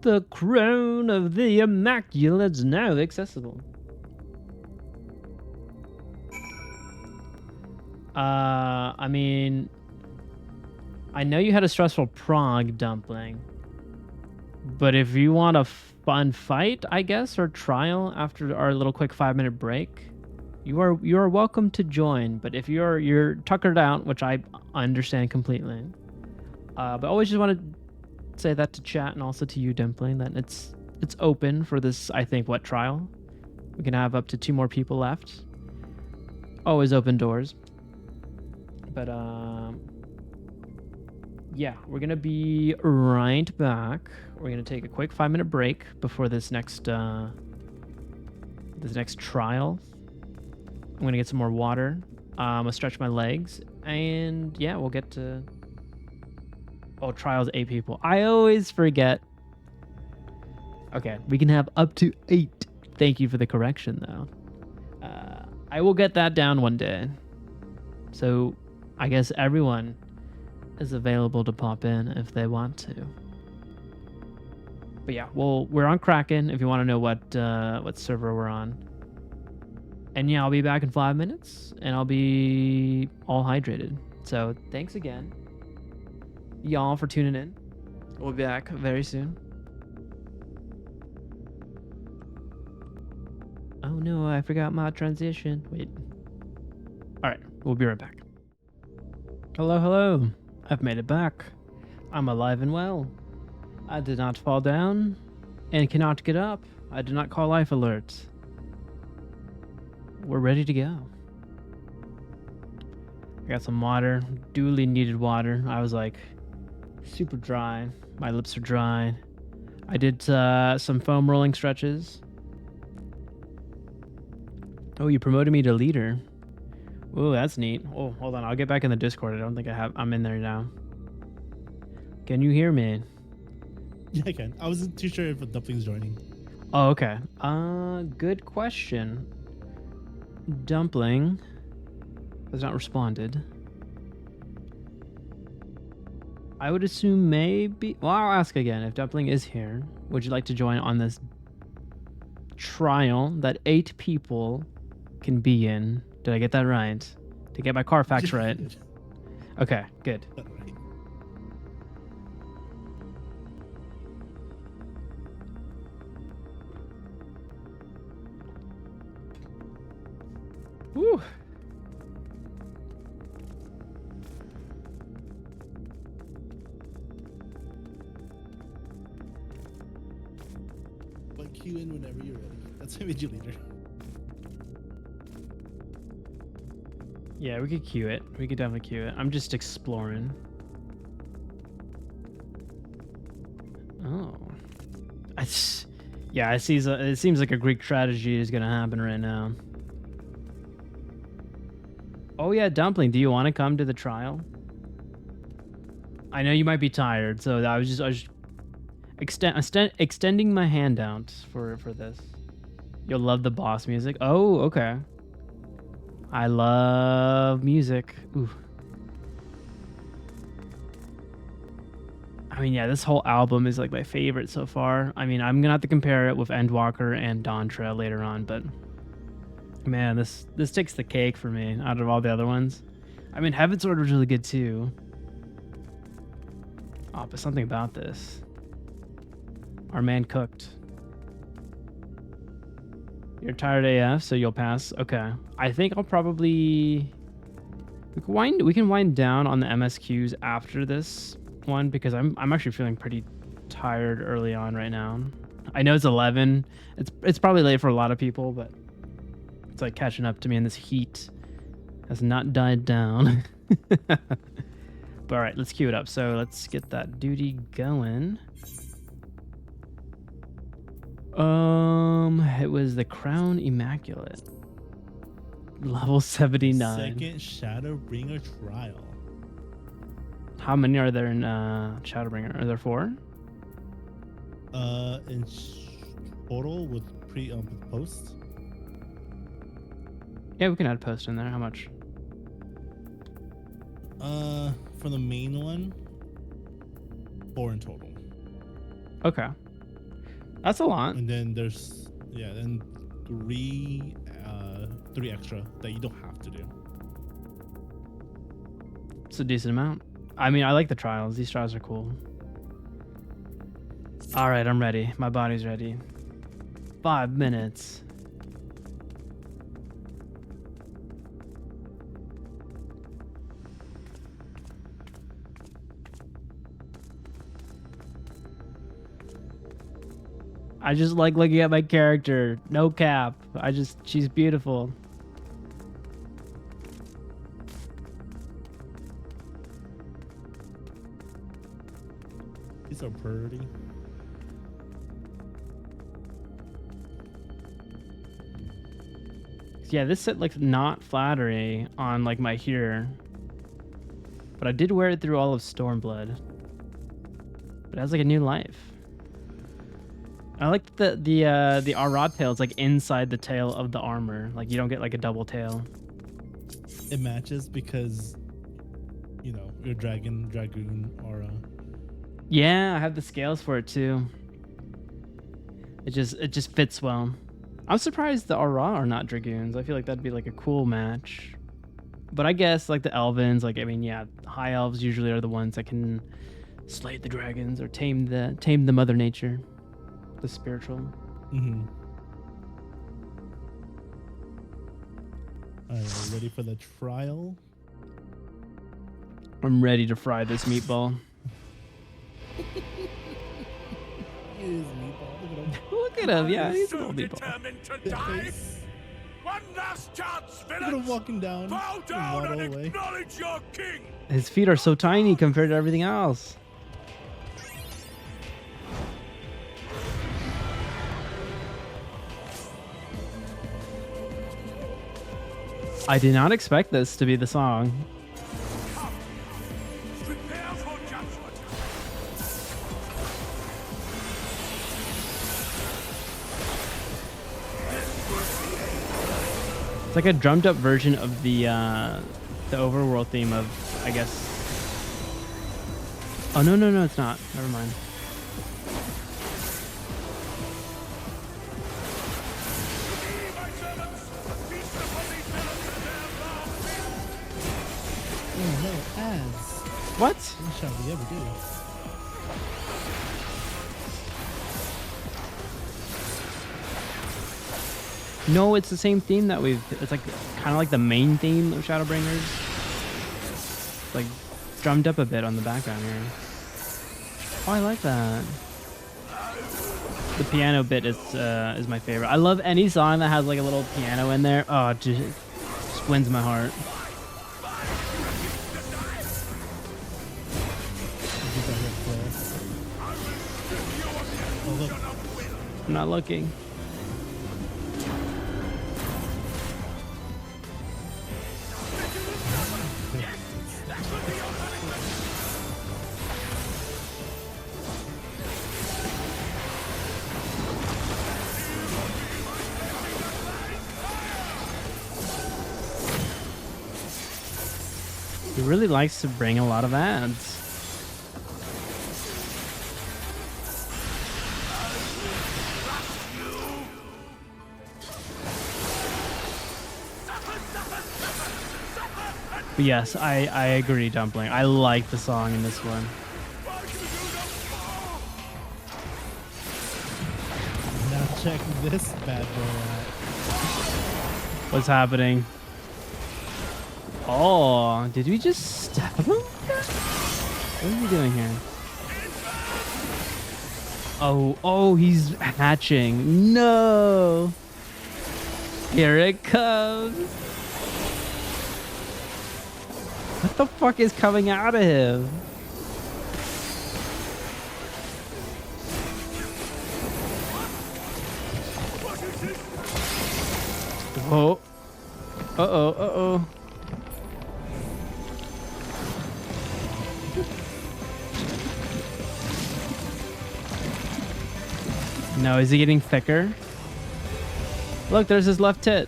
The crown of the Immaculate's now accessible. I mean, I know you had a stressful prog, Dumpling, but if you want a fun fight, I guess, or trial after our little quick 5-minute break, you are welcome to join. But if you're tuckered out, which I understand completely, but I always just want to say that to chat and also to you, Dumpling, that it's open for this. I think what trial? We can have up to 2 more people left. Always open doors. But yeah, we're gonna be right back. We're gonna take a quick 5-minute break before this next trial. I'm gonna get some more water. I'm gonna stretch my legs, and yeah, we'll get to. Oh, trials 8 people. I always forget. Okay, we can have up to 8. Thank you for the correction, though. I will get that down one day. So I guess everyone is available to pop in if they want to. But yeah, we're on Kraken if you want to know what server we're on. And yeah, I'll be back in 5 minutes, and I'll be all hydrated. So thanks again, y'all, for tuning in. We'll be back very soon. Oh no, I forgot my transition. Wait. Alright, we'll be right back. Hello, hello. I've made it back. I'm alive and well. I did not fall down and cannot get up. I did not call life alert. We're ready to go. I got some water, duly needed water. I was like super dry. My lips are dry. I did some foam rolling stretches. Oh, you promoted me to leader. Oh, that's neat. Oh, hold on. I'll get back in the Discord. I don't think I'm in there now. Can you hear me? Yeah, I can. I wasn't too sure if a Dumpling's joining. Oh, okay. Good question. Dumpling has not responded. I would assume maybe... Well, I'll ask again. If Dumpling is here, would you like to join on this trial that 8 people can be in? Did I get that right? To get my Carfax right? Okay, good. Woo. But queue in whenever you're ready. That's how I made you leader. Yeah, we could queue it. We could definitely queue it. I'm just exploring. Oh. Yeah, it seems like a Greek tragedy is going to happen right now. Oh yeah, Dumpling, do you want to come to the trial? I know you might be tired, so I was just extending my hand out for this. You'll love the boss music. Oh, okay. I love music. Ooh. I mean, yeah, this whole album is like my favorite so far. I mean, I'm gonna have to compare it with Endwalker and Dawntra later on, but man, this takes the cake for me out of all the other ones. I mean, Heaven Sword was really good too. Oh, but something about this. Our man cooked. You're tired AF, so you'll pass. Okay. I think I'll probably... We can wind down on the MSQs after this one because I'm actually feeling pretty tired early on right now. I know it's 11. It's probably late for a lot of people, but it's like catching up to me, and this heat has not died down. But all right, let's queue it up. So let's get that duty going. It was the Crown Immaculate. Level 79. Second Shadowbringer trial. How many are there in Shadowbringer? Are there 4? In total with with post. Yeah, we can add post in there. How much? For the main one, 4 in total. Okay. That's a lot. And then there's then 3 extra that you don't have to do. It's a decent amount. I mean, I like the trials. These trials are cool. All right, I'm ready. My body's ready. 5 minutes. I just like looking at my character. No cap. She's beautiful. These are pretty. Yeah, this said like not flattery on like my here. But I did wear it through all of Stormblood. But it has like a new life. I like the Arad tail is like inside the tail of the armor. Like you don't get like a double tail. It matches because, you know, your dragoon aura. Yeah, I have the scales for it too. It just fits well. I'm surprised the Aura are not dragoons. I feel like that'd be like a cool match. But I guess like the Elvins, like I mean, yeah, high elves usually are the ones that can slay the dragons or tame the mother nature. The spiritual. Mm-hmm. Alright, ready for the trial? I'm ready to fry this meatball. Look at him, yeah, he's a little meatball. Determined to die? One last chance, Look at him villains! walking down. Bow down and away. acknowledge your king! His feet are so tiny compared to everything else. I did not expect this to be the song. Prepare for judgment. It's like a drummed up version of the overworld theme of, I guess. Oh no, it's not. Never mind. Oh no, ads. What? What shall we ever do? No, it's the same theme that we've. It's like kind of like the main theme of Shadowbringers. It's like drummed up a bit on the background here. Oh, I like that. The piano bit is my favorite. I love any song that has like a little piano in there. Oh, it just wins my heart. Oh, look. I'm not looking. He really likes to bring a lot of ads. But yes, I agree, Dumpling. I like the song in this one. Now check this bad boy out. What's happening? Oh, did we just stab him? What are we doing here? Oh, he's hatching. No. Here it comes. What the fuck is coming out of him? Oh. Uh-oh. No, is he getting thicker? Look, there's his left tit.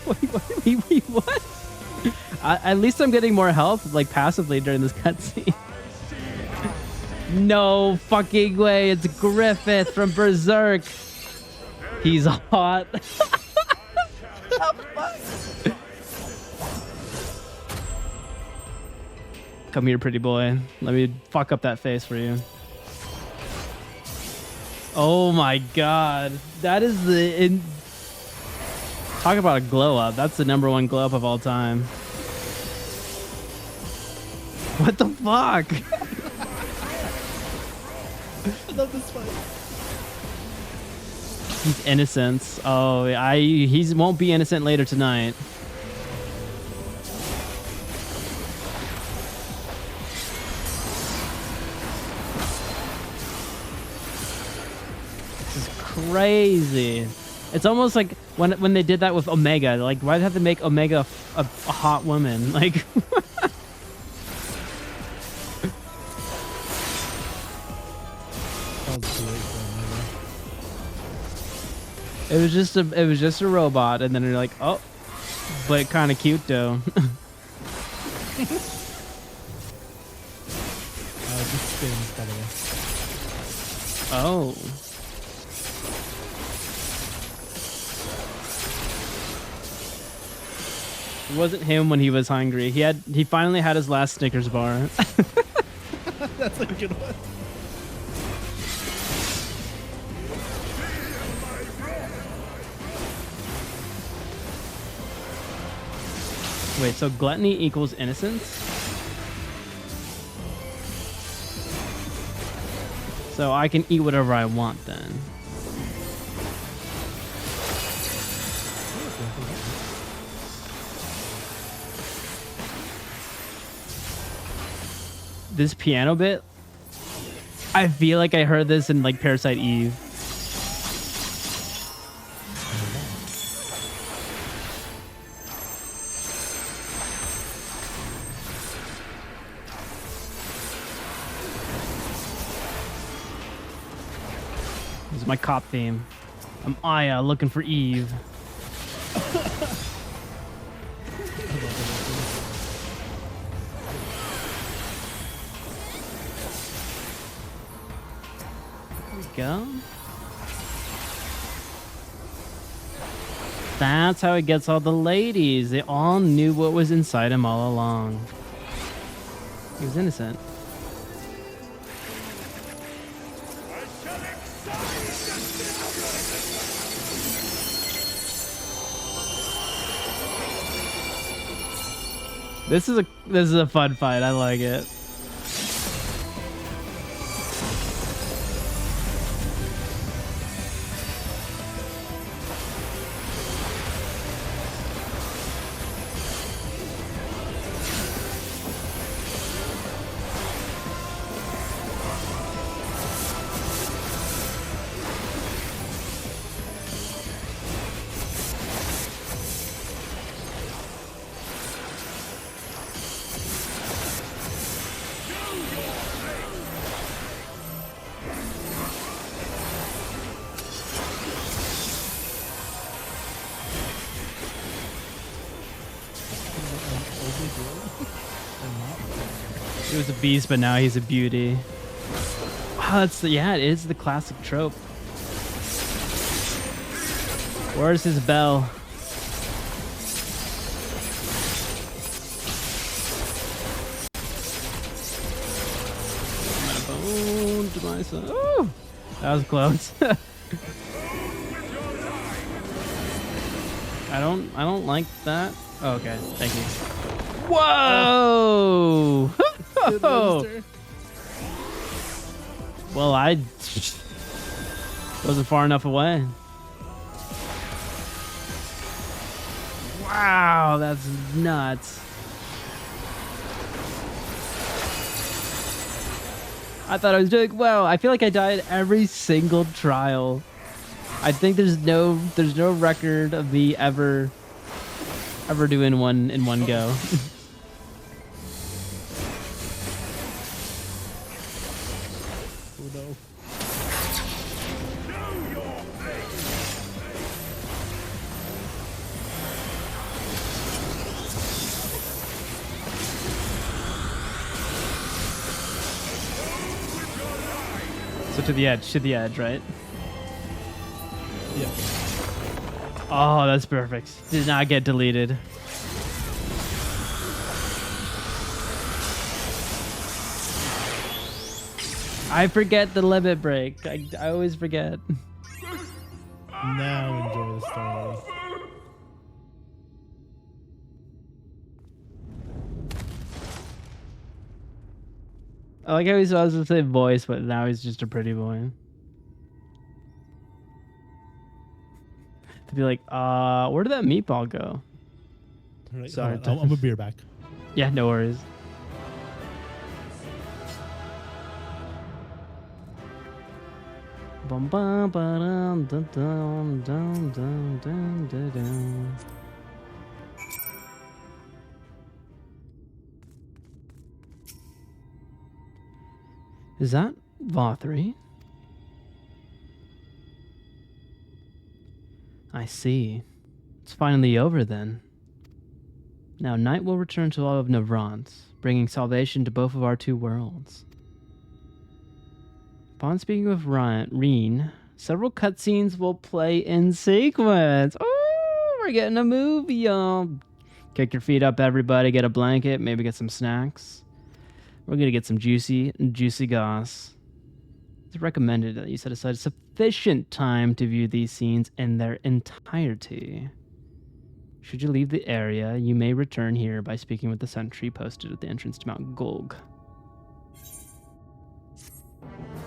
Wait, what? At least I'm getting more health, like, passively during this cutscene. No fucking way, it's Griffith from Berserk. He's hot. Come here, pretty boy. Let me fuck up that face for you. Oh my god. That is the... Talk about a glow up. That's the #1 glow up of all time. What the fuck? I love this fight. He's innocent. Oh, he won't be innocent later tonight. This is crazy. It's almost like when they did that with Omega. Like, why'd they have to make Omega a hot woman? Like, it was just a robot, and then you're like, oh, but kind of cute though. It just spins, by the way. Oh. It wasn't him when he was hungry. He finally had his last Snickers bar. That's a good one. Wait, so gluttony equals innocence? So I can eat whatever I want then. This piano bit, I feel like I heard this in like Parasite Eve. It's my cop theme. I'm Aya looking for Eve. There we go. That's how he gets all the ladies. They all knew what was inside him all along. He was innocent. This is a fun fight. I like it. He was a beast, but now he's a beauty. Wow, yeah, it is the classic trope. Where's his bell? Bone to my son. Ooh, that was close. I don't like that. Oh, okay, thank you. Whoa! Well, I wasn't far enough away. Wow, that's nuts. I thought I was doing well. I feel like I died every single trial. I think there's no record of me ever doing one in one go. So to the edge, right? Yeah. Oh, that's perfect. Did not get deleted. I forget the limit break. I always forget. Now enjoy the story. I like how he's always the same voice, but now he's just a pretty boy. To be like, where did that meatball go? Right, Sorry. I'm gonna be right back. Yeah, no worries. Bum bum ba dum dum dum dum dum dum dum dum. Is that vauthry? I see. It's finally over then. Now night will return to all of novrandt, bringing salvation to both of our two worlds. Upon speaking with Reen, several cutscenes will play in sequence. Oh, we're getting a movie, y'all. Kick your feet up, everybody. Get a blanket. Maybe get some snacks. We're gonna get some juicy goss. It's recommended that you set aside sufficient time to view these scenes in their entirety. Should you leave the area, you may return here by speaking with the sentry posted at the entrance to Mount Gulg.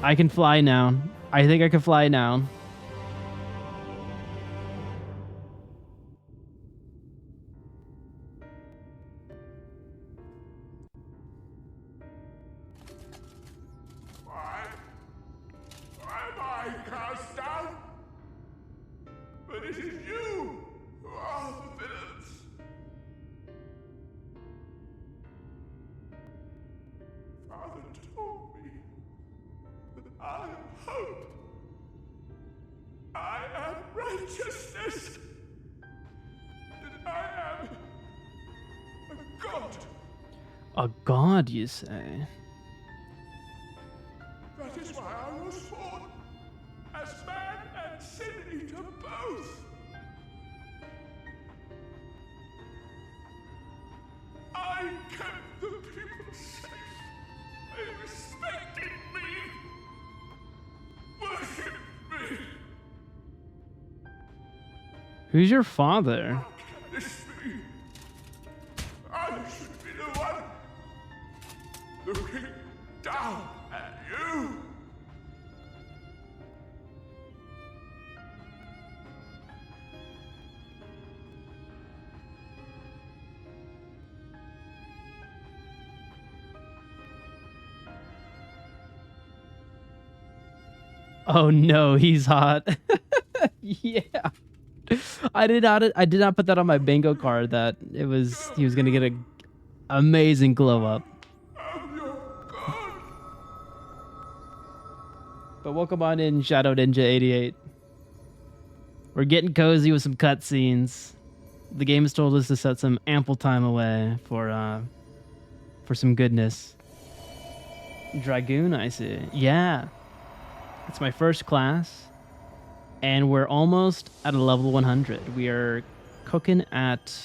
I can fly now. I think I can fly now. Why am I cast down? But it is you who are the villains. Father told me that I am hope. righteousness. That I am a god. A god, you say? That is why I was born, as man and sin eater both. I kept the people safe. They respected me, worshipped me. Who's your father? How can this be? I should be the one looking down at you. Oh no, he's hot. Yeah. I did not put that on my bingo card that he was gonna get an amazing glow up. But welcome on in, Shadow Ninja 88. We're getting cozy with some cutscenes. The game has told us to set some ample time away for some goodness. Dragoon, I see. Yeah. It's my first class. And we're almost at a level 100. We are cooking at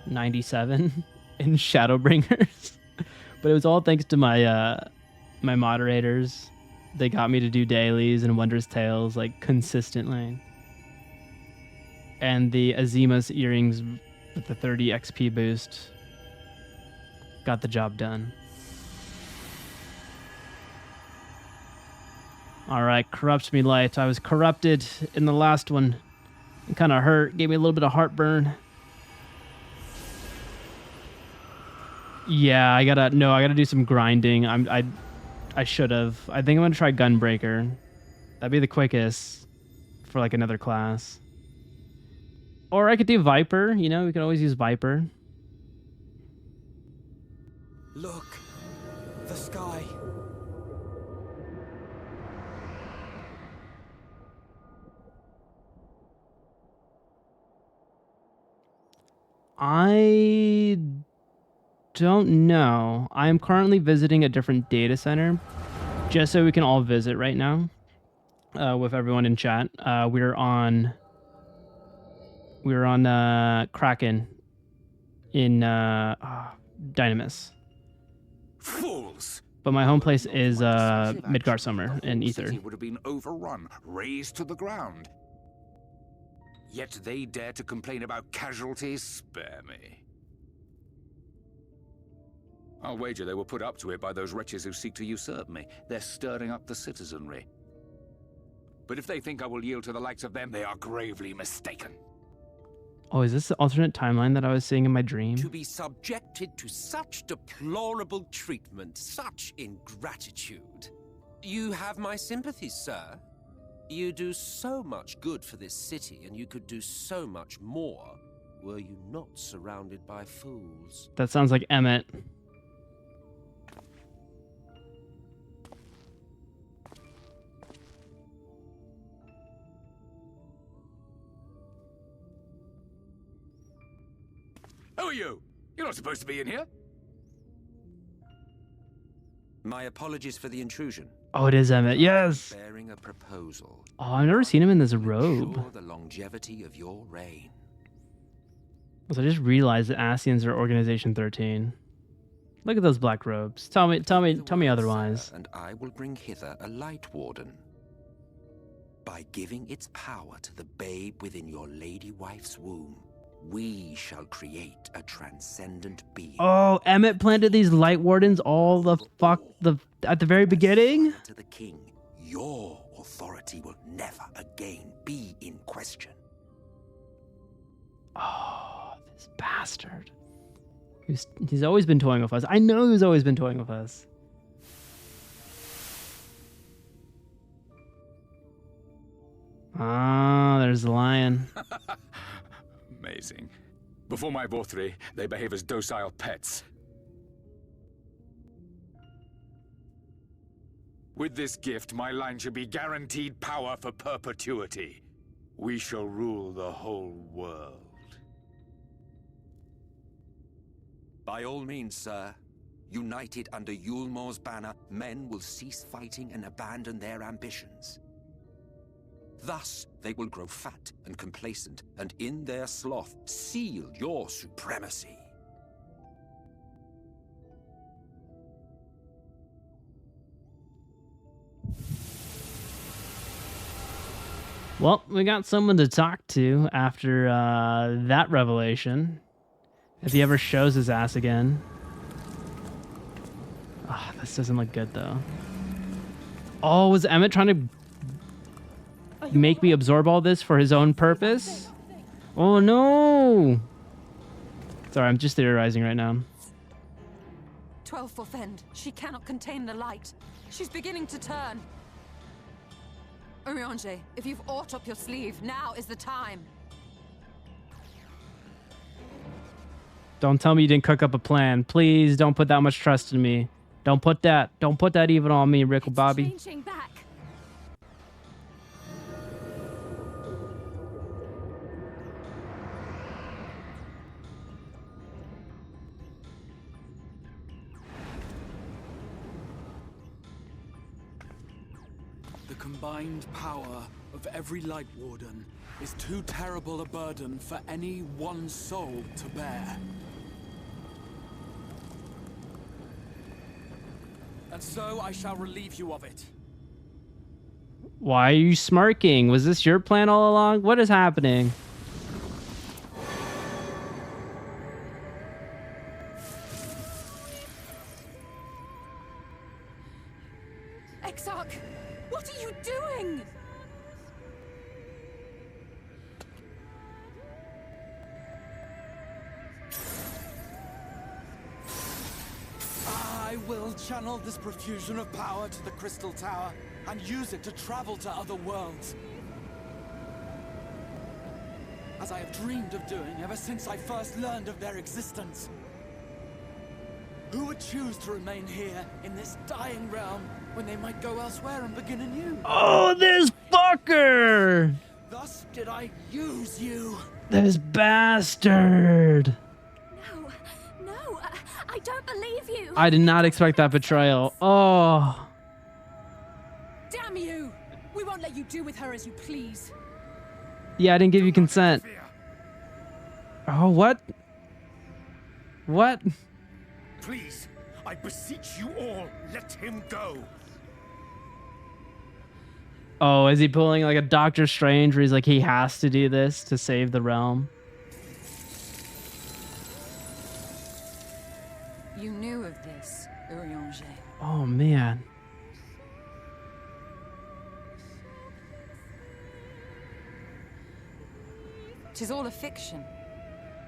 97 in Shadowbringers. But it was all thanks to my my moderators. They got me to do dailies and Wondrous Tales like consistently. And the Azima's earrings with the 30 XP boost got the job done. All right, corrupt me light. I was corrupted in the last one. It kind of hurt. Gave me a little bit of heartburn. Yeah, I gotta do some grinding. I should have. I think I'm gonna try Gunbreaker. That'd be the quickest for like another class. Or I could do Viper. You know, we could always use Viper. Look, the sky. I don't know. I'm currently visiting a different data center just so we can all visit right now with everyone in chat. We're on Kraken in Dynamis. Fools! But my home place is Midgar Summer in Ether. City would have been overrun, razed to the ground. Yet they dare to complain about casualties? Spare me. I'll wager they were put up to it by those wretches who seek to usurp me. They're stirring up the citizenry. But if they think I will yield to the likes of them, they are gravely mistaken. Oh, is this the alternate timeline that I was seeing in my dream? To be subjected to such deplorable treatment, such ingratitude. You have my sympathies, sir. You do so much good for this city, and you could do so much more were you not surrounded by fools. That sounds like Emmett. Who are you? You're not supposed to be in here. My apologies for the intrusion. Oh, it is Emmett. Yes. Bearing a proposal. Oh, I've never seen him in this robe. Ensure the longevity of your reign. So I just realized that Ascians are Organization 13. Look at those black robes. Tell me otherwise. And I will bring hither a light warden. By giving its power to the babe within your lady wife's womb, we shall create a transcendent being. Oh, Emmett planted these light wardens all at the very beginning? To the king, your authority will never again be in question. Oh, this bastard. He's always been toying with us. I know he's always been toying with us. Ah, there's the lion. Amazing. Before my vauthry, they behave as docile pets. With this gift, my line should be guaranteed power for perpetuity. We shall rule the whole world. By all means, sir. United under Yulmor's banner, men will cease fighting and abandon their ambitions. Thus, they will grow fat and complacent, and in their sloth, seal your supremacy. Well, we got someone to talk to after that revelation. If he ever shows his ass again. Oh, this doesn't look good, though. Oh, was Emmett trying to make me absorb all this for his own purpose? Oh, no! Sorry, I'm just theorizing right now. 12 for Fend. She cannot contain the light. She's beginning to turn. Urianger, if you've aught up your sleeve, now is the time. Don't tell me you didn't cook up a plan. Please don't put that much trust in me. Don't put that even on me, Rickle Bobby. Changing back. The combined power of every Light Warden is too terrible a burden for any one soul to bear. And so I shall relieve you of it. Why are you smirking? Was this your plan all along? What is happening? Exarch, what are you doing? I will channel this profusion of power to the Crystal Tower and use it to travel to other worlds. As I have dreamed of doing ever since I first learned of their existence. Who would choose to remain here in this dying realm when they might go elsewhere and begin anew? Oh, this fucker! Thus did I use you. This bastard! No, I don't believe you. I did not expect that betrayal. Oh. Damn you! We won't let you do with her as you please. Yeah, I didn't give you consent. Oh, what? What? Please, I beseech you all, let him go. Oh, is he pulling like a Doctor Strange where he's like, he has to do this to save the realm? You knew of this, Urianger. Oh, man. Tis all a fiction.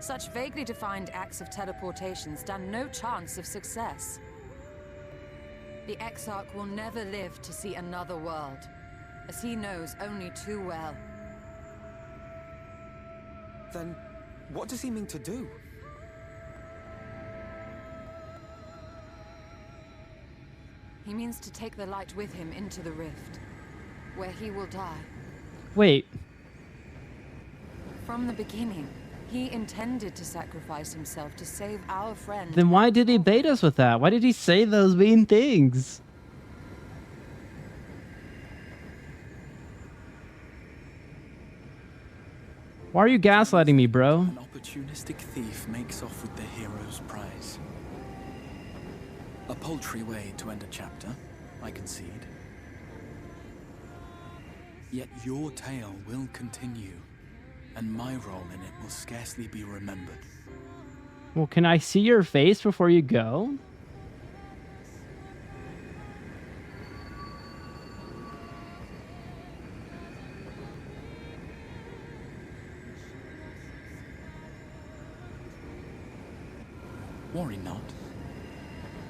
Such vaguely defined acts of teleportation stand no chance of success. The Exarch will never live to see another world, as he knows only too well. Then, what does he mean to do? He means to take the light with him into the rift, where he will die. Wait. From the beginning, he intended to sacrifice himself to save our friend. Then why did he bait us with that? Why did he say those mean things? Why are you gaslighting me, bro? An opportunistic thief makes off with the hero's prize. A paltry way to end a chapter, I concede. Yet your tale will continue, and my role in it will scarcely be remembered. Well, can I see your face before you go? Worry not.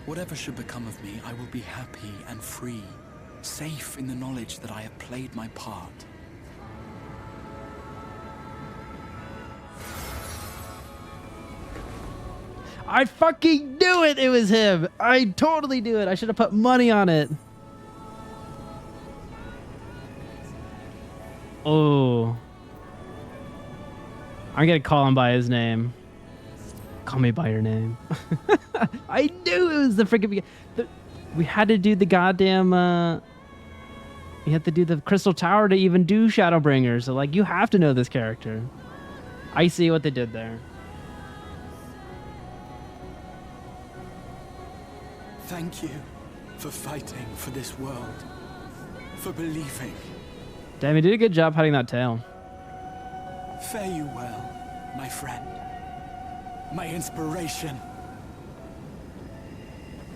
Whatever should become of me, I will be happy and free, safe in the knowledge that I have played my part. I fucking knew it! It was him! I totally knew it! I should have put money on it! Oh. I'm gonna call him by his name. Call me by your name. I knew it was the freaking. We had to do the goddamn. We had to do the Crystal Tower to even do Shadowbringers. So like, you have to know this character. I see what they did there. Thank you for fighting for this world, for believing. Damn, he did a good job hiding that tail. Fare you well, my friend. My inspiration.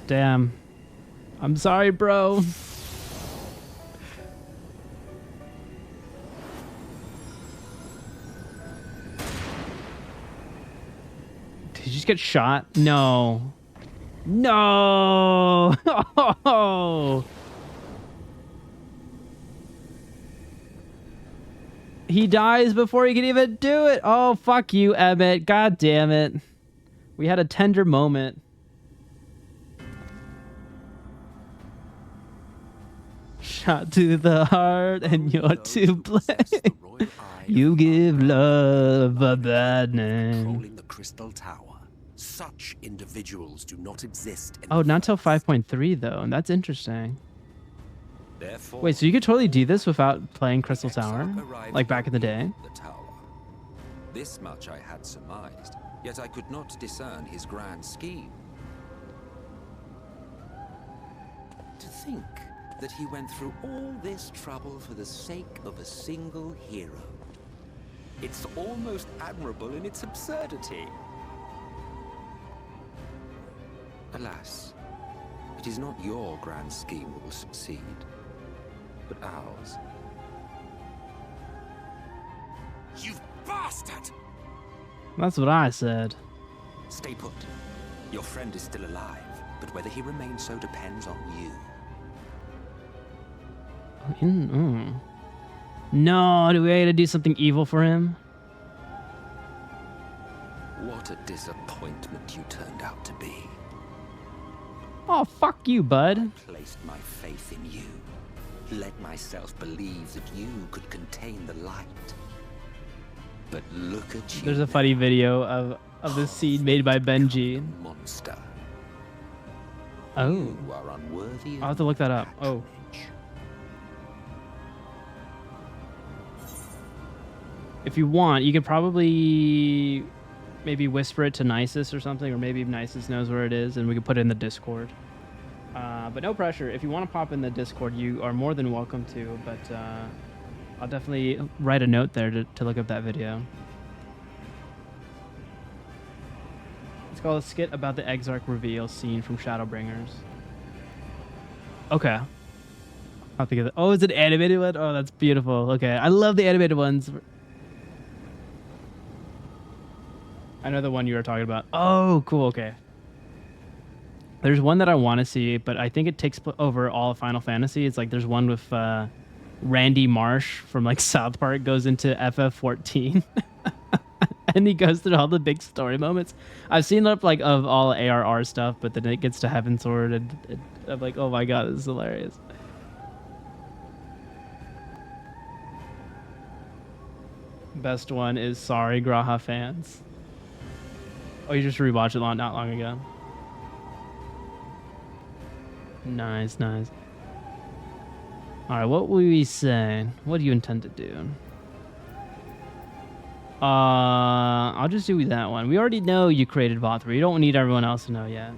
Damn. I'm sorry, bro. Did you just get shot? No. No. Oh. He dies before he can even do it. Oh, fuck you, Emmett. God damn it. We had a tender moment. Shot to the heart and you're to blame. You give love a bad name. Controlling the Crystal Tower. Such individuals do not exist. Oh, not till 5.3 though, and that's interesting. Therefore, wait, so you could totally do this without playing Crystal Tower? Like back in the day? The tower. This much I had surmised, yet I could not discern his grand scheme. To think that he went through all this trouble for the sake of a single hero. It's almost admirable in its absurdity. Alas, it is not your grand scheme that will succeed, but ours. You bastard! That's what I said. Stay put. Your friend is still alive, but whether he remains so depends on you. No, do we gotta do something evil for him? What a disappointment you turned out to be. Oh, fuck you, bud. I placed my faith in you. Let myself believe that you could contain the light. But look at you. There's a funny video of this scene made by Benji. Monster. Oh. You are unworthy. I'll have to look that up. Oh. If you want, you could probably maybe whisper it to Nisus or something, or maybe Nisus knows where it is, and we could put it in the Discord. But no pressure. If you want to pop in the Discord, you are more than welcome to, but I'll definitely write a note there to look up that video. It's called a skit about the Exarch reveal scene from Shadowbringers. Okay. I'll have to get that. Oh, it's an animated one? Oh, that's beautiful. Okay, I love the animated ones. I know the one you were talking about. Oh, cool. Okay. There's one that I want to see, but I think it takes over all of Final Fantasy. It's like there's one with Randy Marsh from like South Park goes into FF14. And he goes through all the big story moments. I've seen up like of all ARR stuff, but then it gets to Heavensward and I'm like, oh my god, this is hilarious. Best one is Sorry Graha fans. Oh, you just rewatched it not long ago. Nice, nice. Alright, what will we say? What do you intend to do? I'll just do that one. We already know you created vauthry. You don't need everyone else to know yet.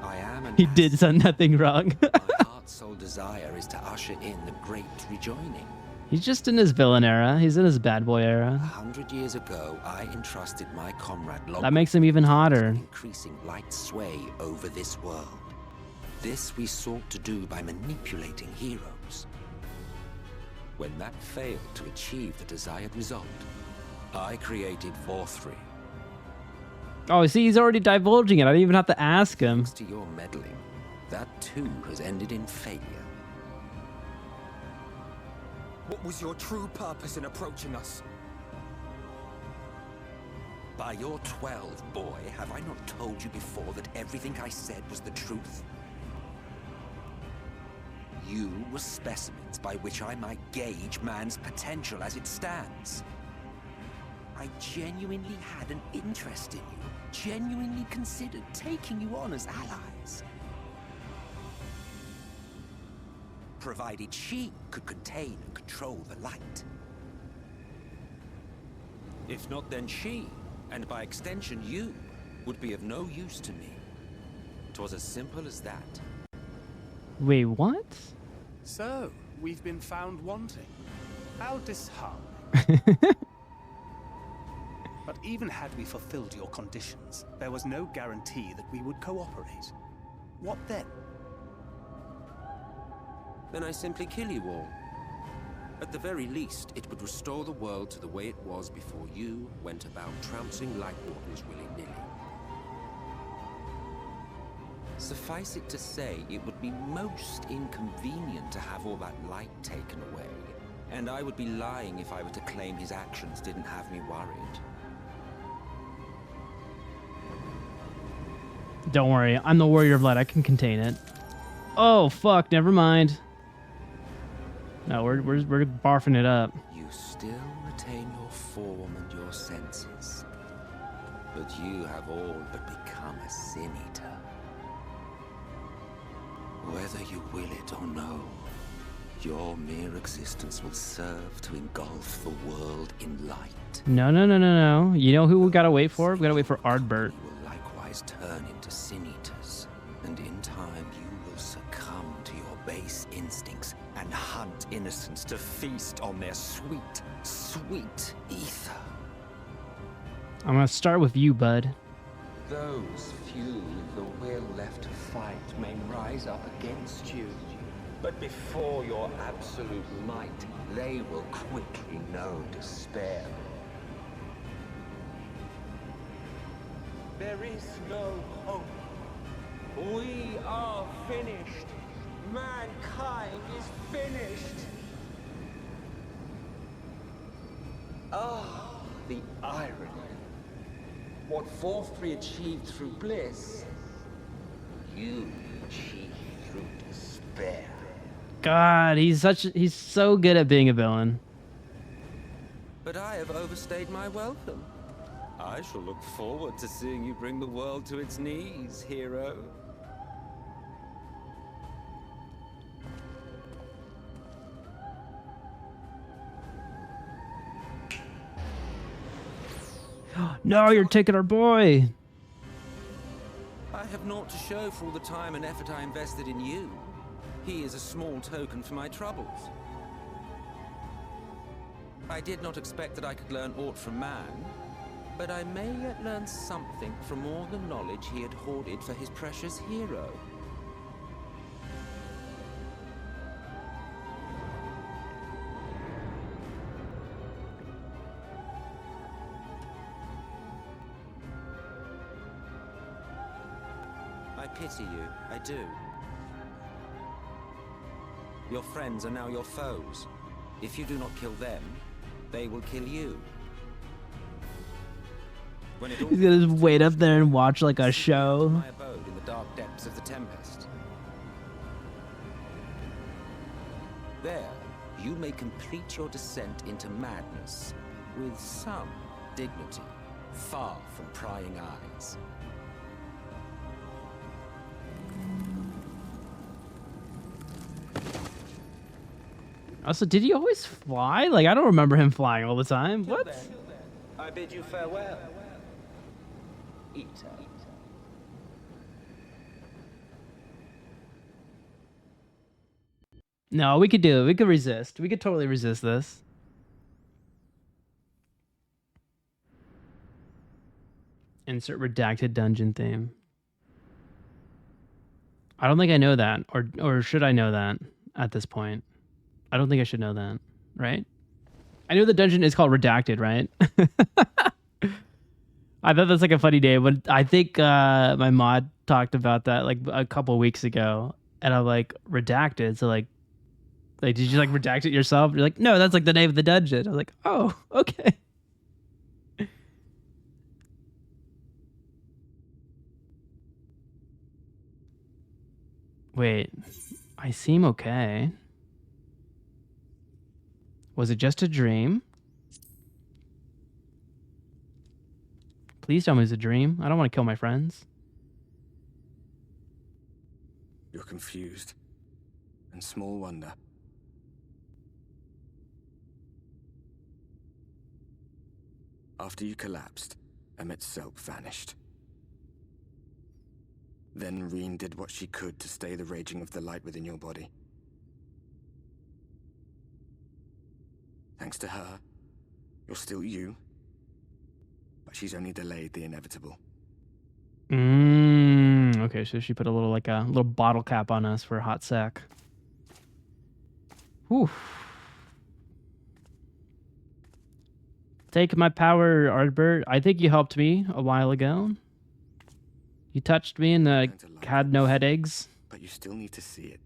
I am an He did nothing wrong. My heart's sole desire is to usher in the great rejoining. He's just in his villain era. He's in his bad boy era. 100 years ago, I entrusted my comrade That makes him even hotter. increasing light sway over this world. This we sought to do by manipulating heroes. When that failed to achieve the desired result, I created vauthry. Oh, see, he's already divulging it. I didn't even have to ask him. Thanks to your meddling, that too has ended in failure. What was your true purpose in approaching us? By your 12, boy, have I not told you before that everything I said was the truth? You were specimens by which I might gauge man's potential as it stands. I genuinely had an interest in you, genuinely considered taking you on as allies. Provided she could contain and control the light. If not, then she, and by extension you, would be of no use to me. 'Twas as simple as that. Wait, what? So, we've been found wanting. How disheartening. But even had we fulfilled your conditions, there was no guarantee that we would cooperate. What then? Then I simply kill you all. At the very least, it would restore the world to the way it was before you went about trouncing Lightwalkers willy-nilly. Suffice it to say, it would be most inconvenient to have all that light taken away. And I would be lying if I were to claim his actions didn't have me worried. Don't worry, I'm the warrior of light. I can contain it. Oh fuck! Never mind. No, we're barfing it up. You still retain your form and your senses, but you have all but become a sin eater. Whether you will it or no, your mere existence will serve to engulf the world in light. No, no, no, no, no. You know who we gotta wait for? We gotta wait for Ardbert. You will likewise turn into sin eaters, and in time you will succumb to your base instincts and hunt innocents to feast on their sweet, sweet ether. I'm gonna start with you, bud. Those few with the will left to fight may rise up against you, but before your absolute might, they will quickly know despair. There is no hope. We are finished. Mankind is finished. Ah, the irony. What vauthry achieved through bliss, you achieved through despair. God, he's so good at being a villain. But I have overstayed my welcome. I shall look forward to seeing you bring the world to its knees, hero. No, you're taking our boy. I have naught to show for all the time and effort I invested in you. He is a small token for my troubles. I did not expect that I could learn aught from man, but I may yet learn something from all the knowledge he had hoarded for his precious hero. I pity you, I do. Your friends are now your foes. If you do not kill them, they will kill you. When it all He's gonna just wait up there and watch like a show. my abode in the dark depths of the Tempest. There, you may complete your descent into madness with some dignity, far from prying eyes. Also, did he always fly? Like, I don't remember him flying all the time. What? I bid you farewell, Eater. No, we could do it. We could resist. We could totally resist this. Insert redacted dungeon theme. I don't think I know that, or should I know that at this point? I don't think I should know that, right? I know the dungeon is called Redacted, right? I thought that's like a funny name, but I think my mod talked about that like a couple weeks ago, and I'm like, Redacted, so like did you like redact it yourself? You're like, no, that's like the name of the dungeon. I was like, oh, okay. Wait, I seem okay. Was it just a dream? Please tell me it's a dream. I don't want to kill my friends. You're confused. And small wonder. After you collapsed, Emmet's self vanished. Then Reen did what she could to stay the raging of the light within your body. Thanks to her, you're still you. But she's only delayed the inevitable. Okay, so she put a little, like a little bottle cap on us for a hot sec. Whew. Take my power, Ardbert. I think you helped me a while ago. You touched me and had no headaches. But you still need to see it.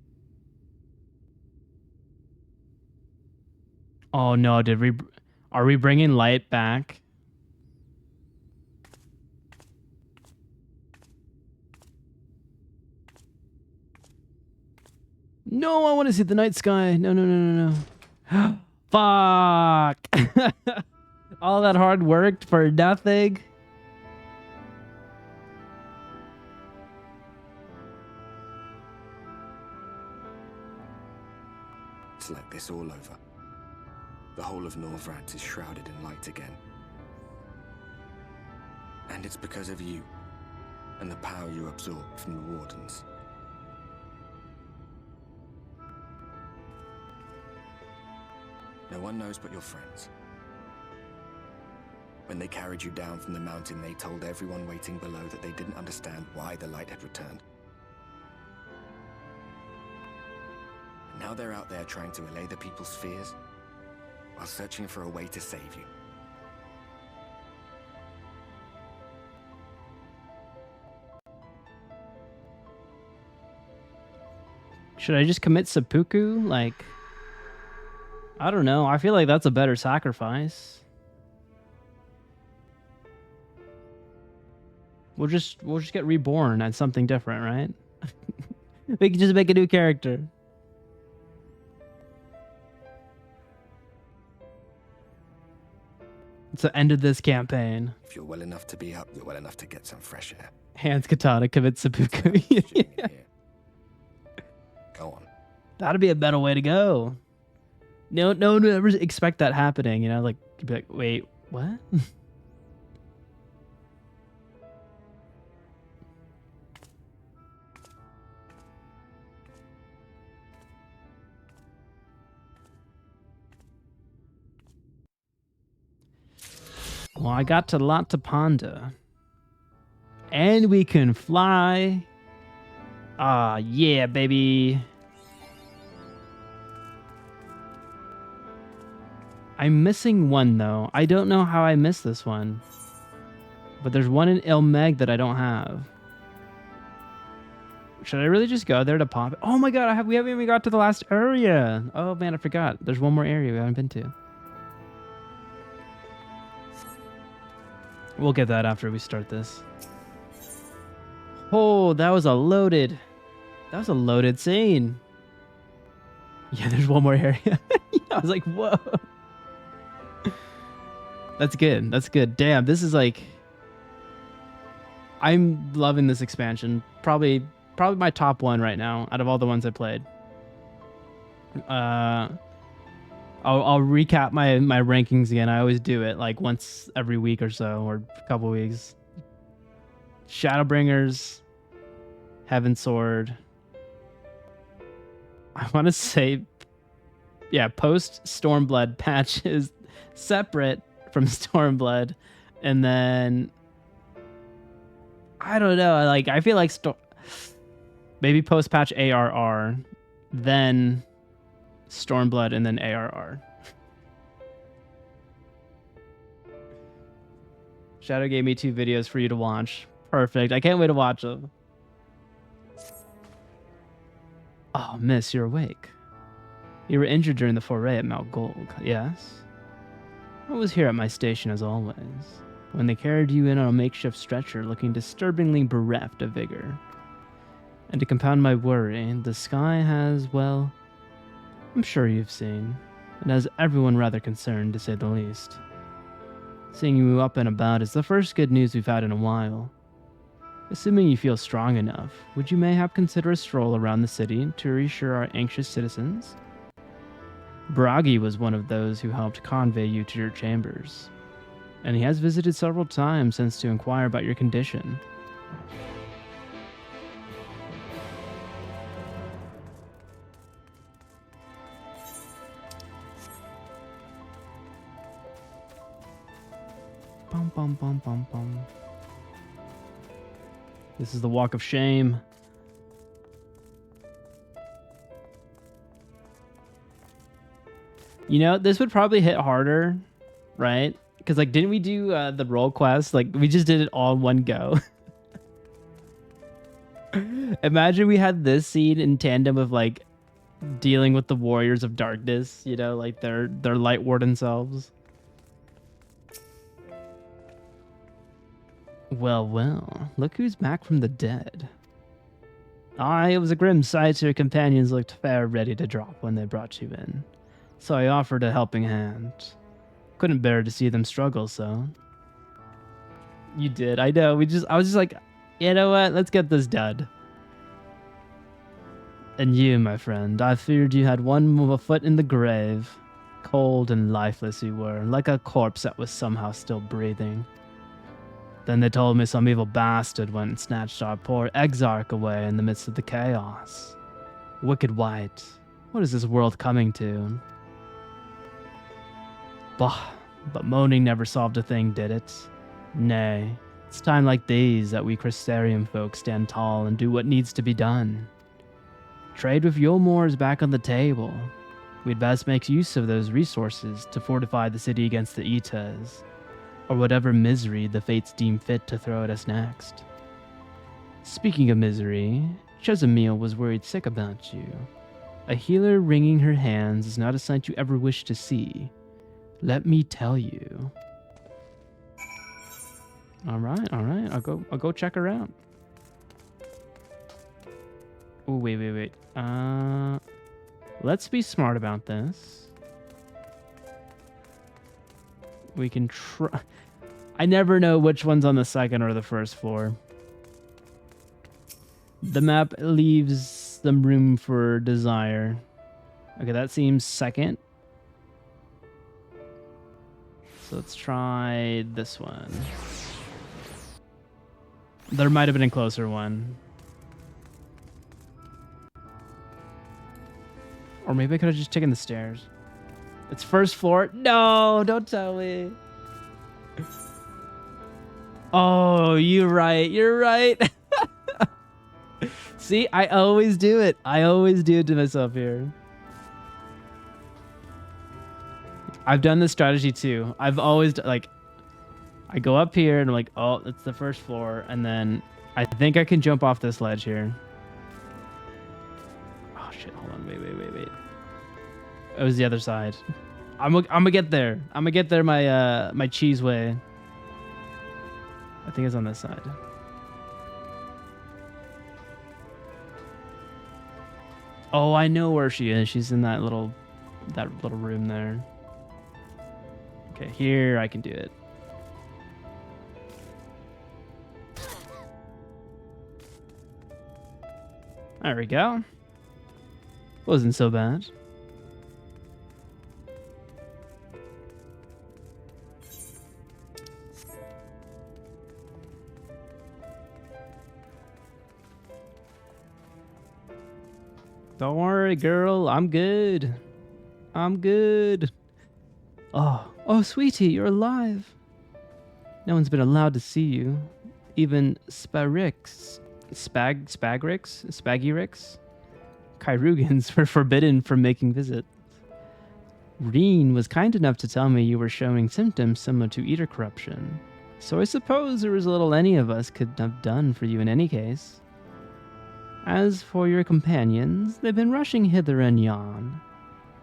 Oh no, are we bringing light back? No, I want to see the night sky. No, no, no, no, no. Fuck. All that hard work for nothing. It's like this all over. The whole of Novrandt is shrouded in light again. And it's because of you, and the power you absorbed from the Wardens. No one knows but your friends. When they carried you down from the mountain, they told everyone waiting below that they didn't understand why the light had returned. Now they're out there trying to allay the people's fears, while searching for a way to save you. Should I just commit seppuku? Like, I don't know. I feel like that's a better sacrifice. We'll just get reborn as something different, right? We can just make a new character. It's the end of this campaign. If you're well enough to be up, you're well enough to get some fresh air. Hands katana, commit seppuku. Yeah. Go on. That'd be a better way to go. No one would ever expect that happening, you know? Like, you'd be like, wait, what? Well, I got a lot to ponder. And we can fly. Ah, yeah, baby. I'm missing one, though. I don't know how I missed this one. But there's one in Ilmeg that I don't have. Should I really just go there to pop it? Oh my god, we haven't even got to the last area. Oh man, I forgot. There's one more area we haven't been to. We'll get that after we start this. Oh, that was a loaded scene. Yeah, there's one more area. Yeah, I was like, whoa. That's good. That's good. Damn, this is like... I'm loving this expansion. Probably my top one right now out of all the ones I played. I'll recap my rankings again. I always do it like once every week or so, or a couple weeks. Shadowbringers, Heaven Sword. I want to say, yeah, post Stormblood patch is separate from Stormblood, and then I don't know. Like I feel like maybe post patch ARR, then Stormblood, and then ARR. Shadow gave me 2 videos for you to watch. Perfect. I can't wait to watch them. Oh, miss, you're awake. You were injured during the foray at Mount Gulg, yes? I was here at my station as always, when they carried you in on a makeshift stretcher looking disturbingly bereft of vigor. And to compound my worry, the sky has, well, I'm sure you've seen. It has everyone rather concerned, to say the least. Seeing you up and about is the first good news we've had in a while. Assuming you feel strong enough, would you mayhap consider a stroll around the city to reassure our anxious citizens? Bragi was one of those who helped convey you to your chambers, and he has visited several times since to inquire about your condition. Bum, bum, bum, bum, bum. This is the walk of shame. You know, this would probably hit harder, right? Because, like, didn't we do the role quest? Like, we just did it all in one go. Imagine we had this scene in tandem with, like, dealing with the Warriors of Darkness, you know, like their Light Warden selves. Well, well, look who's back from the dead. Aye, it was a grim sight. Your companions looked fair ready to drop when they brought you in, so I offered a helping hand. Couldn't bear to see them struggle, so. You did, I know. I was just like, you know what? Let's get this done. And you, my friend, I feared you had one foot in the grave. Cold and lifeless you were, like a corpse that was somehow still breathing. Then they told me some evil bastard went and snatched our poor exarch away in the midst of the chaos. Wicked White, what is this world coming to? Bah, but moaning never solved a thing, did it? Nay, it's time like these that we Crystarium folk stand tall and do what needs to be done. Trade with Yulmore is back on the table. We'd best make use of those resources to fortify the city against the Etas, or whatever misery the fates deem fit to throw at us next. Speaking of misery, Chesamil was worried sick about you. A healer wringing her hands is not a sight you ever wish to see. Let me tell you. All right. I'll go check her out. Oh, wait. Let's be smart about this. We can try. I never know which one's on the second or the first floor. The map leaves some room for desire. Okay, that seems second. So let's try this one. There might have been a closer one. Or maybe I could have just taken the stairs. It's first floor. No, don't tell me. Oh, you're right. See, I always do it. I always do it to myself here. I've done this strategy too. I've always, like, I go up here and I'm like, oh, it's the first floor. And then I think I can jump off this ledge here. Oh, shit. Hold on. Wait. It was the other side. I'm gonna get there. I'm gonna get there my cheese way. I think it's on this side. Oh, I know where she is. She's in that little room there. Okay, here I can do it. There we go. Wasn't so bad. Don't worry, girl. I'm good. Oh, sweetie, you're alive. No one's been allowed to see you. Even Spagrix, Kyrugans were forbidden from making visits. Reen was kind enough to tell me you were showing symptoms similar to eater corruption, so I suppose there was little any of us could have done for you in any case. As for your companions, they've been rushing hither and yon,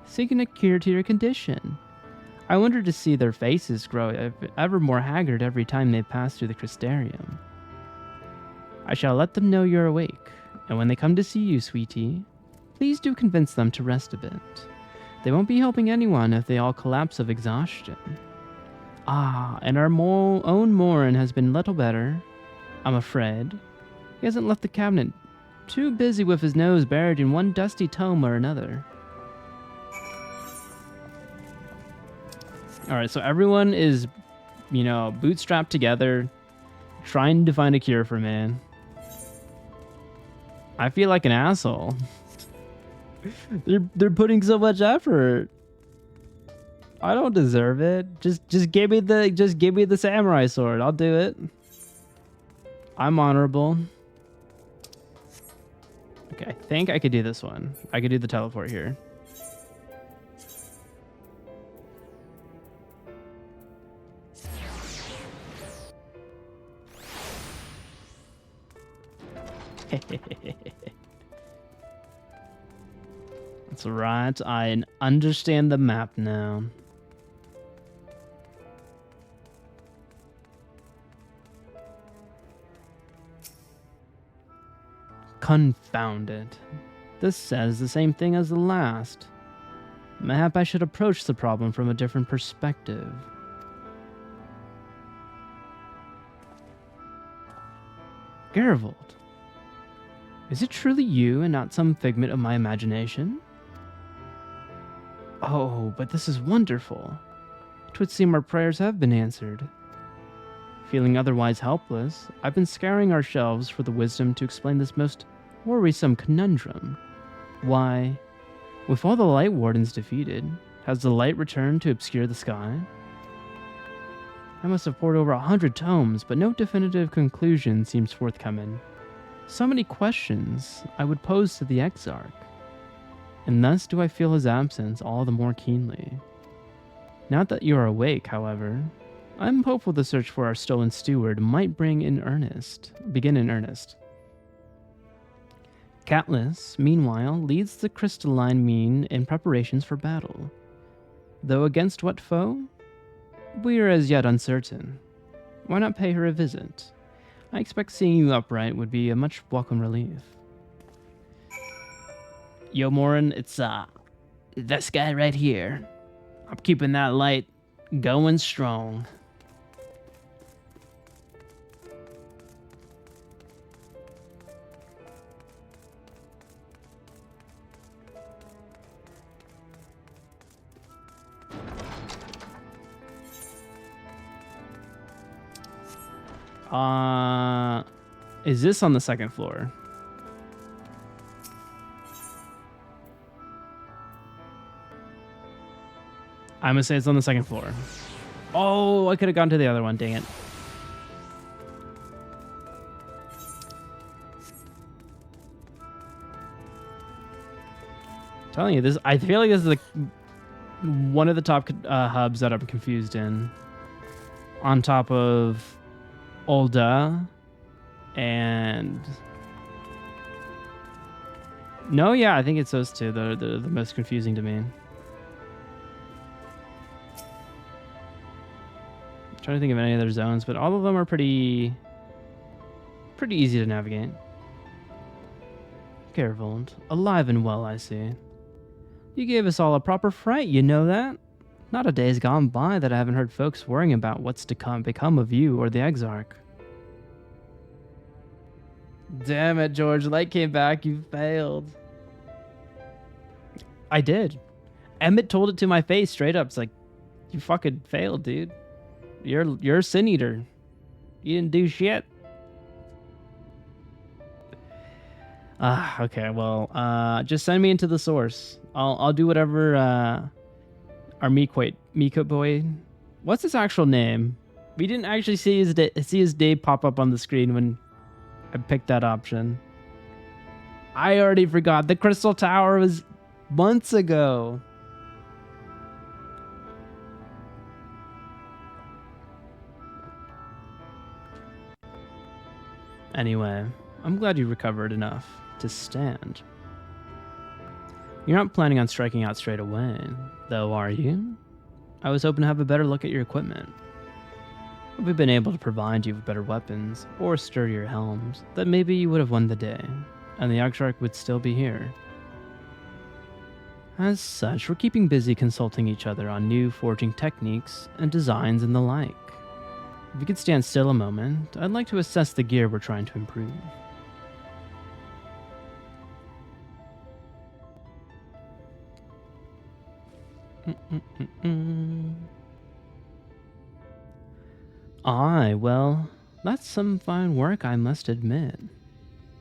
seeking a cure to your condition. I wonder to see their faces grow ever more haggard every time they pass through the Crystarium. I shall let them know you're awake, And when they come to see you, sweetie, please do convince them to rest a bit. They won't be helping anyone if they all collapse of exhaustion. Ah, and our own Morin has been little better, I'm afraid. He hasn't left the cabinet, too busy with his nose buried in one dusty tome or another. Alright, so everyone is, you know, bootstrapped together, trying to find a cure for me. I feel like an asshole. They're putting so much effort. I don't deserve it. Just give me the samurai sword. I'll do it. I'm honorable. Okay, I think I could do this one. I could do the teleport here. That's right. I understand the map now. Confound it. This says the same thing as the last. Mayhap I should approach the problem from a different perspective. Geravold. Is it truly you and not some figment of my imagination? Oh, but this is wonderful. It would seem our prayers have been answered. Feeling otherwise helpless, I've been scouring our shelves for the wisdom to explain this most worrisome conundrum. Why, with all the light wardens defeated, has the light returned to obscure the sky? I must have pored over 100 tomes, but no definitive conclusion seems forthcoming. So many questions I would pose to the exarch, and thus do I feel his absence all the more keenly. Now that you are awake, however, I'm hopeful the search for our stolen steward might begin in earnest. Catless, meanwhile, leads the crystalline mean in preparations for battle. Though against what foe? We are as yet uncertain. Why not pay her a visit? I expect seeing you upright would be a much welcome relief. Yo, Morin, it's this guy right here. I'm keeping that light going strong. Is this on the second floor? I'm gonna say it's on the second floor. Oh, I could have gone to the other one, dang it. I'm telling you, I feel like this is one of the top hubs that I'm confused in. On top of Ul'dah and no, yeah, I think it's those two that are the most confusing to me. I'm trying to think of any other zones, but all of them are pretty easy to navigate. Geravold, alive and well, I see. You gave us all a proper fright, you know that? Not a day's gone by that I haven't heard folks worrying about what's to become of you or the exarch. Damn it, George. Light came back. You failed. I did. Emmett told it to my face straight up. It's like, you fucking failed, dude. You're a sin eater. You didn't do shit. Okay, well, just send me into the source. I'll do whatever our Miko boy. What's his actual name? We didn't actually see his name pop up on the screen when I picked that option. I already forgot. The Crystal Tower was months ago. Anyway, I'm glad you recovered enough to stand. You're not planning on striking out straight away, though, are you? I was hoping to have a better look at your equipment. If we've been able to provide you with better weapons, or sturdier helms, then maybe you would have won the day. and the exarch would still be here. As such, we're keeping busy consulting each other on new forging techniques and designs and the like. If you could stand still a moment, I'd like to assess the gear we're trying to improve. Aye, well, that's some fine work, I must admit.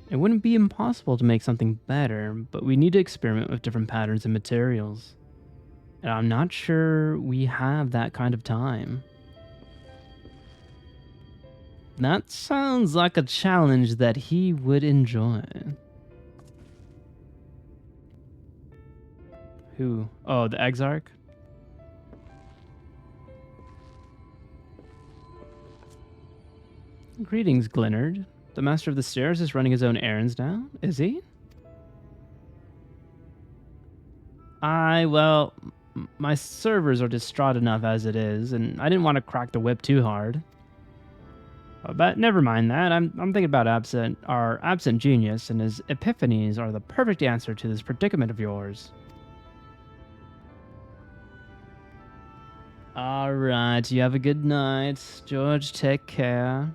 It wouldn't be impossible to make something better, but we need to experiment with different patterns and materials. And I'm not sure we have that kind of time. That sounds like a challenge that he would enjoy. Who? Oh, the exarch? Greetings, Glinard. The Master of the Stairs is running his own errands now, is he? Well, my servers are distraught enough as it is, and I didn't want to crack the whip too hard. But never mind that. I'm thinking about our absent genius, and his epiphanies are the perfect answer to this predicament of yours. Alright, you have a good night. George, take care.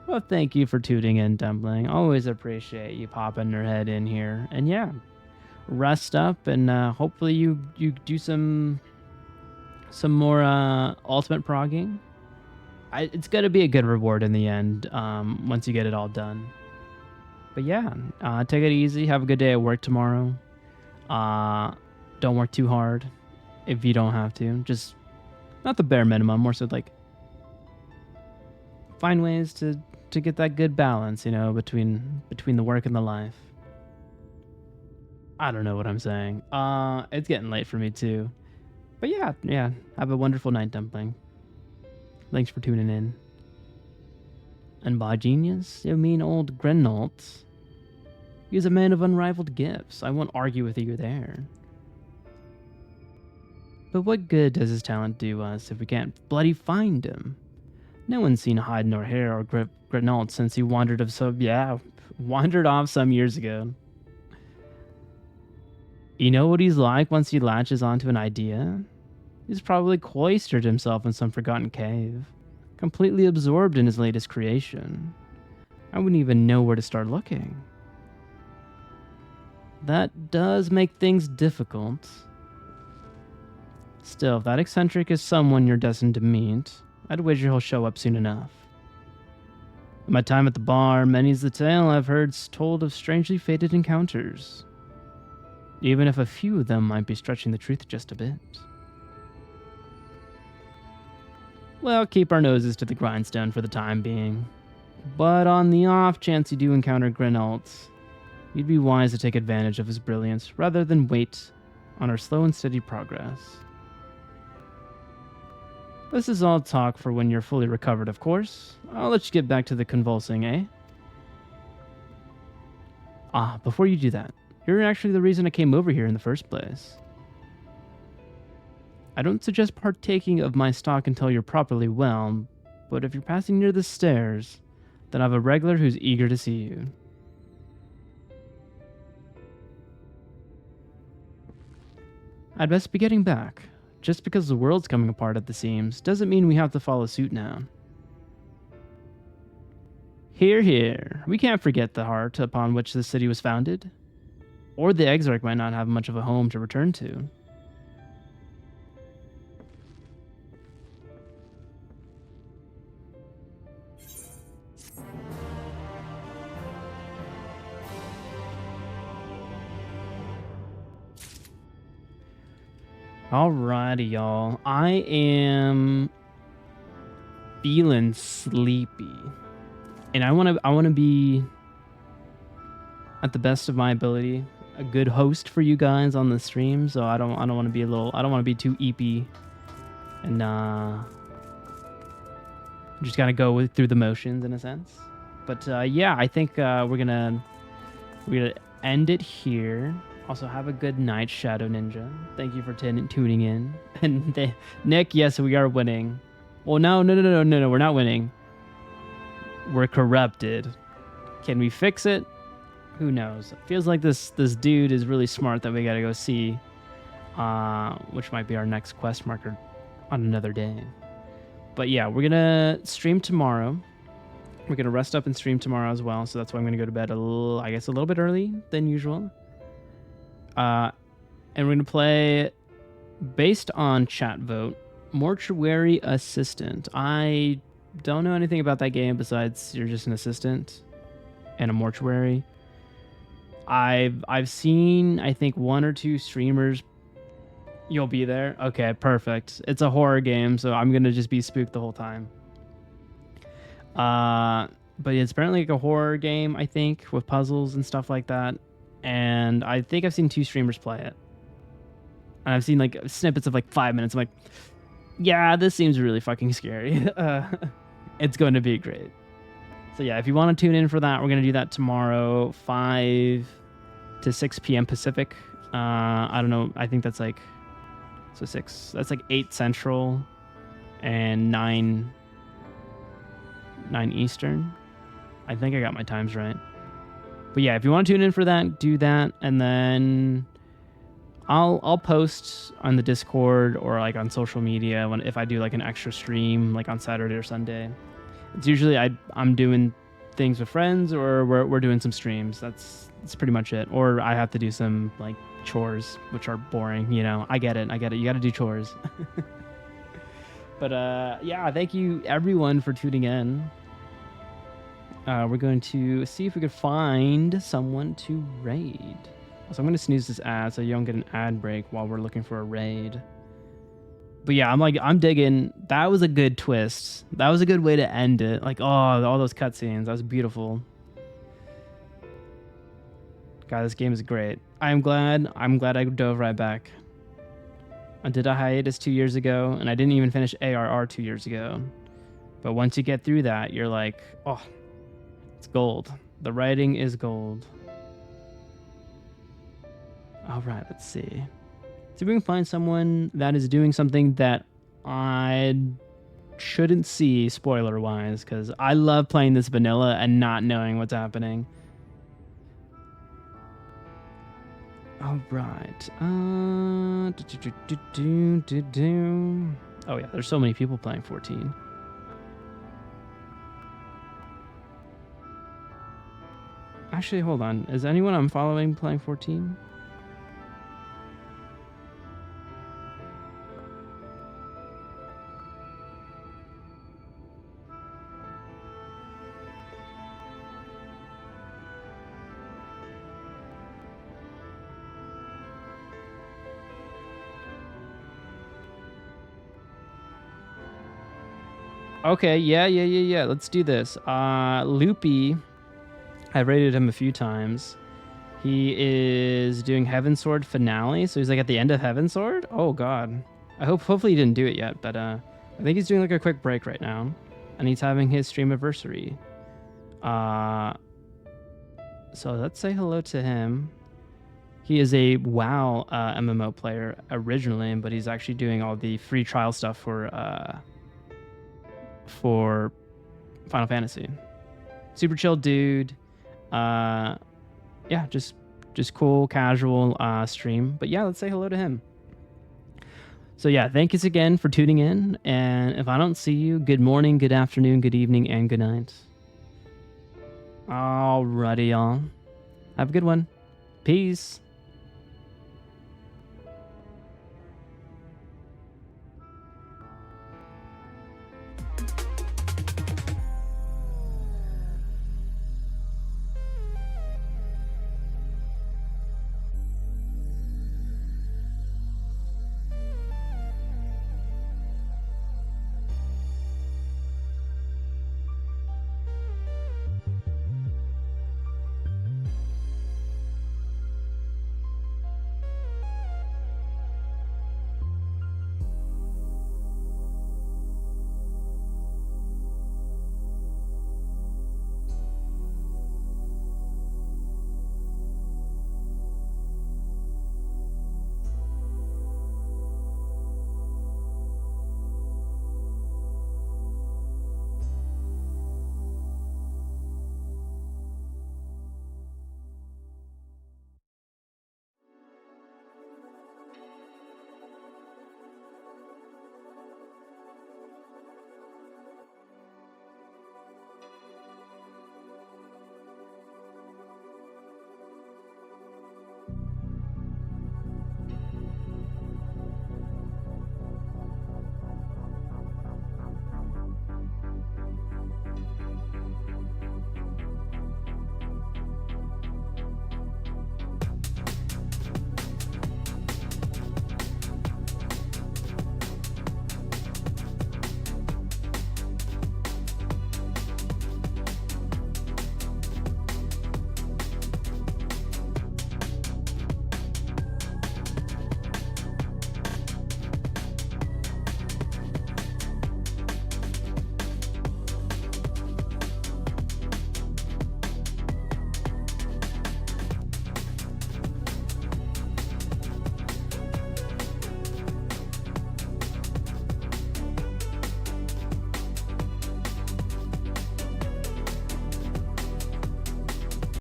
Well, thank you for tuning in, Dumpling. Always appreciate you popping your head in here. And yeah, rest up, and hopefully you do some more ultimate progging. It's gonna be a good reward in the end once you get it all done. But yeah, take it easy. Have a good day at work tomorrow. Don't work too hard if you don't have to. Just not the bare minimum. More so like find ways to get that good balance, you know, between the work and the life. I don't know what I'm saying. It's getting late for me too. But yeah. Have a wonderful night, Dumpling. Thanks for tuning in. And by genius, you mean old Grenault. He's a man of unrivaled gifts. I won't argue with you there. But what good does his talent do us if we can't bloody find him? No one's seen hide nor hair or Grenault since he wandered off some years ago. You know what he's like once he latches onto an idea? He's probably cloistered himself in some forgotten cave, completely absorbed in his latest creation. I wouldn't even know where to start looking. That does make things difficult. Still, if that eccentric is someone you're destined to meet, I'd wager he'll show up soon enough. In my time at the bar, many's the tale I've heard told of strangely fated encounters, even if a few of them might be stretching the truth just a bit. Well, keep our noses to the grindstone for the time being. But on the off chance you do encounter Grenault, you'd be wise to take advantage of his brilliance rather than wait on our slow and steady progress. This is all talk for when you're fully recovered, of course. I'll let you get back to the convulsing, eh? Before you do that, you're actually the reason I came over here in the first place. I don't suggest partaking of my stock until you're properly well, but if you're passing near the stairs, then I have a regular who's eager to see you. I'd best be getting back. Just because the world's coming apart at the seams doesn't mean we have to follow suit now. Hear, hear. We can't forget the heart upon which this city was founded. Or the exarch might not have much of a home to return to. Alrighty, y'all. I am feeling sleepy, and I want to be at the best of my ability, a good host for you guys on the stream. So I don't want to be I don't want to be too eepy, and just gotta go through the motions in a sense. But yeah, I think we're gonna end it here. Also, have a good night, Shadow Ninja. Thank you for tuning in. And Nick, yes, we are winning. Well, no, we're not winning. We're corrupted. Can we fix it? who knows? Feels like this dude is really smart that we gotta go see, which might be our next quest marker on another day. But yeah, we're gonna stream tomorrow. We're gonna rest up and stream tomorrow as well, so that's why I'm gonna go to bed a little bit early than usual. And we're gonna play, based on chat vote, Mortuary Assistant. I don't know anything about that game besides you're just an assistant in a mortuary. I've seen, I think, 1 or 2 streamers. You'll be there? Okay, perfect. It's a horror game, so I'm gonna just be spooked the whole time. But it's apparently like a horror game, I think, with puzzles and stuff like that. And I think I've seen 2 streamers play it. And I've seen like snippets of like 5 minutes. I'm like, yeah, this seems really fucking scary. It's going to be great. So yeah, if you want to tune in for that, we're going to do that tomorrow, 5 to 6 p.m. Pacific. I don't know. I think that's like, so 6, that's like 8 Central and 9 Eastern. I think I got my times right. But yeah, if you want to tune in for that, do that. And then I'll post on the Discord or like on social media if I do like an extra stream like on Saturday or Sunday. It's usually I'm doing things with friends or we're doing some streams. That's pretty much it. Or I have to do some like chores, which are boring, you know. I get it. You got to do chores. But yeah, thank you everyone for tuning in. We're going to see if we could find someone to raid. So I'm going to snooze this ad so you don't get an ad break while we're looking for a raid. But yeah, I'm digging. That was a good twist. That was a good way to end it. Like, oh, all those cutscenes. That was beautiful. God, this game is great. I'm glad I dove right back. I did a hiatus 2 years ago, and I didn't even finish ARR 2 years ago. But once you get through that, you're like, oh, it's gold. The writing is gold. All right, let's see. See if we can find someone that is doing something that I shouldn't see spoiler-wise, because I love playing this vanilla and not knowing what's happening. All right. Oh yeah, there's so many people playing 14. Actually, hold on. Is anyone I'm following playing 14? Okay, yeah. Let's do this. Loopy, I've rated him a few times. He is doing Heavensward finale, so he's like at the end of Heavensward. Oh god, hopefully he didn't do it yet, but I think he's doing like a quick break right now, and he's having his stream anniversary. So let's say hello to him. He is a WoW MMO player originally, but he's actually doing all the free trial stuff for Final Fantasy. Super chill dude. Yeah, just cool, casual stream. But yeah, let's say hello to him. So yeah, thank you again for tuning in. And if I don't see you, good morning, good afternoon, good evening, and good night. Alrighty, y'all. Have a good one. Peace.